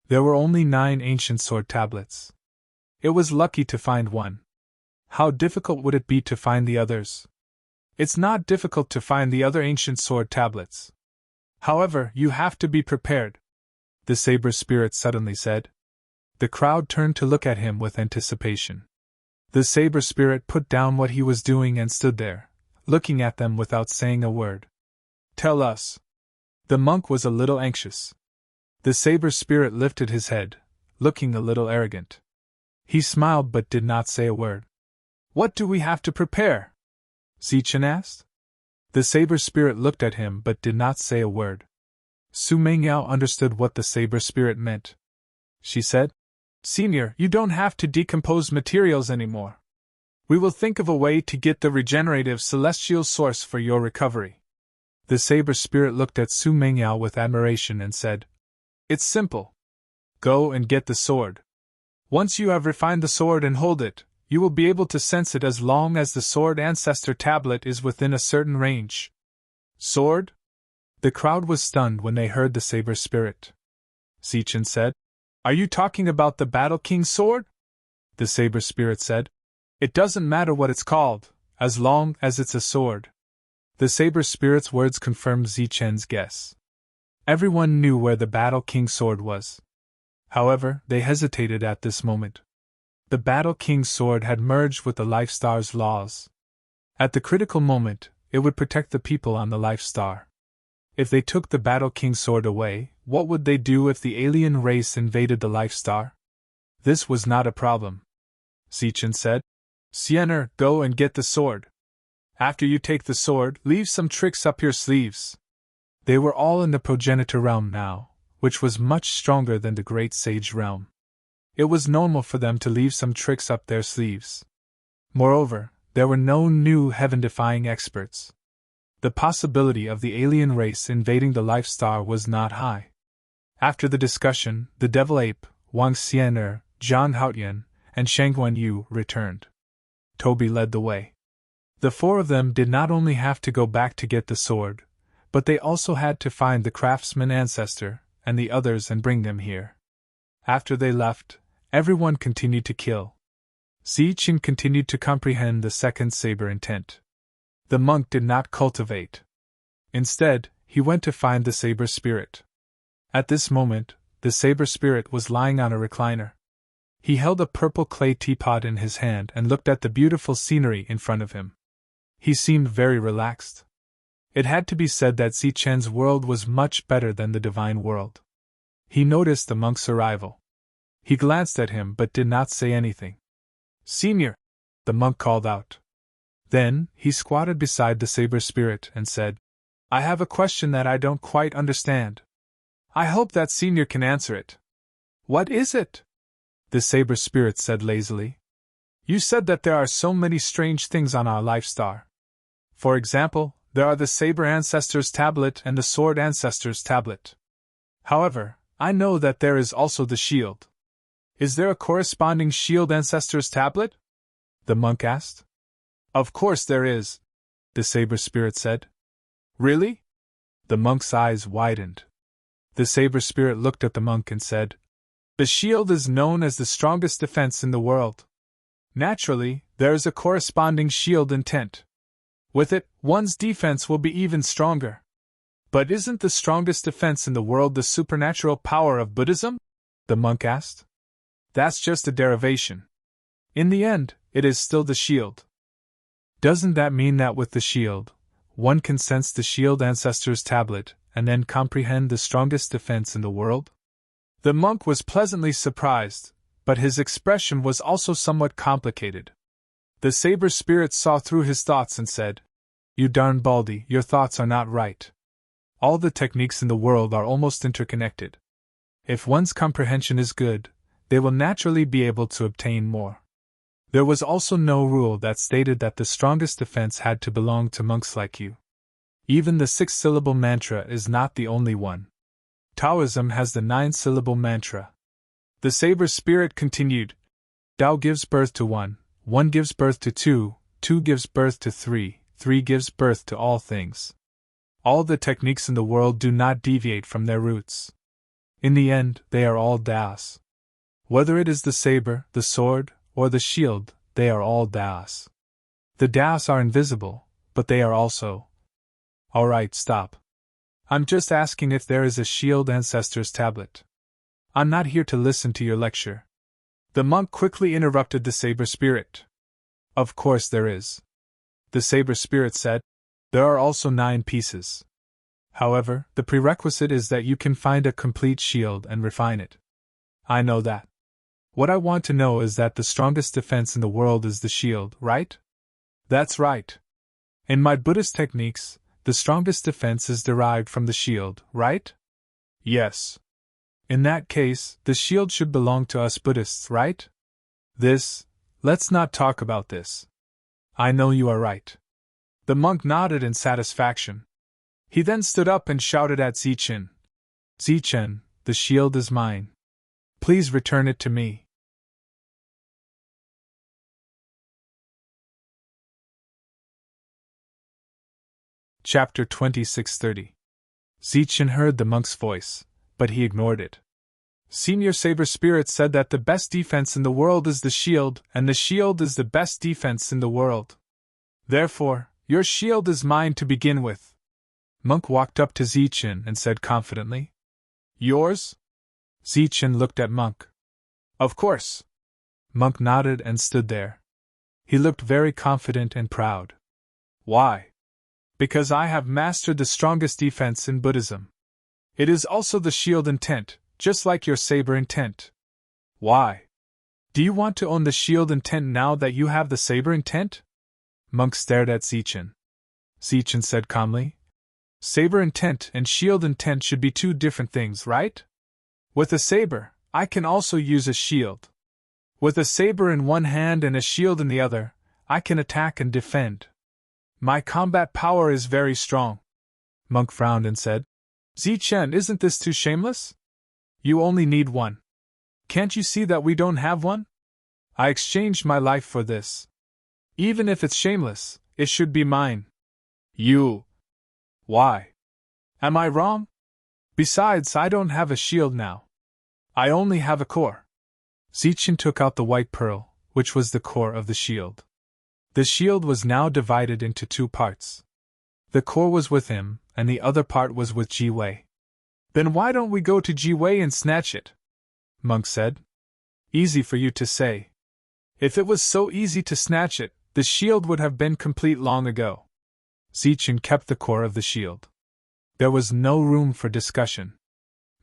There were only 9 ancient sword tablets. It was lucky to find one. How difficult would it be to find the others? It's not difficult to find the other ancient sword tablets. However, you have to be prepared, the Saber Spirit suddenly said. The crowd turned to look at him with anticipation. The Saber Spirit put down what he was doing and stood there, looking at them without saying a word. Tell us. The monk was a little anxious. The Saber Spirit lifted his head, looking a little arrogant. He smiled but did not say a word. What do we have to prepare? Zichen asked. The Saber Spirit looked at him but did not say a word. Su Mengyao understood what the Saber Spirit meant. She said, Senior, you don't have to decompose materials anymore. We will think of a way to get the regenerative celestial source for your recovery. The Saber Spirit looked at Su Mengyao with admiration and said, It's simple. Go and get the sword. Once you have refined the sword and hold it, you will be able to sense it as long as the sword ancestor tablet is within a certain range. Sword? The crowd was stunned when they heard the Saber Spirit. Zichen said, Are you talking about the Battle King's sword? The Saber Spirit said, It doesn't matter what it's called, as long as it's a sword. The Saber Spirit's words confirmed Zichen's guess. Everyone knew where the Battle King's sword was. However, they hesitated at this moment. The Battle King's sword had merged with the Life Star's laws. At the critical moment, it would protect the people on the Life Star. If they took the Battle King's sword away, what would they do if the alien race invaded the Life Star? This was not a problem. Zichen said, Xianer, go and get the sword. After you take the sword, leave some tricks up your sleeves. They were all in the progenitor realm now, which was much stronger than the Great Sage realm. It was normal for them to leave some tricks up their sleeves. Moreover, there were no new heaven-defying experts. The possibility of the alien race invading the Life Star was not high. After the discussion, the Devil Ape, Wang Xianer, Zhang Haotian, and Shangguan Yu returned. Toby led the way. The 4 of them did not only have to go back to get the sword, but they also had to find the craftsman ancestor and the others and bring them here. After they left, everyone continued to kill. Zichen continued to comprehend the second saber intent. The monk did not cultivate. Instead, he went to find the Saber Spirit. At this moment, the Saber Spirit was lying on a recliner. He held a purple clay teapot in his hand and looked at the beautiful scenery in front of him. He seemed very relaxed. It had to be said that Zichen's world was much better than the divine world. He noticed the monk's arrival. He glanced at him but did not say anything. "Senior!" the monk called out. Then, he squatted beside the Saber Spirit and said, "I have a question that I don't quite understand. I hope that Senior can answer it." "What is it?" the Saber Spirit said lazily. You said that there are so many strange things on our life star. For example, there are the Saber Ancestors Tablet and the Sword Ancestors Tablet. However, I know that there is also the Shield. Is there a corresponding Shield Ancestors Tablet? The monk asked. Of course there is, the Saber Spirit said. Really? The monk's eyes widened. The Saber Spirit looked at the monk and said, The shield is known as the strongest defense in the world. Naturally, there is a corresponding shield intent. With it, one's defense will be even stronger. But isn't the strongest defense in the world the supernatural power of Buddhism? The monk asked. That's just a derivation. In the end, it is still the shield. Doesn't that mean that with the shield, one can sense the Shield Ancestors Tablet and then comprehend the strongest defense in the world? The monk was pleasantly surprised, but his expression was also somewhat complicated. The Saber Spirit saw through his thoughts and said, You darn baldy, your thoughts are not right. All the techniques in the world are almost interconnected. If one's comprehension is good, they will naturally be able to obtain more. There was also no rule that stated that the strongest defense had to belong to monks like you. Even the 6-syllable mantra is not the only one. Taoism has the 9-syllable mantra. The Saber Spirit continued, Tao gives birth to 1, 1 gives birth to 2, 2 gives birth to 3, 3 gives birth to all things. All the techniques in the world do not deviate from their roots. In the end, they are all Taos. Whether it is the saber, the sword, or the shield, they are all Taos. The Taos are invisible, but they are also. Alright, stop. I'm just asking if there is a Shield Ancestors Tablet. I'm not here to listen to your lecture. The monk quickly interrupted the Saber Spirit. Of course there is. The Saber Spirit said, There are also 9 pieces. However, the prerequisite is that you can find a complete shield and refine it. I know that. What I want to know is that the strongest defense in the world is the shield, right? That's right. In my Buddhist techniques, the strongest defense is derived from the shield, right? Yes. In that case, the shield should belong to us Buddhists, right? Let's not talk about this. I know you are right. The monk nodded in satisfaction. He then stood up and shouted at Zichen. Zichen, the shield is mine. Please return it to me. Chapter 2630. Zichen heard the monk's voice, but he ignored it. Senior Saber Spirit said that the best defense in the world is the shield, and the shield is the best defense in the world. Therefore, your shield is mine to begin with. Monk walked up to Zichen and said confidently. Yours? Zichen looked at Monk. Of course. Monk nodded and stood there. He looked very confident and proud. Why? Because I have mastered the strongest defense in Buddhism. It is also the shield intent, just like your saber intent. Why? Do you want to own the shield intent now that you have the saber intent? Monk stared at Zichen. Zichen said calmly. Saber intent and shield intent should be 2 different things, right? With a saber, I can also use a shield. With a saber in one hand and a shield in the other, I can attack and defend. My combat power is very strong. Monk frowned and said, Zichen, isn't this too shameless? You only need one. Can't you see that we don't have one? I exchanged my life for this. Even if it's shameless, it should be mine. You. Why? Am I wrong? Besides, I don't have a shield now. I only have a core. Zichen took out the white pearl, which was the core of the shield. The shield was now divided into 2 parts. The core was with him, and the other part was with Ji Wei. Then why don't we go to Ji Wei and snatch it? Monk said. Easy for you to say. If it was so easy to snatch it, the shield would have been complete long ago. Zichen kept the core of the shield. There was no room for discussion.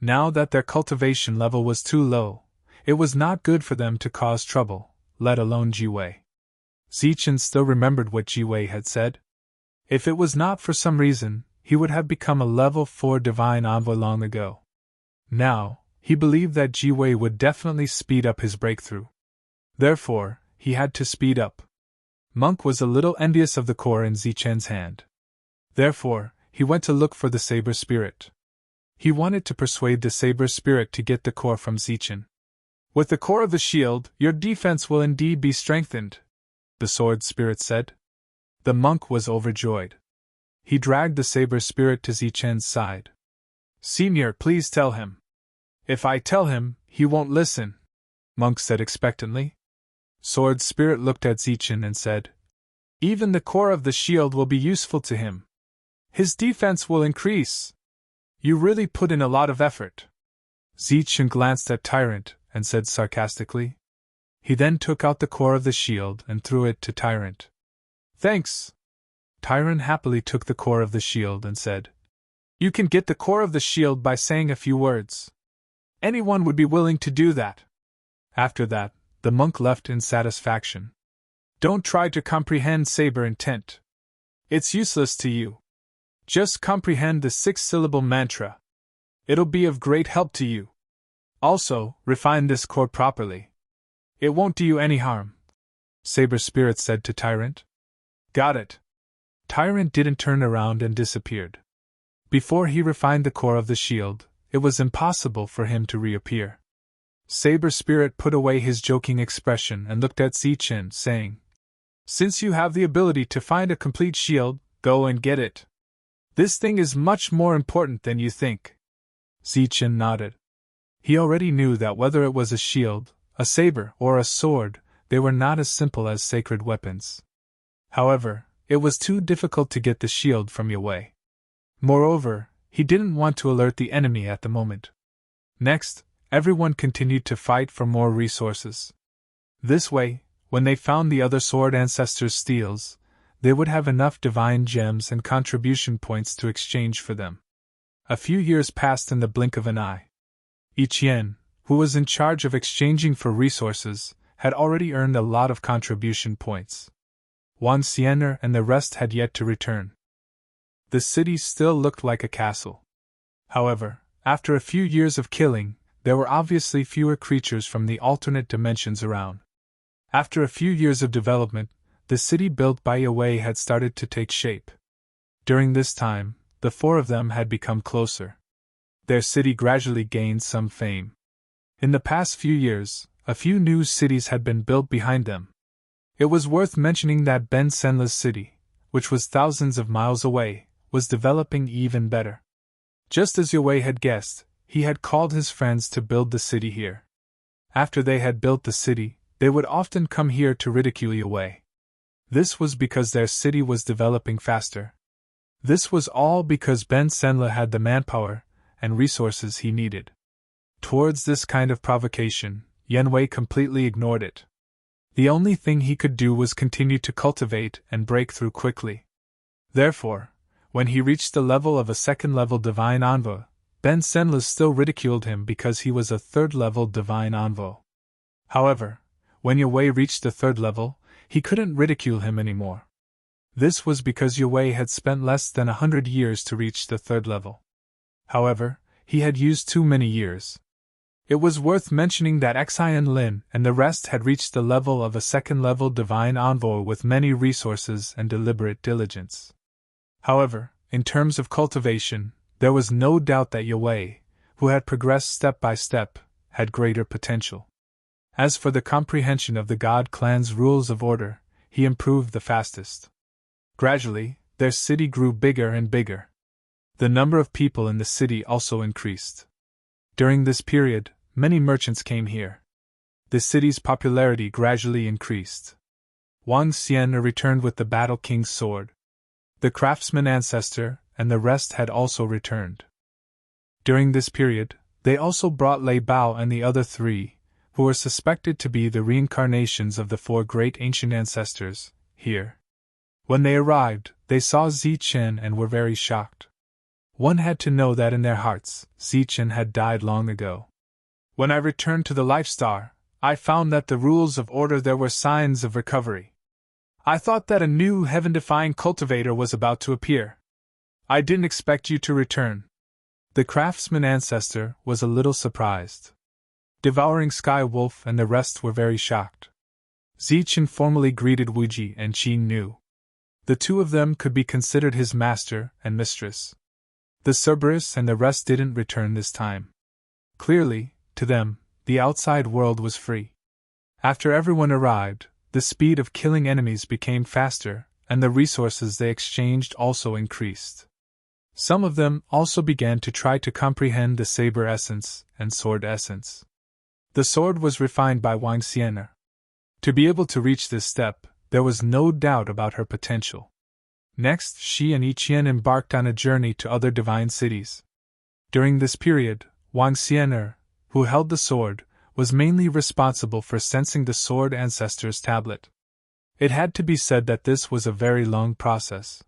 Now that their cultivation level was too low, it was not good for them to cause trouble, let alone Ji Wei. Zichen still remembered what Ji Wei had said. If it was not for some reason, he would have become a level 4 divine envoy long ago. Now, he believed that Ji Wei would definitely speed up his breakthrough. Therefore, he had to speed up. Monk was a little envious of the core in Zichen's hand. Therefore, he went to look for the saber spirit. He wanted to persuade the saber spirit to get the core from Zichen. With the core of the shield, your defense will indeed be strengthened, the sword spirit said. The monk was overjoyed. He dragged the saber spirit to Zichen's side. Senior, please tell him. If I tell him, he won't listen, Monk said expectantly. Sword spirit looked at Zichen and said, even the core of the shield will be useful to him. His defense will increase. You really put in a lot of effort. Zichen glanced at Tyrant and said sarcastically. He then took out the core of the shield and threw it to Tyrant. Thanks. Tyrant happily took the core of the shield and said, you can get the core of the shield by saying a few words. Anyone would be willing to do that. After that, the monk left in satisfaction. Don't try to comprehend saber intent. It's useless to you. Just comprehend the 6-syllable mantra. It'll be of great help to you. Also, refine this core properly. It won't do you any harm, Saber Spirit said to Tyrant. Got it. Tyrant didn't turn around and disappeared. Before he refined the core of the shield, it was impossible for him to reappear. Saber Spirit put away his joking expression and looked at Zichen, saying, since you have the ability to find a complete shield, go and get it. This thing is much more important than you think. Zichen nodded. He already knew that whether it was a shield, a saber, or a sword, they were not as simple as sacred weapons. However, it was too difficult to get the shield from Yue. Moreover, he didn't want to alert the enemy at the moment. Next, everyone continued to fight for more resources. This way, when they found the other sword ancestors' steals, they would have enough divine gems and contribution points to exchange for them. A few years passed in the blink of an eye. Ichien, who was in charge of exchanging for resources, had already earned a lot of contribution points. Wan Xiener and the rest had yet to return. The city still looked like a castle. However, after a few years of killing, there were obviously fewer creatures from the alternate dimensions around. After a few years of development, the city built by Yue had started to take shape. During this time, the four of them had become closer. Their city gradually gained some fame. In the past few years, a few new cities had been built behind them. It was worth mentioning that Ben Senla's city, which was thousands of miles away, was developing even better. Just as Yue had guessed, he had called his friends to build the city here. After they had built the city, they would often come here to ridicule Yue. This was because their city was developing faster. This was all because Ben Senla had the manpower and resources he needed. Towards this kind of provocation, Yenwei completely ignored it. The only thing he could do was continue to cultivate and break through quickly. Therefore, when he reached the level of a second-level Divine Envoy, Ben Senla still ridiculed him because he was a third-level Divine Envoy. However, when Yue reached the third level, he couldn't ridicule him anymore. This was because Yue had spent less than 100 years to reach the third level. However, he had used too many years. It was worth mentioning that Xian Lin and the rest had reached the level of a second-level Divine Envoy with many resources and deliberate diligence. However, in terms of cultivation, there was no doubt that Yue, who had progressed step by step, had greater potential. As for the comprehension of the God clan's rules of order, he improved the fastest. Gradually, their city grew bigger and bigger. The number of people in the city also increased. During this period, many merchants came here. The city's popularity gradually increased. Wang Xian returned with the Battle King's sword. The craftsman ancestor and the rest had also returned. During this period, they also brought Lei Bao and the other three, who were suspected to be the reincarnations of the four great ancient ancestors, here. When they arrived, they saw Zichen and were very shocked. One had to know that in their hearts, Zichen had died long ago. When I returned to the Life Star, I found that the rules of order there were signs of recovery. I thought that a new heaven-defying cultivator was about to appear. I didn't expect you to return. The craftsman ancestor was a little surprised. Devouring Sky Wolf and the rest were very shocked. Zichen formally greeted Wuji and Qin knew. The two of them could be considered his master and mistress. The Cerberus and the rest didn't return this time. Clearly, to them, the outside world was free. After everyone arrived, the speed of killing enemies became faster, and the resources they exchanged also increased. Some of them also began to try to comprehend the saber essence and sword essence. The sword was refined by Wang Xian'er. To be able to reach this step, there was no doubt about her potential. Next, she and Yiqian embarked on a journey to other divine cities. During this period, Wang Xian'er, who held the sword, was mainly responsible for sensing the sword ancestor's tablet. It had to be said that this was a very long process.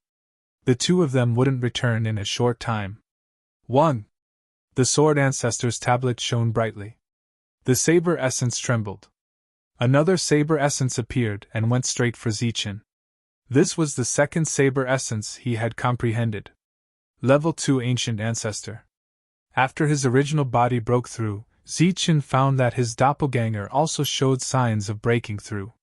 The two of them wouldn't return in a short time. 1. The sword ancestor's tablet shone brightly. The saber essence trembled. Another saber essence appeared and went straight for Zichen. This was the second saber essence he had comprehended. Level 2 Ancient Ancestor. After his original body broke through, Zichen found that his doppelganger also showed signs of breaking through.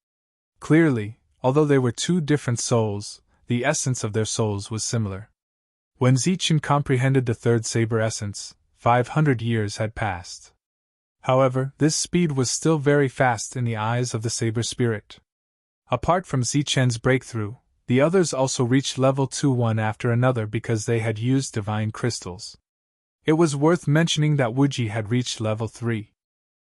Clearly, although they were two different souls, the essence of their souls was similar. When Zichen comprehended the third saber essence, 500 years had passed. However, this speed was still very fast in the eyes of the saber spirit. Apart from Zichen's breakthrough, the others also reached level 2 one after another because they had used divine crystals. It was worth mentioning that Wuji had reached level 3.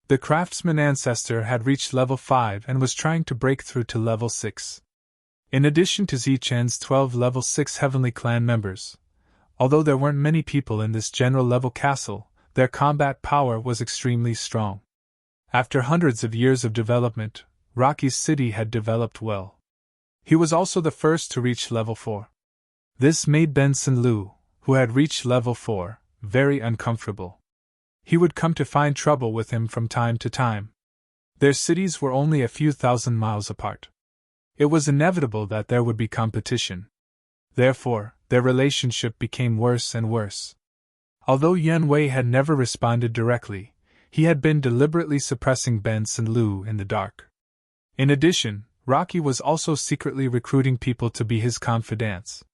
The craftsman ancestor had reached level 5 and was trying to break through to level 6. In addition to Zichen's 12 level 6 heavenly clan members, although there weren't many people in this general level castle, their combat power was extremely strong. After hundreds of years of development, Rocky's city had developed well. He was also the first to reach level 4. This made Benson Liu, who had reached level 4, very uncomfortable. He would come to find trouble with him from time to time. Their cities were only a few thousand miles apart. It was inevitable that there would be competition. Therefore, their relationship became worse and worse. Although Yan Wei had never responded directly, he had been deliberately suppressing Benson Liu in the dark. In addition, Rocky was also secretly recruiting people to be his confidants.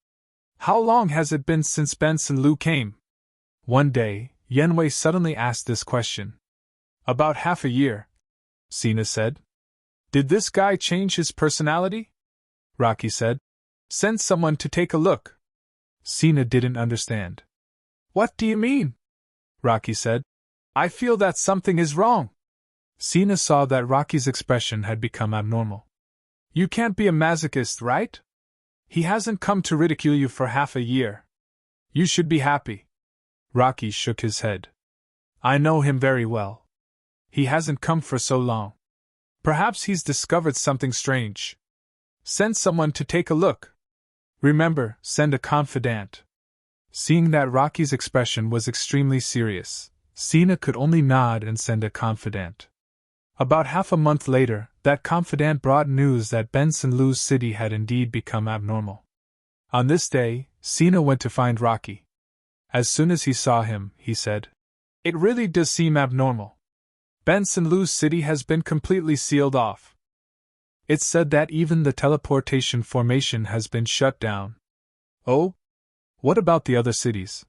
How long has it been since Benson Liu came? One day, Yan Wei suddenly asked this question. About half a year, Sina said. Did this guy change his personality? Rocky said. Send someone to take a look. Sina didn't understand. What do you mean? Rocky said. I feel that something is wrong. Sina saw that Rocky's expression had become abnormal. You can't be a masochist, right? He hasn't come to ridicule you for half a year. You should be happy. Rocky shook his head. I know him very well. He hasn't come for so long. Perhaps he's discovered something strange. Send someone to take a look. Remember, send a confidant. Seeing that Rocky's expression was extremely serious, Sina could only nod and send a confidant. About half a month later, that confidant brought news that Benson Liu's city had indeed become abnormal. On this day, Sina went to find Rocky. As soon as he saw him, he said, It really does seem abnormal. Benson Liu's city has been completely sealed off. It's said that even the teleportation formation has been shut down. Oh? What about the other cities?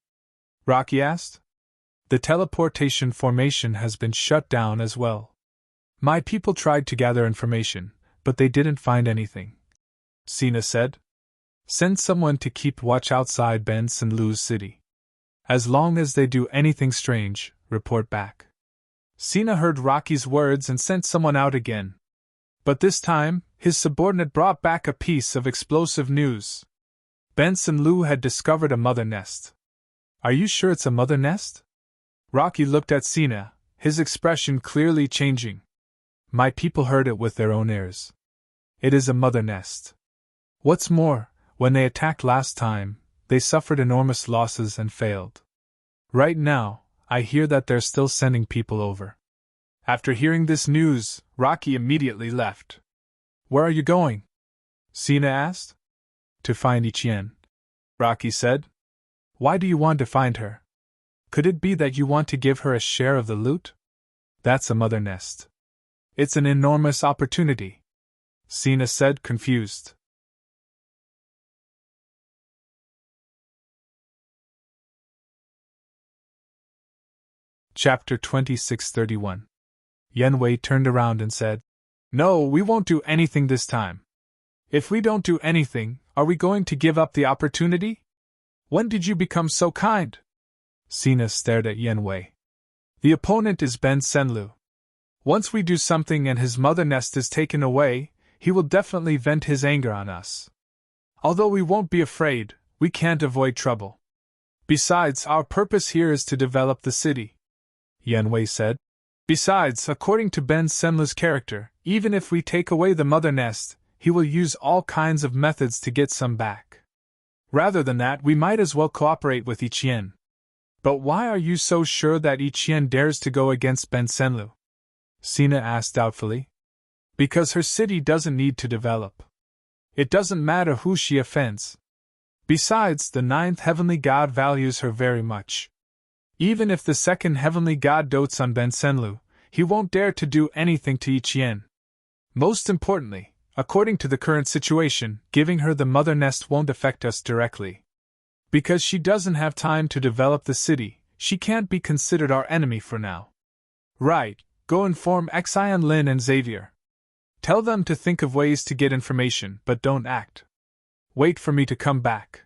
Rocky asked. The teleportation formation has been shut down as well. My people tried to gather information, but they didn't find anything. Sina said. Send someone to keep watch outside Benson Liu's city. As long as they do anything strange, report back. Sina heard Rocky's words and sent someone out again. But this time, his subordinate brought back a piece of explosive news. Benson Liu had discovered a mother nest. Are you sure it's a mother nest? Rocky looked at Sina, his expression clearly changing. My people heard it with their own ears. It is a mother nest. What's more, when they attacked last time, they suffered enormous losses and failed. Right now, I hear that they're still sending people over. After hearing this news, Rocky immediately left. Where are you going? Sina asked. To find Yiqian, Rocky said. Why do you want to find her? Could it be that you want to give her a share of the loot? That's a mother nest. It's an enormous opportunity. Sina said, confused. Chapter 26:31. Yenwei turned around and said, "No, we won't do anything this time. If we don't do anything, are we going to give up the opportunity? When did you become so kind?" Sina stared at Yenwei. "The opponent is Ben Senlu. Once we do something and his mother nest is taken away, he will definitely vent his anger on us. Although we won't be afraid, we can't avoid trouble. Besides, our purpose here is to develop the city," Yenwei said. "Besides, according to Ben Senlu's character, even if we take away the mother nest, he will use all kinds of methods to get some back. Rather than that, we might as well cooperate with Ichien." "But why are you so sure that Ichien dares to go against Ben Senlu?" Sina asked doubtfully. "Because her city doesn't need to develop. It doesn't matter who she offends. Besides, the ninth heavenly god values her very much. Even if the second heavenly god dotes on Ben Senlu, he won't dare to do anything to Ichien. Most importantly, according to the current situation, giving her the mother nest won't affect us directly. Because she doesn't have time to develop the city, she can't be considered our enemy for now." "Right, go inform Xian Lin and Xavier. Tell them to think of ways to get information, but don't act. Wait for me to come back."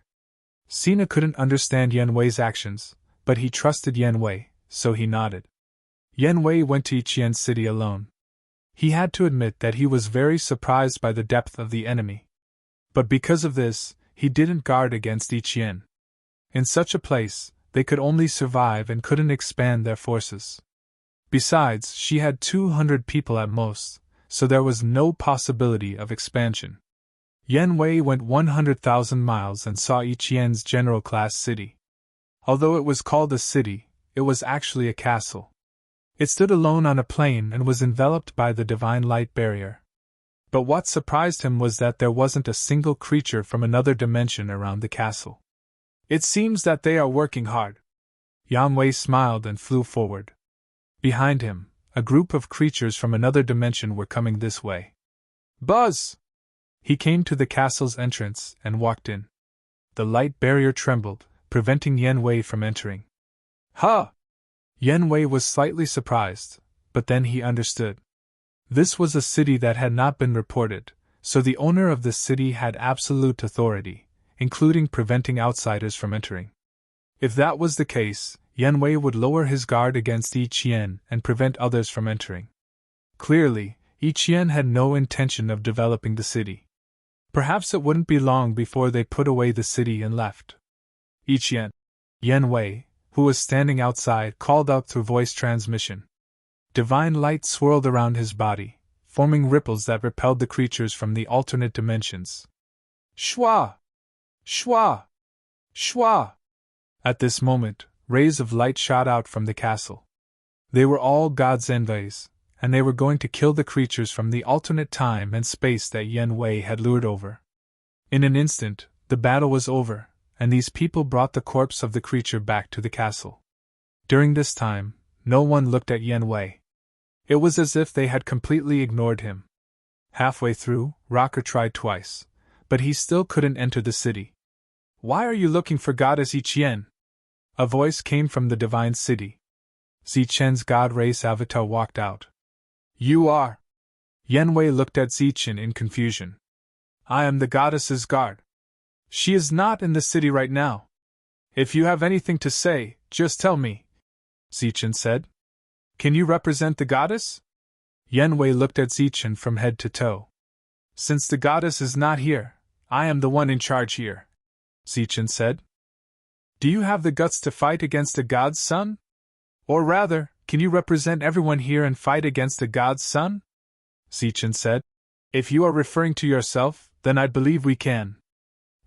Sina couldn't understand Yenwei's actions, but he trusted Yenwei, so he nodded. Yenwei went to Ichien's city alone. He had to admit that he was very surprised by the depth of the enemy. But because of this, he didn't guard against Ichien. In such a place, they could only survive and couldn't expand their forces. Besides, she had 200 people at most, so there was no possibility of expansion. Yenwei went 100,000 miles and saw Ichien's general class city. Although it was called a city, it was actually a castle. It stood alone on a plain and was enveloped by the divine light barrier. But what surprised him was that there wasn't a single creature from another dimension around the castle. "It seems that they are working hard." Yenwei smiled and flew forward. Behind him, a group of creatures from another dimension were coming this way. "Buzz!" He came to the castle's entrance and walked in. The light barrier trembled, preventing Yenwei from entering. "Huh!" Yenwei was slightly surprised, but then he understood. This was a city that had not been reported, so the owner of the city had absolute authority, including preventing outsiders from entering. If that was the case, Yenwei would lower his guard against Ichien and prevent others from entering. Clearly, Ichien had no intention of developing the city. Perhaps it wouldn't be long before they put away the city and left. "Ichien!" Yenwei, who was standing outside, called out through voice transmission. Divine light swirled around his body, forming ripples that repelled the creatures from the alternate dimensions. "Shwa! Shwa! Shwa!" At this moment, rays of light shot out from the castle. They were all God's envoys, and they were going to kill the creatures from the alternate time and space that Yenwei had lured over. In an instant, the battle was over, and these people brought the corpse of the creature back to the castle. During this time, no one looked at Yenwei. It was as if they had completely ignored him. Halfway through, Rocker tried twice, but he still couldn't enter the city. "Why are you looking for Goddess Ichien?" A voice came from the divine city. Zichen's god race avatar walked out. "You are?" Yenwei looked at Zichen in confusion. "I am the goddess's guard. She is not in the city right now. If you have anything to say, just tell me," Zichen said. "Can you represent the goddess?" Yenwei looked at Zichen from head to toe. "Since the goddess is not here, I am the one in charge here," Zichen said. "Do you have the guts to fight against a god's son? Or rather, can you represent everyone here and fight against a god's son?" Zichen said. "If you are referring to yourself, then I believe we can.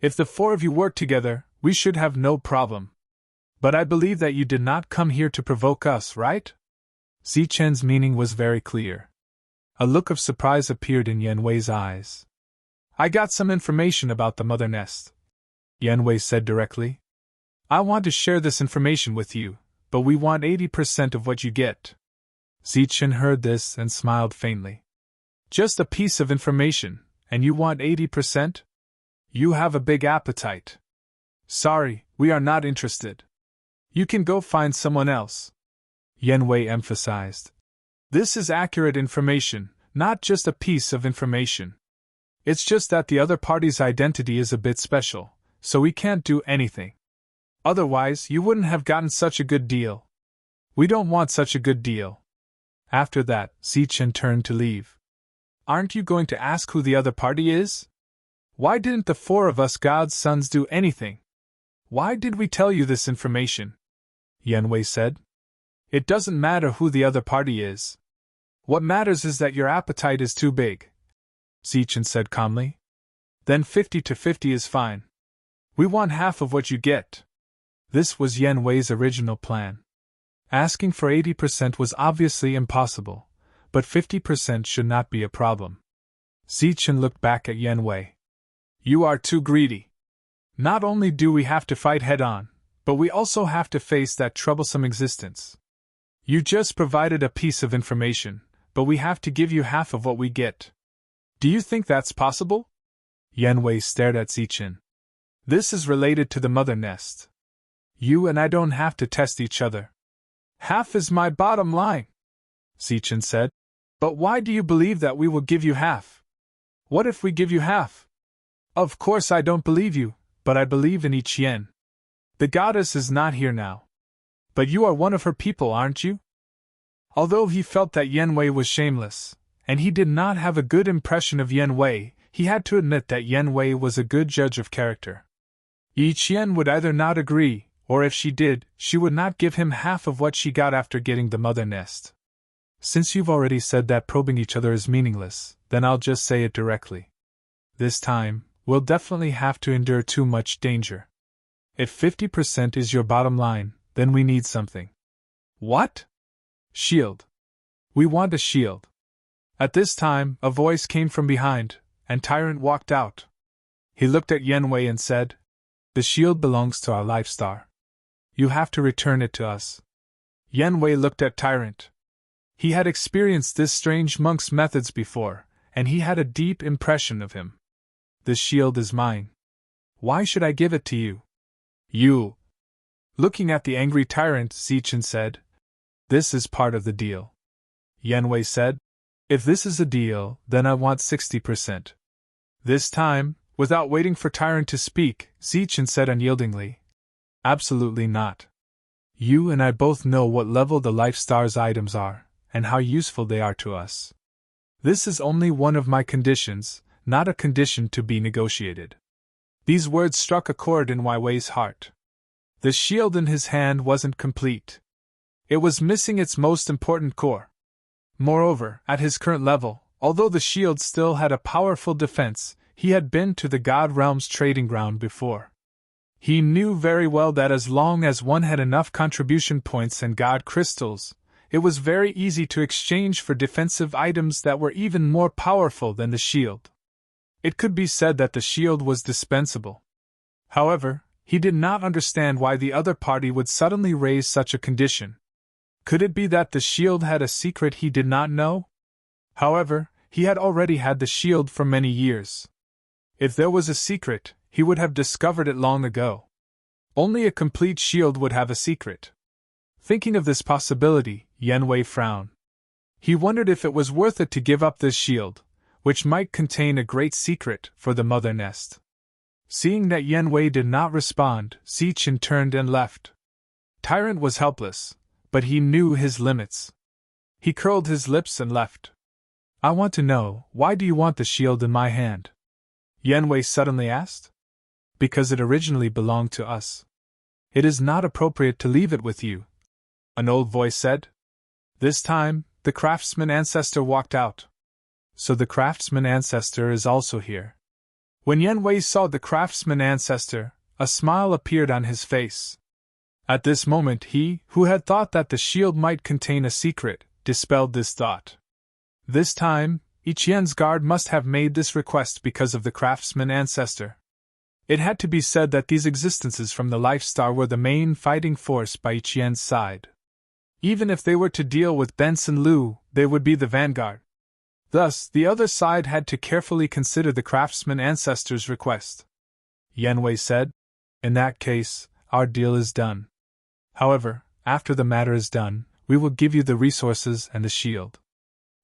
If the four of you work together, we should have no problem. But I believe that you did not come here to provoke us, right?" Zichen's meaning was very clear. A look of surprise appeared in Yenwei's eyes. "I got some information about the mother nest," Yenwei said directly. "I want to share this information with you, but we want 80% of what you get." Zichen heard this and smiled faintly. "Just a piece of information, And you want 80%? You have a big appetite. Sorry, we are not interested. You can go find someone else. Yen Wei emphasized. This is accurate information, not just a piece of information. It's just that the other party's identity is a bit special, so we can't do anything. Otherwise, you wouldn't have gotten such a good deal. We don't want such a good deal. After that, Zichen turned to leave. Aren't you going to ask who the other party is? Why didn't the four of us God's sons do anything? Why did we tell you this information? Yen Wei said. It doesn't matter who the other party is. What matters is that your appetite is too big, Zichen said calmly. Then 50-50 is fine. We want half of what you get. This was Yen Wei's original plan. Asking for 80% was obviously impossible, but 50% should not be a problem. Zichen looked back at Yen Wei. You are too greedy. Not only do we have to fight head-on, but we also have to face that troublesome existence. You just provided a piece of information, but we have to give you half of what we get. Do you think that's possible? Yen Wei stared at Zichen. This is related to the mother nest. You and I don't have to test each other. Half is my bottom line, Zichen said. But why do you believe that we will give you half? What if we give you half? Of course I don't believe you, but I believe in each yen. The goddess is not here now. But you are one of her people, aren't you? Although he felt that Yen Wei was shameless, and he did not have a good impression of Yen Wei, he had to admit that Yen Wei was a good judge of character. Each yen would either not agree, or if she did, she would not give him half of what she got after getting the mother nest. Since you've already said that probing each other is meaningless, then I'll just say it directly. This time, we'll definitely have to endure too much danger. If 50% is your bottom line, then we need something. What? Shield. We want a shield. At this time, a voice came from behind, and Tyrant walked out. He looked at Yen Wei and said, The shield belongs to our life star. You have to return it to us. Yen Wei looked at Tyrant. He had experienced this strange monk's methods before, and he had a deep impression of him. The shield is mine. Why should I give it to you? You. Looking at the angry Tyrant, Zichen said, This is part of the deal. Yen Wei said, If this is a deal, then I want 60%. This time, without waiting for Tyrant to speak, Zichen said unyieldingly, Absolutely not. You and I both know what level the Life Star's items are, and how useful they are to us. This is only one of my conditions, not a condition to be negotiated. These words struck a chord in Wei Wei's heart. The shield in his hand wasn't complete. It was missing its most important core. Moreover, at his current level, although the shield still had a powerful defense, he had been to the God Realm's trading ground before. He knew very well that as long as one had enough contribution points and God crystals, it was very easy to exchange for defensive items that were even more powerful than the shield. It could be said that the shield was dispensable. However, he did not understand why the other party would suddenly raise such a condition. Could it be that the shield had a secret he did not know? However, he had already had the shield for many years. If there was a secret, he would have discovered it long ago. Only a complete shield would have a secret. Thinking of this possibility, Yen Wei frowned. He wondered if it was worth it to give up this shield, which might contain a great secret, for the mother nest. Seeing that Yen Wei did not respond, Zichen turned and left. Tyrant was helpless, but he knew his limits. He curled his lips and left. I want to know, why do you want the shield in my hand? Yen Wei suddenly asked. Because it originally belonged to us. It is not appropriate to leave it with you, an old voice said. This time, the craftsman ancestor walked out. So the craftsman ancestor is also here. When Yen Wei saw the craftsman ancestor, a smile appeared on his face. At this moment he, who had thought that the shield might contain a secret, dispelled this thought. This time, each Yen's guard must have made this request because of the craftsman ancestor. It had to be said that these existences from the Life Star were the main fighting force by each Yen's side. Even if they were to deal with Benson Liu, they would be the vanguard. Thus, the other side had to carefully consider the craftsman ancestor's request. Yanwei said, "In that case, our deal is done. However, after the matter is done, we will give you the resources and the shield.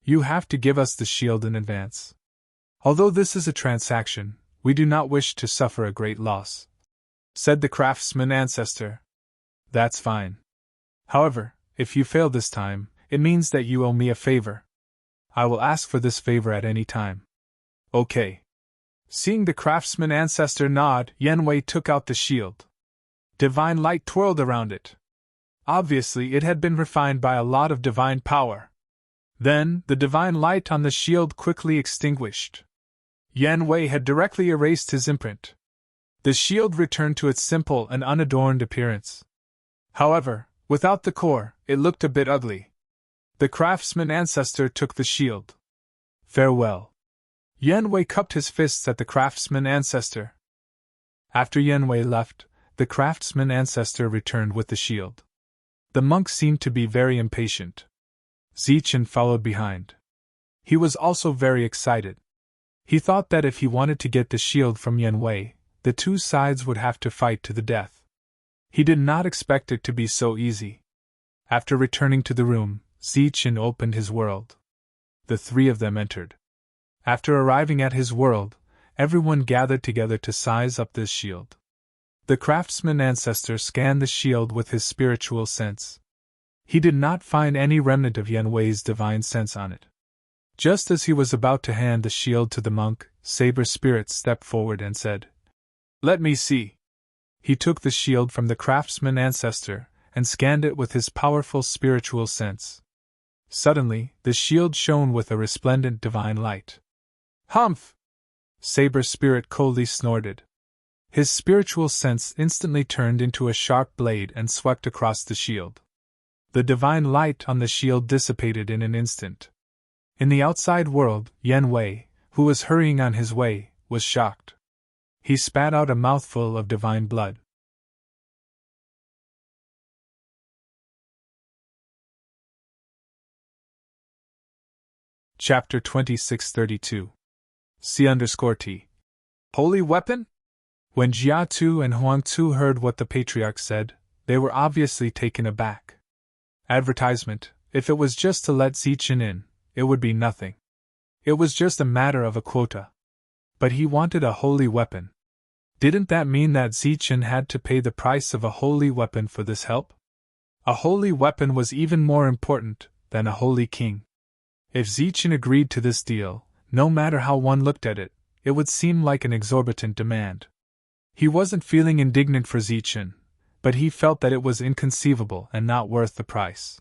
You have to give us the shield in advance. Although this is a transaction, we do not wish to suffer a great loss," said the craftsman ancestor. "That's fine. However, if you fail this time, it means that you owe me a favor. I will ask for this favor at any time." "Okay." Seeing the craftsman ancestor nod, Yanwei took out the shield. Divine light twirled around it. Obviously, it had been refined by a lot of divine power. Then, the divine light on the shield quickly extinguished. Yanwei had directly erased his imprint. The shield returned to its simple and unadorned appearance. However, without the core, it looked a bit ugly. The craftsman ancestor took the shield. "Farewell." Yanwei cupped his fists at the craftsman ancestor. After Yanwei left, the craftsman ancestor returned with the shield. The monk seemed to be very impatient. Zichen followed behind. He was also very excited. He thought that if he wanted to get the shield from Yanwei, the two sides would have to fight to the death. He did not expect it to be so easy. After returning to the room, Zichen opened his world. The three of them entered. After arriving at his world, everyone gathered together to size up this shield. The craftsman ancestor scanned the shield with his spiritual sense. He did not find any remnant of Yanwei's divine sense on it. Just as he was about to hand the shield to the monk, Saber Spirit stepped forward and said, "Let me see." He took the shield from the craftsman ancestor and scanned it with his powerful spiritual sense. Suddenly, the shield shone with a resplendent divine light. "Humph!" Saber Spirit coldly snorted. His spiritual sense instantly turned into a sharp blade and swept across the shield. The divine light on the shield dissipated in an instant. In the outside world, Yanwei, who was hurrying on his way, was shocked. He spat out a mouthful of divine blood. Chapter 2632. C_T. Holy weapon? When Jiatu and Huangtu heard what the patriarch said, they were obviously taken aback. Advertisement, if it was just to let Zichen in, it would be nothing. It was just a matter of a quota. But he wanted a holy weapon. Didn't that mean that Zichen had to pay the price of a holy weapon for this help? A holy weapon was even more important than a holy king. If Zichen agreed to this deal, no matter how one looked at it, it would seem like an exorbitant demand. He wasn't feeling indignant for Zichen, but he felt that it was inconceivable and not worth the price.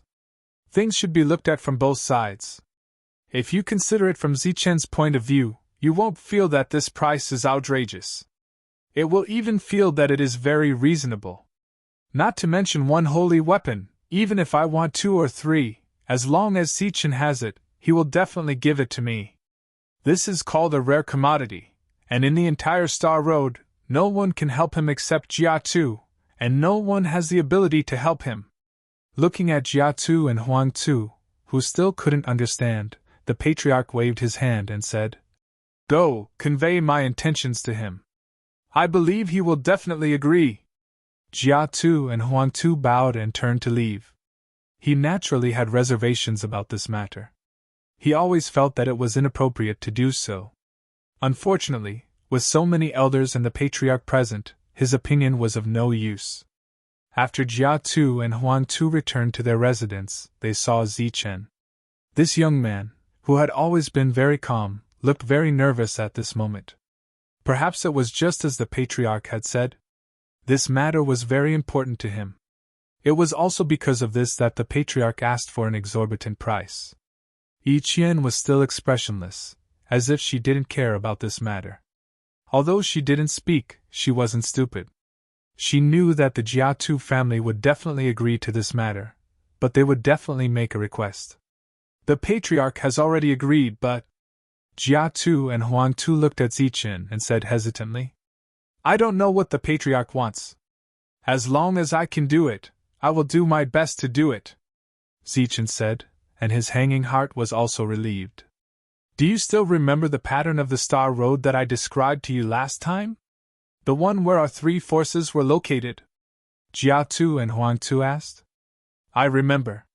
Things should be looked at from both sides. If you consider it from Zichen's point of view, you won't feel that this price is outrageous. It will even feel that it is very reasonable. Not to mention one holy weapon, even if I want 2 or 3, as long as Zichen has it, he will definitely give it to me. This is called a rare commodity, and in the entire Star Road, no one can help him except Jiatu, and no one has the ability to help him. Looking at Jiatu and Huangtu, who still couldn't understand, the patriarch waved his hand and said, "Go, convey my intentions to him. I believe he will definitely agree." Jiatu and Huangtu bowed and turned to leave. He naturally had reservations about this matter. He always felt that it was inappropriate to do so. Unfortunately, with so many elders and the patriarch present, his opinion was of no use. After Jiatu and Huangtu returned to their residence, they saw Zichen. This young man, who had always been very calm, looked very nervous at this moment. Perhaps it was just as the patriarch had said. This matter was very important to him. It was also because of this that the patriarch asked for an exorbitant price. Yiqian was still expressionless, as if she didn't care about this matter. Although she didn't speak, she wasn't stupid. She knew that the Jiatu family would definitely agree to this matter, but they would definitely make a request. The patriarch has already agreed, but... Jiatu and Huangtu looked at Zichen and said hesitantly, "I don't know what the patriarch wants. As long as I can do it, I will do my best to do it," Zichen said, and his hanging heart was also relieved. Do you still remember the pattern of the star road that I described to you last time? The one where our three forces were located? Jiatu and Huangtu asked. I remember.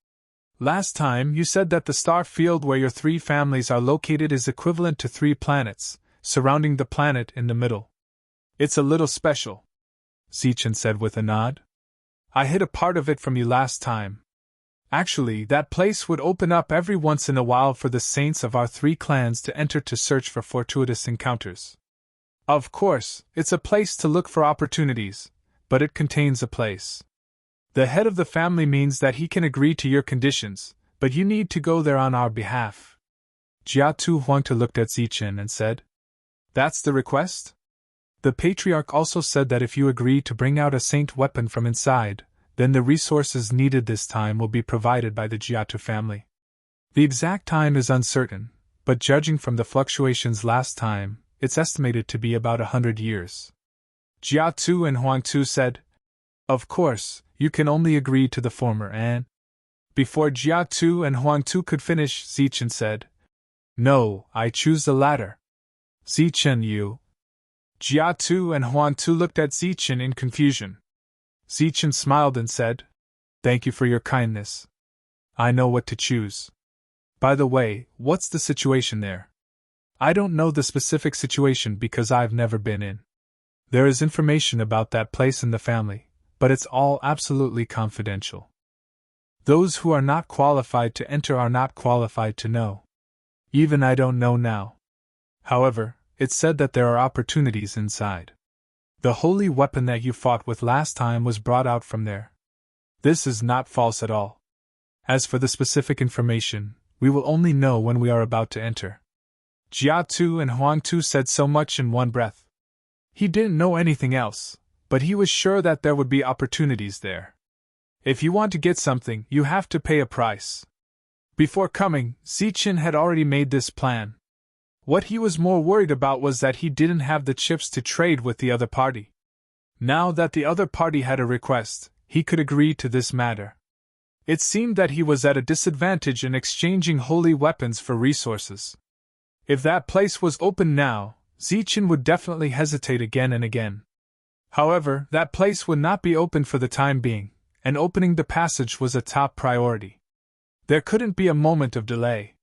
Last time you said that the star field where your three families are located is equivalent to 3 planets, surrounding the planet in the middle. It's a little special, Zichen said with a nod. I hid a part of it from you last time. Actually, that place would open up every once in a while for the saints of our 3 clans to enter to search for fortuitous encounters. Of course, it's a place to look for opportunities, but it contains a place. The head of the family means that he can agree to your conditions, but you need to go there on our behalf. Jiatu Huangta looked at Zichen and said, That's the request? The patriarch also said that if you agree to bring out a saint weapon from inside, then the resources needed this time will be provided by the Jiatu family. The exact time is uncertain, but judging from the fluctuations last time, it's estimated to be about 100 years. Jiatu and Huangtu said, Of course, you can only agree to the former and… Before Jiatu and Huangtu could finish, Zichen said, No, I choose the latter. Zichen, you… Jiatu and Huangtu looked at Zichen in confusion. Zichen smiled and said, Thank you for your kindness. I know what to choose. By the way, what's the situation there? I don't know the specific situation because I've never been in. There is information about that place in the family, but it's all absolutely confidential. Those who are not qualified to enter are not qualified to know. Even I don't know now. However, it's said that there are opportunities inside. The holy weapon that you fought with last time was brought out from there. This is not false at all. As for the specific information, we will only know when we are about to enter. Jiatu and Huangtu said so much in one breath. He didn't know anything else, but he was sure that there would be opportunities there. If you want to get something, you have to pay a price. Before coming, Zichen had already made this plan. What he was more worried about was that he didn't have the chips to trade with the other party. Now that the other party had a request, he could agree to this matter. It seemed that he was at a disadvantage in exchanging holy weapons for resources. If that place was open now, Zichen would definitely hesitate again and again. However, that place would not be open for the time being, and opening the passage was a top priority. There couldn't be a moment of delay.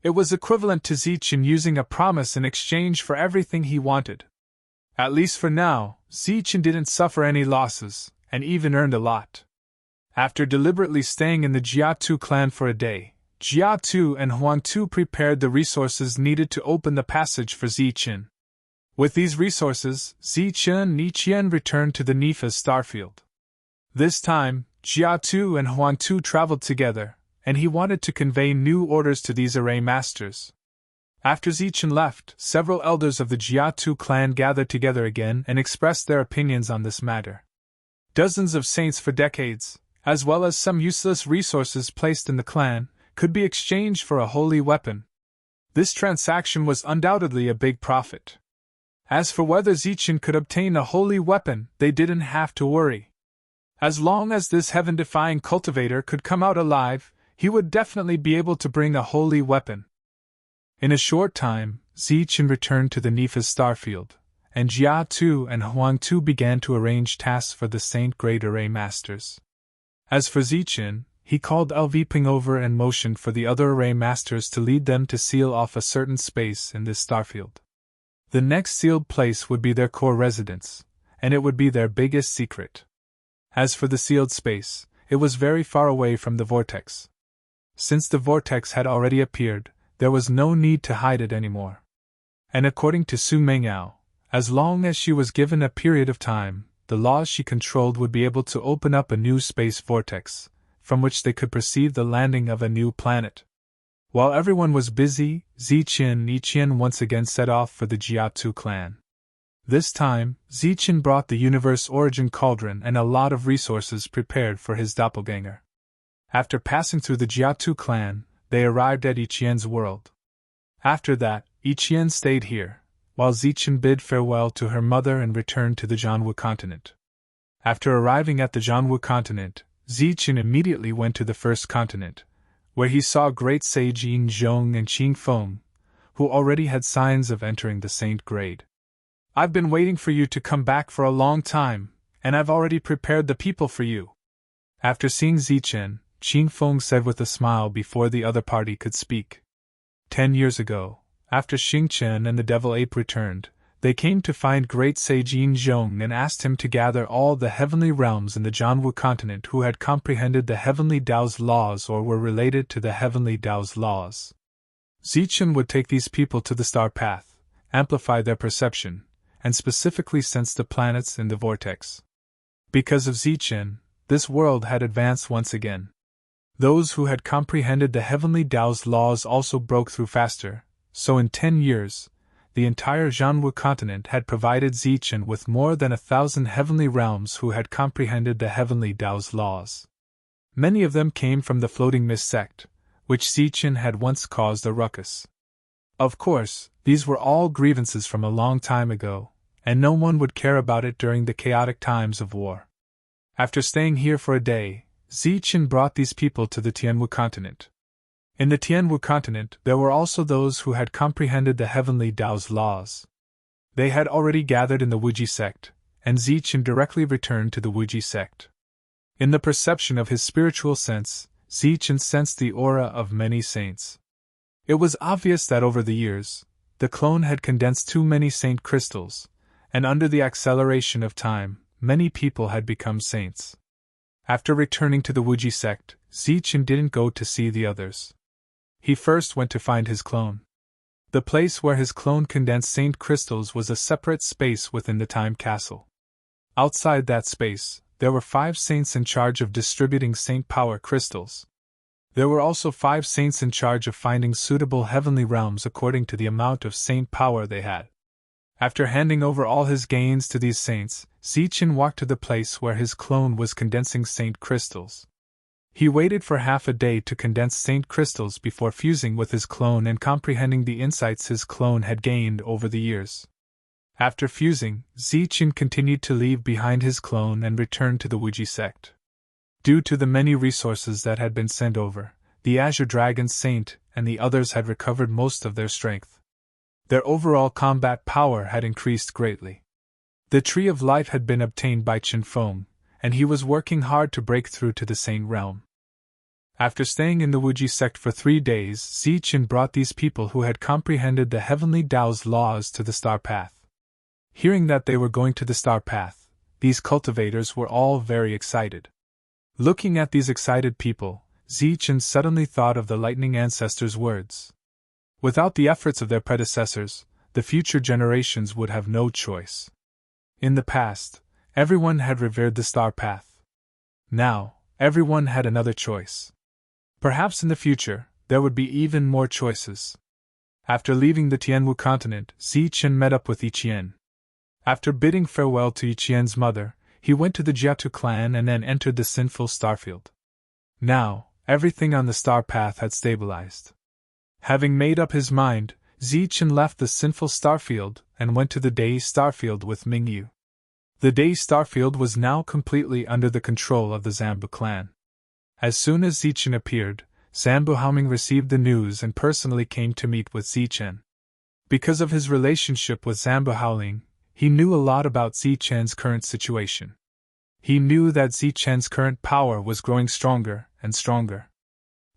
It was equivalent to Zichen using a promise in exchange for everything he wanted. At least for now, Zichen didn't suffer any losses, and even earned a lot. After deliberately staying in the Jiatu clan for a day, Jiatu and Huangtu prepared the resources needed to open the passage for Zichen. With these resources, Zichen and Niqian returned to the Nifa's starfield. This time, Jiatu and Huangtu traveled together, and he wanted to convey new orders to these array masters. After Zichen left, several elders of the Jiatu clan gathered together again and expressed their opinions on this matter. Dozens of saints for decades, as well as some useless resources placed in the clan, could be exchanged for a holy weapon. This transaction was undoubtedly a big profit. As for whether Zichen could obtain a holy weapon, they didn't have to worry. As long as this heaven-defying cultivator could come out alive, he would definitely be able to bring a holy weapon. In a short time, Zichen returned to the Nifa's starfield, and Jiatu and Huangtu began to arrange tasks for the Saint Great Array Masters. As for Zichen, he called Elviping over and motioned for the other array masters to lead them to seal off a certain space in this starfield. The next sealed place would be their core residence, and it would be their biggest secret. As for the sealed space, it was very far away from the vortex. Since the vortex had already appeared, there was no need to hide it anymore. And according to Su Mengyao, as long as she was given a period of time, the laws she controlled would be able to open up a new space vortex, from which they could perceive the landing of a new planet. While everyone was busy, Zichen and Niqian once again set off for the Jiatu clan. This time, Zichen brought the universe origin cauldron and a lot of resources prepared for his doppelganger. After passing through the Jiatu clan, they arrived at Iqian's world. After that, Iqian stayed here, while Zichen bid farewell to her mother and returned to the Jianwu continent. After arriving at the Jianwu continent, Zichen immediately went to the first continent, where he saw great sage Yin Zhong and Qing Feng, who already had signs of entering the saint grade. "I've been waiting for you to come back for a long time, and I've already prepared the people for you." After seeing Zichen, Qin Feng said with a smile before the other party could speak. 10 years ago, after Xing Chen and the Devil Ape returned, they came to find great sage Yin Zhong and asked him to gather all the heavenly realms in the Jianwu continent who had comprehended the heavenly Tao's laws or were related to the heavenly Tao's laws. Zichen would take these people to the star path, amplify their perception, and specifically sense the planets in the vortex. Because of Zichen, this world had advanced once again. Those who had comprehended the heavenly Tao's laws also broke through faster, so in 10 years, the entire Jianwu continent had provided Zichen with more than 1,000 heavenly realms who had comprehended the heavenly Tao's laws. Many of them came from the floating mist sect, which Zichen had once caused a ruckus. Of course, these were all grievances from a long time ago, and no one would care about it during the chaotic times of war. After staying here for a day, Zichen brought these people to the Tianwu continent. In the Tianwu continent, there were also those who had comprehended the heavenly Tao's laws. They had already gathered in the Wuji sect, and Zichen directly returned to the Wuji sect. In the perception of his spiritual sense, Zichen sensed the aura of many saints. It was obvious that over the years, the clone had condensed too many saint crystals, and under the acceleration of time, many people had become saints. After returning to the Wuji sect, Zichen didn't go to see the others. He first went to find his clone. The place where his clone condensed saint crystals was a separate space within the time castle. Outside that space, there were 5 saints in charge of distributing saint power crystals. There were also 5 saints in charge of finding suitable heavenly realms according to the amount of saint power they had. After handing over all his gains to these saints, Zichen walked to the place where his clone was condensing saint crystals. He waited for half a day to condense saint crystals before fusing with his clone and comprehending the insights his clone had gained over the years. After fusing, Zichen continued to leave behind his clone and returned to the Wuji sect. Due to the many resources that had been sent over, the Azure Dragon Saint and the others had recovered most of their strength. Their overall combat power had increased greatly. The Tree of Life had been obtained by Qin Feng, and he was working hard to break through to the Saint Realm. After staying in the Wuji sect for 3 days, Zichen brought these people who had comprehended the heavenly Tao's laws to the Star Path. Hearing that they were going to the Star Path, these cultivators were all very excited. Looking at these excited people, Zichen suddenly thought of the Lightning Ancestors' words. Without the efforts of their predecessors, the future generations would have no choice. In the past, everyone had revered the Star Path. Now, everyone had another choice. Perhaps in the future, there would be even more choices. After leaving the Tianwu continent, Zichen met up with Yiqian. After bidding farewell to Yiqian's mother, he went to the Jiatu clan and then entered the sinful starfield. Now, everything on the Star Path had stabilized. Having made up his mind, Zichen left the sinful starfield and went to the Day starfield with Mingyu. The Day starfield was now completely under the control of the Zambu clan. As soon as Zichen appeared, Zambu Haoming received the news and personally came to meet with Zichen. Because of his relationship with Zambu Haoming, he knew a lot about Zichen's current situation. He knew that Zichen's current power was growing stronger and stronger.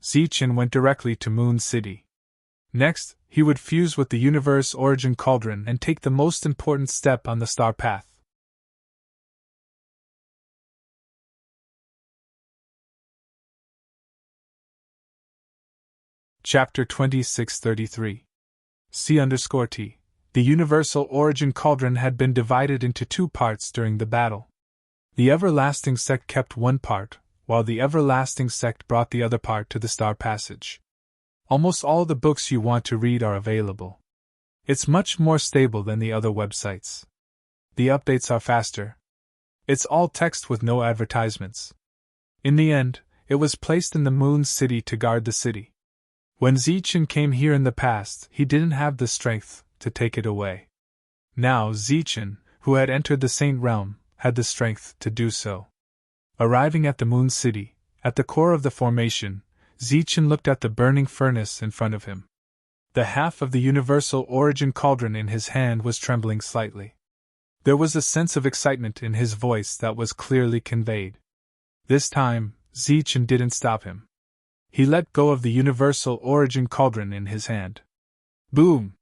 Zichen went directly to Moon City. Next, he would fuse with the Universe Origin Cauldron and take the most important step on the Star Path. Chapter 2633 C_T. The Universal Origin Cauldron had been divided into 2 parts during the battle. The Everlasting Sect kept one part, while the Everlasting Sect brought the other part to the Star Passage. Almost all the books you want to read are available. It's much more stable than the other websites. The updates are faster. It's all text with no advertisements. In the end, it was placed in the Moon City to guard the city. When Zichen came here in the past, he didn't have the strength to take it away. Now Zichen, who had entered the Saint Realm, had the strength to do so. Arriving at the Moon City, at the core of the formation, Zichen looked at the burning furnace in front of him. The half of the universal origin cauldron in his hand was trembling slightly. There was a sense of excitement in his voice that was clearly conveyed. This time, Zichen didn't stop him. He let go of the universal origin cauldron in his hand. Boom!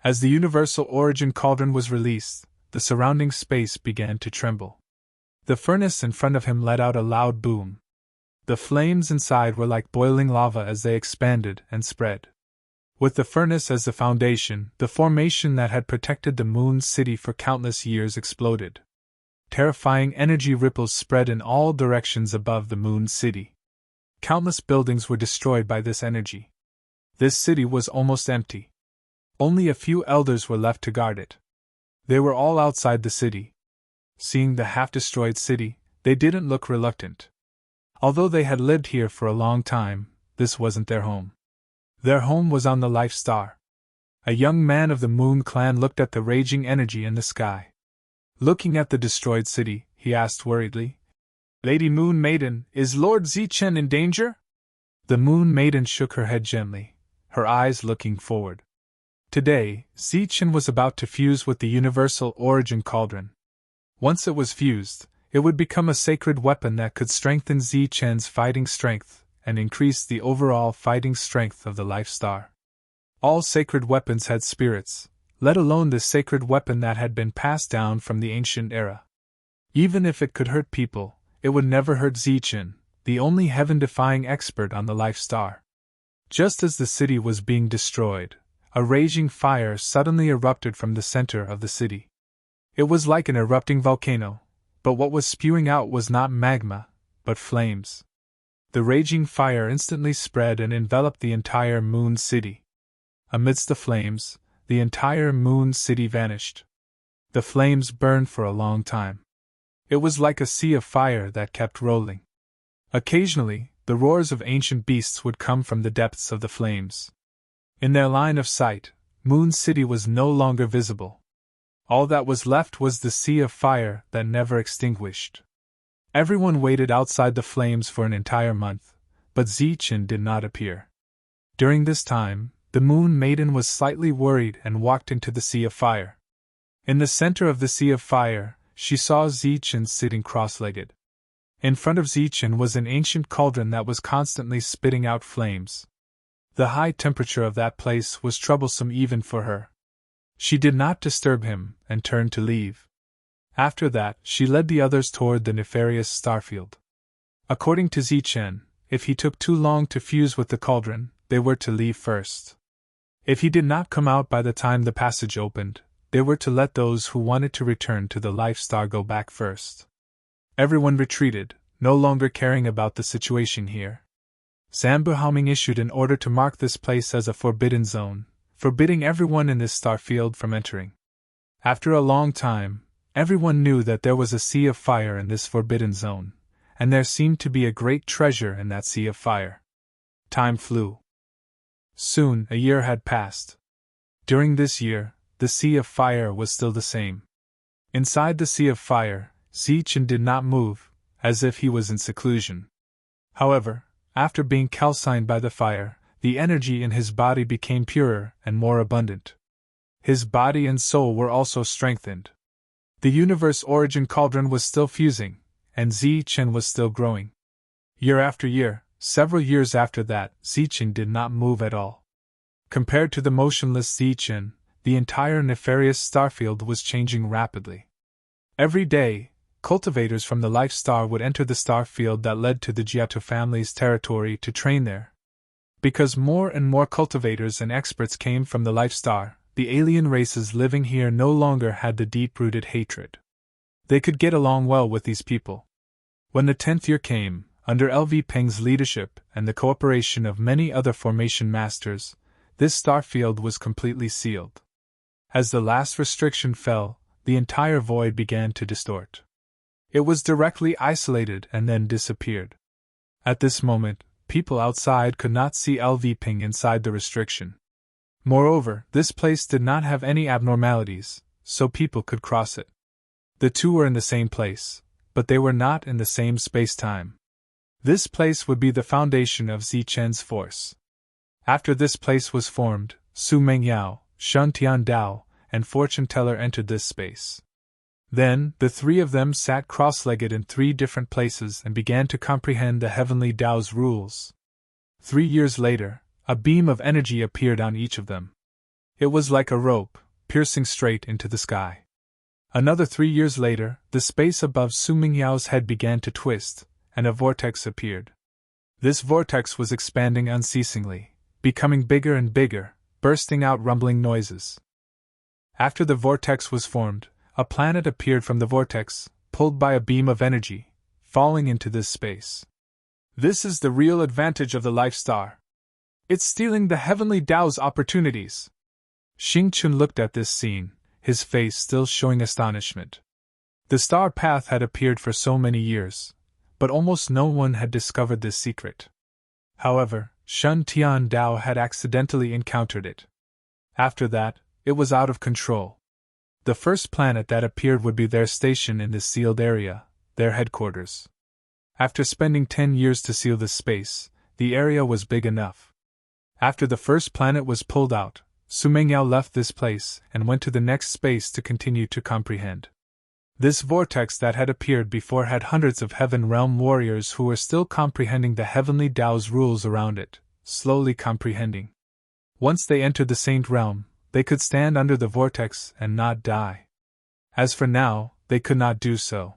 As the universal origin cauldron was released, the surrounding space began to tremble. The furnace in front of him let out a loud boom. The flames inside were like boiling lava as they expanded and spread. With the furnace as the foundation, the formation that had protected the Moon City for countless years exploded. Terrifying energy ripples spread in all directions above the Moon City. Countless buildings were destroyed by this energy. This city was almost empty. Only a few elders were left to guard it. They were all outside the city. Seeing the half-destroyed city, they didn't look reluctant. Although they had lived here for a long time, this wasn't their home. Their home was on the Life Star. A young man of the Moon Clan looked at the raging energy in the sky. Looking at the destroyed city, he asked worriedly, "Lady Moon Maiden, is Lord Zichen in danger?" The Moon Maiden shook her head gently, her eyes looking forward. Today, Zichen was about to fuse with the Universal Origin Cauldron. Once it was fused, it would become a sacred weapon that could strengthen Zichen's fighting strength and increase the overall fighting strength of the Life Star. All sacred weapons had spirits, let alone this sacred weapon that had been passed down from the ancient era. Even if it could hurt people, it would never hurt Zichen, the only heaven-defying expert on the Life Star. Just as the city was being destroyed, a raging fire suddenly erupted from the center of the city. It was like an erupting volcano, but what was spewing out was not magma, but flames. The raging fire instantly spread and enveloped the entire Moon City. Amidst the flames, the entire Moon City vanished. The flames burned for a long time. It was like a sea of fire that kept rolling. Occasionally, the roars of ancient beasts would come from the depths of the flames. In their line of sight, Moon City was no longer visible. All that was left was the sea of fire that never extinguished. Everyone waited outside the flames for an entire month, but Zichen did not appear. During this time, the Moon Maiden was slightly worried and walked into the sea of fire. In the center of the sea of fire, she saw Zichen sitting cross-legged. In front of Zichen was an ancient cauldron that was constantly spitting out flames. The high temperature of that place was troublesome even for her. She did not disturb him and turned to leave. After that, she led the others toward the nefarious starfield. According to Zichen, if he took too long to fuse with the cauldron, they were to leave first. If he did not come out by the time the passage opened, they were to let those who wanted to return to the Life Star go back first. Everyone retreated, no longer caring about the situation here. Zambuhaoming issued an order to mark this place as a forbidden zone, forbidding everyone in this starfield from entering. After a long time, everyone knew that there was a sea of fire in this forbidden zone, and there seemed to be a great treasure in that sea of fire. Time flew. Soon a year had passed. During this year, the sea of fire was still the same. Inside the sea of fire, Zichen did not move, as if he was in seclusion. However, after being calcined by the fire, the energy in his body became purer and more abundant. His body and soul were also strengthened. The universe origin cauldron was still fusing, and Zichen was still growing. Year after year, several years after that, Zichen did not move at all. Compared to the motionless Zichen, the entire nefarious starfield was changing rapidly. Every day, cultivators from the Life Star would enter the starfield that led to the Giotto family's territory to train there. Because more and more cultivators and experts came from the Life Star, the alien races living here no longer had the deep-rooted hatred. They could get along well with these people. When the 10th year came, under LV Peng's leadership and the cooperation of many other formation masters, this starfield was completely sealed. As the last restriction fell, the entire void began to distort. It was directly isolated and then disappeared. At this moment, people outside could not see LV Peng inside the restriction. Moreover, this place did not have any abnormalities, so people could cross it. The two were in the same place, but they were not in the same space-time. This place would be the foundation of Zichen's force. After this place was formed, Su Mengyao, Shun Tian Dao, and Fortune Teller entered this space. Then, the three of them sat cross-legged in 3 different places and began to comprehend the heavenly Tao's rules. 3 years later, a beam of energy appeared on each of them. It was like a rope, piercing straight into the sky. Another 3 years later, the space above Su Mingyao's head began to twist, and a vortex appeared. This vortex was expanding unceasingly, becoming bigger and bigger, bursting out rumbling noises. After the vortex was formed, a planet appeared from the vortex, pulled by a beam of energy, falling into this space. This is the real advantage of the Life Star. It's stealing the heavenly Tao's opportunities. Xing Chun looked at this scene, his face still showing astonishment. The star path had appeared for so many years, but almost no one had discovered this secret. However, Shun Tian Dao had accidentally encountered it. After that, it was out of control. The first planet that appeared would be their station in this sealed area, their headquarters. After spending 10 years to seal this space, the area was big enough. After the first planet was pulled out, Su Mengyao left this place and went to the next space to continue to comprehend. This vortex that had appeared before had hundreds of Heaven Realm warriors who were still comprehending the heavenly Tao's rules around it, slowly comprehending. Once they entered the Saint Realm, they could stand under the vortex and not die. As for now, they could not do so.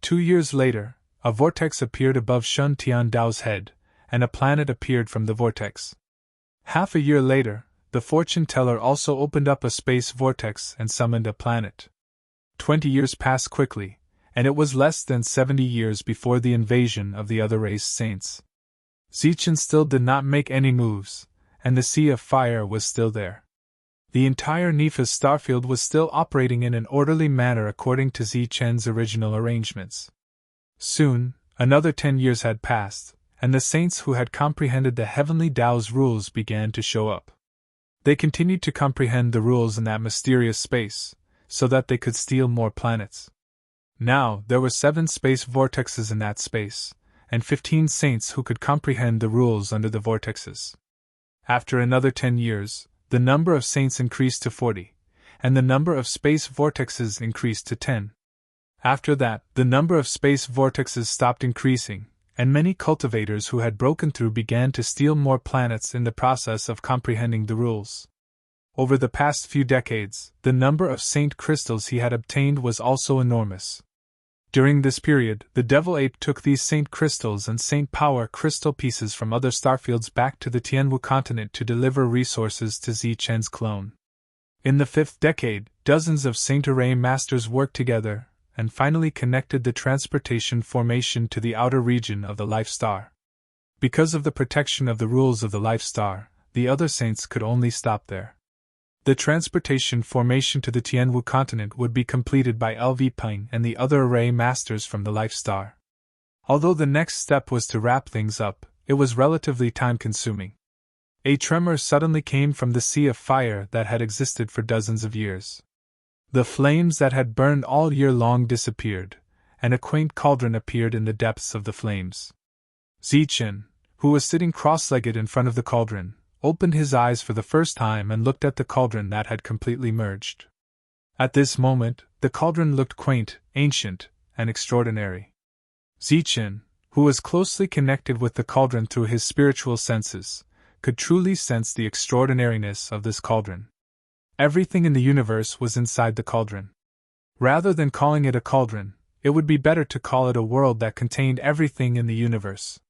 2 years later, a vortex appeared above Shun Tian Dao's head, and a planet appeared from the vortex. Half a year later, the fortune teller also opened up a space vortex and summoned a planet. 20 years passed quickly, and it was less than 70 years before the invasion of the other race saints. Zichen still did not make any moves, and the Sea of Fire was still there. The entire Nephis starfield was still operating in an orderly manner according to Zichen's original arrangements. Soon, another 10 years had passed, and the saints who had comprehended the heavenly Tao's rules began to show up. They continued to comprehend the rules in that mysterious space, so that they could steal more planets. Now, there were 7 space vortexes in that space, and 15 saints who could comprehend the rules under the vortexes. After another 10 years, the number of saints increased to 40, and the number of space vortexes increased to 10. After that, the number of space vortexes stopped increasing, and many cultivators who had broken through began to steal more planets in the process of comprehending the rules. Over the past few decades, the number of saint crystals he had obtained was also enormous. During this period, the Devil Ape took these saint crystals and saint power crystal pieces from other starfields back to the Tianwu continent to deliver resources to Zichen's clone. In the 5th decade, dozens of saint array masters worked together and finally connected the transportation formation to the outer region of the Life Star. Because of the protection of the rules of the Life Star, the other saints could only stop there. The transportation formation to the Tianwu continent would be completed by LV Peng and the other array masters from the Life Star. Although the next step was to wrap things up, it was relatively time-consuming. A tremor suddenly came from the Sea of Fire that had existed for dozens of years. The flames that had burned all year long disappeared, and a quaint cauldron appeared in the depths of the flames. Zichen, who was sitting cross-legged in front of the cauldron, opened his eyes for the first time and looked at the cauldron that had completely merged. At this moment, the cauldron looked quaint, ancient, and extraordinary. Zichen, who was closely connected with the cauldron through his spiritual senses, could truly sense the extraordinariness of this cauldron. Everything in the universe was inside the cauldron. Rather than calling it a cauldron, it would be better to call it a world that contained everything in the universe.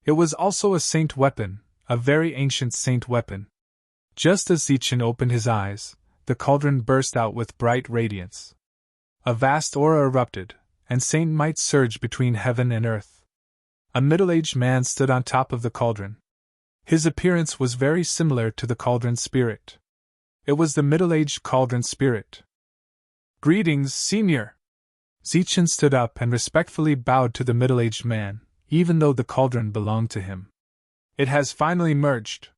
It was also a saint weapon, a very ancient saint weapon. Just as Zichen opened his eyes, the cauldron burst out with bright radiance. A vast aura erupted, and saint might surged between heaven and earth. A middle-aged man stood on top of the cauldron. His appearance was very similar to the cauldron spirit. It was the middle-aged cauldron spirit. "Greetings, Senior!" Zichen stood up and respectfully bowed to the middle-aged man, even though the cauldron belonged to him. "It has finally merged.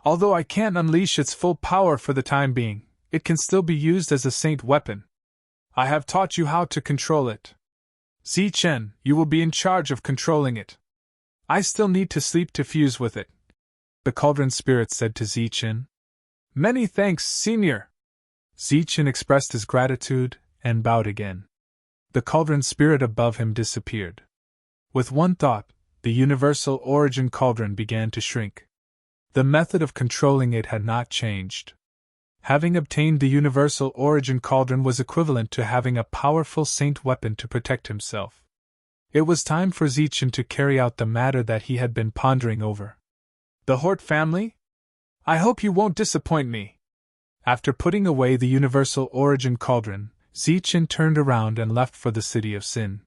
Although I can't unleash its full power for the time being, it can still be used as a saint weapon. I have taught you how to control it. Zichen, you will be in charge of controlling it. I still need to sleep to fuse with it," the cauldron spirit said to Zichen. Many thanks, Senior. Zichen expressed his gratitude and bowed again. The cauldron spirit above him disappeared. With one thought, the universal origin cauldron began to shrink. The method of controlling it had not changed. Having obtained the universal origin cauldron was equivalent to having a powerful saint weapon to protect himself. It was time for Zichen to carry out the matter that he had been pondering over. The Hort family? I hope you won't disappoint me. After putting away the universal origin cauldron, Zichen turned around and left for the city of Sin.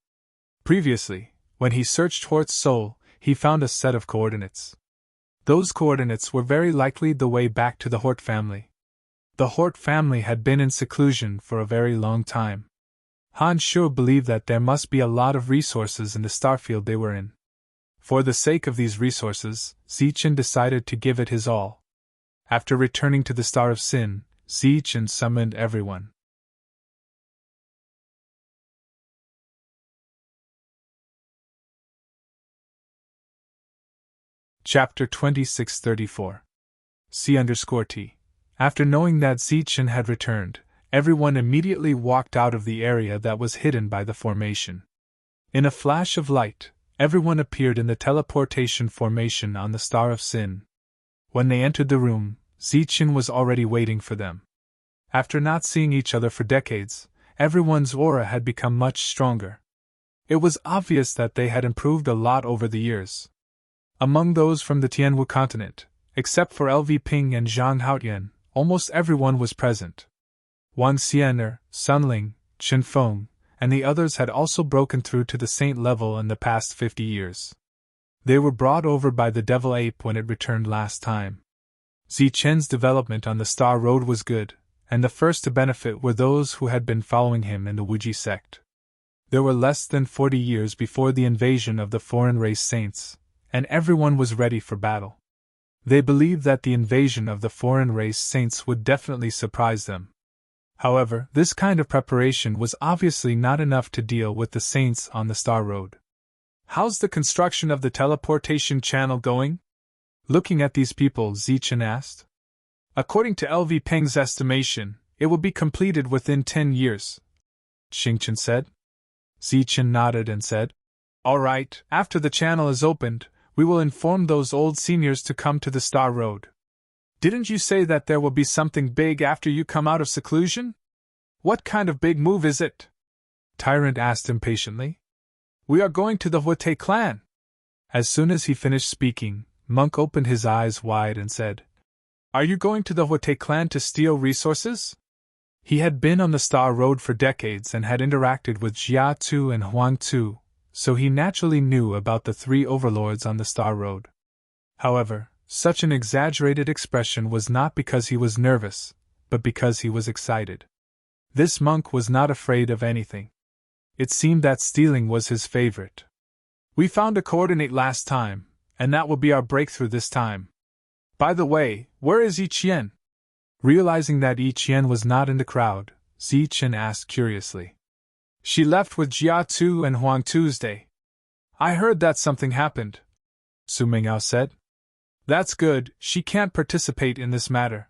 Previously, when he searched Hort's soul, he found a set of coordinates. Those coordinates were very likely the way back to the Hort family. The Hort family had been in seclusion for a very long time. Han Shu believed that there must be a lot of resources in the starfield they were in. For the sake of these resources, Zichen decided to give it his all. After returning to the Star of Sin, Zichen summoned everyone. Chapter 2634 C_T. After knowing that Zichen had returned, everyone immediately walked out of the area that was hidden by the formation. In a flash of light, everyone appeared in the teleportation formation on the Star of Sin. When they entered the room, Zichen was already waiting for them. After not seeing each other for decades, everyone's aura had become much stronger. It was obvious that they had improved a lot over the years. Among those from the Tianwu continent, except for LV Ping and Zhang Haotian, almost everyone was present. Wang Xianer, Sun Ling, Chen Feng, and the others had also broken through to the saint level in the past 50 years. They were brought over by the Devil Ape when it returned last time. Zichen's development on the Star Road was good, and the first to benefit were those who had been following him in the Wuji sect. There were less than 40 years before the invasion of the foreign race saints, and everyone was ready for battle. They believed that the invasion of the foreign race saints would definitely surprise them. However, this kind of preparation was obviously not enough to deal with the saints on the Star Road. How's the construction of the teleportation channel going? Looking at these people, Zichen asked. According to LV Peng's estimation, it will be completed within 10 years, Xingchen said. Zichen nodded and said, All right, after the channel is opened, we will inform those old seniors to come to the Star Road. Didn't you say that there will be something big after you come out of seclusion? What kind of big move is it? Tyrant asked impatiently. We are going to the Huate clan. As soon as he finished speaking, Monk opened his eyes wide and said, Are you going to the Huate clan to steal resources? He had been on the Star Road for decades and had interacted with Jia Tu and Huang Tu, so he naturally knew about the three overlords on the Star Road. However, such an exaggerated expression was not because he was nervous, but because he was excited. This monk was not afraid of anything. It seemed that stealing was his favorite. We found a coordinate last time, and that will be our breakthrough this time. By the way, where is Yi Qian? Realizing that Yi Qian was not in the crowd, Zichen asked curiously. She left with Jia Tu and Huang Tuesday. I heard that something happened, Su Mingao said. That's good, she can't participate in this matter.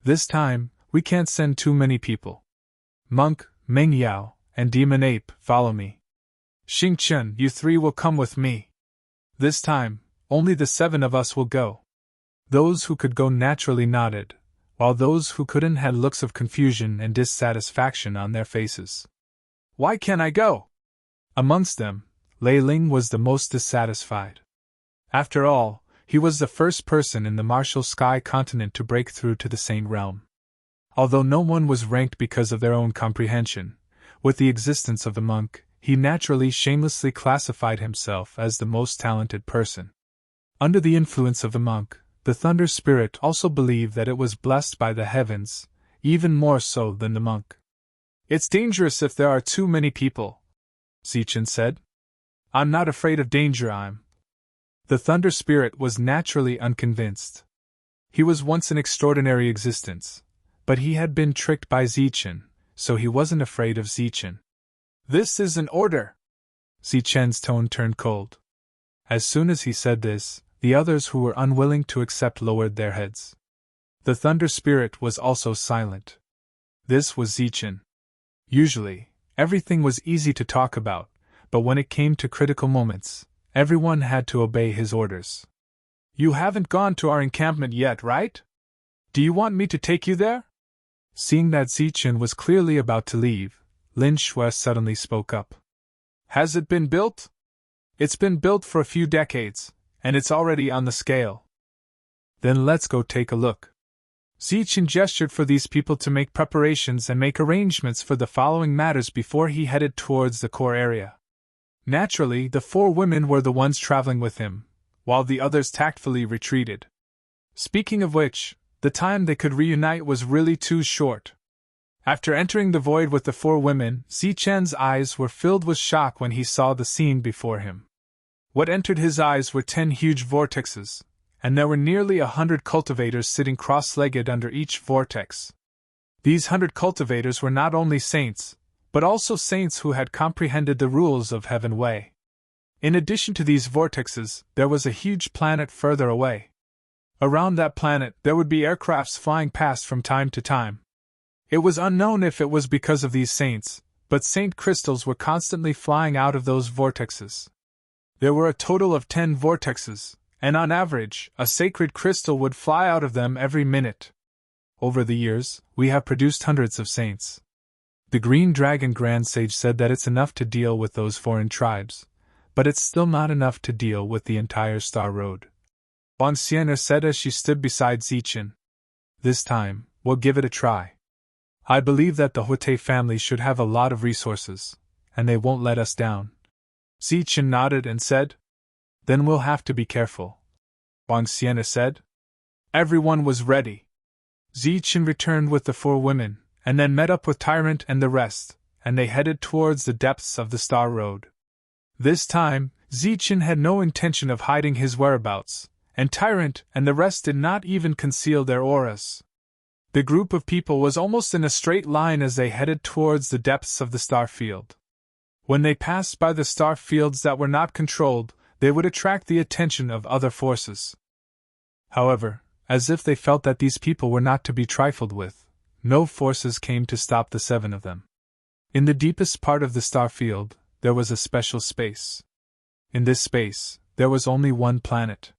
This time, we can't send too many people. Monk, Meng Yao, and Demon Ape, follow me. Xing Chen, you three will come with me. This time, only the 7 of us will go. Those who could go naturally nodded, while those who couldn't had looks of confusion and dissatisfaction on their faces. Why can't I go? Amongst them, Lei Ling was the most dissatisfied. After all, he was the first person in the martial sky continent to break through to the Saint realm. Although no one was ranked because of their own comprehension, with the existence of the monk, he naturally shamelessly classified himself as the most talented person. Under the influence of the monk, the Thunder Spirit also believed that it was blessed by the heavens, even more so than the monk. It's dangerous if there are too many people, Zichen said. I'm not afraid of danger, The Thunder Spirit was naturally unconvinced. He was once an extraordinary existence, but he had been tricked by Zichen, so he wasn't afraid of Zichen. This is an order. Zichen's tone turned cold. As soon as he said this, the others who were unwilling to accept lowered their heads. The thunder spirit was also silent. This was Zichen. Usually, everything was easy to talk about, but when it came to critical moments, everyone had to obey his orders. You haven't gone to our encampment yet, right? Do you want me to take you there? Seeing that Zichen was clearly about to leave, Lin Shui suddenly spoke up. Has it been built? It's been built for a few decades, and it's already on the scale. Then let's go take a look. Zichen gestured for these people to make preparations and make arrangements for the following matters before he headed towards the core area. Naturally, the 4 women were the ones traveling with him, while the others tactfully retreated. Speaking of which, the time they could reunite was really too short. After entering the void with the 4 women, Zichen's eyes were filled with shock when he saw the scene before him. What entered his eyes were 10 huge vortexes, and there were nearly 100 cultivators sitting cross-legged under each vortex. These 100 cultivators were not only saints, but also saints who had comprehended the rules of Heaven Way. In addition to these vortexes, there was a huge planet further away. Around that planet, there would be aircrafts flying past from time to time. It was unknown if it was because of these saints, but saint crystals were constantly flying out of those vortexes. There were a total of 10 vortexes, and on average, a sacred crystal would fly out of them every minute. Over the years, we have produced hundreds of saints. The Green Dragon Grand Sage said that it's enough to deal with those foreign tribes, but it's still not enough to deal with the entire Star Road. Bonsienna said as she stood beside Zichen. This time, we'll give it a try. I believe that the Huite family should have a lot of resources, and they won't let us down. Zichen nodded and said, Then we'll have to be careful. Bonsienna said. Everyone was ready. Zichen returned with the 4 women, and then met up with Tyrant and the rest, and they headed towards the depths of the Star Road. This time, Zichen had no intention of hiding his whereabouts, and Tyrant and the rest did not even conceal their auras. The group of people was almost in a straight line as they headed towards the depths of the star field. When they passed by the star fields that were not controlled, they would attract the attention of other forces. However, as if they felt that these people were not to be trifled with, no forces came to stop the 7 of them. In the deepest part of the star field, there was a special space. In this space, there was only one planet.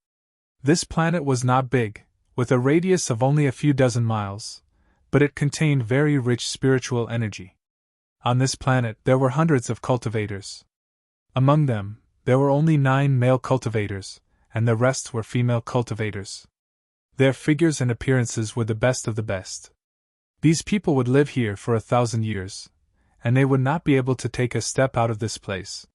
This planet was not big, with a radius of only a few dozen miles, but it contained very rich spiritual energy. On this planet there were hundreds of cultivators. Among them, there were only 9 male cultivators, and the rest were female cultivators. Their figures and appearances were the best of the best. These people would live here for 1,000 years, and they would not be able to take a step out of this place.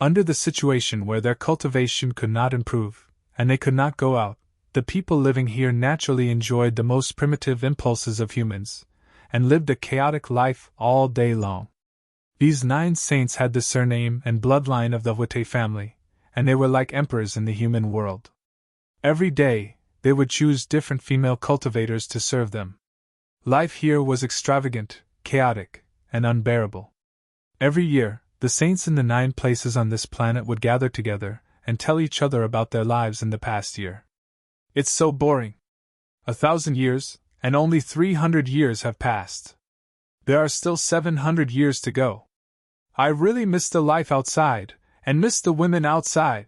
Under the situation where their cultivation could not improve, and they could not go out, the people living here naturally enjoyed the most primitive impulses of humans, and lived a chaotic life all day long. These 9 saints had the surname and bloodline of the Huite family, and they were like emperors in the human world. Every day, they would choose different female cultivators to serve them. Life here was extravagant, chaotic, and unbearable. Every year, the saints in the 9 places on this planet would gather together and tell each other about their lives in the past year. It's so boring. 1,000 years, and only 300 years have passed. There are still 700 years to go. I really miss the life outside, and miss the women outside.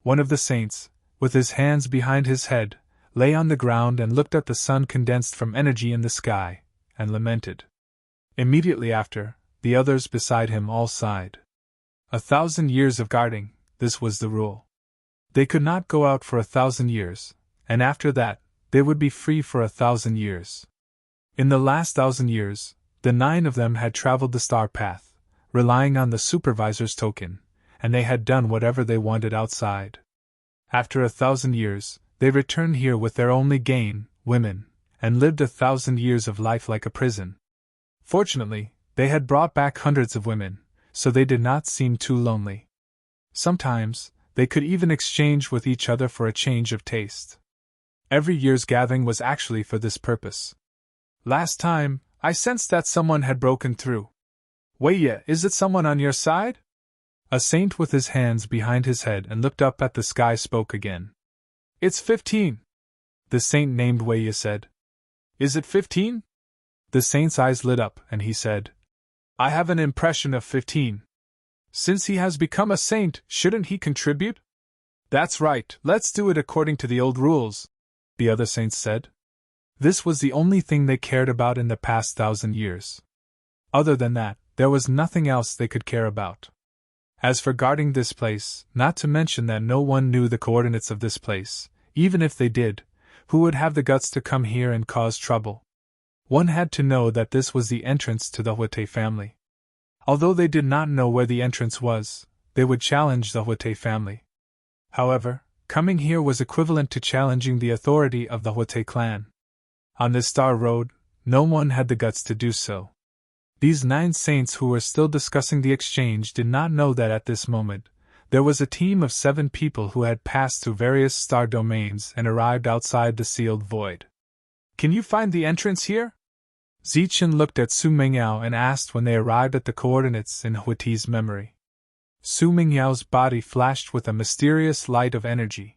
One of the saints, with his hands behind his head, lay on the ground and looked at the sun condensed from energy in the sky, and lamented. Immediately after, the others beside him all sighed. 1,000 years of guarding, this was the rule. They could not go out for 1,000 years, and after that, they would be free for 1,000 years. In the last 1,000 years, the 9 of them had traveled the star path, relying on the supervisor's token, and they had done whatever they wanted outside. After 1,000 years, they returned here with their only gain, women, and lived 1,000 years of life like a prison. Fortunately, they had brought back hundreds of women, so they did not seem too lonely. Sometimes, they could even exchange with each other for a change of taste. Every year's gathering was actually for this purpose. Last time, I sensed that someone had broken through. Weiye, is it someone on your side? A saint with his hands behind his head and looked up at the sky spoke again. It's 15. The saint named Weiye said. Is it 15? The saint's eyes lit up, and he said, I have an impression of 15. Since he has become a saint, shouldn't he contribute? That's right, let's do it according to the old rules, the other saints said. This was the only thing they cared about in the past 1,000 years. Other than that, there was nothing else they could care about. As for guarding this place, not to mention that no one knew the coordinates of this place, even if they did, who would have the guts to come here and cause trouble? One had to know that this was the entrance to the Huete family. Although they did not know where the entrance was, they would challenge the Huete family. However, coming here was equivalent to challenging the authority of the Huete clan. On this star road, no one had the guts to do so. These 9 saints who were still discussing the exchange did not know that at this moment, there was a team of 7 people who had passed through various star domains and arrived outside the sealed void. Can you find the entrance here? Zichen looked at Su Mingyao and asked when they arrived at the coordinates in Hueti's memory. Su Mingyao's body flashed with a mysterious light of energy.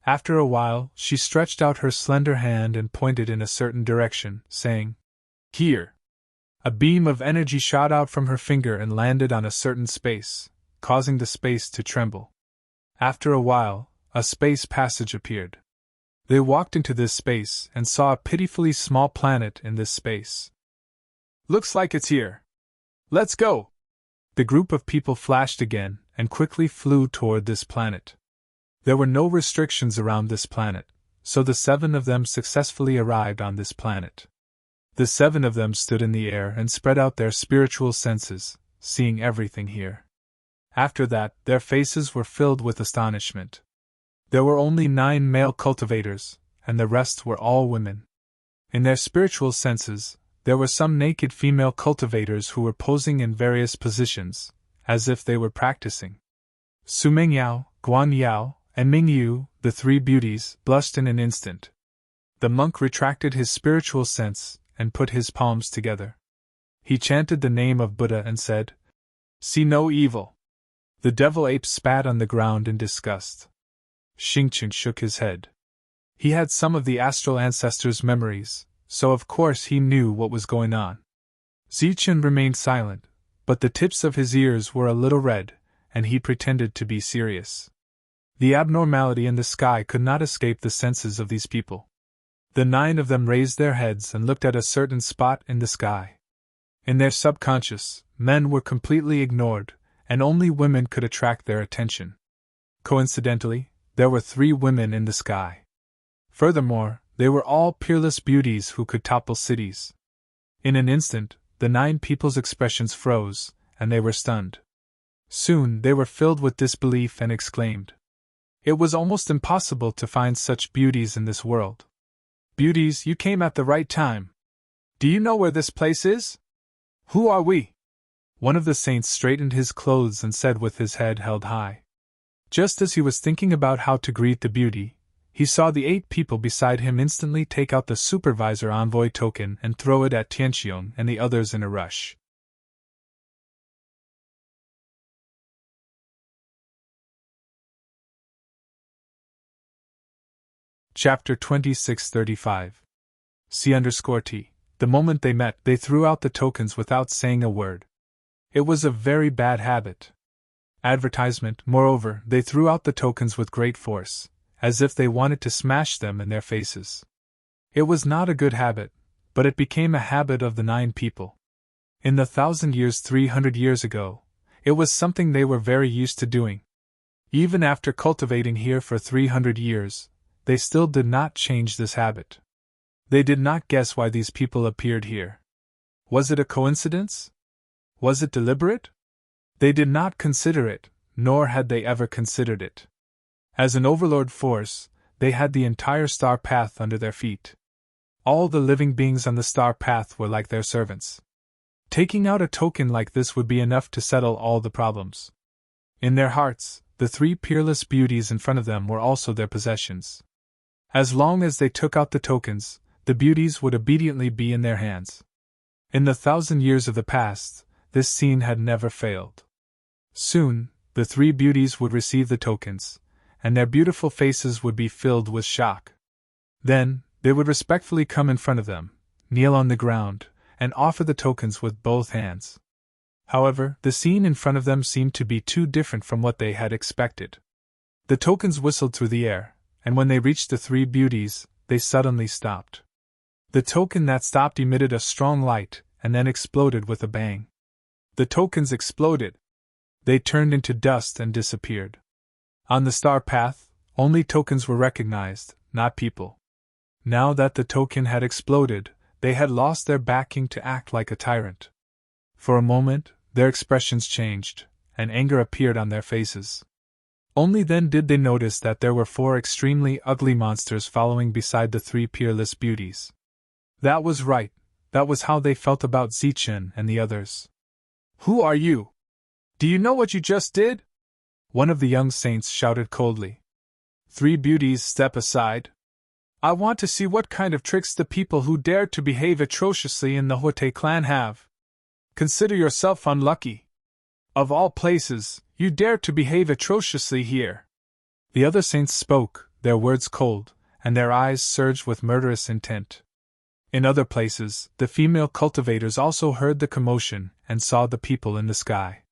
After a while, she stretched out her slender hand and pointed in a certain direction, saying, Here! A beam of energy shot out from her finger and landed on a certain space, causing the space to tremble. After a while, a space passage appeared. They walked into this space and saw a pitifully small planet in this space. Looks like it's here. Let's go! The group of people flashed again and quickly flew toward this planet. There were no restrictions around this planet, so the 7 of them successfully arrived on this planet. The 7 of them stood in the air and spread out their spiritual senses, seeing everything here. After that, their faces were filled with astonishment. There were only 9 male cultivators, and the rest were all women. In their spiritual senses, there were some naked female cultivators who were posing in various positions, as if they were practicing. Su Mingyao, Guan Yao, and Mingyu, the 3 beauties, blushed in an instant. The monk retracted his spiritual sense and put his palms together. He chanted the name of Buddha and said, See no evil. The devil ape spat on the ground in disgust. Xingqiang shook his head. He had some of the astral ancestors' memories, so of course he knew what was going on. Zichen remained silent, but the tips of his ears were a little red, and he pretended to be serious. The abnormality in the sky could not escape the senses of these people. The 9 of them raised their heads and looked at a certain spot in the sky. In their subconscious, men were completely ignored, and only women could attract their attention. Coincidentally, there were 3 women in the sky. Furthermore, they were all peerless beauties who could topple cities. In an instant, the 9 people's expressions froze, and they were stunned. Soon they were filled with disbelief and exclaimed, It was almost impossible to find such beauties in this world. Beauties, you came at the right time. Do you know where this place is? Who are we? One of the saints straightened his clothes and said with his head held high. Just as he was thinking about how to greet the beauty, he saw the 8 people beside him instantly take out the supervisor envoy token and throw it at Tianxiong and the others in a rush. Chapter 2635. C_T. The moment they met, they threw out the tokens without saying a word. It was a very bad habit. Advertisement, moreover, they threw out the tokens with great force, as if they wanted to smash them in their faces. It was not a good habit, but it became a habit of the 9 people. In the 1,000 years 300 years ago, it was something they were very used to doing. Even after cultivating here for 300 years, they still did not change this habit. They did not guess why these people appeared here. Was it a coincidence? Was it deliberate? They did not consider it, nor had they ever considered it. As an overlord force, they had the entire star path under their feet. All the living beings on the star path were like their servants. Taking out a token like this would be enough to settle all the problems. In their hearts, the 3 peerless beauties in front of them were also their possessions. As long as they took out the tokens, the beauties would obediently be in their hands. In the 1,000 years of the past, this scene had never failed. Soon, the 3 beauties would receive the tokens, and their beautiful faces would be filled with shock. Then, They would respectfully come in front of them, kneel on the ground, and offer the tokens with both hands. However, the scene in front of them seemed to be too different from what they had expected. The tokens whistled through the air, and when they reached the three beauties, they suddenly stopped. The token that stopped emitted a strong light, and then exploded with a bang. The tokens exploded. They turned into dust and disappeared. On the star path, only tokens were recognized, not people. Now that the token had exploded, they had lost their backing to act like a tyrant. For a moment, their expressions changed, and anger appeared on their faces. Only then did they notice that there were four extremely ugly monsters following beside the three peerless beauties. That was right, that was how they felt about Zichen and the others. "Who are you? Do you know what you just did?" One of the young saints shouted coldly. "Three beauties, step aside. I want to see what kind of tricks the people who dared to behave atrociously in the Hote clan have. Consider yourself unlucky. Of all places, you dared to behave atrociously here." The other saints spoke, their words cold, and their eyes surged with murderous intent. In other places, the female cultivators also heard the commotion and saw the people in the sky.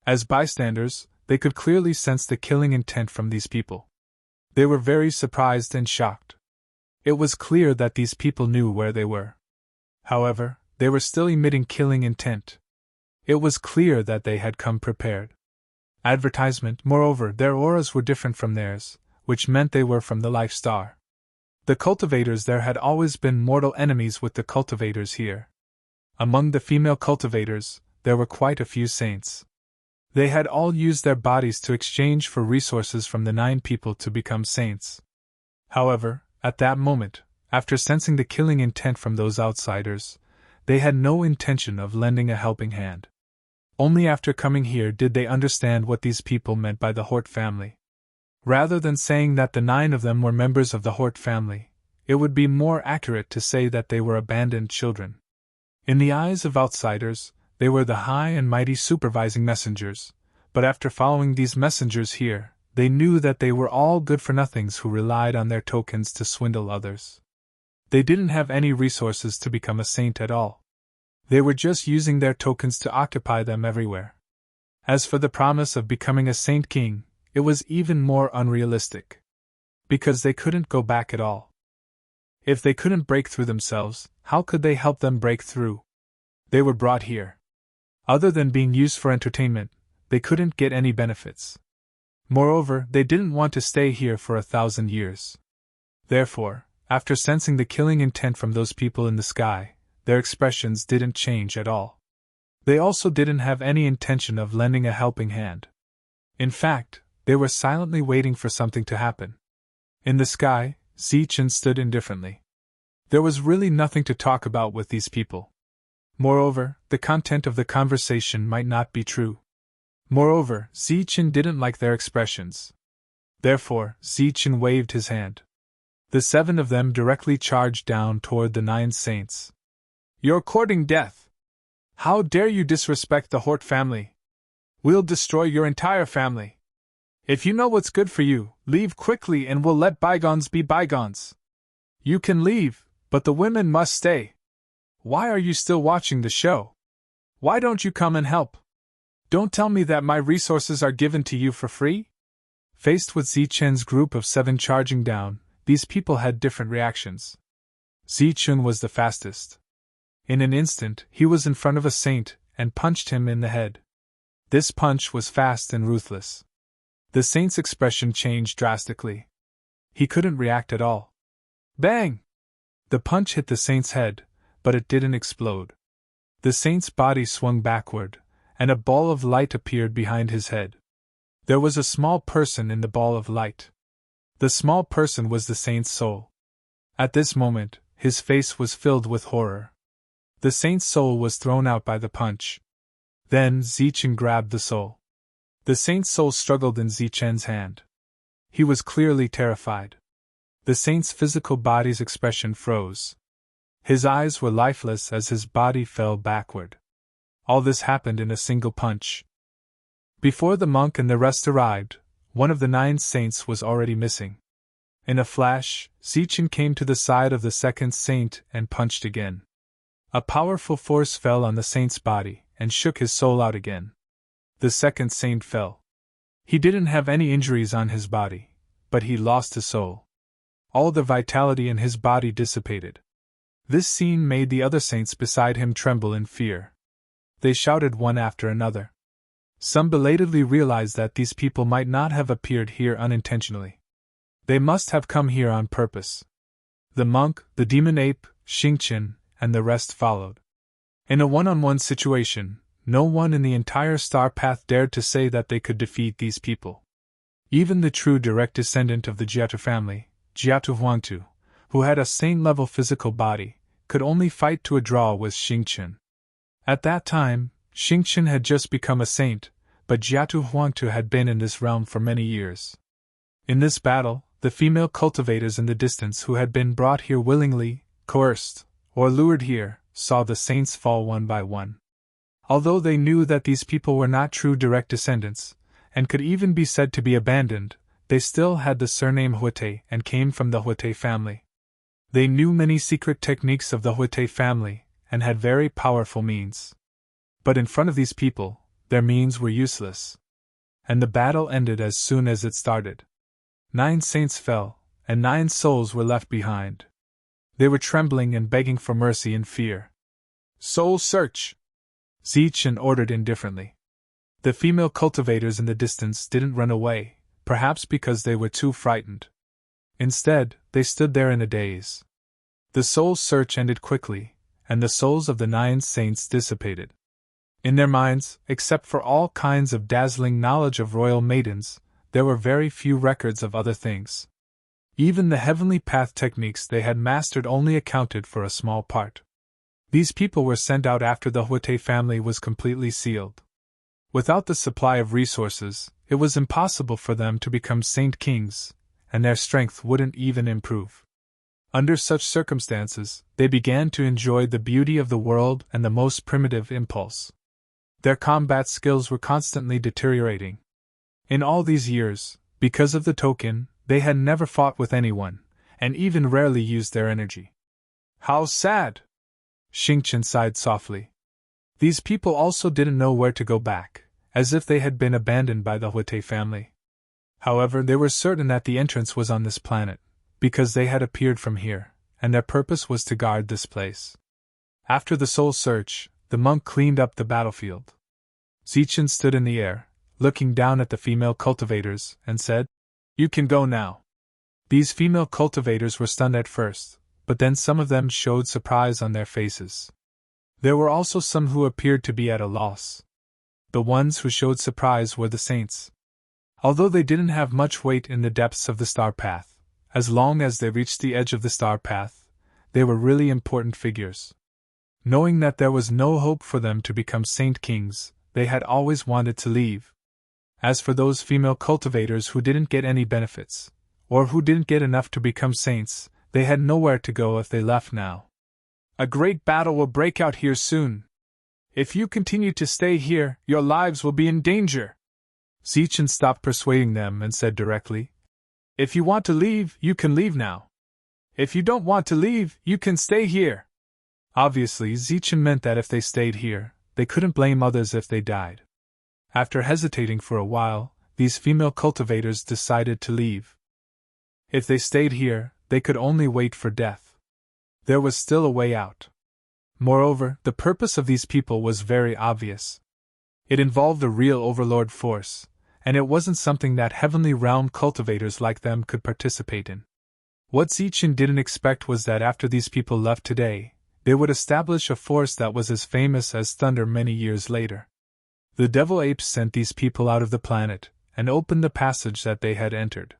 As bystanders, they could clearly sense the killing intent from these people. They were very surprised and shocked. It was clear that these people knew where they were. However, they were still emitting killing intent. It was clear that they had come prepared. Advertisement, moreover, their auras were different from theirs, which meant they were from the life star. The cultivators there had always been mortal enemies with the cultivators here. Among the female cultivators, there were quite a few saints. They had all used their bodies to exchange for resources from the 9 people to become saints. However, at that moment, after sensing the killing intent from those outsiders, they had no intention of lending a helping hand. Only after coming here did they understand what these people meant by the Hort family. Rather than saying that the 9 of them were members of the Hort family, it would be more accurate to say that they were abandoned children. In the eyes of outsiders, they were the high and mighty supervising messengers, but after following these messengers here, they knew that they were all good-for-nothings who relied on their tokens to swindle others. They didn't have any resources to become a saint at all. They were just using their tokens to occupy them everywhere. As for the promise of becoming a saint king, it was even more unrealistic. Because they couldn't go back at all. If they couldn't break through themselves, how could they help them break through? They were brought here. Other than being used for entertainment, they couldn't get any benefits. Moreover, they didn't want to stay here for 1,000 years. Therefore, after sensing the killing intent from those people in the sky, their expressions didn't change at all. They also didn't have any intention of lending a helping hand. In fact, they were silently waiting for something to happen. In the sky, Zichen stood indifferently. There was really nothing to talk about with these people. Moreover, the content of the conversation might not be true. Moreover, Zichen didn't like their expressions. Therefore, Zichen waved his hand. The 7 of them directly charged down toward the 9 saints. "You're courting death! How dare you disrespect the Hort family? We'll destroy your entire family. If you know what's good for you, leave quickly and we'll let bygones be bygones. You can leave, but the women must stay. Why are you still watching the show? Why don't you come and help? Don't tell me that my resources are given to you for free?" Faced with Zichen's group of 7 charging down, these people had different reactions. Zichen was the fastest. In an instant, he was in front of a saint and punched him in the head. This punch was fast and ruthless. The saint's expression changed drastically. He couldn't react at all. Bang! The punch hit the saint's head, but it didn't explode. The saint's body swung backward, and a ball of light appeared behind his head. There was a small person in the ball of light. The small person was the saint's soul. At this moment, his face was filled with horror. The saint's soul was thrown out by the punch. Then Zichen grabbed the soul. The saint's soul struggled in Zichen's hand. He was clearly terrified. The saint's physical body's expression froze. His eyes were lifeless as his body fell backward. All this happened in a single punch. Before the monk and the rest arrived, one of the 9 saints was already missing. In a flash, Zichen came to the side of the second saint and punched again. A powerful force fell on the saint's body and shook his soul out again. The second saint fell. He didn't have any injuries on his body, but he lost his soul. All the vitality in his body dissipated. This scene made the other saints beside him tremble in fear. They shouted one after another. Some belatedly realized that these people might not have appeared here unintentionally. They must have come here on purpose. The monk, the demon ape, Xingqian, and the rest followed. In a one-on-one situation, no one in the entire star path dared to say that they could defeat these people. Even the true direct descendant of the Jiatu family, Jiatu Huangtu, who had a saint-level physical body, could only fight to a draw with Xingqian. At that time, Xingqian had just become a saint, but Jiatu Huangtu had been in this realm for many years. In this battle, the female cultivators in the distance who had been brought here willingly, coerced, or lured here, saw the saints fall one by one. Although they knew that these people were not true direct descendants, and could even be said to be abandoned, they still had the surname Huete and came from the Huete family. They knew many secret techniques of the Huete family, and had very powerful means. But in front of these people, their means were useless. And the battle ended as soon as it started. 9 saints fell, and 9 souls were left behind. They were trembling and begging for mercy in fear. "Soul search!" Zichen ordered indifferently. The female cultivators in the distance didn't run away, perhaps because they were too frightened. Instead, they stood there in a daze. The soul search ended quickly, and the souls of the 9 saints dissipated. In their minds, except for all kinds of dazzling knowledge of royal maidens, there were very few records of other things. Even the heavenly path techniques they had mastered only accounted for a small part. These people were sent out after the Huete family was completely sealed. Without the supply of resources, it was impossible for them to become saint kings, and their strength wouldn't even improve. Under such circumstances, they began to enjoy the beauty of the world and the most primitive impulse. Their combat skills were constantly deteriorating. In all these years, because of the token, they had never fought with anyone, and even rarely used their energy. "How sad!" Xingqian sighed softly. These people also didn't know where to go back, as if they had been abandoned by the Huete family. However, they were certain that the entrance was on this planet, because they had appeared from here, and their purpose was to guard this place. After the soul search, the monk cleaned up the battlefield. Zichen stood in the air, looking down at the female cultivators, and said, "You can go now." These female cultivators were stunned at first, but then some of them showed surprise on their faces. There were also some who appeared to be at a loss. The ones who showed surprise were the saints. Although they didn't have much weight in the depths of the star path, as long as they reached the edge of the star path, they were really important figures. Knowing that there was no hope for them to become saint kings, they had always wanted to leave. As for those female cultivators who didn't get any benefits, or who didn't get enough to become saints, they had nowhere to go if they left now. "A great battle will break out here soon. If you continue to stay here, your lives will be in danger." Zichen stopped persuading them and said directly, "If you want to leave, you can leave now. If you don't want to leave, you can stay here." Obviously, Zichen meant that if they stayed here, they couldn't blame others if they died. After hesitating for a while, these female cultivators decided to leave. If they stayed here, they could only wait for death. There was still a way out. Moreover, the purpose of these people was very obvious. It involved a real overlord force, and it wasn't something that heavenly realm cultivators like them could participate in. What Zichen didn't expect was that after these people left today, they would establish a force that was as famous as thunder many years later. The devil apes sent these people out of the planet, and opened the passage that they had entered.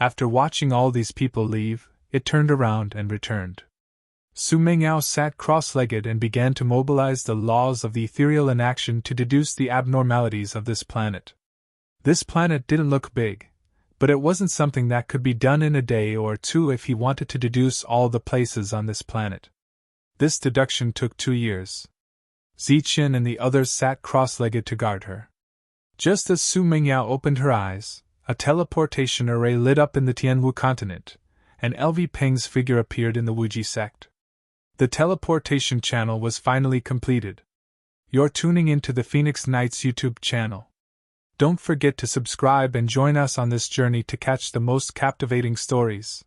After watching all these people leave, it turned around and returned. Su Mengyao sat cross-legged and began to mobilize the laws of the ethereal in action to deduce the abnormalities of this planet. This planet didn't look big, but it wasn't something that could be done in a day or two if he wanted to deduce all the places on this planet. This deduction took 2 years. Zichen and the others sat cross-legged to guard her. Just as Su Mengyao opened her eyes, A teleportation array lit up in the Tianwu continent, and LV Peng's figure appeared in the Wuji sect. The teleportation channel was finally completed. You're tuning into the Phoenix Knights YouTube channel. Don't forget to subscribe and join us on this journey to catch the most captivating stories.